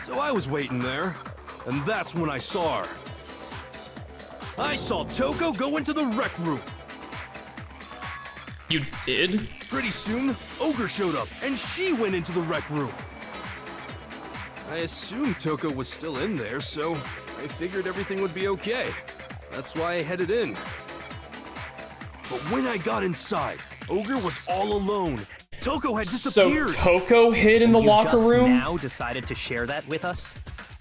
So I was waiting there, and that's when I saw her. I saw Toko go into the rec room. You did? Pretty soon, Ogre showed up, and she went into the rec room. I assumed Toko was still in there, so I figured everything would be okay. That's why I headed in. But when I got inside, Ogre was all alone. Toko had So disappeared. Toko hid in the You locker just room? now decided to share that with us?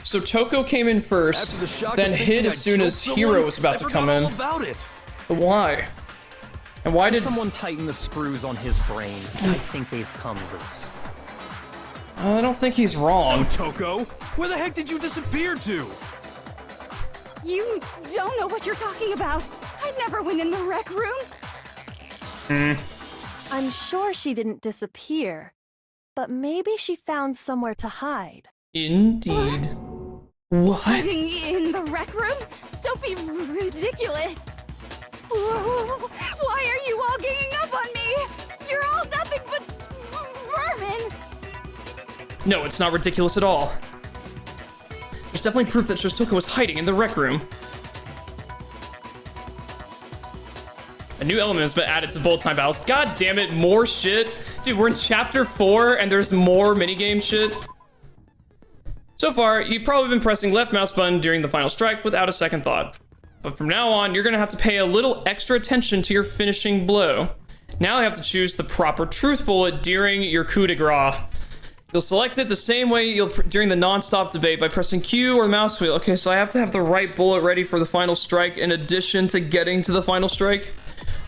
So Toko came in first, After the shock then of hid thinking as I'd soon killed as someone, Hiro was about I to forgot come in. all about it. But why? And why did... Someone tighten the screws on his brain. I think they've come loose. I don't think he's wrong. So, Toko, where the heck did you disappear to? You don't know what you're talking about. I never went in the rec room. I'm sure she didn't disappear, but maybe she found somewhere to hide. Indeed. What? Hiding in the rec room? Don't be ridiculous. Whoa, why are you all ganging up on me? You're all nothing but vermin. No, it's not ridiculous at all. there's definitely proof that shows Toko was hiding in the rec room. A new element has been added to bullet time battles. God damn it, more shit. Dude, we're in chapter 4 and there's more minigame shit. So far, you've probably been pressing left mouse button during the final strike without a second thought. But from now on, you're gonna have to pay a little extra attention to your finishing blow. Now you have to choose the proper truth bullet during your coup de grace. You'll select it the same way you'll during the non-stop debate by pressing Q or mouse wheel. Okay, so I have to have the right bullet ready for the final strike in addition to getting to the final strike.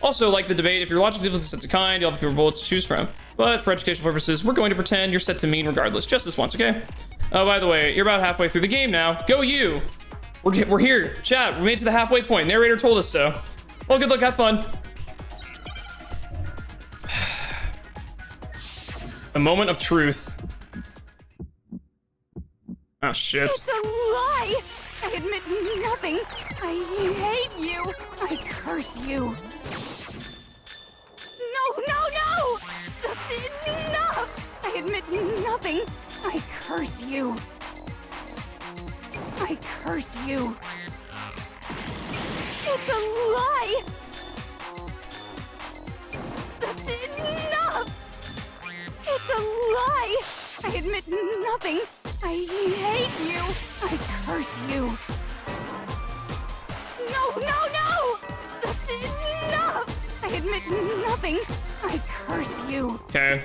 Also, like the debate, if your logic difficulty is set to kind, you'll have fewer bullets to choose from. But for educational purposes, we're going to pretend you're set to mean regardless, just this once, okay? Oh, by the way, you're about halfway through the game now. Go you! We're here. Chat, we made it to the halfway point. Narrator told us so. Well, good luck, have fun. A moment of truth. Oh, shit. It's a lie! I admit nothing. I hate you. I curse you. No! That's enough! I admit nothing. I curse you. I curse you. It's a lie! That's enough! It's a lie! I admit nothing. I hate you. I curse you. No! That's enough! I admit nothing. I curse you. Okay.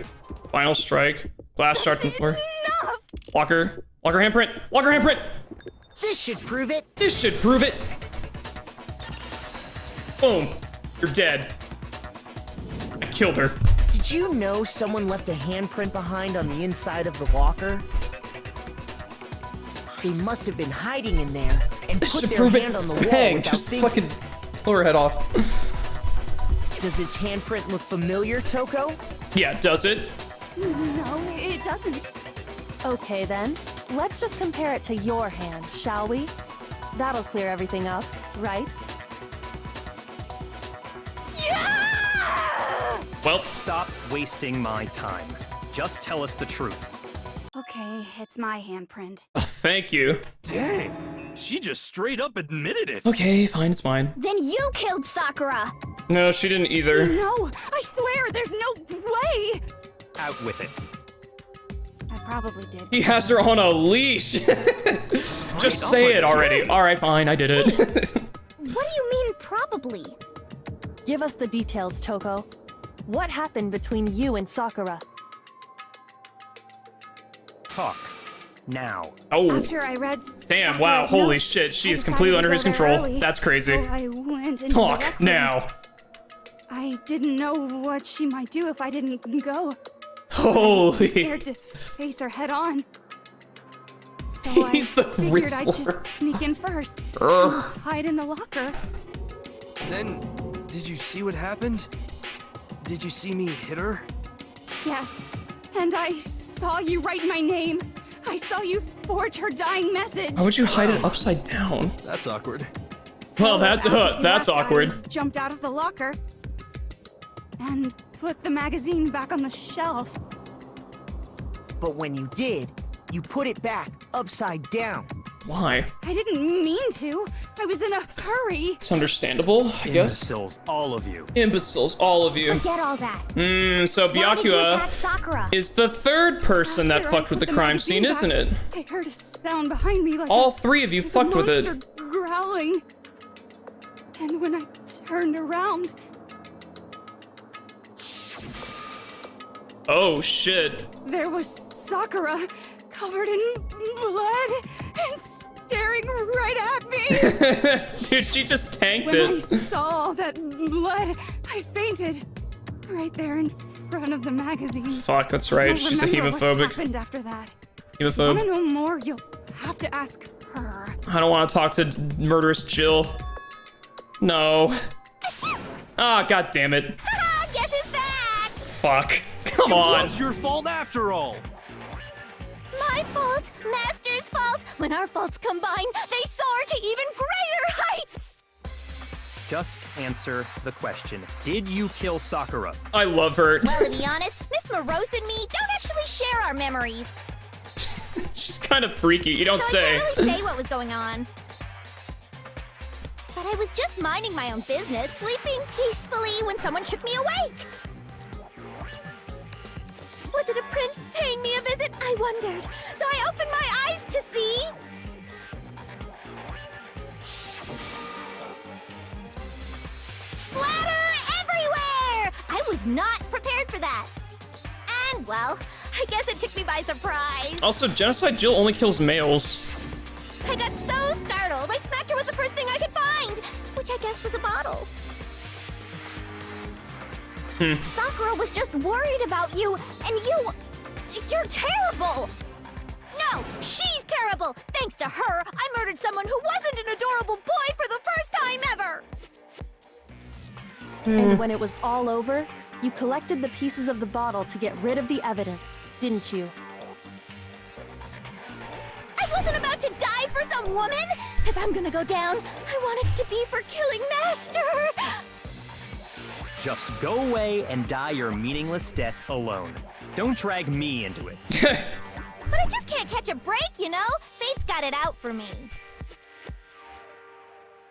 Final strike. Glass shard from the floor. Enough! Walker handprint. Walker handprint. This should prove it. This should prove it. Boom. You're dead. I killed her. Did you know someone left a handprint behind on the inside of the locker? They must have been hiding in there and This put should their prove it. hand on the wall Bang. without Just thinking. fucking blow her head off. Does his handprint look familiar, Toko? Yeah, does it? No, it doesn't. Okay then, let's just compare it to your hand, shall we? That'll clear everything up, right? Yeah! Well, Stop wasting my time. Just tell us the truth. Okay, it's my handprint. thank you. Dang, she just straight up admitted it. Okay, fine, it's mine. Then you killed Sakura! No, she didn't either. No, I swear, there's no way! Out with it. I probably did. He has her on a leash. Just say it already. All right, fine, I did it. What do you mean, probably? Give us the details, Toko. What happened between you and Sakura? Talk. Now. Oh, After I read damn, wow, Sakura's holy note, shit, she I is decided completely to under go his there control. early, That's crazy. So I went into the Talk rec room. now. I didn't know what she might do if I didn't go. I was too Holy. scared to face her head on. So He's I the figured I'd Rizzler. just sneak in first. Ugh. Hide in the locker. Then, did you see what happened? Did you see me hit her? Yes. And I saw you write my name. I saw you forge her dying message. Why would you hide it upside down? That's awkward. Well, that's after you that's left, awkward. I jumped out of the locker and put the magazine back on the shelf. But when you did, you put it back upside down. Why? I didn't mean to. I was in a hurry. It's understandable, I guess. Imbeciles, all of you. Imbeciles, all of you. Forget all that. So Why did you Byakuya attack Sakura? is the third person that After I fucked with put the crime magazine scene, isn't back, it? I heard a sound behind me like All a three of you fucked with it. monster growling. And when I turned around, Oh shit. there was Sakura, covered in blood and staring right at me. Dude, she just tanked When I it. saw all that blood, I fainted right there in front of the magazine. Fuck, that's I right. don't She's a remember what hemophobic. happened after that. Want to Hemophobe. know more? You'll have to ask her. I don't want to talk to murderous Jill. No. Ah, god damn it. Guess it's back! Fuck. Come It on. was your fault after all. My fault, Master's fault. When our faults combine, they soar to even greater heights! Just answer the question. Did you kill Sakura? I love her. Well, to be honest, Miss Morose and me don't actually share our memories. She's kind of freaky. You don't So say. I can't really say what was going on. But I was just minding my own business, sleeping peacefully when someone shook me awake. Was it a prince paying me a visit? I wondered. So I opened my eyes to see... Splatter everywhere! I was not prepared for that. And, well, I guess it took me by surprise. Also, Genocide Jill only kills males. I got so startled, I smacked her with the first thing I could find, which I guess was a bottle. Sakura was just worried about you, and you're terrible. No, she's terrible. Thanks to her, I murdered someone who wasn't an adorable boy for the first time ever. And when it was all over, you collected the pieces of the bottle to get rid of the evidence, didn't you? I wasn't about to die for some woman. If I'm gonna go down, I want it to be for killing Master. Just go away and die your meaningless death alone. Don't drag me into it. But I just can't catch a break, you know? Fate's got it out for me.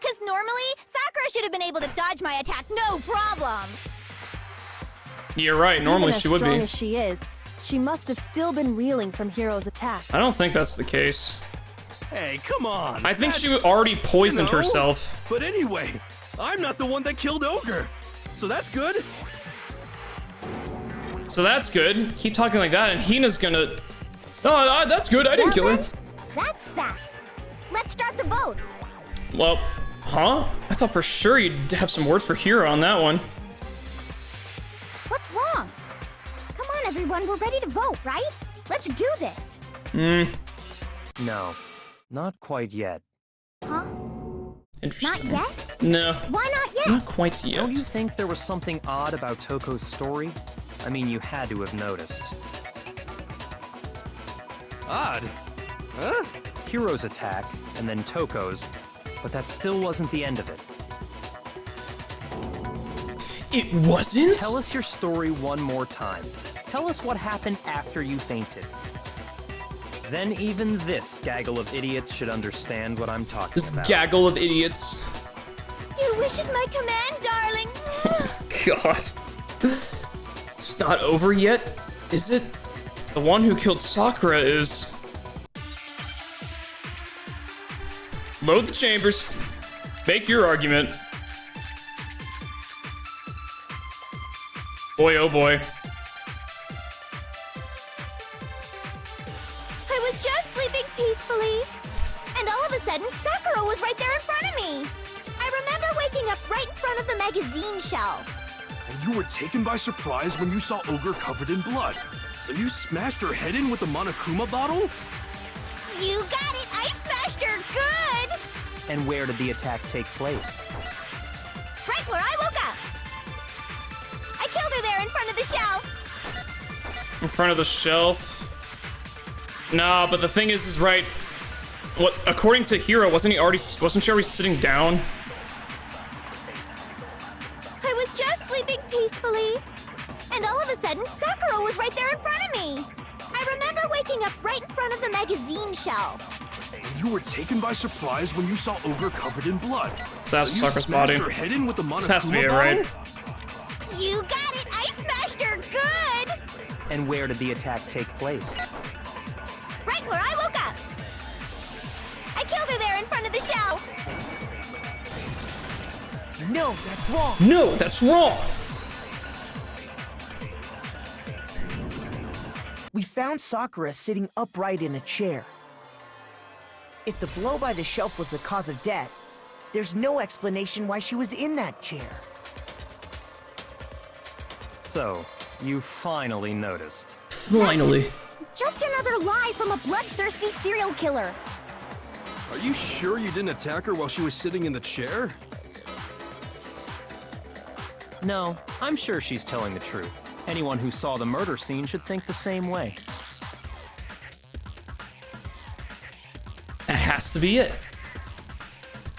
Cause normally, Sakura should have been able to dodge my attack no problem. You're right. Normally Even she as would strong be. as she is, she must have still been reeling from Hiro's attack. I don't think that's the case. Hey, come on. I think she That's- already poisoned you know. herself. But anyway, I'm not the one that killed Ogre. So that's good. So that's good. Keep talking like that, and Hina's gonna. Oh, that's good. I didn't kill her. That's that. Let's start the vote. Well, huh? I thought for sure you'd have some words for Hiro on that one. What's wrong? Come on, everyone. We're ready to vote, right? Let's do this. No, not quite yet. Huh? Interesting. Not yet? No, Why not yet? not quite yet. Don't you think there was something odd about Toko's story? I mean, you had to have noticed. Odd. Huh? Hiro's attack, and then Toko's, but that still wasn't the end of it. It wasn't? Tell us your story one more time. Tell us what happened after you fainted. Then even this gaggle of idiots should understand what I'm talking This about. gaggle of idiots. Your wish is my command, darling. God. It's not over yet, is it? The one who killed Sakura is... Load the chambers. Make your argument. Boy, oh boy. I was just sleeping peacefully, and all of a sudden, Sakura was right there in front of me. I remember waking up right in front of the magazine shelf. And you were taken by surprise when you saw Ogre covered in blood. So you smashed her head in with the Monokuma bottle? You got it! I smashed her good! And where did the attack take place? Right where I woke up! I killed her there in front of the shelf! In front of the shelf. Nah, but the thing is right. What? According to Hiro, wasn't she already sitting down? I was just sleeping peacefully, and all of a sudden, Sakura was right there in front of me. I remember waking up right in front of the magazine shelf. And you were taken by surprise when you saw Ogre covered in blood. So that's you Sakura's smashed body. her head in with the Monokuma This has to be it, bottle? right? You got it! I smashed her good! And where did the attack take place? Right where I woke up! I killed her there in front of the shelf! No, that's wrong. No, that's wrong. We found Sakura sitting upright in a chair. If the blow by the shelf was the cause of death, there's no explanation why she was in that chair. So, you finally noticed. Finally. Just another lie from a bloodthirsty serial killer. Are you sure you didn't attack her while she was sitting in the chair? No, I'm sure she's telling the truth. Anyone who saw the murder scene should think the same way. That has to be it.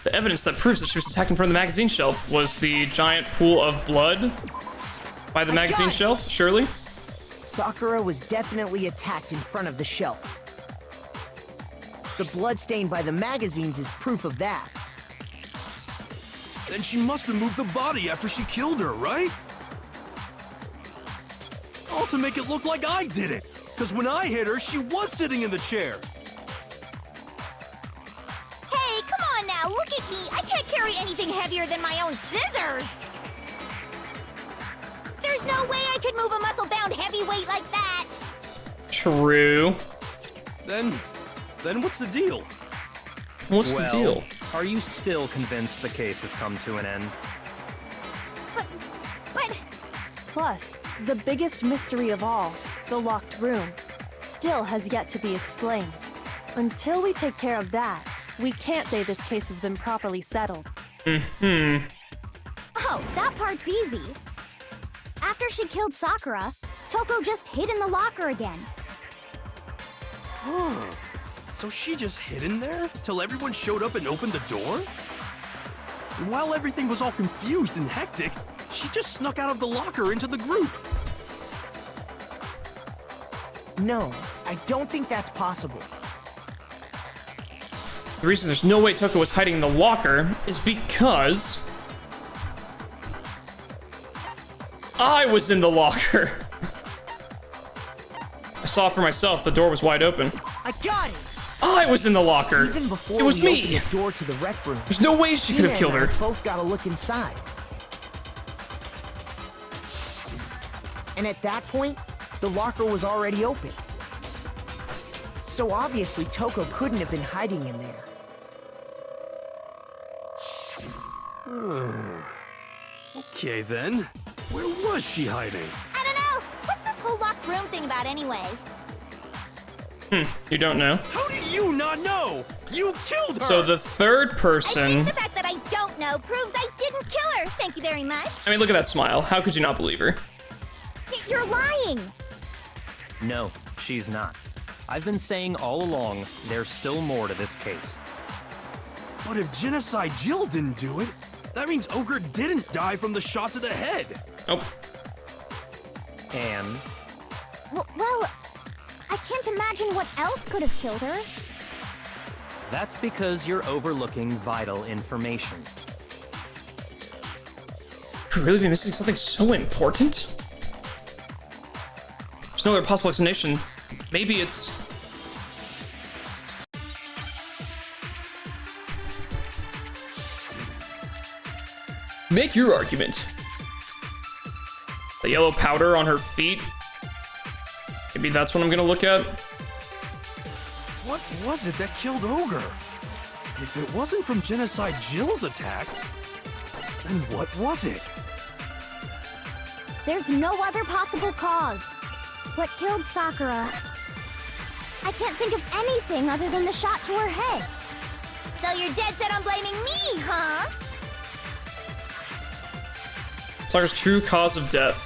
The evidence that proves that she was attacked in front of the magazine shelf was the giant pool of blood by the magazine got it. shelf, surely? Sakura was definitely attacked in front of the shelf. The blood stain by the magazines is proof of that. Then she must have moved the body after she killed her, right? All to make it look like I did it. Because when I hit her, she was sitting in the chair. Hey, come on now, look at me. I can't carry anything heavier than my own scissors. There's no way I could move a muscle-bound heavyweight like that. True. Then what's the deal? What's Well, the deal? are you still convinced the case has come to an end? But Plus, the biggest mystery of all, the locked room, still has yet to be explained. Until we take care of that, we can't say this case has been properly settled. oh, that part's easy. After she killed Sakura, Toko just hid in the locker again. Huh. So she just hid in there till everyone showed up and opened the door? And while everything was all confused and hectic, she just snuck out of the locker into the group. No, I don't think that's possible. The reason there's no way Toko was hiding in the locker is because I was in the locker. I saw for myself, the door was wide open. I got it! I was in the locker. Even before It was we me. opened the door to the rec room, There's no way she could Tina have killed and I her. both got a look inside. And at that point, the locker was already open. So obviously Toko couldn't have been hiding in there. Okay then. Where was she hiding? I don't know. What's this whole locked room thing about anyway? You don't know. How do you not know? You killed her! So the third I person. think the fact that I don't know proves I didn't kill her. Thank you very much. I mean, look at that smile. How could you not believe her? You're lying. No, she's not. I've been saying all along, there's still more to this case. But if Genocide Jill didn't do it, that means Ogre didn't die from the shot to the head. Oh, And Well, I can't imagine what else could have killed her. that's because you're overlooking vital information. could we really be missing something so important? There's no other possible explanation. Maybe it's. Make your argument. The yellow powder on her feet. Maybe that's what I'm gonna look at. What was it that killed Ogre? If it wasn't from Genocide Jill's attack, then what was it? There's no other possible cause. What killed Sakura? I can't think of anything other than the shot to her head. So you're dead set on blaming me, huh? Sakura's true cause of death.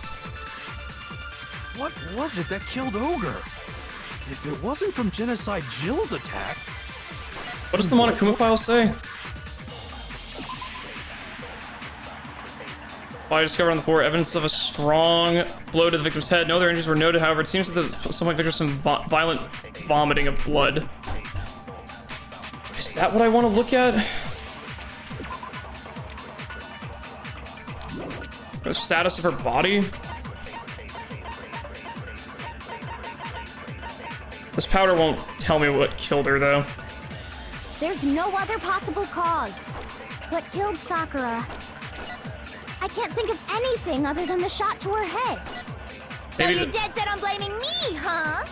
What was it that killed Ogre? If it wasn't from Genocide Jill's attack, What does the Monokuma file say? Body discovered on the floor, evidence of a strong blow to the victim's head. No other injuries were noted, however, it seems that some point victim some violent vomiting of blood. Is that what I want to look at? The status of her body? This powder won't tell me what killed her, though. There's no other possible cause. What killed Sakura? I can't think of anything other than the shot to her head. So Maybe you're the- dead set on blaming me, huh?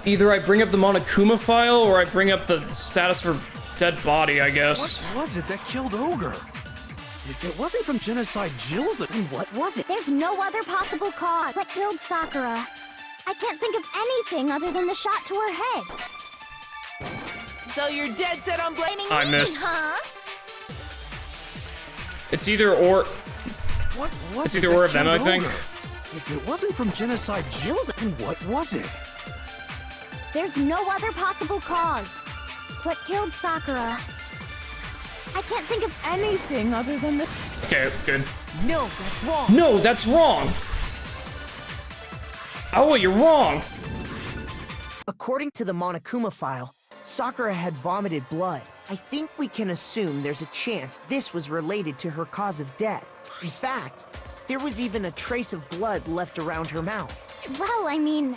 Either I bring up the Monokuma file, or I bring up the status of her dead body, I guess. what was it that killed Ogre? If it wasn't from Genocide Jill's attack, then what was it? There's no other possible cause. What killed Sakura? I can't think of anything other than the shot to her head. So you're dead set on Blaming I me, missed. huh? It's either or. What was It's it either that or of them, I killed think. Ogre? If it wasn't from Genocide Jill's, then what was it? There's no other possible cause. What killed Sakura? I can't think of anything other than the... Okay, good. No, that's wrong. No, that's wrong! Oh, you're wrong! According to the Monokuma file, Sakura had vomited blood. I think we can assume there's a chance this was related to her cause of death. In fact, there was even a trace of blood left around her mouth. Well, I mean,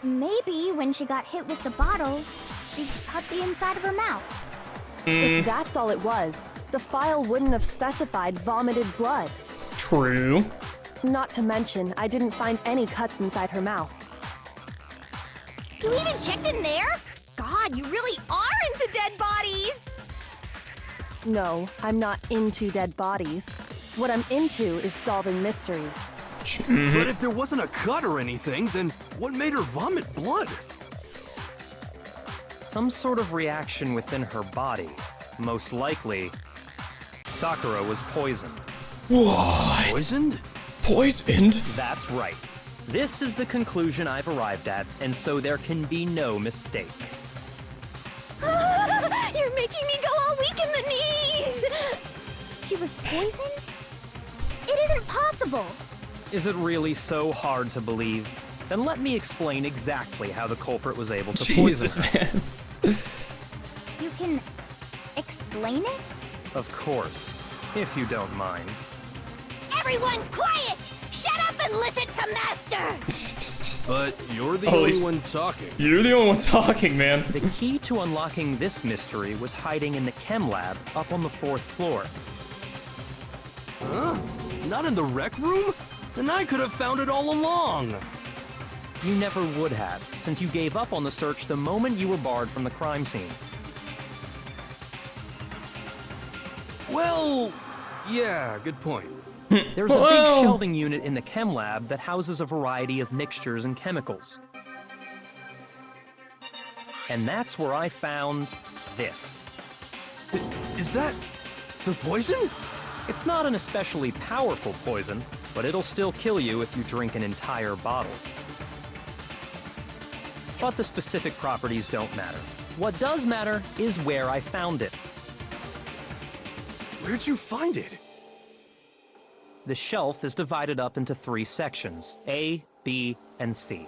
maybe when she got hit with the bottles, she cut the inside of her mouth. If that's all it was, the file wouldn't have specified vomited blood. True. Not to mention, I didn't find any cuts inside her mouth. You even checked in there? God, you really are into dead bodies! No, I'm not into dead bodies. What I'm into is solving mysteries. But if there wasn't a cut or anything, then what made her vomit blood? Some sort of reaction within her body. Most likely, Sakura was poisoned. What? Poisoned? Poisoned? That's right. This is the conclusion I've arrived at, and so there can be no mistake. You're making me go all weak in the knees! She was poisoned? It isn't possible. Is it really so hard to believe? Then let me explain exactly how the culprit was able to Jesus, poison her. man. You can explain it? Of course, if you don't mind. Everyone quiet! Shut up and listen to Master! But you're the Holy- only one talking. You're the only one talking, man. The key to unlocking this mystery was hiding in the chem lab up on the 4th floor. Huh? Not in the rec room? Then I could have found it all along. You never would have, since you gave up on the search the moment you were barred from the crime scene. Well, yeah, good point. There's a big Whoa. shelving unit in the chem lab that houses a variety of mixtures and chemicals. And that's where I found this. Is that the poison? It's not an especially powerful poison, but it'll still kill you if you drink an entire bottle. But the specific properties don't matter. What does matter is where I found it. Where'd you find it? The shelf is divided up into 3 sections, A, B, and C.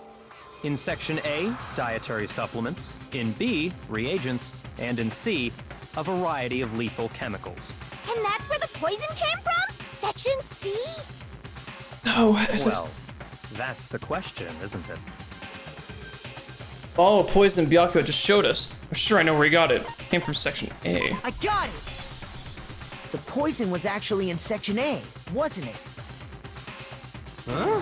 In Section A, dietary supplements. In B, reagents. And in C, a variety of lethal chemicals. And that's where the poison came from? Section C? No, Well, that's the question, isn't it? bottle of poison Byakuya just showed us. I'm sure I know where he got it. It came from Section A. I got it! The poison was actually in Section A, wasn't it? Huh?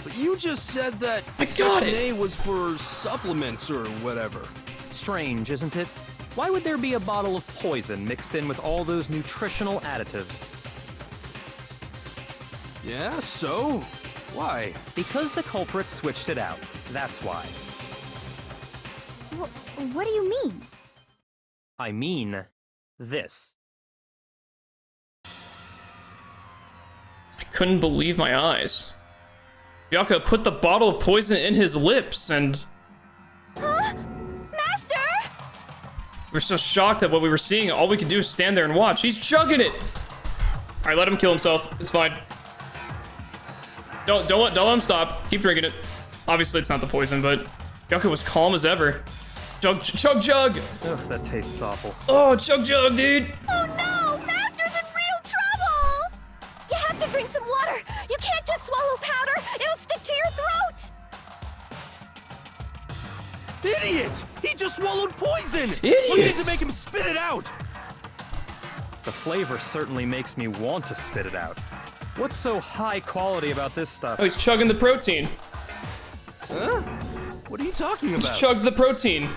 But you just said that I got Section it. A was for supplements or whatever. Strange, isn't it? Why would there be a bottle of poison mixed in with all those nutritional additives? Yeah, so? Why? Because the culprit switched it out. That's why. What do you mean? I mean, this. I couldn't believe my eyes. Byakuya put the bottle of poison in his lips, and Huh? Master! we were so shocked at what we were seeing. All we could do is stand there and watch. He's chugging it. All right, let him kill himself. It's fine. Don't let him stop. Keep drinking it. Obviously, it's not the poison, but Byakuya was calm as ever. Chug, chug. Ugh, that tastes awful. Oh, chug, dude. Oh no! Master's in real trouble! You have to drink some water! You can't just swallow powder! It'll stick to your throat! Idiot! He just swallowed poison! Idiot! We need to make him spit it out! The flavor certainly makes me want to spit it out. What's so high quality about this stuff? Oh, he's chugging the protein. Huh? What are you talking about? He's chugged the protein.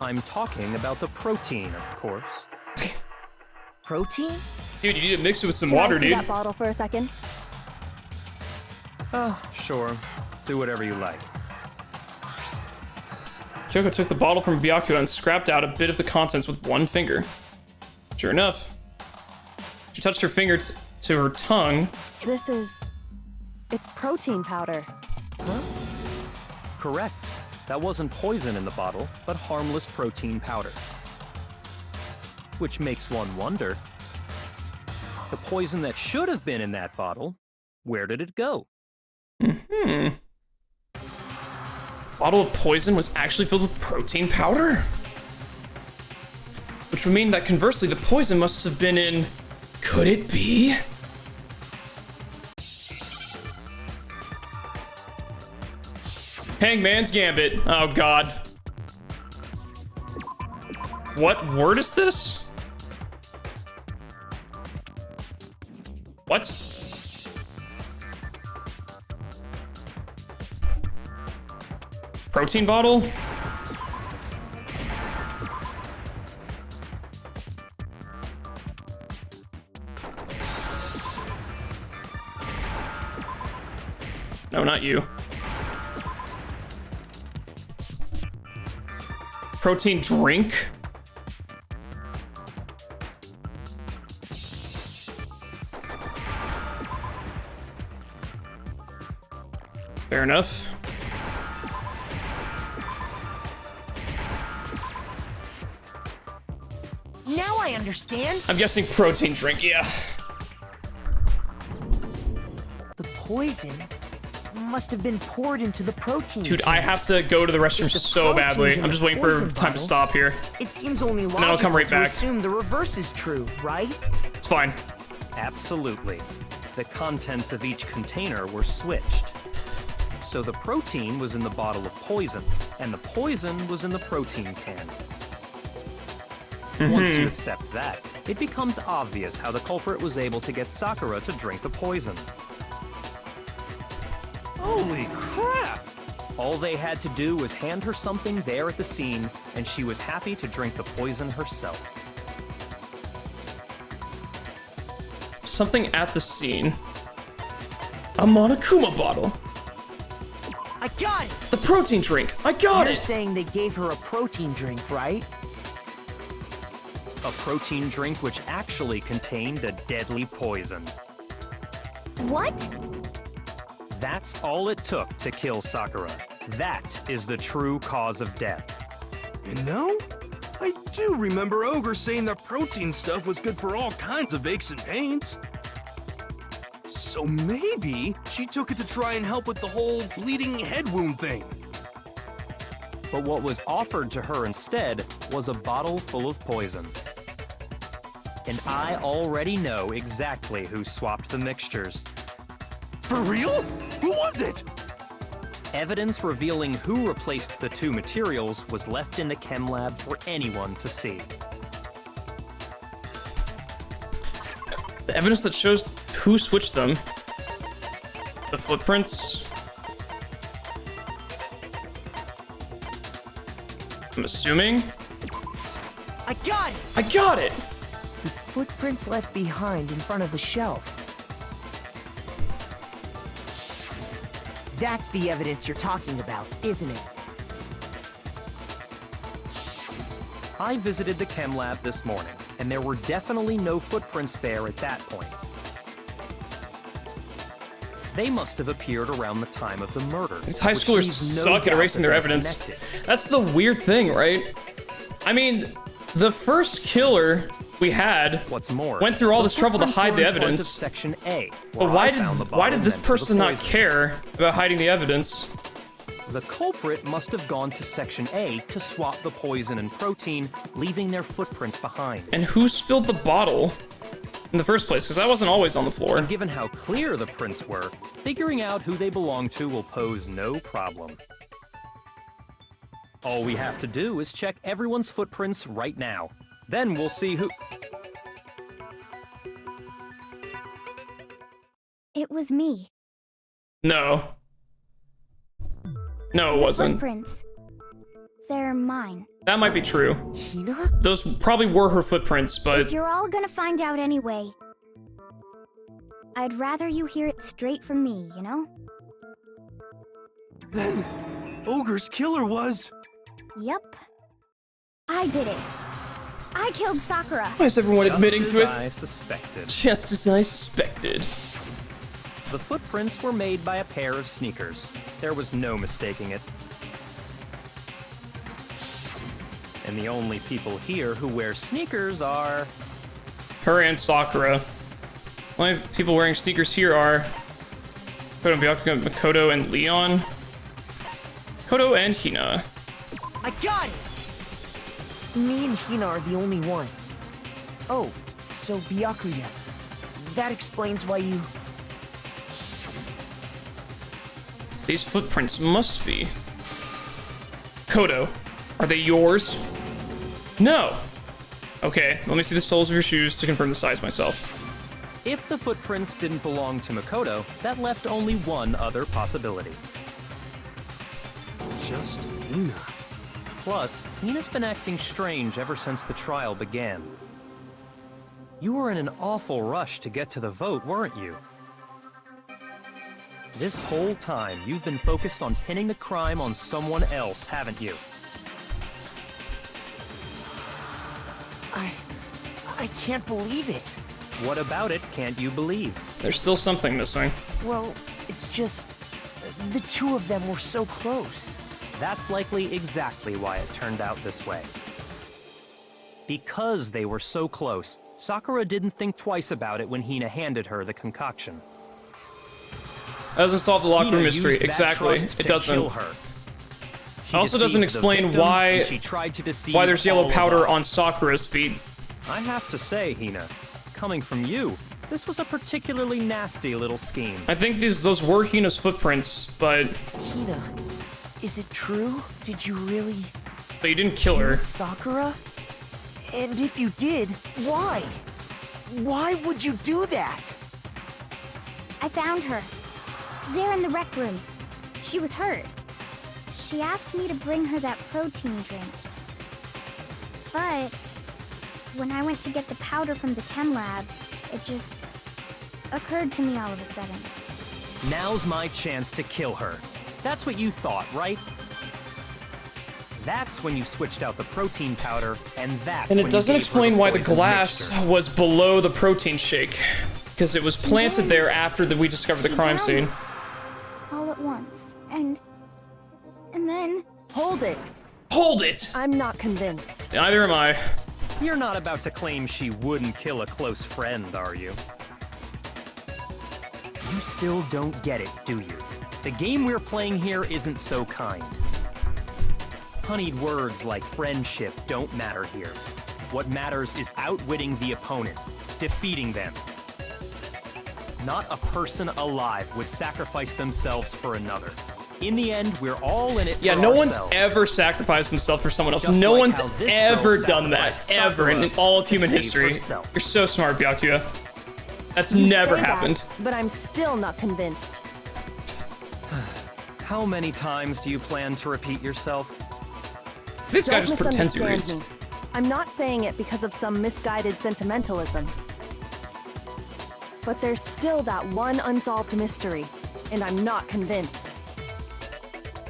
I'm talking about the protein, of course. Protein? Dude, you need to mix it with some Can water, I see dude. that bottle for a second? Sure. Do whatever you like. Kyoko took the bottle from Byakuya and scrapped out a bit of the contents with one finger. Sure enough, she touched her finger to her tongue. It's protein powder. Correct. That wasn't poison in the bottle, but harmless protein powder. Which makes one wonder, the poison that should have been in that bottle, where did it go? bottle of poison was actually filled with protein powder? Which would mean that conversely, the poison must have been in... Could it be? Hangman's Gambit. Oh, God. What word is this? What? Protein bottle? No, not you. Protein drink? Fair enough. Now I understand. I'm guessing protein drink, yeah. The poison must have been poured into the protein. Dude, I have to go to the restroom If the so protein's badly. in I'm the just waiting for poison time to bottle, stop here. It seems only then I'll come logical right to back. assume the reverse is true, right? It's fine. Absolutely. The contents of each container were switched. So the protein was in the bottle of poison, and the poison was in the protein can. Once you accept that, it becomes obvious how the culprit was able to get Sakura to drink the poison. Holy crap! All they had to do was hand her something there at the scene, and she was happy to drink the poison herself. Something at the scene. A Monokuma bottle. I got it! The protein drink. I got You're it. saying they gave her a protein drink, right? A protein drink which actually contained a deadly poison. What? That's all it took to kill Sakura. That is the true cause of death. You know, I do remember Ogre saying that protein stuff was good for all kinds of aches and pains. So maybe she took it to try and help with the whole bleeding head wound thing. But what was offered to her instead was a bottle full of poison. And I already know exactly who swapped the mixtures. For real? Who was it? Evidence revealing who replaced the two materials was left in the chem lab for anyone to see. The evidence that shows who switched them. The footprints. I'm assuming. I got it! I got it! The footprints left behind in front of the shelf. That's the evidence you're talking about, isn't it? I visited the chem lab this morning, and there were definitely no footprints there at that point. They must have appeared around the time of the murder. These high which schoolers leaves no suck at doubt erasing that their they're evidence. connected. That's the weird thing, right? I mean, the first killer we had What's more, went through all the this trouble to footprints hide were the in front of evidence. Section A, But where why I did found the why did bottle this meant for the person not poison. care about hiding the evidence? The culprit must have gone to Section A to swap the poison and protein, leaving their footprints behind. And who spilled the bottle in the first place? Because that wasn't always on the floor. And given how clear the prints were, figuring out who they belong to will pose no problem. All we have to do is check everyone's footprints right now. Then we'll see who... It was me. No. No, it wasn't. Footprints. They're mine. That might be true. Hina? Those probably were her footprints, If but you're all gonna find out anyway, I'd rather you hear it straight from me, you know? Then Ogre's killer was... Yep. I did it. I killed Sakura. why is everyone admitting Just to as it? I suspected. Just as I suspected. The footprints were made by a pair of sneakers. There was no mistaking it. And the only people here who wear sneakers are... Her and Sakura. Only people wearing sneakers here are Makoto, Byakuya, Makoto, and Leon. Kodo and Hina. I got it! Me and Hina are the only ones. Oh, so Byakuya. That explains why you... These footprints must be... Kodo, are they yours? No! Okay, let me see the soles of your shoes to confirm the size myself. If the footprints didn't belong to Makoto, that left only one other possibility. Just Hina. Plus, Hina's been acting strange ever since the trial began. You were in an awful rush to get to the vote, weren't you? This whole time, you've been focused on pinning the crime on someone else, haven't you? I can't believe it. What about it can't you believe? There's still something missing. Well, it's just... the two of them were so close. That's likely exactly why it turned out this way. Because they were so close, Sakura didn't think twice about it when Hina handed her the concoction. That doesn't solve the locker room Hina mystery. used that Exactly. trust It to doesn't. kill her. She It also doesn't deceived the explain victim, why and she tried to deceive there's yellow all of powder us. on Sakura's feet. I have to say, Hina, coming from you, this was a particularly nasty little scheme. I think those were Hina's footprints, but Hina, is it true? Did you really... you didn't kill her. Sakura? And if you did, why? Why would you do that? I found her. There in the rec room. She was hurt. She asked me to bring her that protein drink. But when I went to get the powder from the chem lab, it just occurred to me all of a sudden. Now's my chance to kill her. That's what you thought, right? That's when you switched out the protein powder, and that's And when it you doesn't gave her explain the why the poison glass mixture. was below the protein shake. Because it was planted there after we discovered the She crime found scene. it all at once. And then... Hold it. Hold it! I'm not convinced. Neither am I. You're not about to claim she wouldn't kill a close friend, are you? You still don't get it, do you? The game we're playing here isn't so kind. Honeyed words like friendship don't matter here. What matters is outwitting the opponent, defeating them. Not a person alive would sacrifice themselves for another. In the end, we're all in it Yeah, for no one's ourselves. ever sacrificed himself for someone else. Just No like one's how this ever girl done that. sacrificed Ever in Sakura all of to human save history. herself. You're so smart, Byakuya. That's You never say that, happened. but I'm still not convinced. How many times do you plan to repeat yourself? This guy Don't just pretends he misunderstand reads. me. I'm not saying it because of some misguided sentimentalism. But there's still that one unsolved mystery, and I'm not convinced.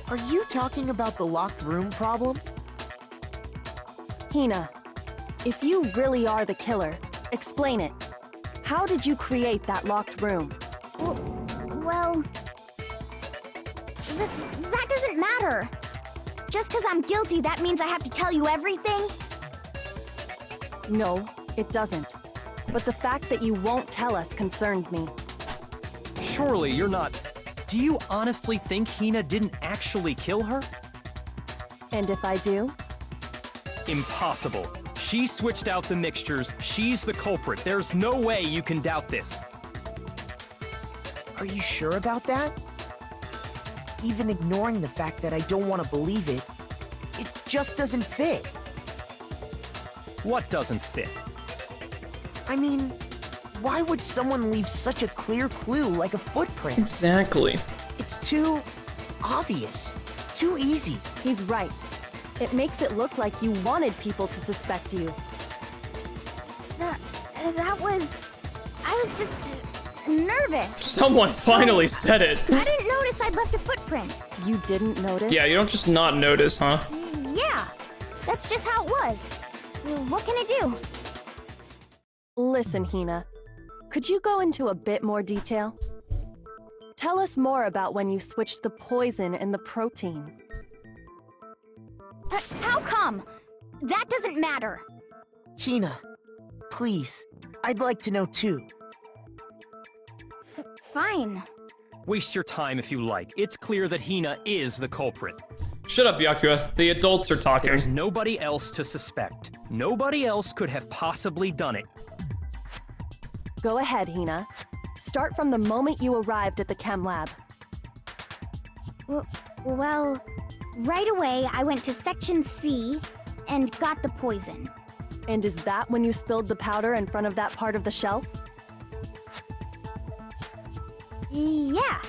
Are you talking about the locked room problem? Hina, if you really are the killer, explain it. How did you create that locked room? Well... that doesn't matter. Just because I'm guilty, that means I have to tell you everything? No, it doesn't. But the fact that you won't tell us concerns me. Surely you're not... Do you honestly think Hina didn't actually kill her? And if I do? Impossible. She switched out the mixtures. She's the culprit. There's no way you can doubt this. Are you sure about that? Even ignoring the fact that I don't want to believe it, it just doesn't fit. What doesn't fit? I mean, why would someone leave such a clear clue like a footprint? Exactly. It's too obvious, too easy. He's right. It makes it look like you wanted people to suspect you. That was... I was just... nervous. Someone finally said it. I didn't notice I'd left a footprint. You didn't notice? Yeah, you don't just not notice, huh? Yeah, that's just how it was. What can I do? Listen, Hina. Could you go into a bit more detail? Tell us more about when you switched the poison and the protein. How come? That doesn't matter. Hina, please, I'd like to know too. Fine. Waste your time if you like. It's clear that Hina is the culprit. Shut up, Byakuya. The adults are talking. There's nobody else to suspect. Nobody else could have possibly done it. Go ahead, Hina. Start from the moment you arrived at the chem lab. Well, right away I went to Section C and got the poison. And is that when you spilled the powder in front of that part of the shelf? Yeah.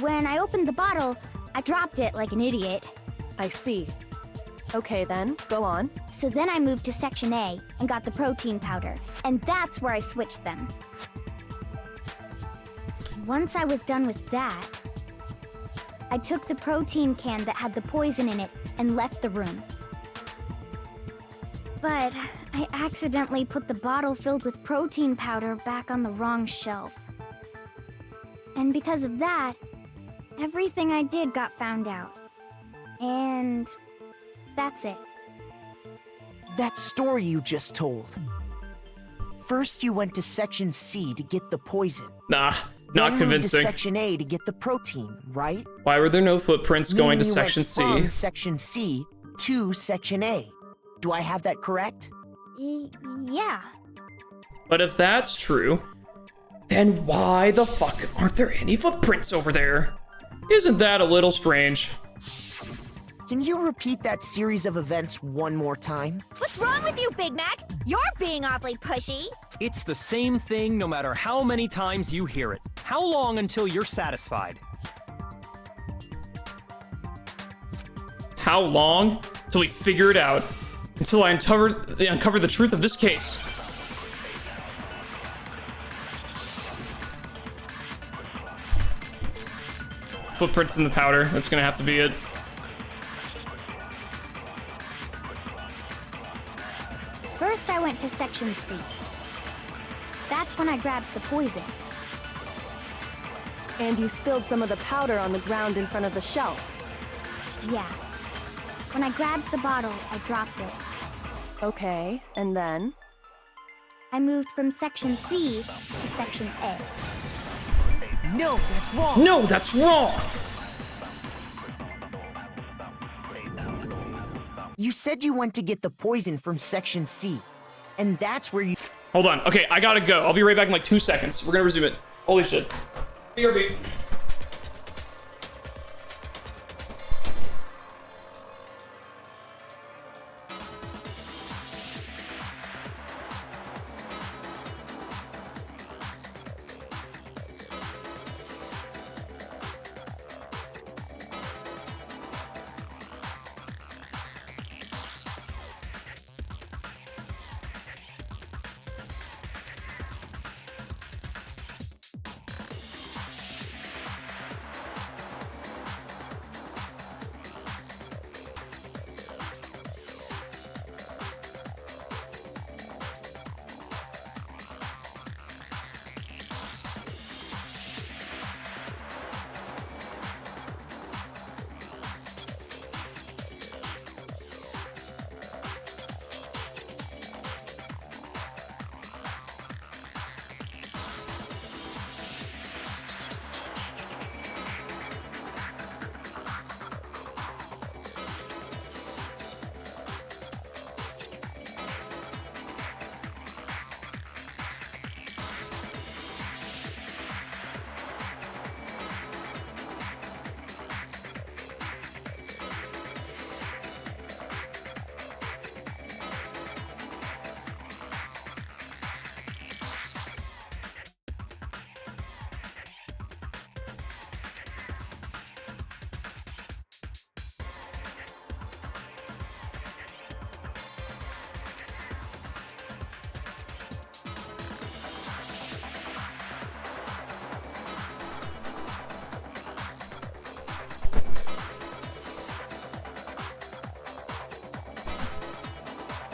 When I opened the bottle, I dropped it like an idiot. I see. Okay then, go on. So then I moved to Section A and got the protein powder, and that's where I switched them. Once I was done with that, I took the protein can that had the poison in it and left the room. But I accidentally put the bottle filled with protein powder back on the wrong shelf. And because of that, everything I did got found out. And that's it. That story you just told. First you went to Section C to get the poison. Nah, not then convincing. Moved to Section A to get the protein, right? Why were there no footprints going to Meaning you Section went C? From Section C to Section A. Do I have that correct? Yeah. But if that's true, then why the fuck aren't there any footprints over there? Isn't that a little strange? Can you repeat that series of events one more time? What's wrong with you, Big Mac? You're being awfully pushy. It's the same thing no matter how many times you hear it. How long until you're satisfied? How long till we figure it out? Until I uncover the truth of this case. Footprints in the powder. That's gonna have to be it. First, I went to Section C. That's when I grabbed the poison. And you spilled some of the powder on the ground in front of the shelf. Yeah. When I grabbed the bottle, I dropped it. Okay, and then? I moved from Section C to Section A. No, that's wrong! No, that's wrong! You said you went to get the poison from Section C. And that's where you... Hold on. Okay, I gotta go. I'll be right back in like 2 seconds. We're gonna resume it. Holy shit. BRB.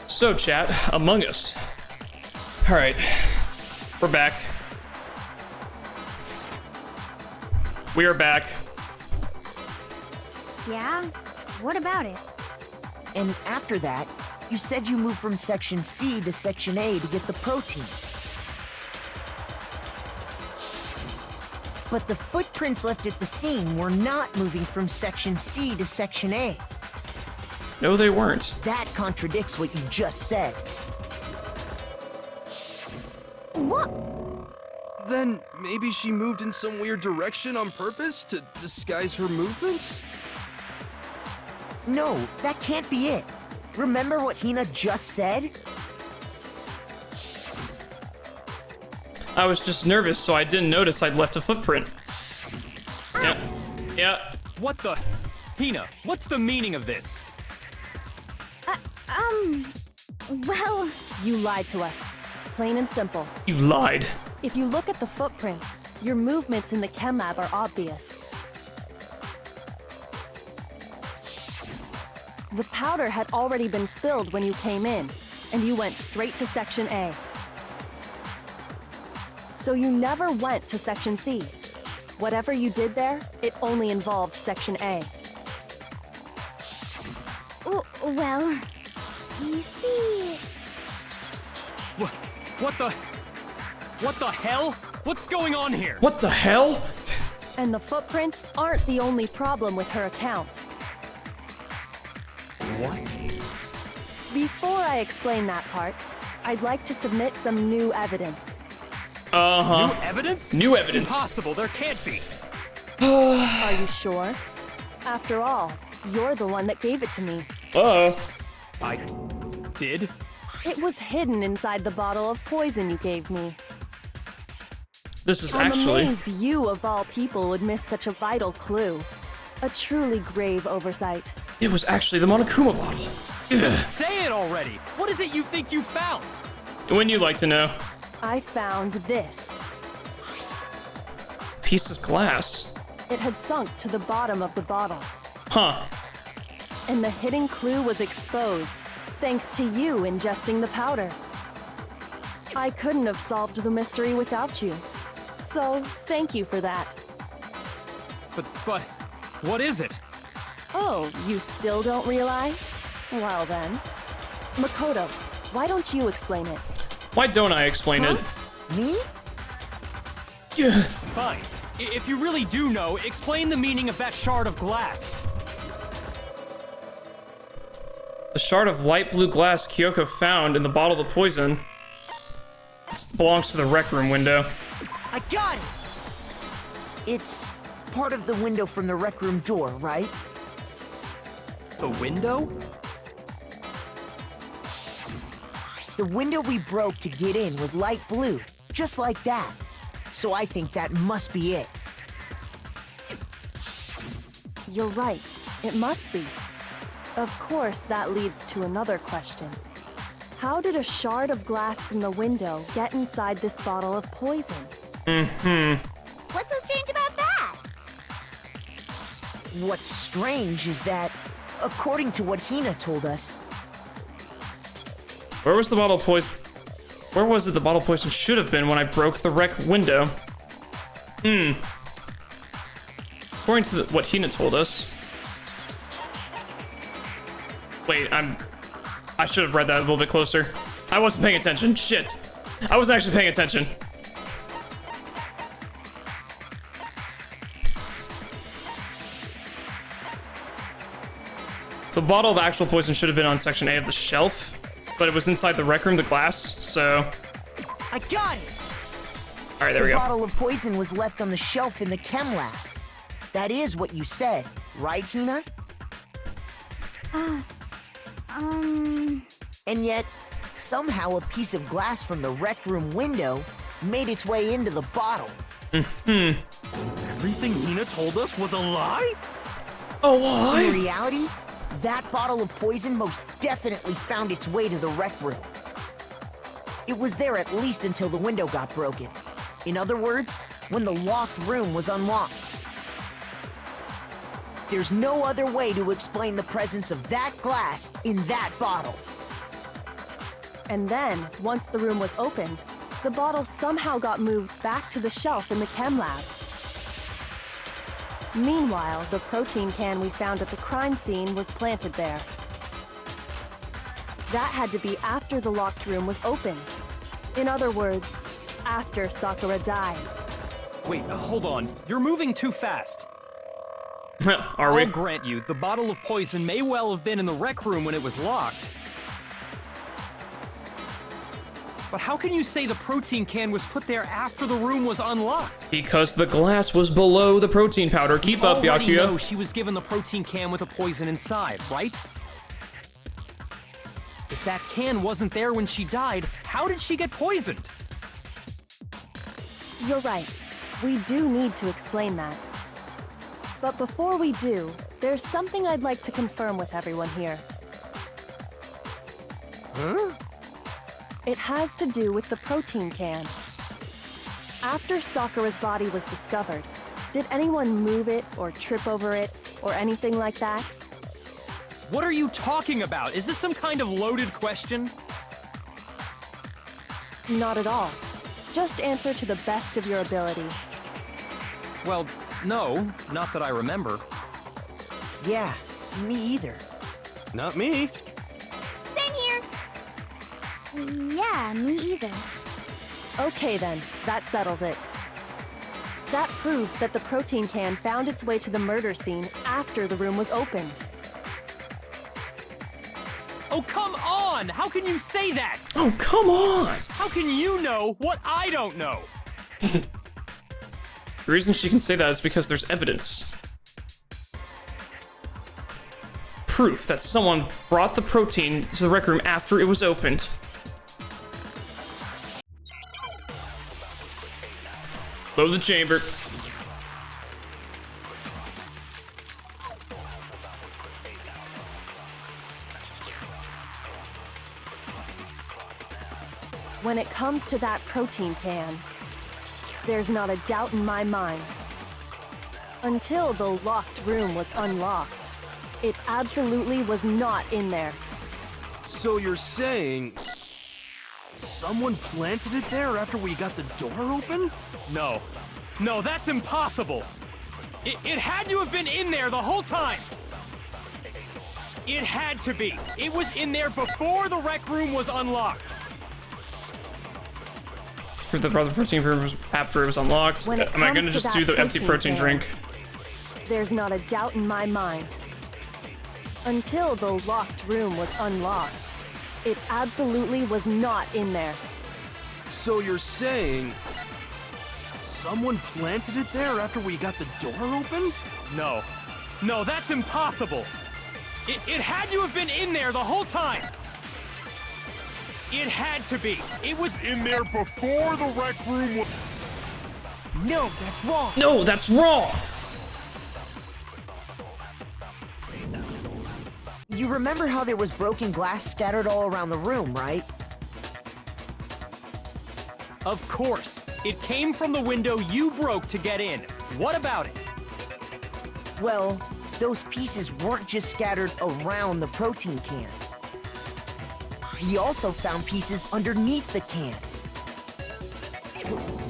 So, chat, Among Us. Alright, we're back. We are back. Yeah? What about it? And after that, you said you moved from Section C to Section A to get the protein. But the footprints left at the scene were not moving from Section C to Section A. No, they weren't. That contradicts what you just said. What? Then maybe she moved in some weird direction on purpose to disguise her movements? No, that can't be it. Remember what Hina just said? I was just nervous, so I didn't notice I'd left a footprint. Yeah. Yeah. What the? Hina, what's the meaning of this? Well, You lied to us. Plain and simple. You lied. If you look at the footprints, your movements in the chem lab are obvious. The powder had already been spilled when you came in, and you went straight to Section A. So you never went to Section C. Whatever you did there, it only involved Section A. well, you see... What the hell? What's going on here? What the hell? And the footprints aren't the only problem with her account. What? Before I explain that part, I'd like to submit some new evidence. Uh-huh. New evidence? New evidence. Impossible, there can't be. Are you sure? After all, you're the one that gave it to me. Uh-oh. I did? It was hidden inside the bottle of poison you gave me. This is I'm actually... amazed you, of all people, would miss such a vital clue. A truly grave oversight. It was actually the Monokuma bottle. Ugh. Say it already! What is it you think you found? When you like to know. I found this. Piece of glass. It had sunk to the bottom of the bottle. Huh. And the hidden clue was exposed, thanks to you ingesting the powder. I couldn't have solved the mystery without you. So, thank you for that. But, what is it? Oh, you still don't realize? Well then. Makoto, why don't you explain it? Why don't I explain it? Me? Yeah. Fine. If you really do know, explain the meaning of that shard of glass. The shard of light blue glass Kyoko found in the bottle of the poison belongs to the rec room window. I got it! It's part of the window from the rec room door, right? The window? The window we broke to get in was light blue, just like that. So I think that must be it. You're right. It must be. Of course, that leads to another question. How did a shard of glass from the window get inside this bottle of poison? What's so strange about that? What's strange is that, according to what Hina told us, Where was the bottle of poison? Where was it the bottle of poison should have been when I broke the rec window? According to what Hina told us. Wait, I should have read that a little bit closer. I wasn't paying attention. Shit. I wasn't actually paying attention. The bottle of actual poison should have been on Section A of the shelf, but it was inside the rec room, the glass, so... I got it! Alright, there we The go. bottle of poison was left on the shelf in the chem lab. That is what you said, right, Hina? And yet, somehow a piece of glass from the rec room window made its way into the bottle. Everything Hina told us was a lie? Oh, In why? reality, that bottle of poison most definitely found its way to the rec room. It was there at least until the window got broken. In other words, when the locked room was unlocked. There's no other way to explain the presence of that glass in that bottle. And then, once the room was opened, the bottle somehow got moved back to the shelf in the chem lab. Meanwhile, the protein can we found at the crime scene was planted there. That had to be after the locked room was opened. In other words, after Sakura died. Wait, hold on. You're moving too fast. Are we? I'll grant you, the bottle of poison may well have been in the rec room when it was locked. But how can you say the protein can was put there after the room was unlocked? Because the glass was below the protein powder. Keep up, You already know Byakuya. she was given the protein can with the poison inside, right? If that can wasn't there when she died, how did she get poisoned? You're right. We do need to explain that. But before we do, there's something I'd like to confirm with everyone here. Huh? It has to do with the protein can. After Sakura's body was discovered, did anyone move it or trip over it or anything like that? What are you talking about? Is this some kind of loaded question? Not at all. Just answer to the best of your ability. Well, no, not that I remember. Yeah, me either. Not me. Same here. Yeah, me either. Okay then, that settles it. That proves that the protein can found its way to the murder scene after the room was opened. Oh, come on! How can you say that? Oh, come on! How can you know what I don't know? The reason she can say that is because there's evidence. Proof that someone brought the protein to the rec room after it was opened. Load the chamber. When it comes to that protein can, there's not a doubt in my mind. Until the locked room was unlocked, it absolutely was not in there. So you're saying someone planted it there after we got the door open? No. No, that's impossible. It had to have been in there the whole time. It had to be. It was in there before the rec room was unlocked. Let's prove that brought the protein room after it was unlocked. When it Am I comes gonna to just that do the empty protein can, drink? There's not a doubt in my mind. Until the locked room was unlocked, it absolutely was not in there. So you're saying someone planted it there after we got the door open? No. No, that's impossible. It had to have been in there the whole time. It had to be. It was in there before the rec room was... No, that's wrong. No, that's wrong! You remember how there was broken glass scattered all around the room, right? Of course. It came from the window you broke to get in. What about it? Well, those pieces weren't just scattered around the protein can. We also found pieces underneath the can.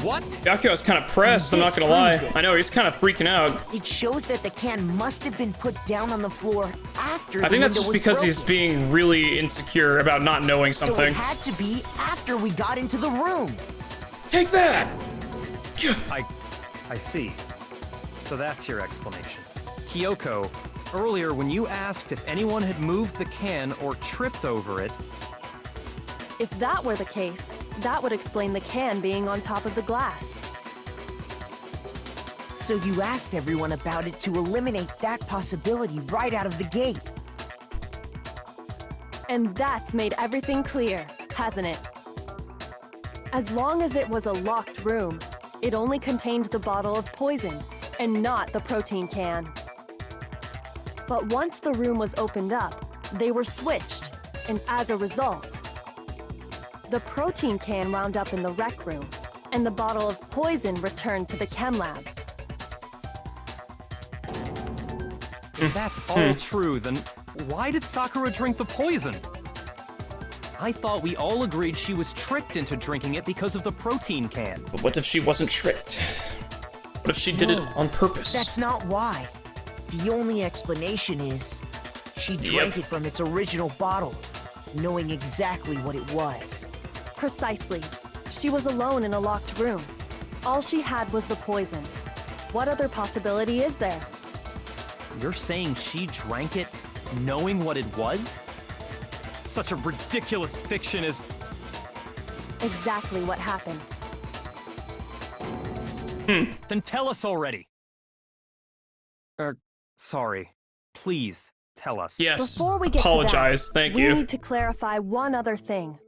What? Byakuya's kind of pressed, I'm not This gonna lie. proves it. I know, he's kind of freaking out. It shows that the can must have been put down on the floor after I think the that's window just was because broken. he's being really insecure about not knowing So something. it had to be after we got into the room. Take that! I see. So that's your explanation. Kyoko, earlier when you asked if anyone had moved the can or tripped over it, If that were the case, that would explain the can being on top of the glass. So you asked everyone about it to eliminate that possibility right out of the gate. And that's made everything clear, hasn't it? As long as it was a locked room, it only contained the bottle of poison, and not the protein can. But once the room was opened up, they were switched, and as a result, the protein can wound up in the rec room, and the bottle of poison returned to the chem lab. if that's all true, then why did Sakura drink the poison? I thought we all agreed she was tricked into drinking it because of the protein can. But what if she wasn't tricked? What if she did it on purpose? That's not why. The only explanation is she drank it from its original bottle, knowing exactly what it was. Precisely. She was alone in a locked room. All she had was the poison. What other possibility is there? You're saying she drank it knowing what it was? Such a ridiculous fiction is... Exactly what happened. Then tell us already. Sorry. Please, tell us. Yes. Before we get Apologize. to that, Thank we you. need to clarify one other thing.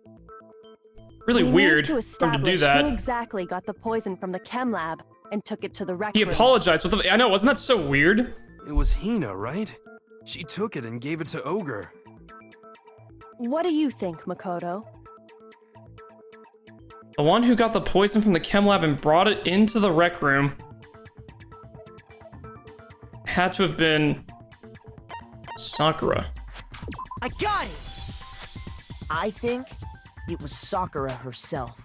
Really We weird need to for him to do establish that. who exactly got the poison from the chem lab and took it to the rec He room. apologized with the, I know, wasn't that so weird? It was Hina, right? She took it and gave it to Ogre. What do you think, Makoto? The one who got the poison from the chem lab and brought it into the rec room had to have been Sakura. I got it! I think it was Sakura herself.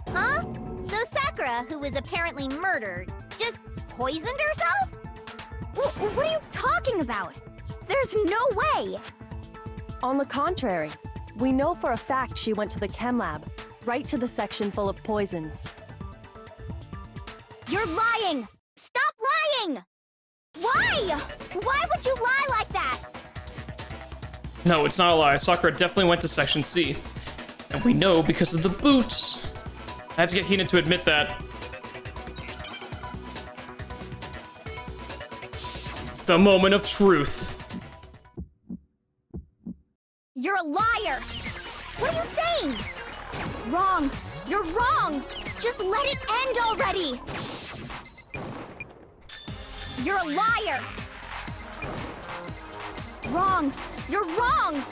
Huh? So Sakura, who was apparently murdered, just poisoned herself? What are you talking about? There's no way! On the contrary, we know for a fact she went to the chem lab, right to the section full of poisons. You're lying! Stop lying! Why? Why would you lie like that? No, it's not a lie. Sakura definitely went to Section C. And we know because of the boots. I had to get Hina to admit that. The moment of truth. You're a liar! What are you saying? Wrong! You're wrong! Just let it end already! You're a liar! Wrong! You're wrong!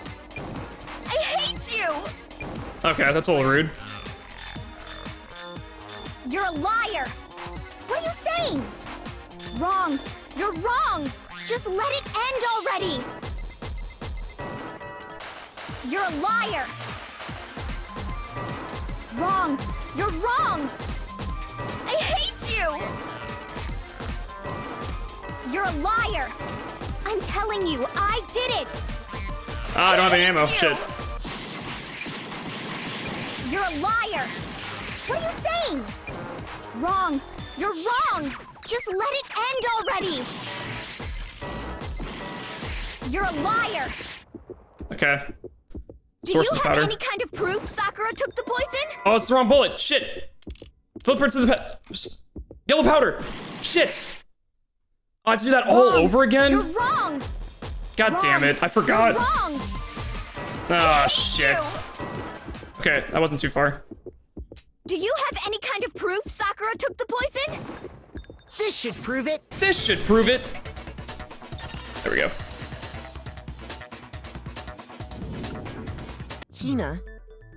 I hate you! Okay, that's a little rude. You're a liar! What are you saying? Wrong! You're wrong! Just let it end already! You're a liar! Wrong! You're wrong! I hate you! You're a liar! I'm telling you, I did it! Ah, I don't have any ammo. you. Shit. You're a liar! What are you saying? Wrong! You're wrong! Just let it end already! You're a liar! Okay. Do Source you of the have powder. any kind of proof Sakura took the poison? Oh, it's the wrong bullet. Shit. Footprints of the yellow powder. Shit. Oh, I have to do that all Wrong. over again? You're wrong! God Wrong. damn it. I forgot. You're wrong! Ah, hate shit. you. Okay, that wasn't too far. Do you have any kind of proof Sakura took the poison? This should prove it. This should prove it. There we go. Hina,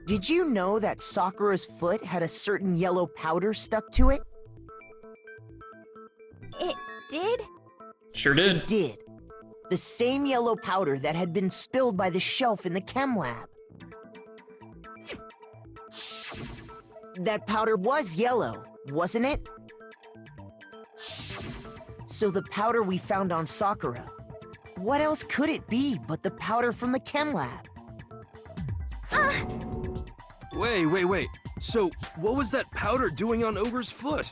did you know that Sakura's foot had a certain yellow powder stuck to it? It did? Sure did. Did. The same yellow powder that had been spilled by the shelf in the chem lab. That powder was yellow, wasn't it? So the powder we found on Sakura, what else could it be but the powder from the chem lab? Wait. So, what was that powder doing on Ogre's foot?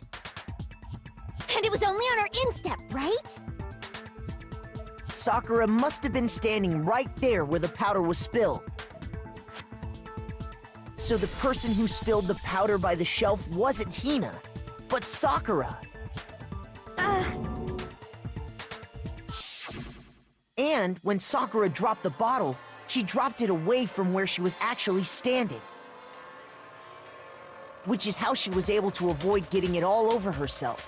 And it was only on her instep, right? Sakura must have been standing right there where the powder was spilled. So the person who spilled the powder by the shelf wasn't Hina, but Sakura. And when Sakura dropped the bottle, she dropped it away from where she was actually standing. Which is how she was able to avoid getting it all over herself.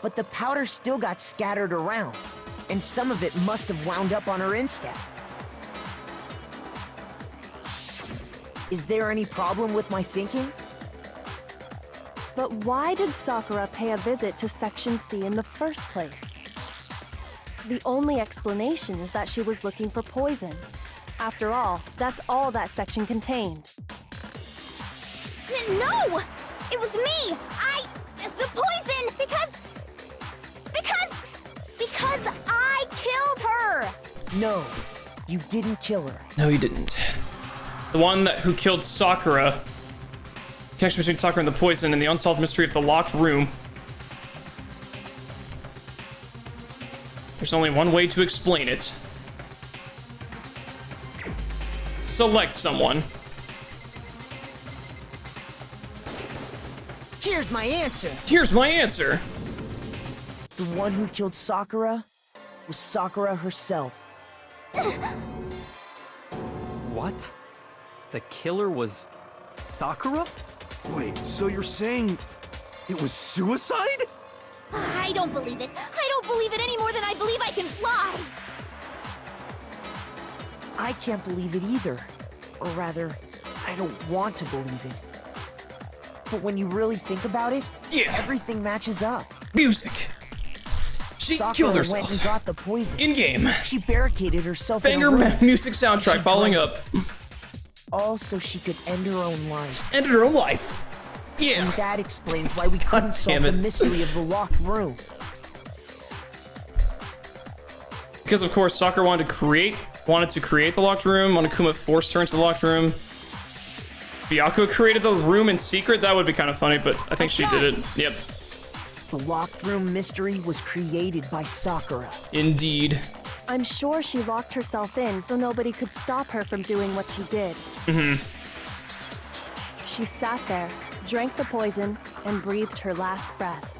But the powder still got scattered around, and some of it must have wound up on her instep. Is there any problem with my thinking? But why did Sakura pay a visit to Section C in the first place? The only explanation is that she was looking for poison. After all, that's all that section contained. No! It was me! The poison! Because I killed her! No, you didn't kill her. No, you didn't. The one who killed Sakura Connection between Sakura and the poison and the unsolved mystery of the locked room. There's only one way to explain it. Select someone. Here's my answer. Here's my answer. The one who killed Sakura was Sakura herself. What? The killer was Sakura? Wait, so you're saying it was suicide? I don't believe it. I don't believe it any more than I believe I can fly. I can't believe it either. Or rather, I don't want to believe it. But when you really think about it, Yeah. everything matches up. Music. She Sakura killed went herself. and got the poison. In game. She barricaded herself Banger in a room, music soundtrack She following drank. up. all so she could end her own life. Ended her own life. And Yeah. that explains why we couldn't solve damn the it. mystery of the locked room. Because of course Sakura wanted to create the locked room. Monokuma forced her into the locked room. Byakuya created the room in secret. That would be kind of funny, but I think she did it. Yep. The locked room mystery was created by Sakura. Indeed. I'm sure she locked herself in so nobody could stop her from doing what she did. She sat there, drank the poison, and breathed her last breath.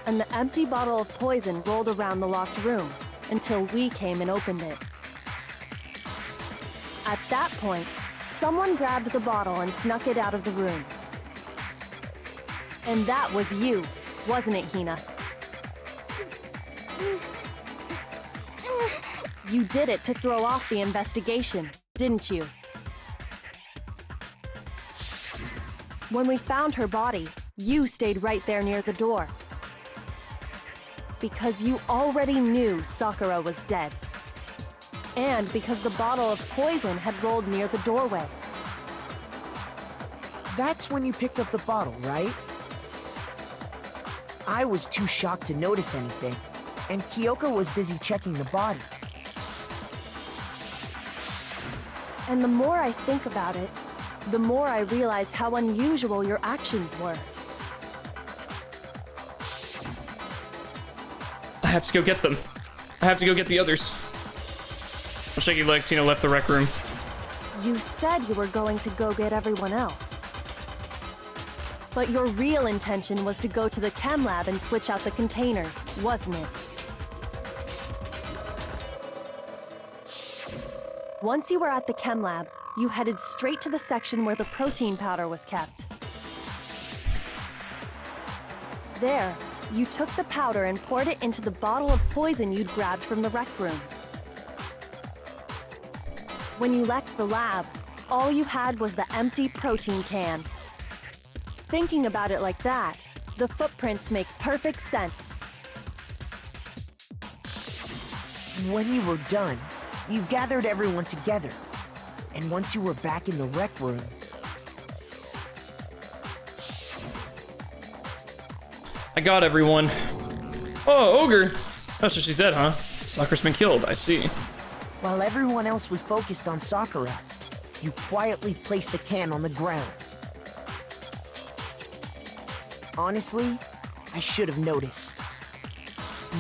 And the empty bottle of poison rolled around the locked room until we came and opened it. At that point, someone grabbed the bottle and snuck it out of the room. And that was you, wasn't it, Hina? You did it to throw off the investigation, didn't you? When we found her body, you stayed right there near the door. Because you already knew Sakura was dead. And because the bottle of poison had rolled near the doorway. That's when you picked up the bottle, right? I was too shocked to notice anything, and Kyoko was busy checking the body. And the more I think about it, the more I realize how unusual your actions were. I have to go get them. I have to go get the others. Shaky Legs, left the rec room. You said you were going to go get everyone else. But your real intention was to go to the chem lab and switch out the containers, wasn't it? Once you were at the chem lab, you headed straight to the section where the protein powder was kept. There, you took the powder and poured it into the bottle of poison you'd grabbed from the rec room. When you left the lab, all you had was the empty protein can. Thinking about it like that, the footprints make perfect sense. When you were done, you gathered everyone together. And once you were back in the rec room, I got everyone. Oh, Ogre. Oh, so she's dead, huh? Sakura's been killed, I see. while everyone else was focused on Sakura, you quietly placed the can on the ground. Honestly, I should have noticed.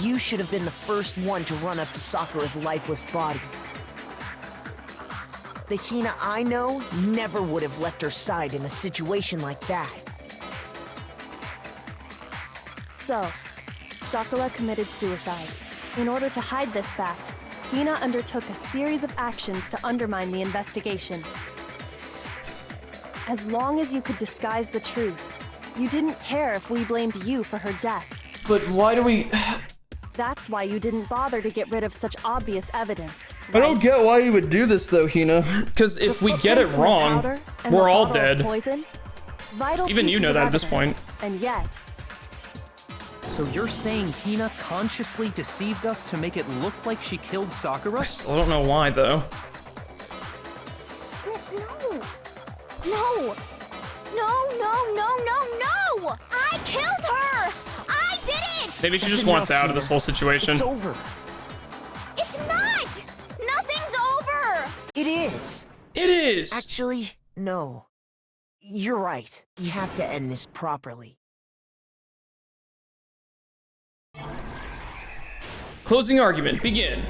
You should have been the first one to run up to Sakura's lifeless body. The Hina I know never would have left her side in a situation like that. So, Sakura committed suicide. In order to hide this fact, Hina undertook a series of actions to undermine the investigation. As long as you could disguise the truth, you didn't care if we blamed you for her death. But why do we... That's why you didn't bother to get rid of such obvious evidence. I don't right? get why you would do this though, Hina. Because if we get it Footprints in the wrong, powder and we're the all bottle of dead. Poison, vital Even you pieces know of that at this evidence, point. And yet, So you're saying Hina consciously deceived us to make it look like she killed Sakura? I still don't know why though. No! No! I killed her! I did it! Maybe she That's just wants enough, out of this Hina. whole situation. It's over. It's not! Nothing's over! It is. It is! Actually, no. You're right. We have to end this properly. Closing argument, begin.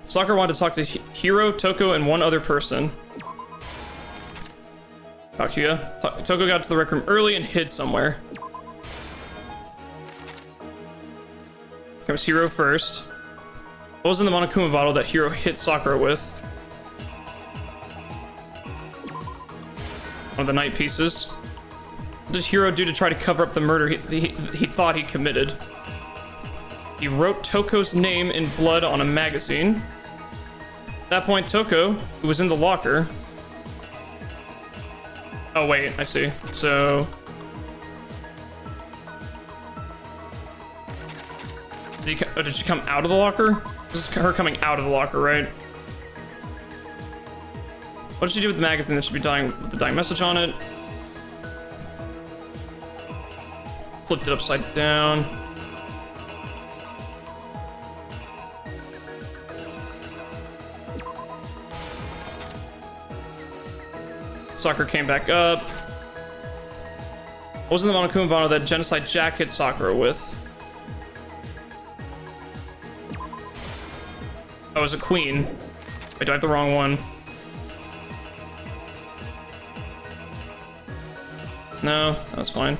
Sakura wanted to talk to Hiro, Toko, and one other person. Takuya. Toko got to the rec room early and hid somewhere. Comes Hiro first. What was in the Monokuma bottle that Hiro hit Sakura with? One of the night pieces. What did Hiro do to try to cover up the murder he thought he committed? He wrote Toko's name in blood on a magazine. At that point, Toko, who was in the locker... Oh, wait, I see. So... Did she come out of the locker? This is her coming out of the locker, right? What did she do with the magazine that should be dying with the dying message on it? Flipped it upside down. Sakura came back up. What was in the Monokuma bottle that Genocide Jack hit Sakura with? Oh, it was a queen. Wait, do I have the wrong one? No, that's fine.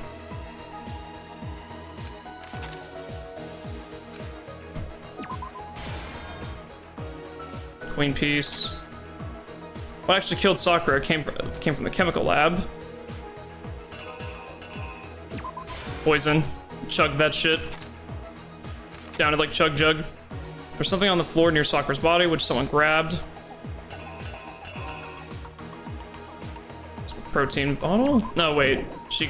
Queen piece. What actually killed Sakura came from the chemical lab. Poison. Chug that shit. Down it like chug jug. There's something on the floor near Sakura's body which someone grabbed. It's the protein bottle? No, wait. She...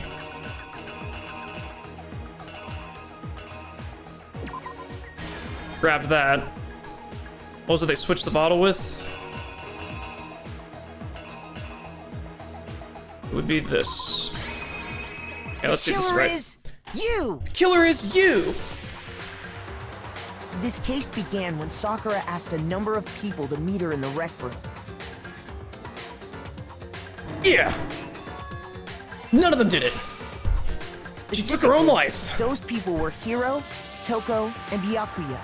grabbed that. What was it they switched the bottle with? It would be this. Yeah, let's see if this is right. Killer is you! The killer is you! This case began when Sakura asked a number of people to meet her in the rec room. Yeah! None of them did it! She took her own life! Those people were Hiro, Toko, and Byakuya.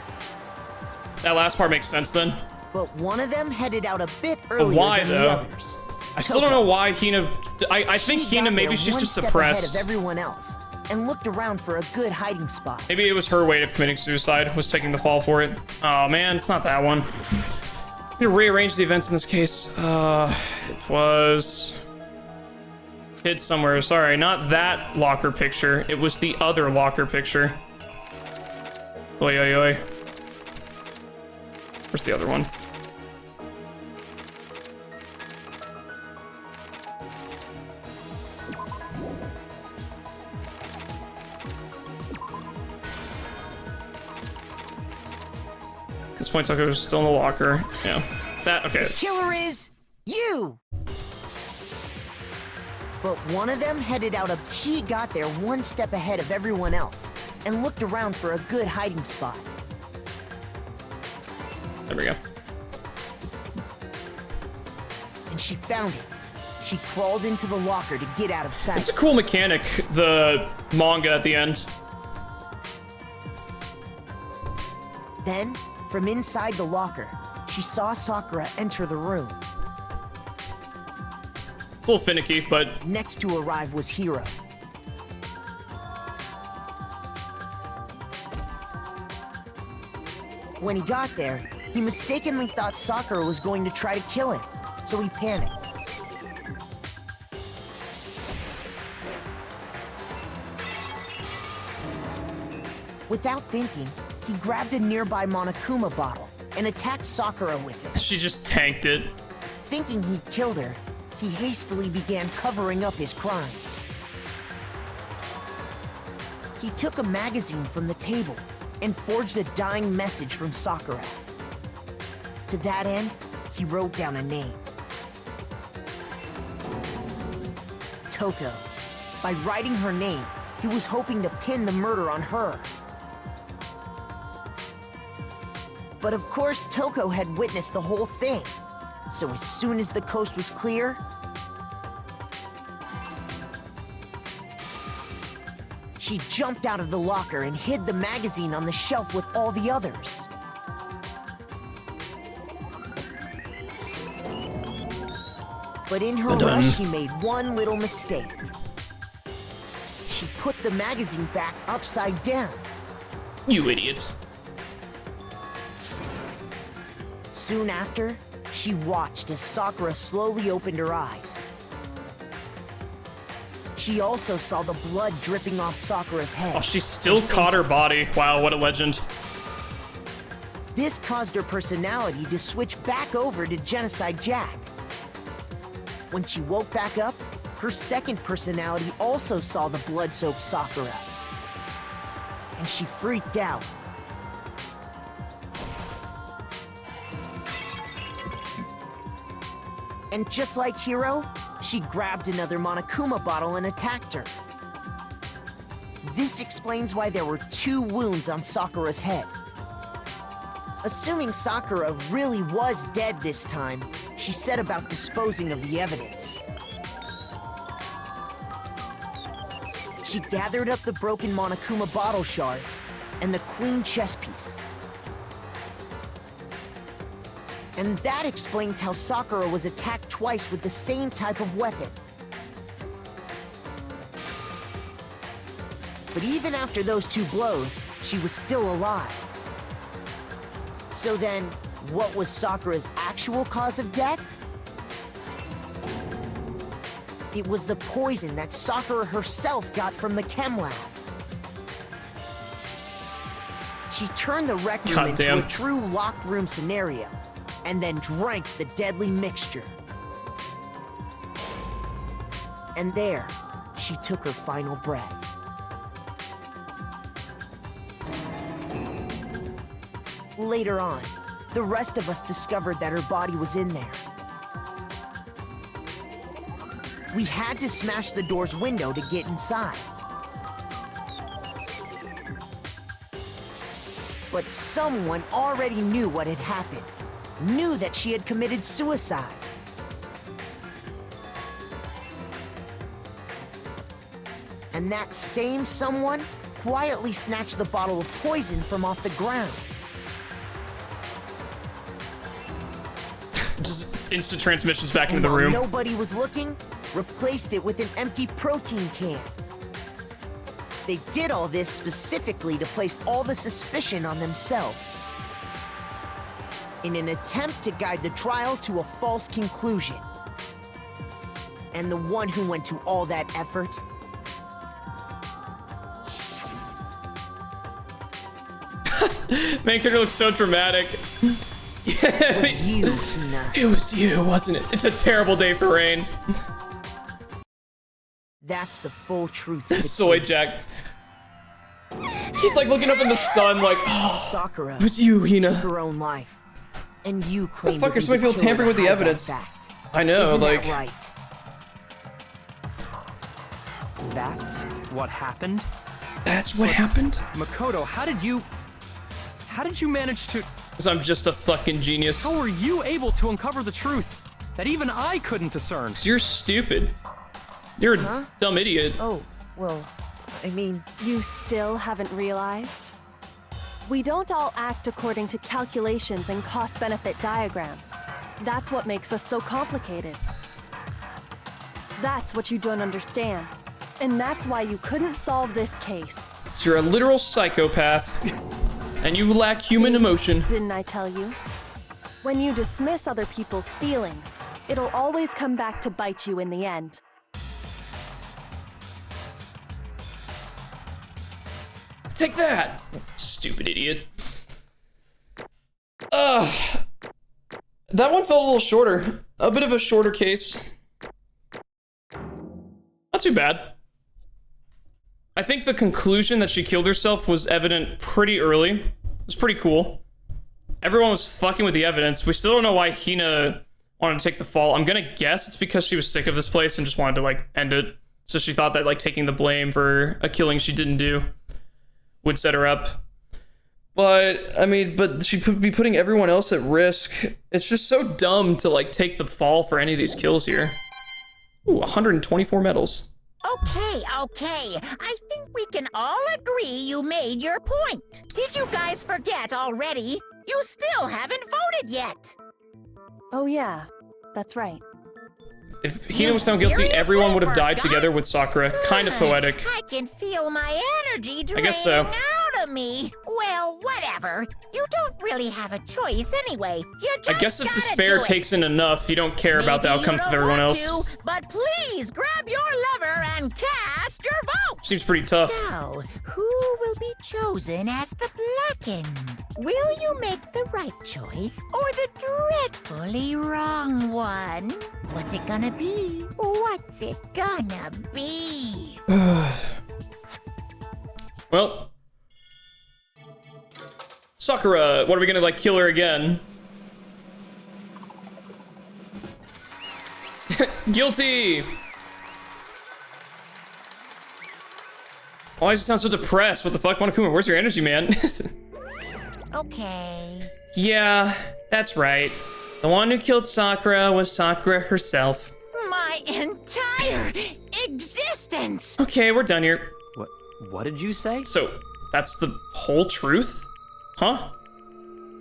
That last part makes sense then. But one of them headed out a bit earlier why, than though? the others. I still don't know why Hina... I think She Hina, got maybe there she's one just step depressed. ahead of everyone else and looked around for a good hiding spot. Maybe it was her way of committing suicide, was taking the fall for it. Oh man, it's not that one. Let me rearrange the events in this case. It was... hid somewhere. Sorry, not that locker picture. It was the other locker picture. Oi, oi, oi. Where's the other one? At this point, Tucker was still in the locker. Yeah. That, okay. Killer is you! But one of them headed out a... She got there one step ahead of everyone else and looked around for a good hiding spot. There we go. And she found it. She crawled into the locker to get out of sight. It's a cool mechanic, the manga at the end. Then, from inside the locker, she saw Sakura enter the room. It's a little finicky, but... Next to arrive was Hiro. When he got there, he mistakenly thought Sakura was going to try to kill him, so he panicked. Without thinking, he grabbed a nearby Monokuma bottle and attacked Sakura with it. She just tanked it. Thinking he'd killed her, he hastily began covering up his crime. He took a magazine from the table and forged a dying message from Sakura. To that end, he wrote down a name. Toko. By writing her name, he was hoping to pin the murder on her. But of course, Toko had witnessed the whole thing. So as soon as the coast was clear, she jumped out of the locker and hid the magazine on the shelf with all the others. But in her rush, she made one little mistake. She put the magazine back upside down. You idiot. Soon after, she watched as Sakura slowly opened her eyes. She also saw the blood dripping off Sakura's head. Oh, she still caught her body. Wow, what a legend. This caused her personality to switch back over to Genocide Jack. When she woke back up, her second personality also saw the blood-soaked Sakura. And she freaked out. And just like Hiro, she grabbed another Monokuma bottle and attacked her. This explains why there were 2 wounds on Sakura's head. Assuming Sakura really was dead this time, she set about disposing of the evidence. She gathered up the broken Monokuma bottle shards and the queen chess piece. And that explains how Sakura was attacked twice with the same type of weapon. But even after those 2 blows, she was still alive. So then, what was Sakura's actual cause of death? It was the poison that Sakura herself got from the chem lab. She turned the rec room into a true locked room scenario, and then drank the deadly mixture. And there, she took her final breath. Later on, the rest of us discovered that her body was in there. We had to smash the door's window to get inside. But someone already knew what had happened, knew that she had committed suicide. And that same someone quietly snatched the bottle of poison from off the ground. Just instant transmissions back into the While room. nobody was looking, replaced it with an empty protein can. They did all this specifically to place all the suspicion on themselves, in an attempt to guide the trial to a false conclusion. And the one who went to all that effort Main character looks so dramatic. was you, Hina. It was you, wasn't it? It's a terrible day for Rain. That's the full truth of the Soy case. Jack. He's like looking up in the sun like, oh, Sakura it was you, took Hina. her own life, and you claimed fuck to are be so many the people killer tampering to with the hide that evidence? fact. I know, Isn't like... that right? That's what happened? That's what happened? Makoto, how did you manage to... Because I'm just a fucking genius. How were you able to uncover the truth that even I couldn't discern? You're stupid. You're a dumb idiot. Oh, well, I mean... You still haven't realized? We don't all act according to calculations and cost-benefit diagrams. That's what makes us so complicated. That's what you don't understand. And that's why you couldn't solve this case. So you're a literal psychopath. And you lack human emotion. Didn't I tell you? When you dismiss other people's feelings, it'll always come back to bite you in the end. Take that! Stupid idiot. That one felt a little shorter. A bit of a shorter case. Not too bad. I think the conclusion that she killed herself was evident pretty early. It was pretty cool. Everyone was fucking with the evidence. We still don't know why Hina wanted to take the fall. I'm gonna guess it's because she was sick of this place and just wanted to, like, end it. So she thought that, like, taking the blame for a killing she didn't do would set her up. But, I mean, but she could be putting everyone else at risk. It's just so dumb to, like, take the fall for any of these kills here. Ooh, 124 medals. Okay. I think we can all agree you made your point. Did you guys forget already? You still haven't voted yet. Oh, yeah, that's right. If Hina was found guilty, everyone would have died together with Sakura. Kind of poetic. I can feel my energy draining guess so. out of me. Well, whatever. You don't really have a choice anyway. You just I guess if gotta despair do it. takes in enough, you don't care about the Maybe outcomes you of don't everyone want else. to, but please grab your lever and cast your vote. Seems pretty tough. So, who will be chosen as the Blackened? Will you make the right choice or the dreadfully wrong one? What's it gonna be? What's it gonna be? Well, Sakura, what are we gonna, like, kill her again? Guilty! Why does it sound so depressed? What the fuck, Monokuma? Where's your energy, man? Okay. Yeah, that's right. The one who killed Sakura was Sakura herself. My entire existence! Okay, we're done here. What did you say? So, that's the whole truth? Huh?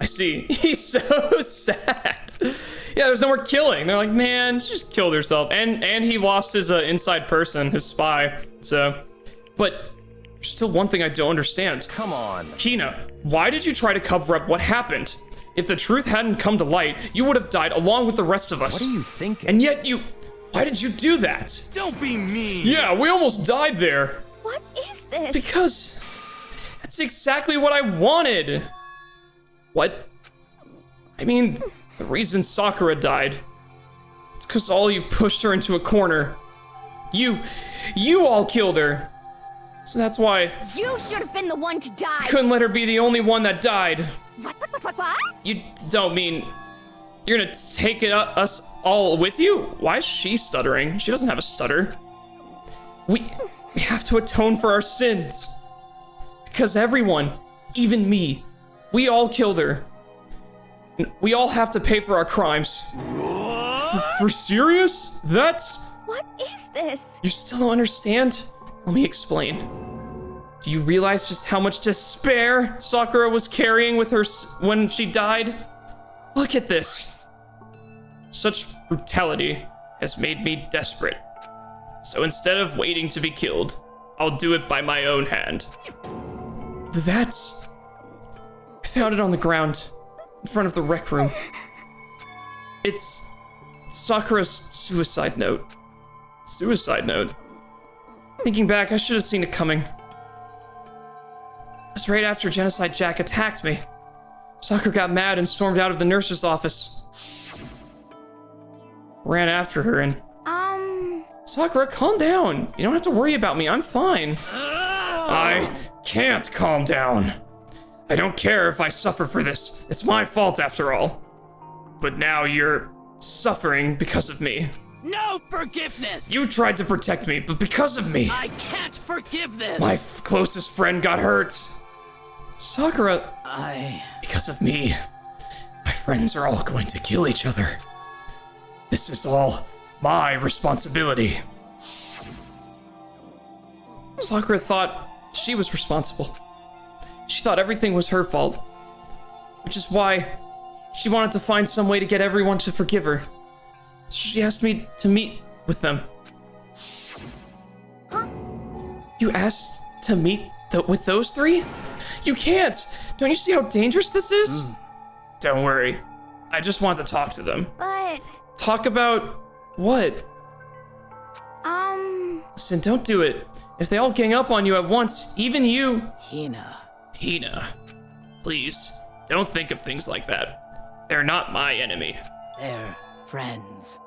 I see. He's so sad. Yeah, there's no more killing. They're like, man, she just killed herself. And he lost his inside person, his spy. So, but there's still one thing I don't understand. Come on. Hina, why did you try to cover up what happened? If the truth hadn't come to light, you would have died along with the rest of us. What are you thinking? And yet why did you do that? Don't be mean. Yeah, we almost died there. What is this? Because that's exactly what I wanted. What? I mean, the reason Sakura died, it's because all you pushed her into a corner. You all killed her. So that's why You should have been the one to die. I couldn't let her be the only one that died. What? You don't mean you're gonna take us all with you? Why is she stuttering? She doesn't have a stutter. We have to atone for our sins. Because everyone, even me, we all killed her. We all have to pay for our crimes. For serious? That's... What is this? You still don't understand? Let me explain. Do you realize just how much despair Sakura was carrying with her when she died? Look at this. Such brutality has made me desperate. So instead of waiting to be killed, I'll do it by my own hand. That's... I found it on the ground, in front of the rec room. It's Sakura's suicide note. Suicide note? Thinking back, I should have seen it coming. It was right after Genocide Jack attacked me. Sakura got mad and stormed out of the nurse's office. Ran after her and... Sakura, calm down. You don't have to worry about me. I'm fine. I can't calm down. I don't care if I suffer for this. It's my fault after all. But now you're suffering because of me. No forgiveness! You tried to protect me, but because of me, I can't forgive this! my closest friend got hurt. Sakura, because of me, my friends are all going to kill each other. This is all my responsibility. Sakura thought she was responsible. She thought everything was her fault, which is why she wanted to find some way to get everyone to forgive her. She asked me to meet with them. Huh? You asked to meet with those three? You can't! Don't you see how dangerous this is? Don't worry. I just want to talk to them. But... Talk about what? Listen, don't do it. If they all gang up on you at once, even you... Hina, please, don't think of things like that. They're not my enemy. They're friends.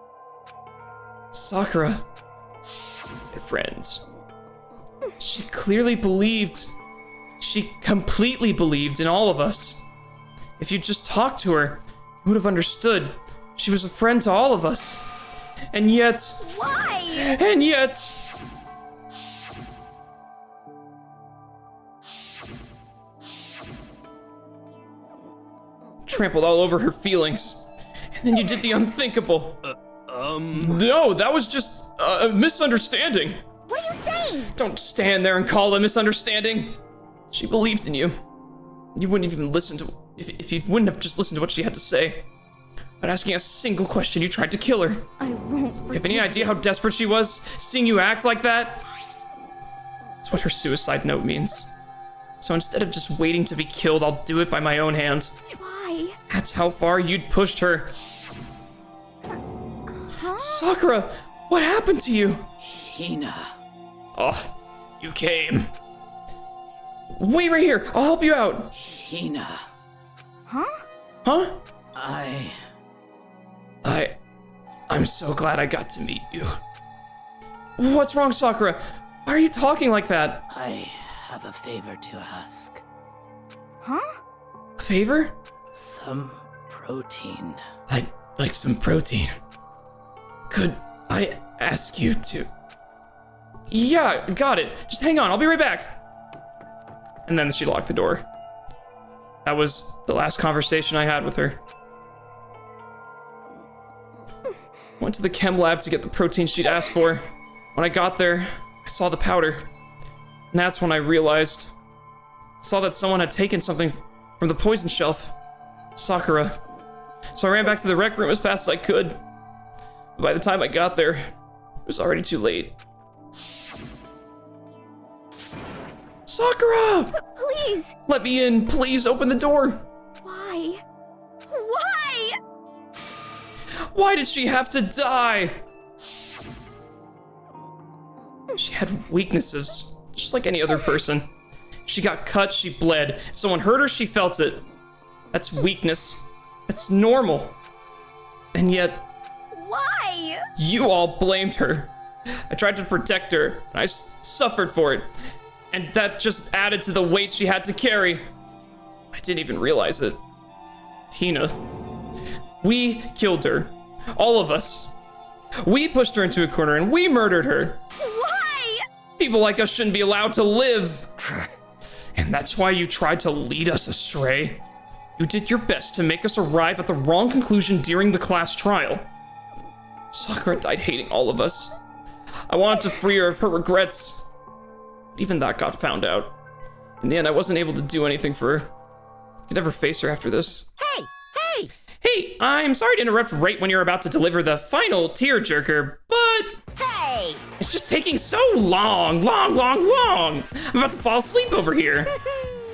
Sakura, they're friends. She clearly believed, she completely believed in all of us. If you just talked to her, you would have understood. She was a friend to all of us. And yet... Why? And yet... trampled all over her feelings. And then you did the unthinkable. No, that was just a misunderstanding. What are you saying? Don't stand there and call it a misunderstanding. She believed in you. You wouldn't even listen to, if you wouldn't have just listened to what she had to say. Without asking a single question, you tried to kill her. I won't forgive You have any idea how desperate she was, seeing you act like that? That's what her suicide note means. So instead of just waiting to be killed, I'll do it by my own hand. Why? That's how far you'd pushed her. Huh? Sakura, what happened to you? Hina. Oh, you came. Wait right here, I'll help you out. Hina. Huh? Huh? I'm so glad I got to meet you. What's wrong, Sakura? Why are you talking like that? I have a favor to ask. Huh? A favor? Some protein. Like some protein. Could I ask you to? Yeah, got it. Just hang on, I'll be right back. And then she locked the door. That was the last conversation I had with her. Went to the chem lab to get the protein she'd asked for. When I got there, I saw the powder. And that's when I realized. I saw that someone had taken something from the poison shelf. Sakura. So I ran back to the rec room as fast as I could. But by the time I got there, it was already too late. Sakura! Please! Let me in, please open the door. Why? Why? Why did she have to die? She had weaknesses, just like any other person. If she got cut, she bled. If someone hurt her, she felt it. That's weakness. That's normal. And yet, Why? you all blamed her. I tried to protect her, and I suffered for it. And that just added to the weight she had to carry. I didn't even realize it. Tina. We killed her. All of us. We pushed her into a corner and we murdered her. Why? People like us shouldn't be allowed to live. And that's why you tried to lead us astray. You did your best to make us arrive at the wrong conclusion during the class trial. Sakura died hating all of us. I wanted to free her of her regrets. Even that got found out. In the end, I wasn't able to do anything for her. I could never face her after this. Hey! Hey! Hey, I'm sorry to interrupt right when you're about to deliver the final tearjerker, but Hey! it's just taking so long. I'm about to fall asleep over here.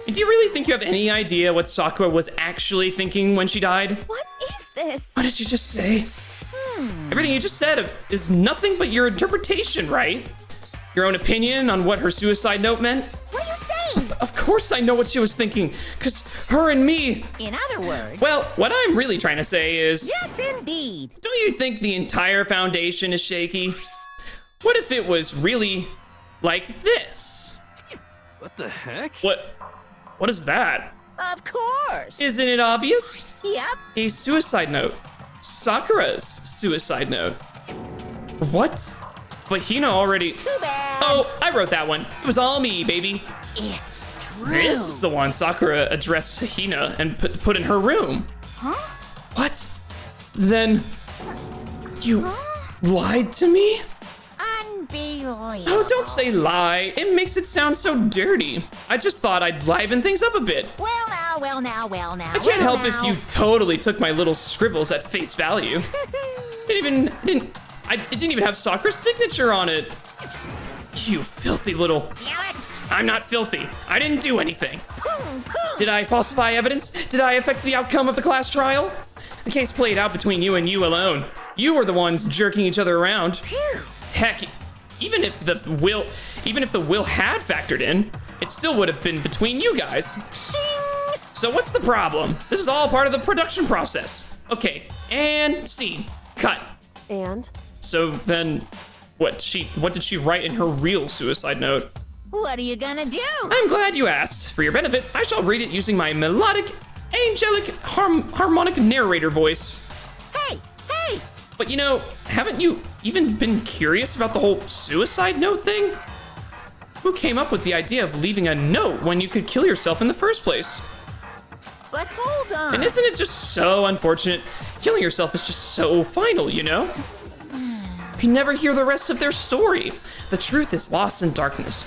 Do you really think you have any idea what Sakura was actually thinking when she died? What is this? What did you just say? Everything you just said is nothing but your interpretation, right? Your own opinion on what her suicide note meant? What are you saying? Of course I know what she was thinking, because her and me... In other words... Well, what I'm really trying to say is... Yes, indeed. Don't you think the entire foundation is shaky? What if it was really like this? What the heck? What is that? Of course. Isn't it obvious? Yep. A suicide note. Sakura's suicide note. What? But Hina already... Too bad. Oh, I wrote that one. It was all me, baby. It's true. This is the one Sakura addressed to Hina and put in her room. Huh? What? Then... You lied to me? Unbelievable. Oh, don't say lie. It makes it sound so dirty. I just thought I'd liven things up a bit. Well now. I can't help if you totally took my little scribbles at face value. It didn't even have Sakura's signature on it. You filthy little... Damn it. I'm not filthy. I didn't do anything. Did I falsify evidence? Did I affect the outcome of the class trial? The case played out between you and you alone. You were the ones jerking each other around. Heck, even if the will had factored in, it still would have been between you guys. Shing. So what's the problem? This is all part of the production process. Okay, and scene. Cut. And? So then, what did she write in her real suicide note? What are you gonna do? I'm glad you asked. For your benefit, I shall read it using my melodic, angelic, harmonic narrator voice. Hey! But you know, haven't you even been curious about the whole suicide note thing? Who came up with the idea of leaving a note when you could kill yourself in the first place? But hold Well done. And isn't it just so unfortunate? Killing yourself is just so final, you know? You never hear the rest of their story. The truth is lost in darkness.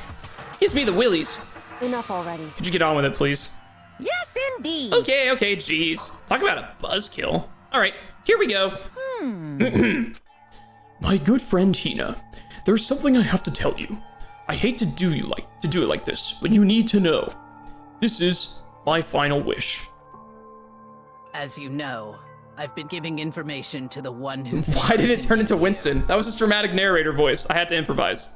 Gives me the willies. Enough already. Could you get on with it, please? Yes, indeed. Okay, jeez. Talk about a buzzkill. All right, here we go. My good friend Hina, there's something I have to tell you. I hate to do it like this, but you need to know. This is my final wish. As you know, I've been giving information to the one who. Why did it turn into Winston? That was his dramatic narrator voice. I had to improvise.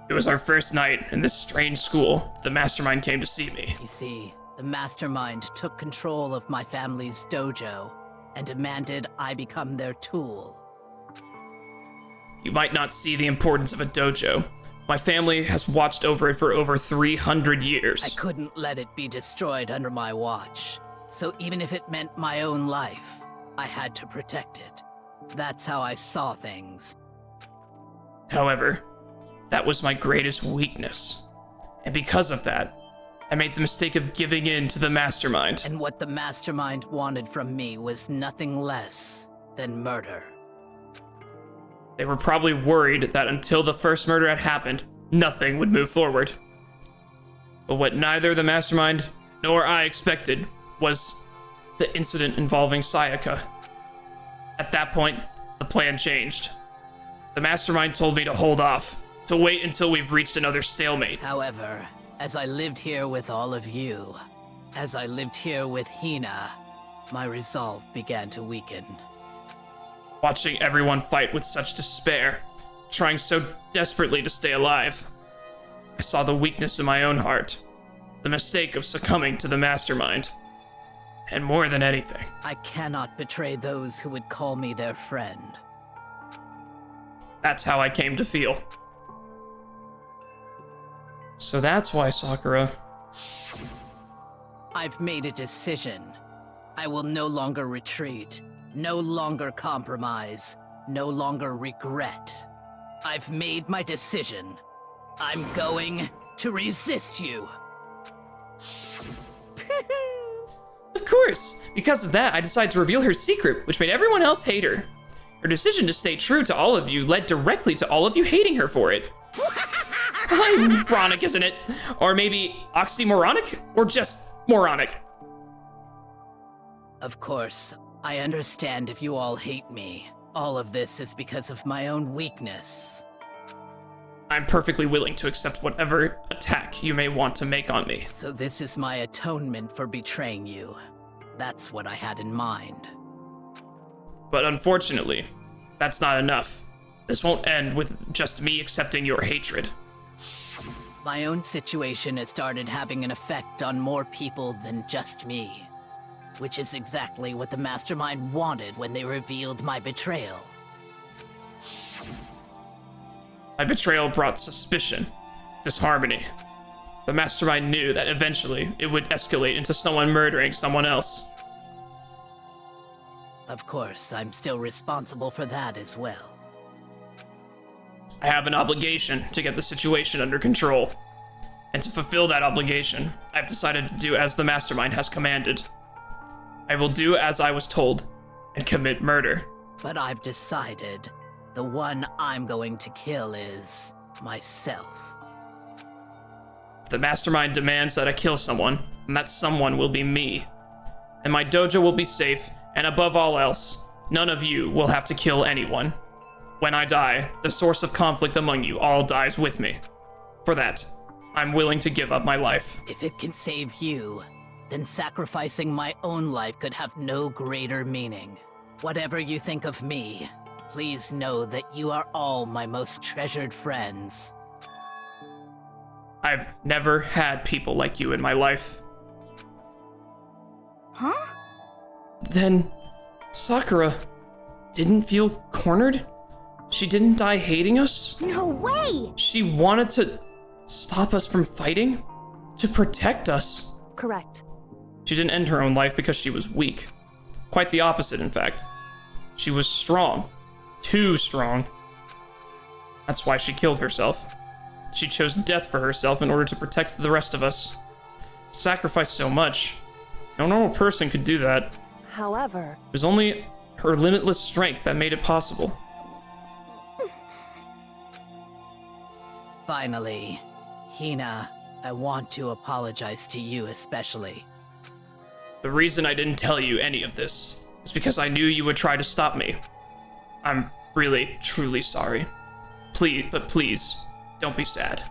It was our first night in this strange school. The mastermind came to see me. You see, the mastermind took control of my family's dojo and demanded I become their tool. You might not see the importance of a dojo. My family has watched over it for over 300 years. I couldn't let it be destroyed under my watch. So even if it meant my own life, I had to protect it. That's how I saw things. However, that was my greatest weakness. And because of that, I made the mistake of giving in to the mastermind. And what the mastermind wanted from me was nothing less than murder. They were probably worried that until the first murder had happened, nothing would move forward. But what neither the mastermind nor I expected was the incident involving Sayaka. At that point, the plan changed. The mastermind told me to hold off, to wait until we've reached another stalemate. However, as I lived here with all of you, as I lived here with Hina, my resolve began to weaken. Watching everyone fight with such despair, trying so desperately to stay alive, I saw the weakness in my own heart, the mistake of succumbing to the mastermind. And more than anything, I cannot betray those who would call me their friend. that's how I came to feel. So that's why, Sakura. I've made a decision. I will no longer retreat, no longer compromise, no longer regret. I've made my decision. I'm going to resist you. Of course, because of that, I decided to reveal her secret, which made everyone else hate her. Her decision to stay true to all of you led directly to all of you hating her for it. Ironic, isn't it? Or maybe oxymoronic? Or just moronic? Of course, I understand if you all hate me. All of this is because of my own weakness. I'm perfectly willing to accept whatever attack you may want to make on me. So this is my atonement for betraying you. That's what I had in mind. But unfortunately, that's not enough. This won't end with just me accepting your hatred. My own situation has started having an effect on more people than just me. Which is exactly what the Mastermind wanted when they revealed my betrayal. My betrayal brought suspicion, disharmony. The Mastermind knew that eventually it would escalate into someone murdering someone else. Of course, I'm still responsible for that as well. I have an obligation to get the situation under control. And to fulfill that obligation, I've decided to do as the Mastermind has commanded. I will do as I was told and commit murder. But I've decided the one I'm going to kill is myself. If the Mastermind demands that I kill someone, then that someone will be me. And my dojo will be safe, and above all else, none of you will have to kill anyone. When I die, the source of conflict among you all dies with me. For that, I'm willing to give up my life. If it can save you, then sacrificing my own life could have no greater meaning. Whatever you think of me, please know that you are all my most treasured friends. I've never had people like you in my life. Huh? Then, Sakura didn't feel cornered? She didn't die hating us? No way! She wanted to stop us from fighting? To protect us? Correct. She didn't end her own life because she was weak. Quite the opposite, in fact. She was strong. Too strong. That's why she killed herself. She chose death for herself in order to protect the rest of us. sacrificed so much. No normal person could do that. However, It was only her limitless strength that made it possible. Finally, Hina, I want to apologize to you especially. The reason I didn't tell you any of this is because I knew you would try to stop me. I'm really, truly sorry. Please, don't be sad.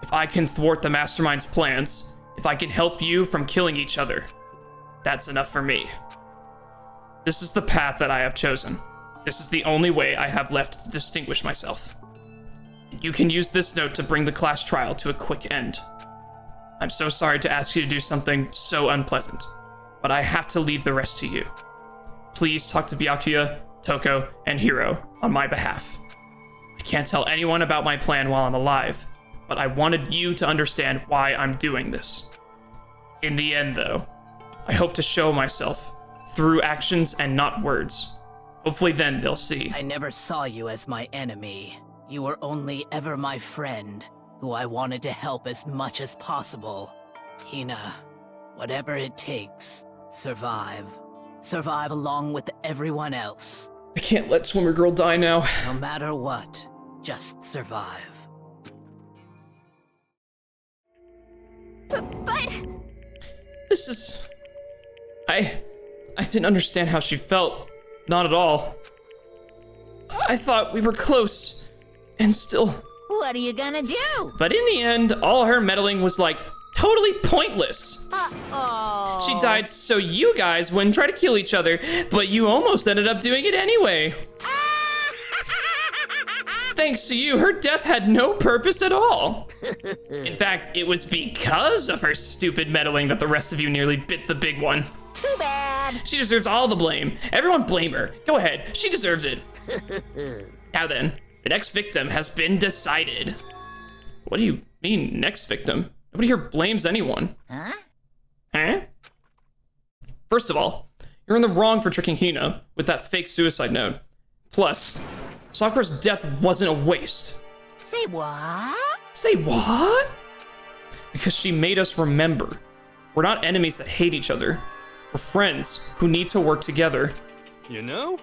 If I can thwart the Mastermind's plans, if I can help you from killing each other, that's enough for me. This is the path that I have chosen. This is the only way I have left to distinguish myself. You can use this note to bring the class trial to a quick end. I'm so sorry to ask you to do something so unpleasant, but I have to leave the rest to you. Please talk to Byakuya, Toko, and Hiro on my behalf. I can't tell anyone about my plan while I'm alive, but I wanted you to understand why I'm doing this. In the end, though, I hope to show myself through actions and not words. Hopefully then they'll see. I never saw you as my enemy. You were only ever my friend, who I wanted to help as much as possible. Hina, whatever it takes, survive. Survive along with everyone else. I can't let Swimmer Girl die now. No matter what, just survive. But This is... I didn't understand how she felt. Not at all. I thought we were close, and still... What are you gonna do? But in the end, all her meddling was like totally pointless. Uh-oh. She died so you guys wouldn't try to kill each other, but you almost ended up doing it anyway. Thanks to you, her death had no purpose at all. In fact, it was because of her stupid meddling that the rest of you nearly bit the big one. Too bad. She deserves all the blame. Everyone blame her. Go ahead, she deserves it. Now then, the next victim has been decided. What do you mean, next victim? Nobody here blames anyone. Huh? Huh? First of all, you're in the wrong for tricking Hina with that fake suicide note. Plus, Sakura's death wasn't a waste. Say what? Say what? Because she made us remember. We're not enemies that hate each other. We're friends who need to work together. You know?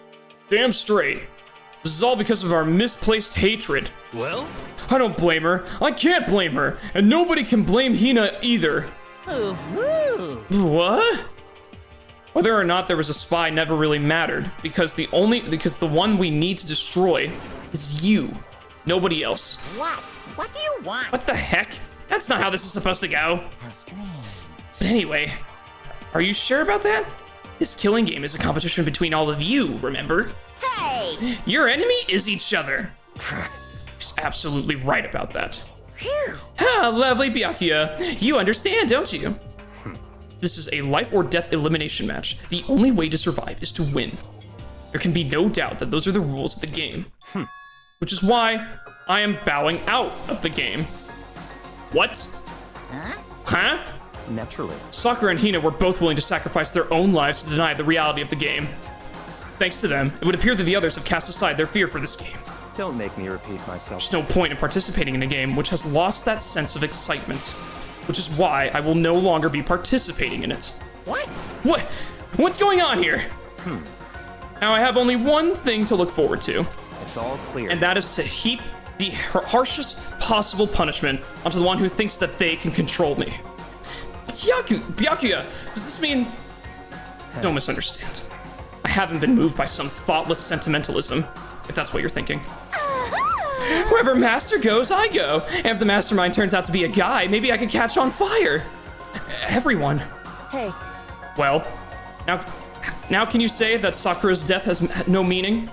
Damn straight. This is all because of our misplaced hatred. Well, I don't blame her. I can't blame her. And nobody can blame Hina either. Ooh. What? Whether or not there was a spy never really mattered, because the one we need to destroy is you. Nobody else. What? What do you want? What the heck? That's not how this is supposed to go. How strange. But anyway, are you sure about that? This killing game is a competition between all of you, remember? Hey! Your enemy is each other. He's absolutely right about that. Phew. Ah, lovely Byakuya. You understand, don't you? This is a life or death elimination match. The only way to survive is to win. There can be no doubt that those are the rules of the game. Which is why I am bowing out of the game. What? Huh? Naturally. Sakura and Hina were both willing to sacrifice their own lives to deny the reality of the game. Thanks to them, it would appear that the others have cast aside their fear for this game. Don't make me repeat myself. There's no point in participating in a game which has lost that sense of excitement. Which is why I will no longer be participating in it. What? What's going on here? Now I have only one thing to look forward to, It's all clear. and that is to heap the harshest possible punishment onto the one who thinks that they can control me. Byakuya, does this mean... Don't misunderstand. I haven't been moved by some thoughtless sentimentalism, if that's what you're thinking. Wherever Master goes, I go. And if the Mastermind turns out to be a guy, maybe I could catch on fire. Everyone. Hey, Well, now can you say that Sakura's death has no meaning?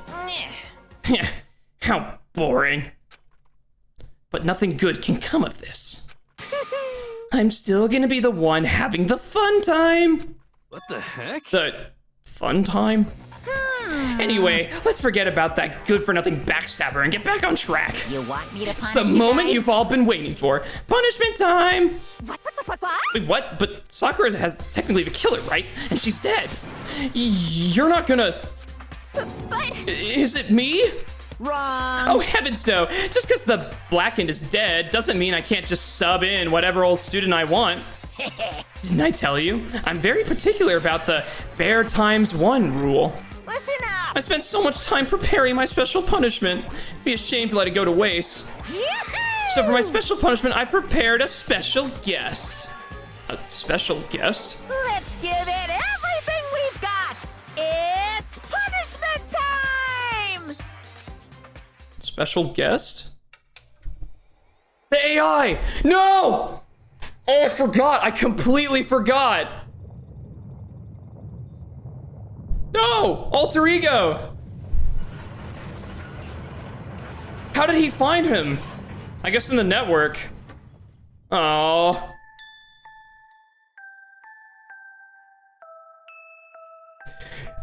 How boring. But nothing good can come of this. I'm still gonna be the one having the fun time. what the heck? The fun time? Anyway, let's forget about that good-for-nothing backstabber and get back on track. You want me to It's punish the you moment guys? you've all been waiting for. Punishment time! What? Wait, what? But Sakura has technically the killer, right? And she's dead. You're not gonna... But Is it me? Wrong. Oh, heavens no. Just because the Blackened is dead doesn't mean I can't just sub in whatever old student I want. Didn't I tell you? I'm very particular about the bear times 1 rule. Listen up! I spent so much time preparing my special punishment. It'd be a shame to let it go to waste. Yahoo! So for my special punishment, I prepared a special guest. A special guest? Let's give it everything we've got! It's punishment time! Special guest? The AI! No! Oh, I forgot. I completely forgot. No! Alter ego! How did he find him? I guess in the network. Oh.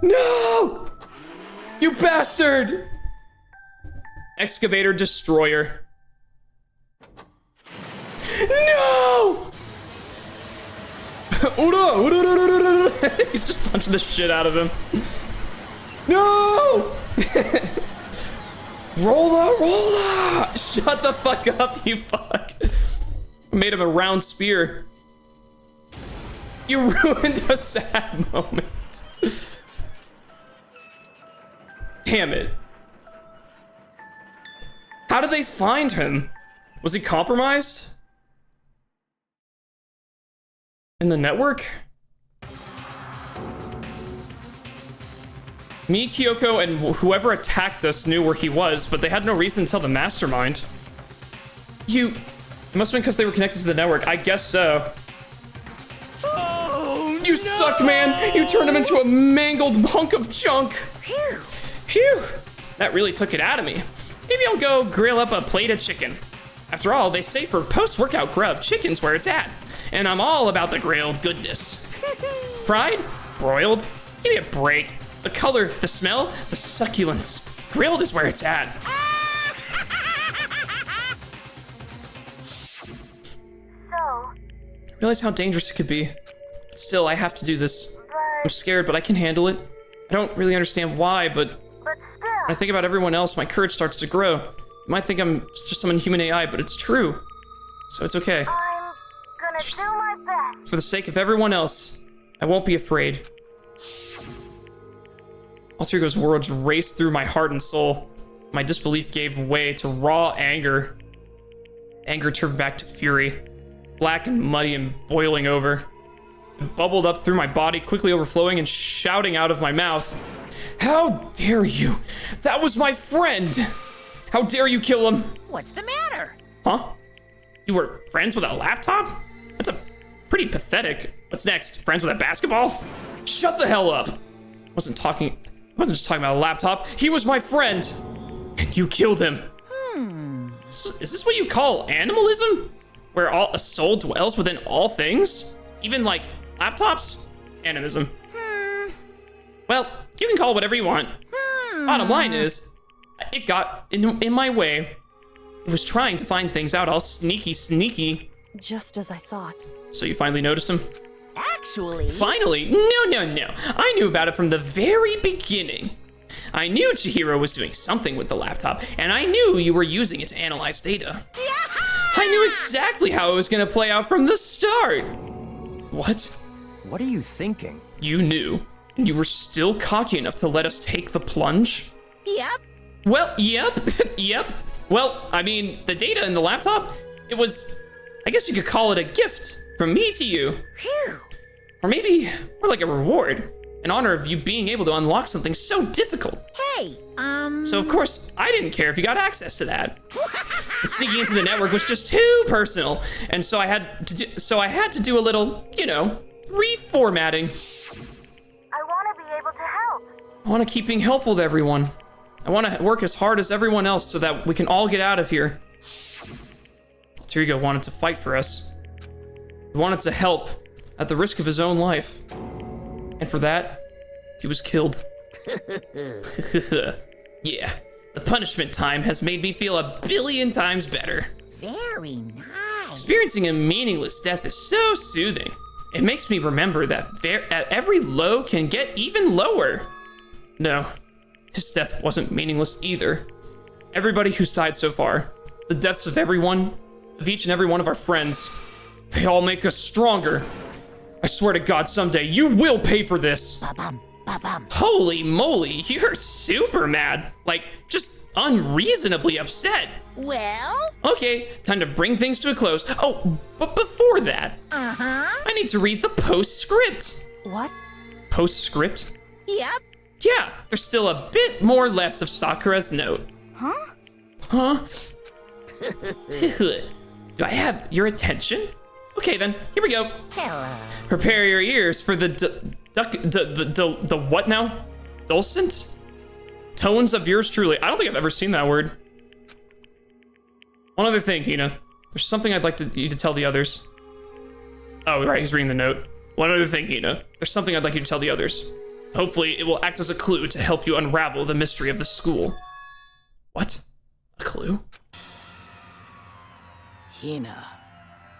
No! You bastard! Excavator destroyer. No! He's just punching the shit out of him. No! Rolla! Shut the fuck up, you fuck. Made him a round spear. You ruined a sad moment. Damn it. How did they find him? Was he compromised? In the network? Me, Kyoko, and whoever attacked us knew where he was, but they had no reason to tell the mastermind. It must have been because they were connected to the network. I guess so. Oh, You suck, man! You turned him into a mangled hunk of junk! Phew! Phew! That really took it out of me. Maybe I'll go grill up a plate of chicken. After all, they say for post-workout grub, chicken's where it's at. And I'm all about the grilled goodness. Fried? Broiled? Give me a break. The color, the smell, the succulence. Grilled is where it's at. So, Realize how dangerous it could be. Still, I have to do this. I'm scared, but I can handle it. I don't really understand why, but still, when I think about everyone else, my courage starts to grow. You might think I'm just some inhuman AI, but it's true. So it's okay. I'm gonna do my best. For the sake of everyone else, I won't be afraid. Alter Ego's words raced through my heart and soul. My disbelief gave way to raw anger. Anger turned back to fury, black and muddy and boiling over. It bubbled up through my body, quickly overflowing and shouting out of my mouth. How dare you? That was my friend! How dare you kill him? What's the matter? Huh? You were friends with a laptop? That's pretty pathetic. What's next? Friends with a basketball? Shut the hell up! I wasn't just talking about a laptop. He was my friend! And you killed him. Is this what you call animalism? Where a soul dwells within all things? Even like laptops? Animism. Well, you can call it whatever you want. Bottom line is, it got in my way. It was trying to find things out all sneaky. Just as I thought. So you finally noticed him? Actually... Finally? No. I knew about it from the very beginning. I knew Chihiro was doing something with the laptop, and I knew you were using it to analyze data. I knew exactly how it was going to play out from the start. What? What are you thinking? You knew, and you were still cocky enough to let us take the plunge? Yep. Well, yep. Well, I mean, the data in the laptop, it was, I guess you could call it a gift from me to you. Phew. Or maybe more like a reward, in honor of you being able to unlock something so difficult. Hey, So of course, I didn't care if you got access to that. But sneaking into the network was just too personal, and so I had to do a little, reformatting. I want to be able to help. I want to keep being helpful to everyone. I want to work as hard as everyone else so that we can all get out of here. Alter Ego wanted to fight for us. He wanted to help at the risk of his own life. And for that, he was killed. Yeah, the punishment time has made me feel 1,000,000,000 times better. very nice. Experiencing a meaningless death is so soothing. It makes me remember that every low can get even lower. No, his death wasn't meaningless either. Everybody who's died so far, the deaths of each and every one of our friends, They all make us stronger. I swear to God, someday you will pay for this. Ba-bum, ba-bum. Holy moly, you're super mad. Like, just unreasonably upset. Well? Okay, time to bring things to a close. Oh, but before that, Uh-huh. I need to read the postscript. What? Postscript? Yep. Yeah, there's still a bit more left of Sakura's note. Huh? Huh? Do I have your attention? Okay then, here we go. Hello. Prepare your ears for the the what now? Dulcet tones of yours truly. I don't think I've ever seen that word. One other thing, Hina. There's something I'd like you to tell the others. Oh, right, he's reading the note. One other thing, Hina. There's something I'd like you to tell the others. Hopefully, it will act as a clue to help you unravel the mystery of the school. What? A clue? Hina.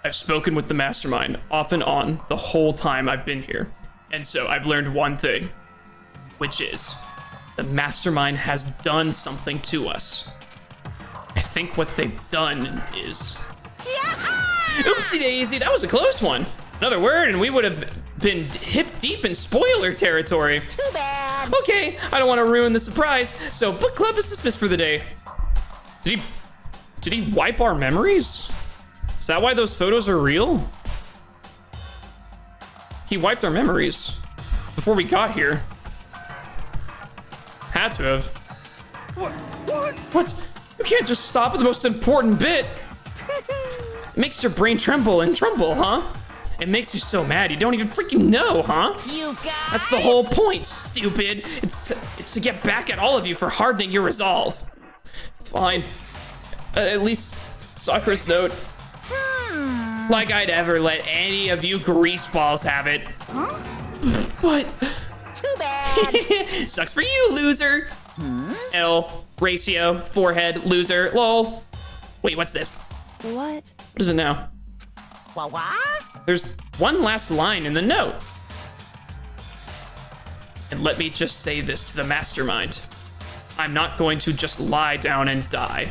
I've spoken with the mastermind off and on the whole time I've been here. And so I've learned one thing, which is the mastermind has done something to us. I think what they've done is... Oopsie daisy, that was a close one. Another word and we would have been hip deep in spoiler territory. Too bad. Okay, I don't want to ruin the surprise, so book club is dismissed for the day. Did he wipe our memories? Is that why those photos are real? He wiped our memories before we got here. Had to have. What? You can't just stop at the most important bit. It makes your brain tremble, huh? It makes you so mad you don't even freaking know, huh? You guys. That's the whole point, stupid. It's to get back at all of you for hardening your resolve. Fine. At least Sakura's note. Like I'd ever let any of you greaseballs have it. Huh? What? Too bad. Sucks for you, loser. L, ratio, forehead, loser, lol. Wait, what's this? What? What is it now? What? There's one last line in the note. And let me just say this to the mastermind. I'm not going to just lie down and die.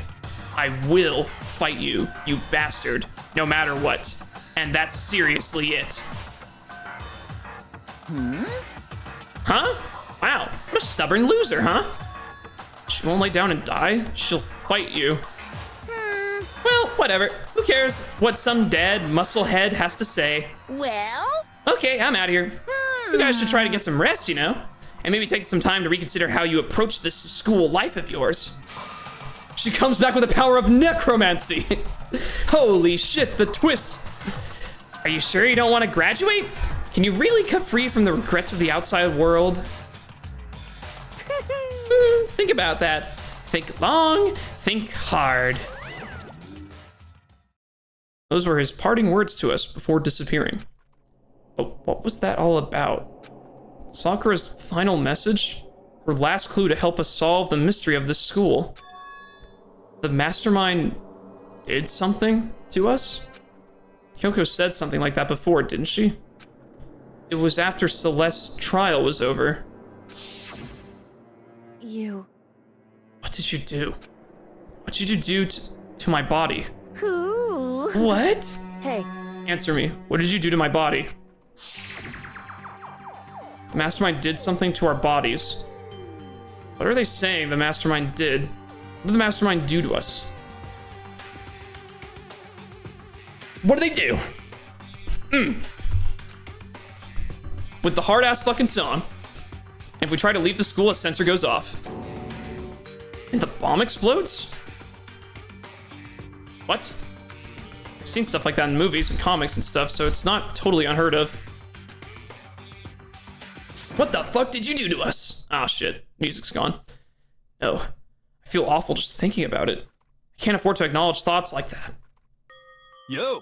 I will fight you, you bastard, no matter what. And that's seriously it. Huh? Wow, what a stubborn loser, huh? She won't lay down and die? She'll fight you. Well, whatever. Who cares what some dead musclehead has to say? Well? Okay, I'm out of here. You guys should try to get some rest, you know? And maybe take some time to reconsider how you approach this school life of yours. She comes back with the power of necromancy. Holy shit, the twist. Are you sure you don't want to graduate? Can you really cut free from the regrets of the outside world? Think about that. Think long, think hard. Those were his parting words to us before disappearing. But what was that all about? Sakura's final message? Her last clue to help us solve the mystery of this school? The mastermind did something to us? Kyoko said something like that before, didn't she? It was after Celeste's trial was over. You... What did you do? What did you do to my body? Who? What? Hey, Answer me. What did you do to my body? The mastermind did something to our bodies. What are they saying the mastermind did? What did the mastermind do to us? What did they do? With the hard-ass fucking song. If we try to leave the school, a sensor goes off. And the bomb explodes? What? I've seen stuff like that in movies and comics and stuff, so it's not totally unheard of. What the fuck did you do to us? Ah, shit. Music's gone. No. I feel awful just thinking about it. I can't afford to acknowledge thoughts like that. Yo,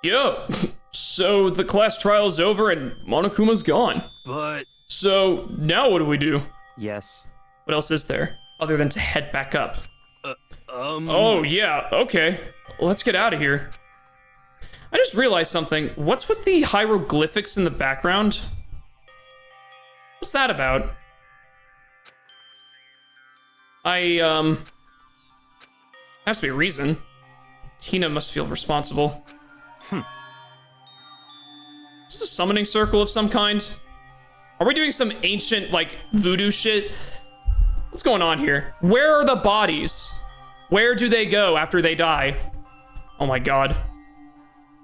Yo, so the class trial is over and Monokuma's gone. but So now what do we do? Yes. What else is there other than to head back up? Oh, yeah, okay. Let's get out of here. I just realized something. What's with the hieroglyphics in the background? What's that about? Has to be a reason. Hina must feel responsible. Is this a summoning circle of some kind? Are we doing some ancient, like, voodoo shit? What's going on here? Where are the bodies? Where do they go after they die? Oh my god.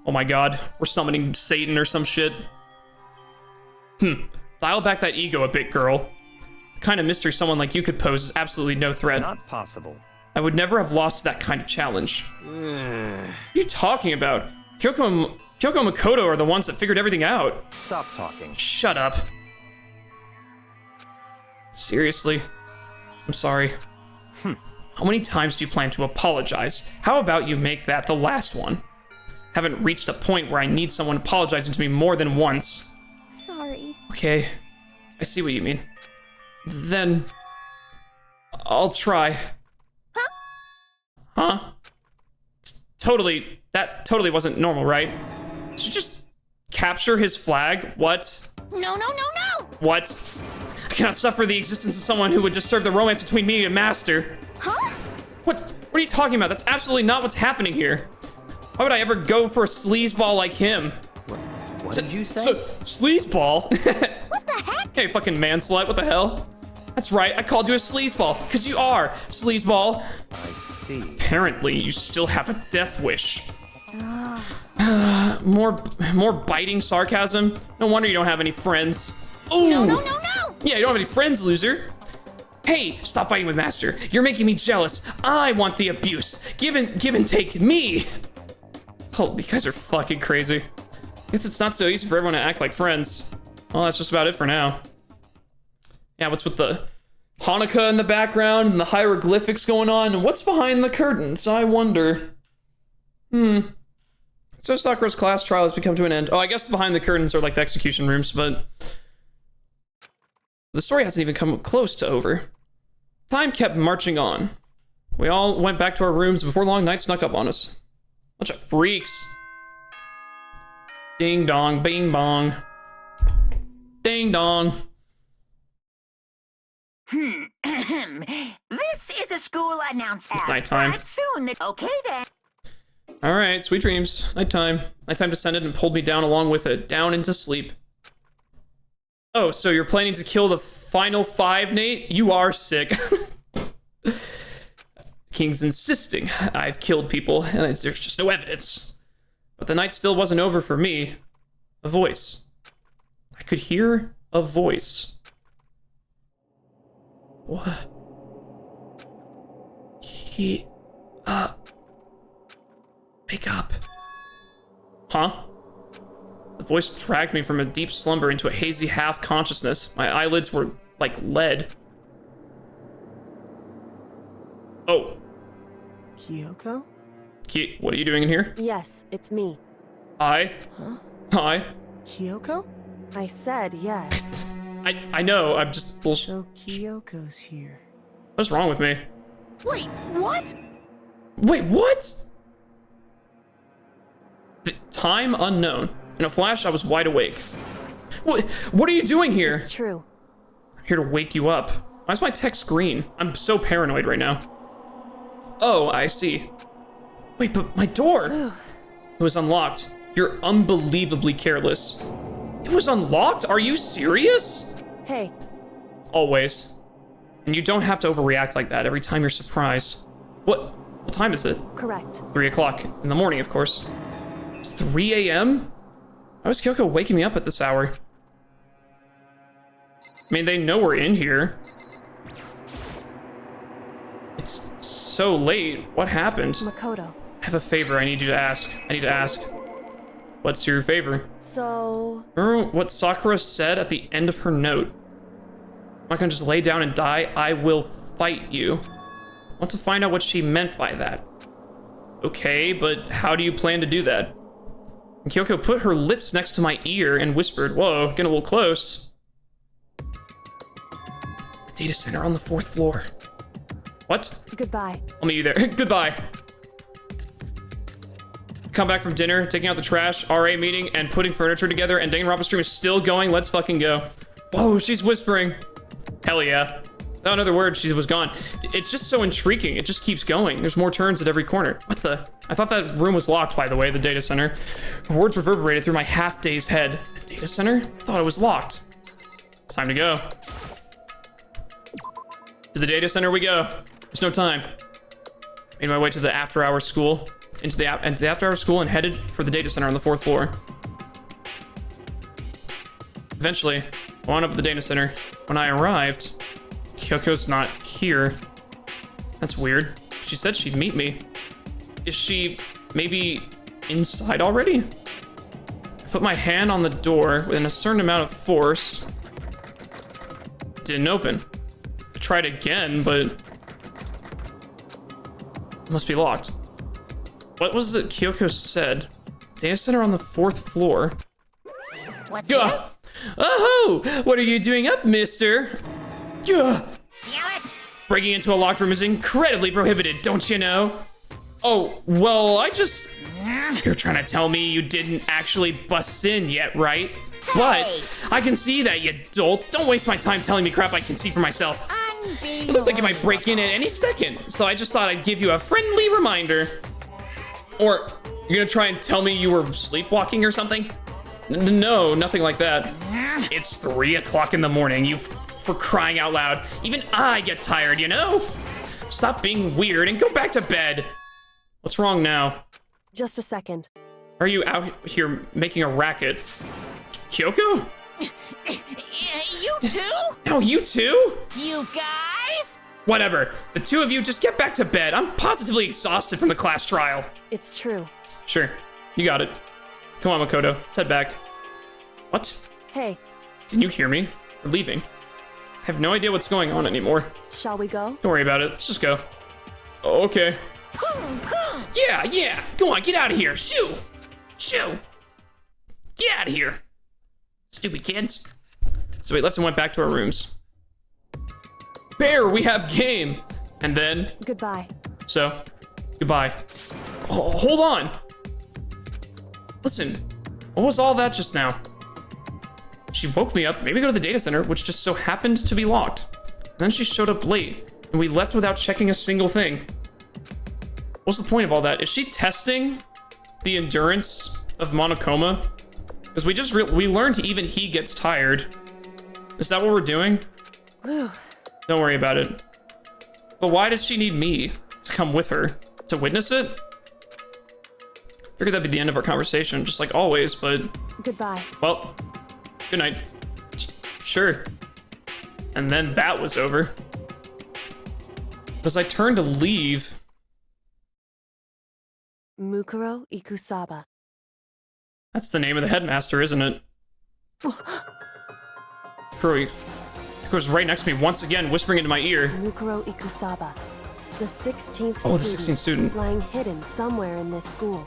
Oh my god. We're summoning Satan or some shit. Dial back that ego a bit, girl. The kind of mystery someone like you could pose is absolutely no threat. Not possible. I would never have lost that kind of challenge. What are you talking about? Kyoko and Makoto are the ones that figured everything out. Stop talking. Shut up. Seriously. I'm sorry. How many times do you plan to apologize? How about you make that the last one? Haven't reached a point where I need someone apologizing to me more than once. Sorry. Okay, I see what you mean. Then I'll try. Huh? That totally wasn't normal, right? Did you just capture his flag? What? No, no, no, no! What? I cannot suffer the existence of someone who would disturb the romance between me and Master. Huh? What are you talking about? That's absolutely not what's happening here. Why would I ever go for a sleazeball like him? What did you say? Sleazeball? What the heck? Hey, fucking man slut, what the hell? That's right, I called you a sleazeball, because you are, sleazeball. I see. Apparently, you still have a death wish. More biting sarcasm. No wonder you don't have any friends. Ooh. No, no, no, no! Yeah, you don't have any friends, loser. Hey, stop fighting with Master. You're making me jealous. I want the abuse. Give and take me. Oh, you guys are fucking crazy. Guess it's not so easy for everyone to act like friends. Well, that's just about it for now. Yeah, what's with the Hanukkah in the background and the hieroglyphics going on? And what's behind the curtains? I wonder. So Sakura's class trial has become to an end. Oh, I guess behind the curtains are like the execution rooms, but the story hasn't even come close to over. Time kept marching on. We all went back to our rooms before long night snuck up on us. Bunch of freaks. Ding dong, bing bong. Ding dong. This is a school announcement. It's nighttime. Start soon. Okay then. All right, sweet dreams. Nighttime. Nighttime descended and pulled me down along with it, down into sleep. Oh, so you're planning to kill the final 5, Nate? You are sick. King's insisting I've killed people, and there's just no evidence. But the night still wasn't over for me. A voice. I could hear a voice. What? Wake up. Huh? The voice dragged me from a deep slumber into a hazy half-consciousness. My eyelids were like lead. Oh. Kyoko? What are you doing in here? Yes, it's me. Hi. Huh? Hi. Kyoko? I said yes. I know, I'm just... So Kyoko's here. What's wrong with me? Wait, what? Wait, what? The time unknown. In a flash, I was wide awake. What are you doing here? It's true. I'm here to wake you up. Why is my text green? I'm so paranoid right now. Oh, I see. Wait, but my door! It was unlocked. You're unbelievably careless. It was unlocked? Are you serious? Hey, Always. And you don't have to overreact like that every time you're surprised. What time is it? correct. 3 o'clock in the morning, of course. It's 3 a.m.? Why was Kyoko waking me up at this hour? I mean, they know we're in here. It's so late. What happened? Makoto. I have a favor I need you to ask. I need to ask. What's your favor? So, Remember what Sakura said at the end of her note? I'm not gonna just lay down and die. I will fight you. I want to find out what she meant by that. Okay, but how do you plan to do that? And Kyoko put her lips next to my ear and whispered, whoa, getting a little close. The data center on the 4th floor. What? goodbye. I'll meet you there. Goodbye. Come back from dinner, taking out the trash, RA meeting, and putting furniture together, and Danganronpa stream is still going. Let's fucking go. Whoa, she's whispering. Hell yeah. Oh, another word, she was gone. It's just so intriguing. It just keeps going. There's more turns at every corner. What the? I thought that room was locked, by the way, the data center. Her words reverberated through my half-dazed head. The Data center? I thought it was locked. It's time to go. To the data center we go. There's no time. Made my way to the after-hours school, into the after-hours school, and headed for the data center on the 4th floor. Eventually, I wound up at the data center. When I arrived, Kyoko's not here. That's weird. She said she'd meet me. Is she maybe inside already? I put my hand on the door with a certain amount of force. It didn't open. I tried again, but it must be locked. What was it Kyoko said? Data center on the 4th floor. What's this? Oh, what are you doing up, mister? Gah! Damn it! Breaking into a locked room is incredibly prohibited, don't you know? Oh, well, You're trying to tell me you didn't actually bust in yet, right? Hey! But I can see that, you dolt. Don't waste my time telling me crap I can see for myself. It looked like you might break in at any second, so I just thought I'd give you a friendly reminder. Or, you're gonna try and tell me you were sleepwalking or something? No, nothing like that. It's 3 o'clock in the morning, for crying out loud. Even I get tired, you know? Stop being weird and go back to bed. What's wrong now? Just a second. Are you out here making a racket? Kyoko? You too? No, you too? You guys? Whatever. The two of you just get back to bed. I'm positively exhausted from the class trial. It's true. Sure. You got it. Come on, Makoto. Let's head back. What? Hey, Didn't you hear me? We're leaving. I have no idea what's going on anymore. shall we go? Don't worry about it. Let's just go. Oh, okay. Yeah. Go on, get out of here. Shoo. Get out of here. Stupid kids. So we left and went back to our rooms. Bear, we have game. And then, Goodbye. so, goodbye. Oh, hold on. Listen, what was all that just now? She woke me up, maybe go to the data center, which just so happened to be locked. And then she showed up late, and we left without checking a single thing. What's the point of all that? Is she testing the endurance of Monokuma? Because we learned even he gets tired. Is that what we're doing? Whew. Don't worry about it. But why does she need me to come with her? To witness it? Figured that'd be the end of our conversation, just like always, but... Goodbye. Well, good night. Sure. And then that was over. As I turned to leave... Mukuro Ikusaba. That's the name of the headmaster, isn't it? Kuroi was right next to me once again, whispering into my ear. Mukuro Ikusaba. The 16th Oh, the 16th student. lying hidden somewhere in this school.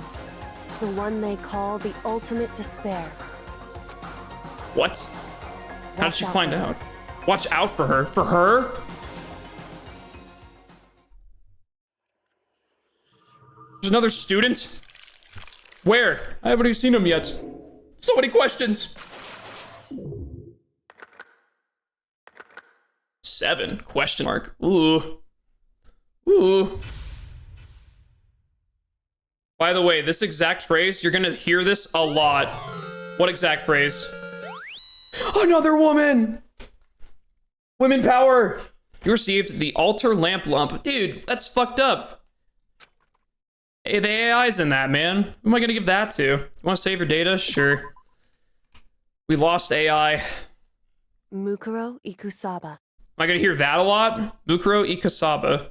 The one they call the ultimate despair. What? How did Watch she out find for her. out? Watch out for her? For her? There's another student? Where? I haven't even seen him yet. So many questions. 7? Question mark. Ooh. By the way, this exact phrase, you're gonna hear this a lot. What exact phrase? Another woman! Women power! You received the altar lamp lump. Dude, that's fucked up. Hey, the AI's in that, man. Who am I gonna give that to? You wanna save your data? Sure. We lost AI. Am Mukuro Ikusaba. I gonna hear that a lot? Mukuro Ikusaba.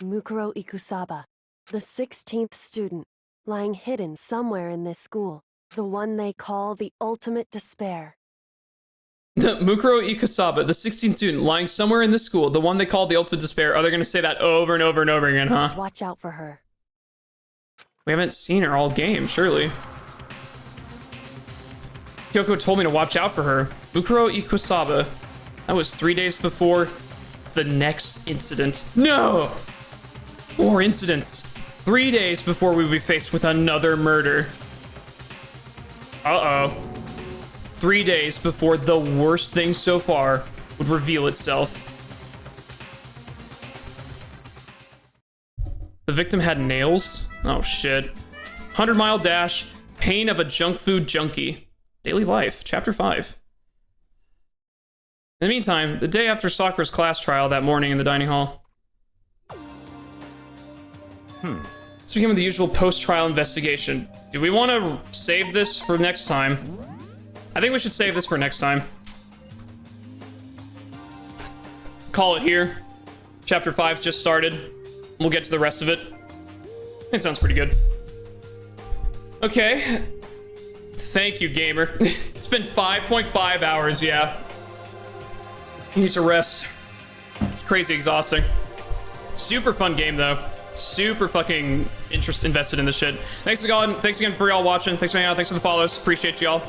Mukuro Ikusaba. The 16th student, lying hidden somewhere in this school. The one they call the ultimate despair. Mukuro Ikusaba, the 16th student, lying somewhere in this school, the one they call the ultimate despair. Oh, they're gonna say that over and over and over again, huh? Watch out for her. We haven't seen her all game, surely. Kyoko told me to watch out for her. Mukuro Ikusaba. That was 3 days before the next incident. No! More incidents. 3 days before we would be faced with another murder. Uh-oh. 3 days before the worst thing so far would reveal itself. The victim had nails. Oh, shit. 100-mile dash. Pain of a junk food junkie. Daily life. Chapter 5. In the meantime, the day after Sakura's class trial that morning in the dining hall. Let's begin with the usual post-trial investigation. Do we want to save this for next time? I think we should save this for next time. Call it here. Chapter 5 just started. We'll get to the rest of it. It sounds pretty good. Okay. Thank you, gamer. It's been 5.5 hours, yeah. You need to rest. It's crazy exhausting. Super fun game, though. Super fucking invested in this shit. Thanks again for y'all watching. Thanks for hanging out. Thanks for the follows. Appreciate y'all.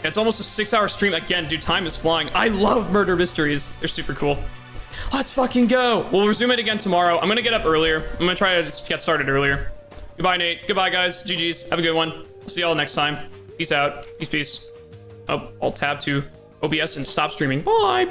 Yeah, it's almost a 6-hour stream. Again, dude, time is flying. I love murder mysteries. They're super cool. Let's fucking go. We'll resume it again tomorrow. I'm gonna get up earlier. I'm gonna try to get started earlier. Goodbye, Nate. Goodbye, guys. GG's. Have a good one. See y'all next time. Peace out. Peace, peace. Oh, I'll tab to OBS and stop streaming. Bye.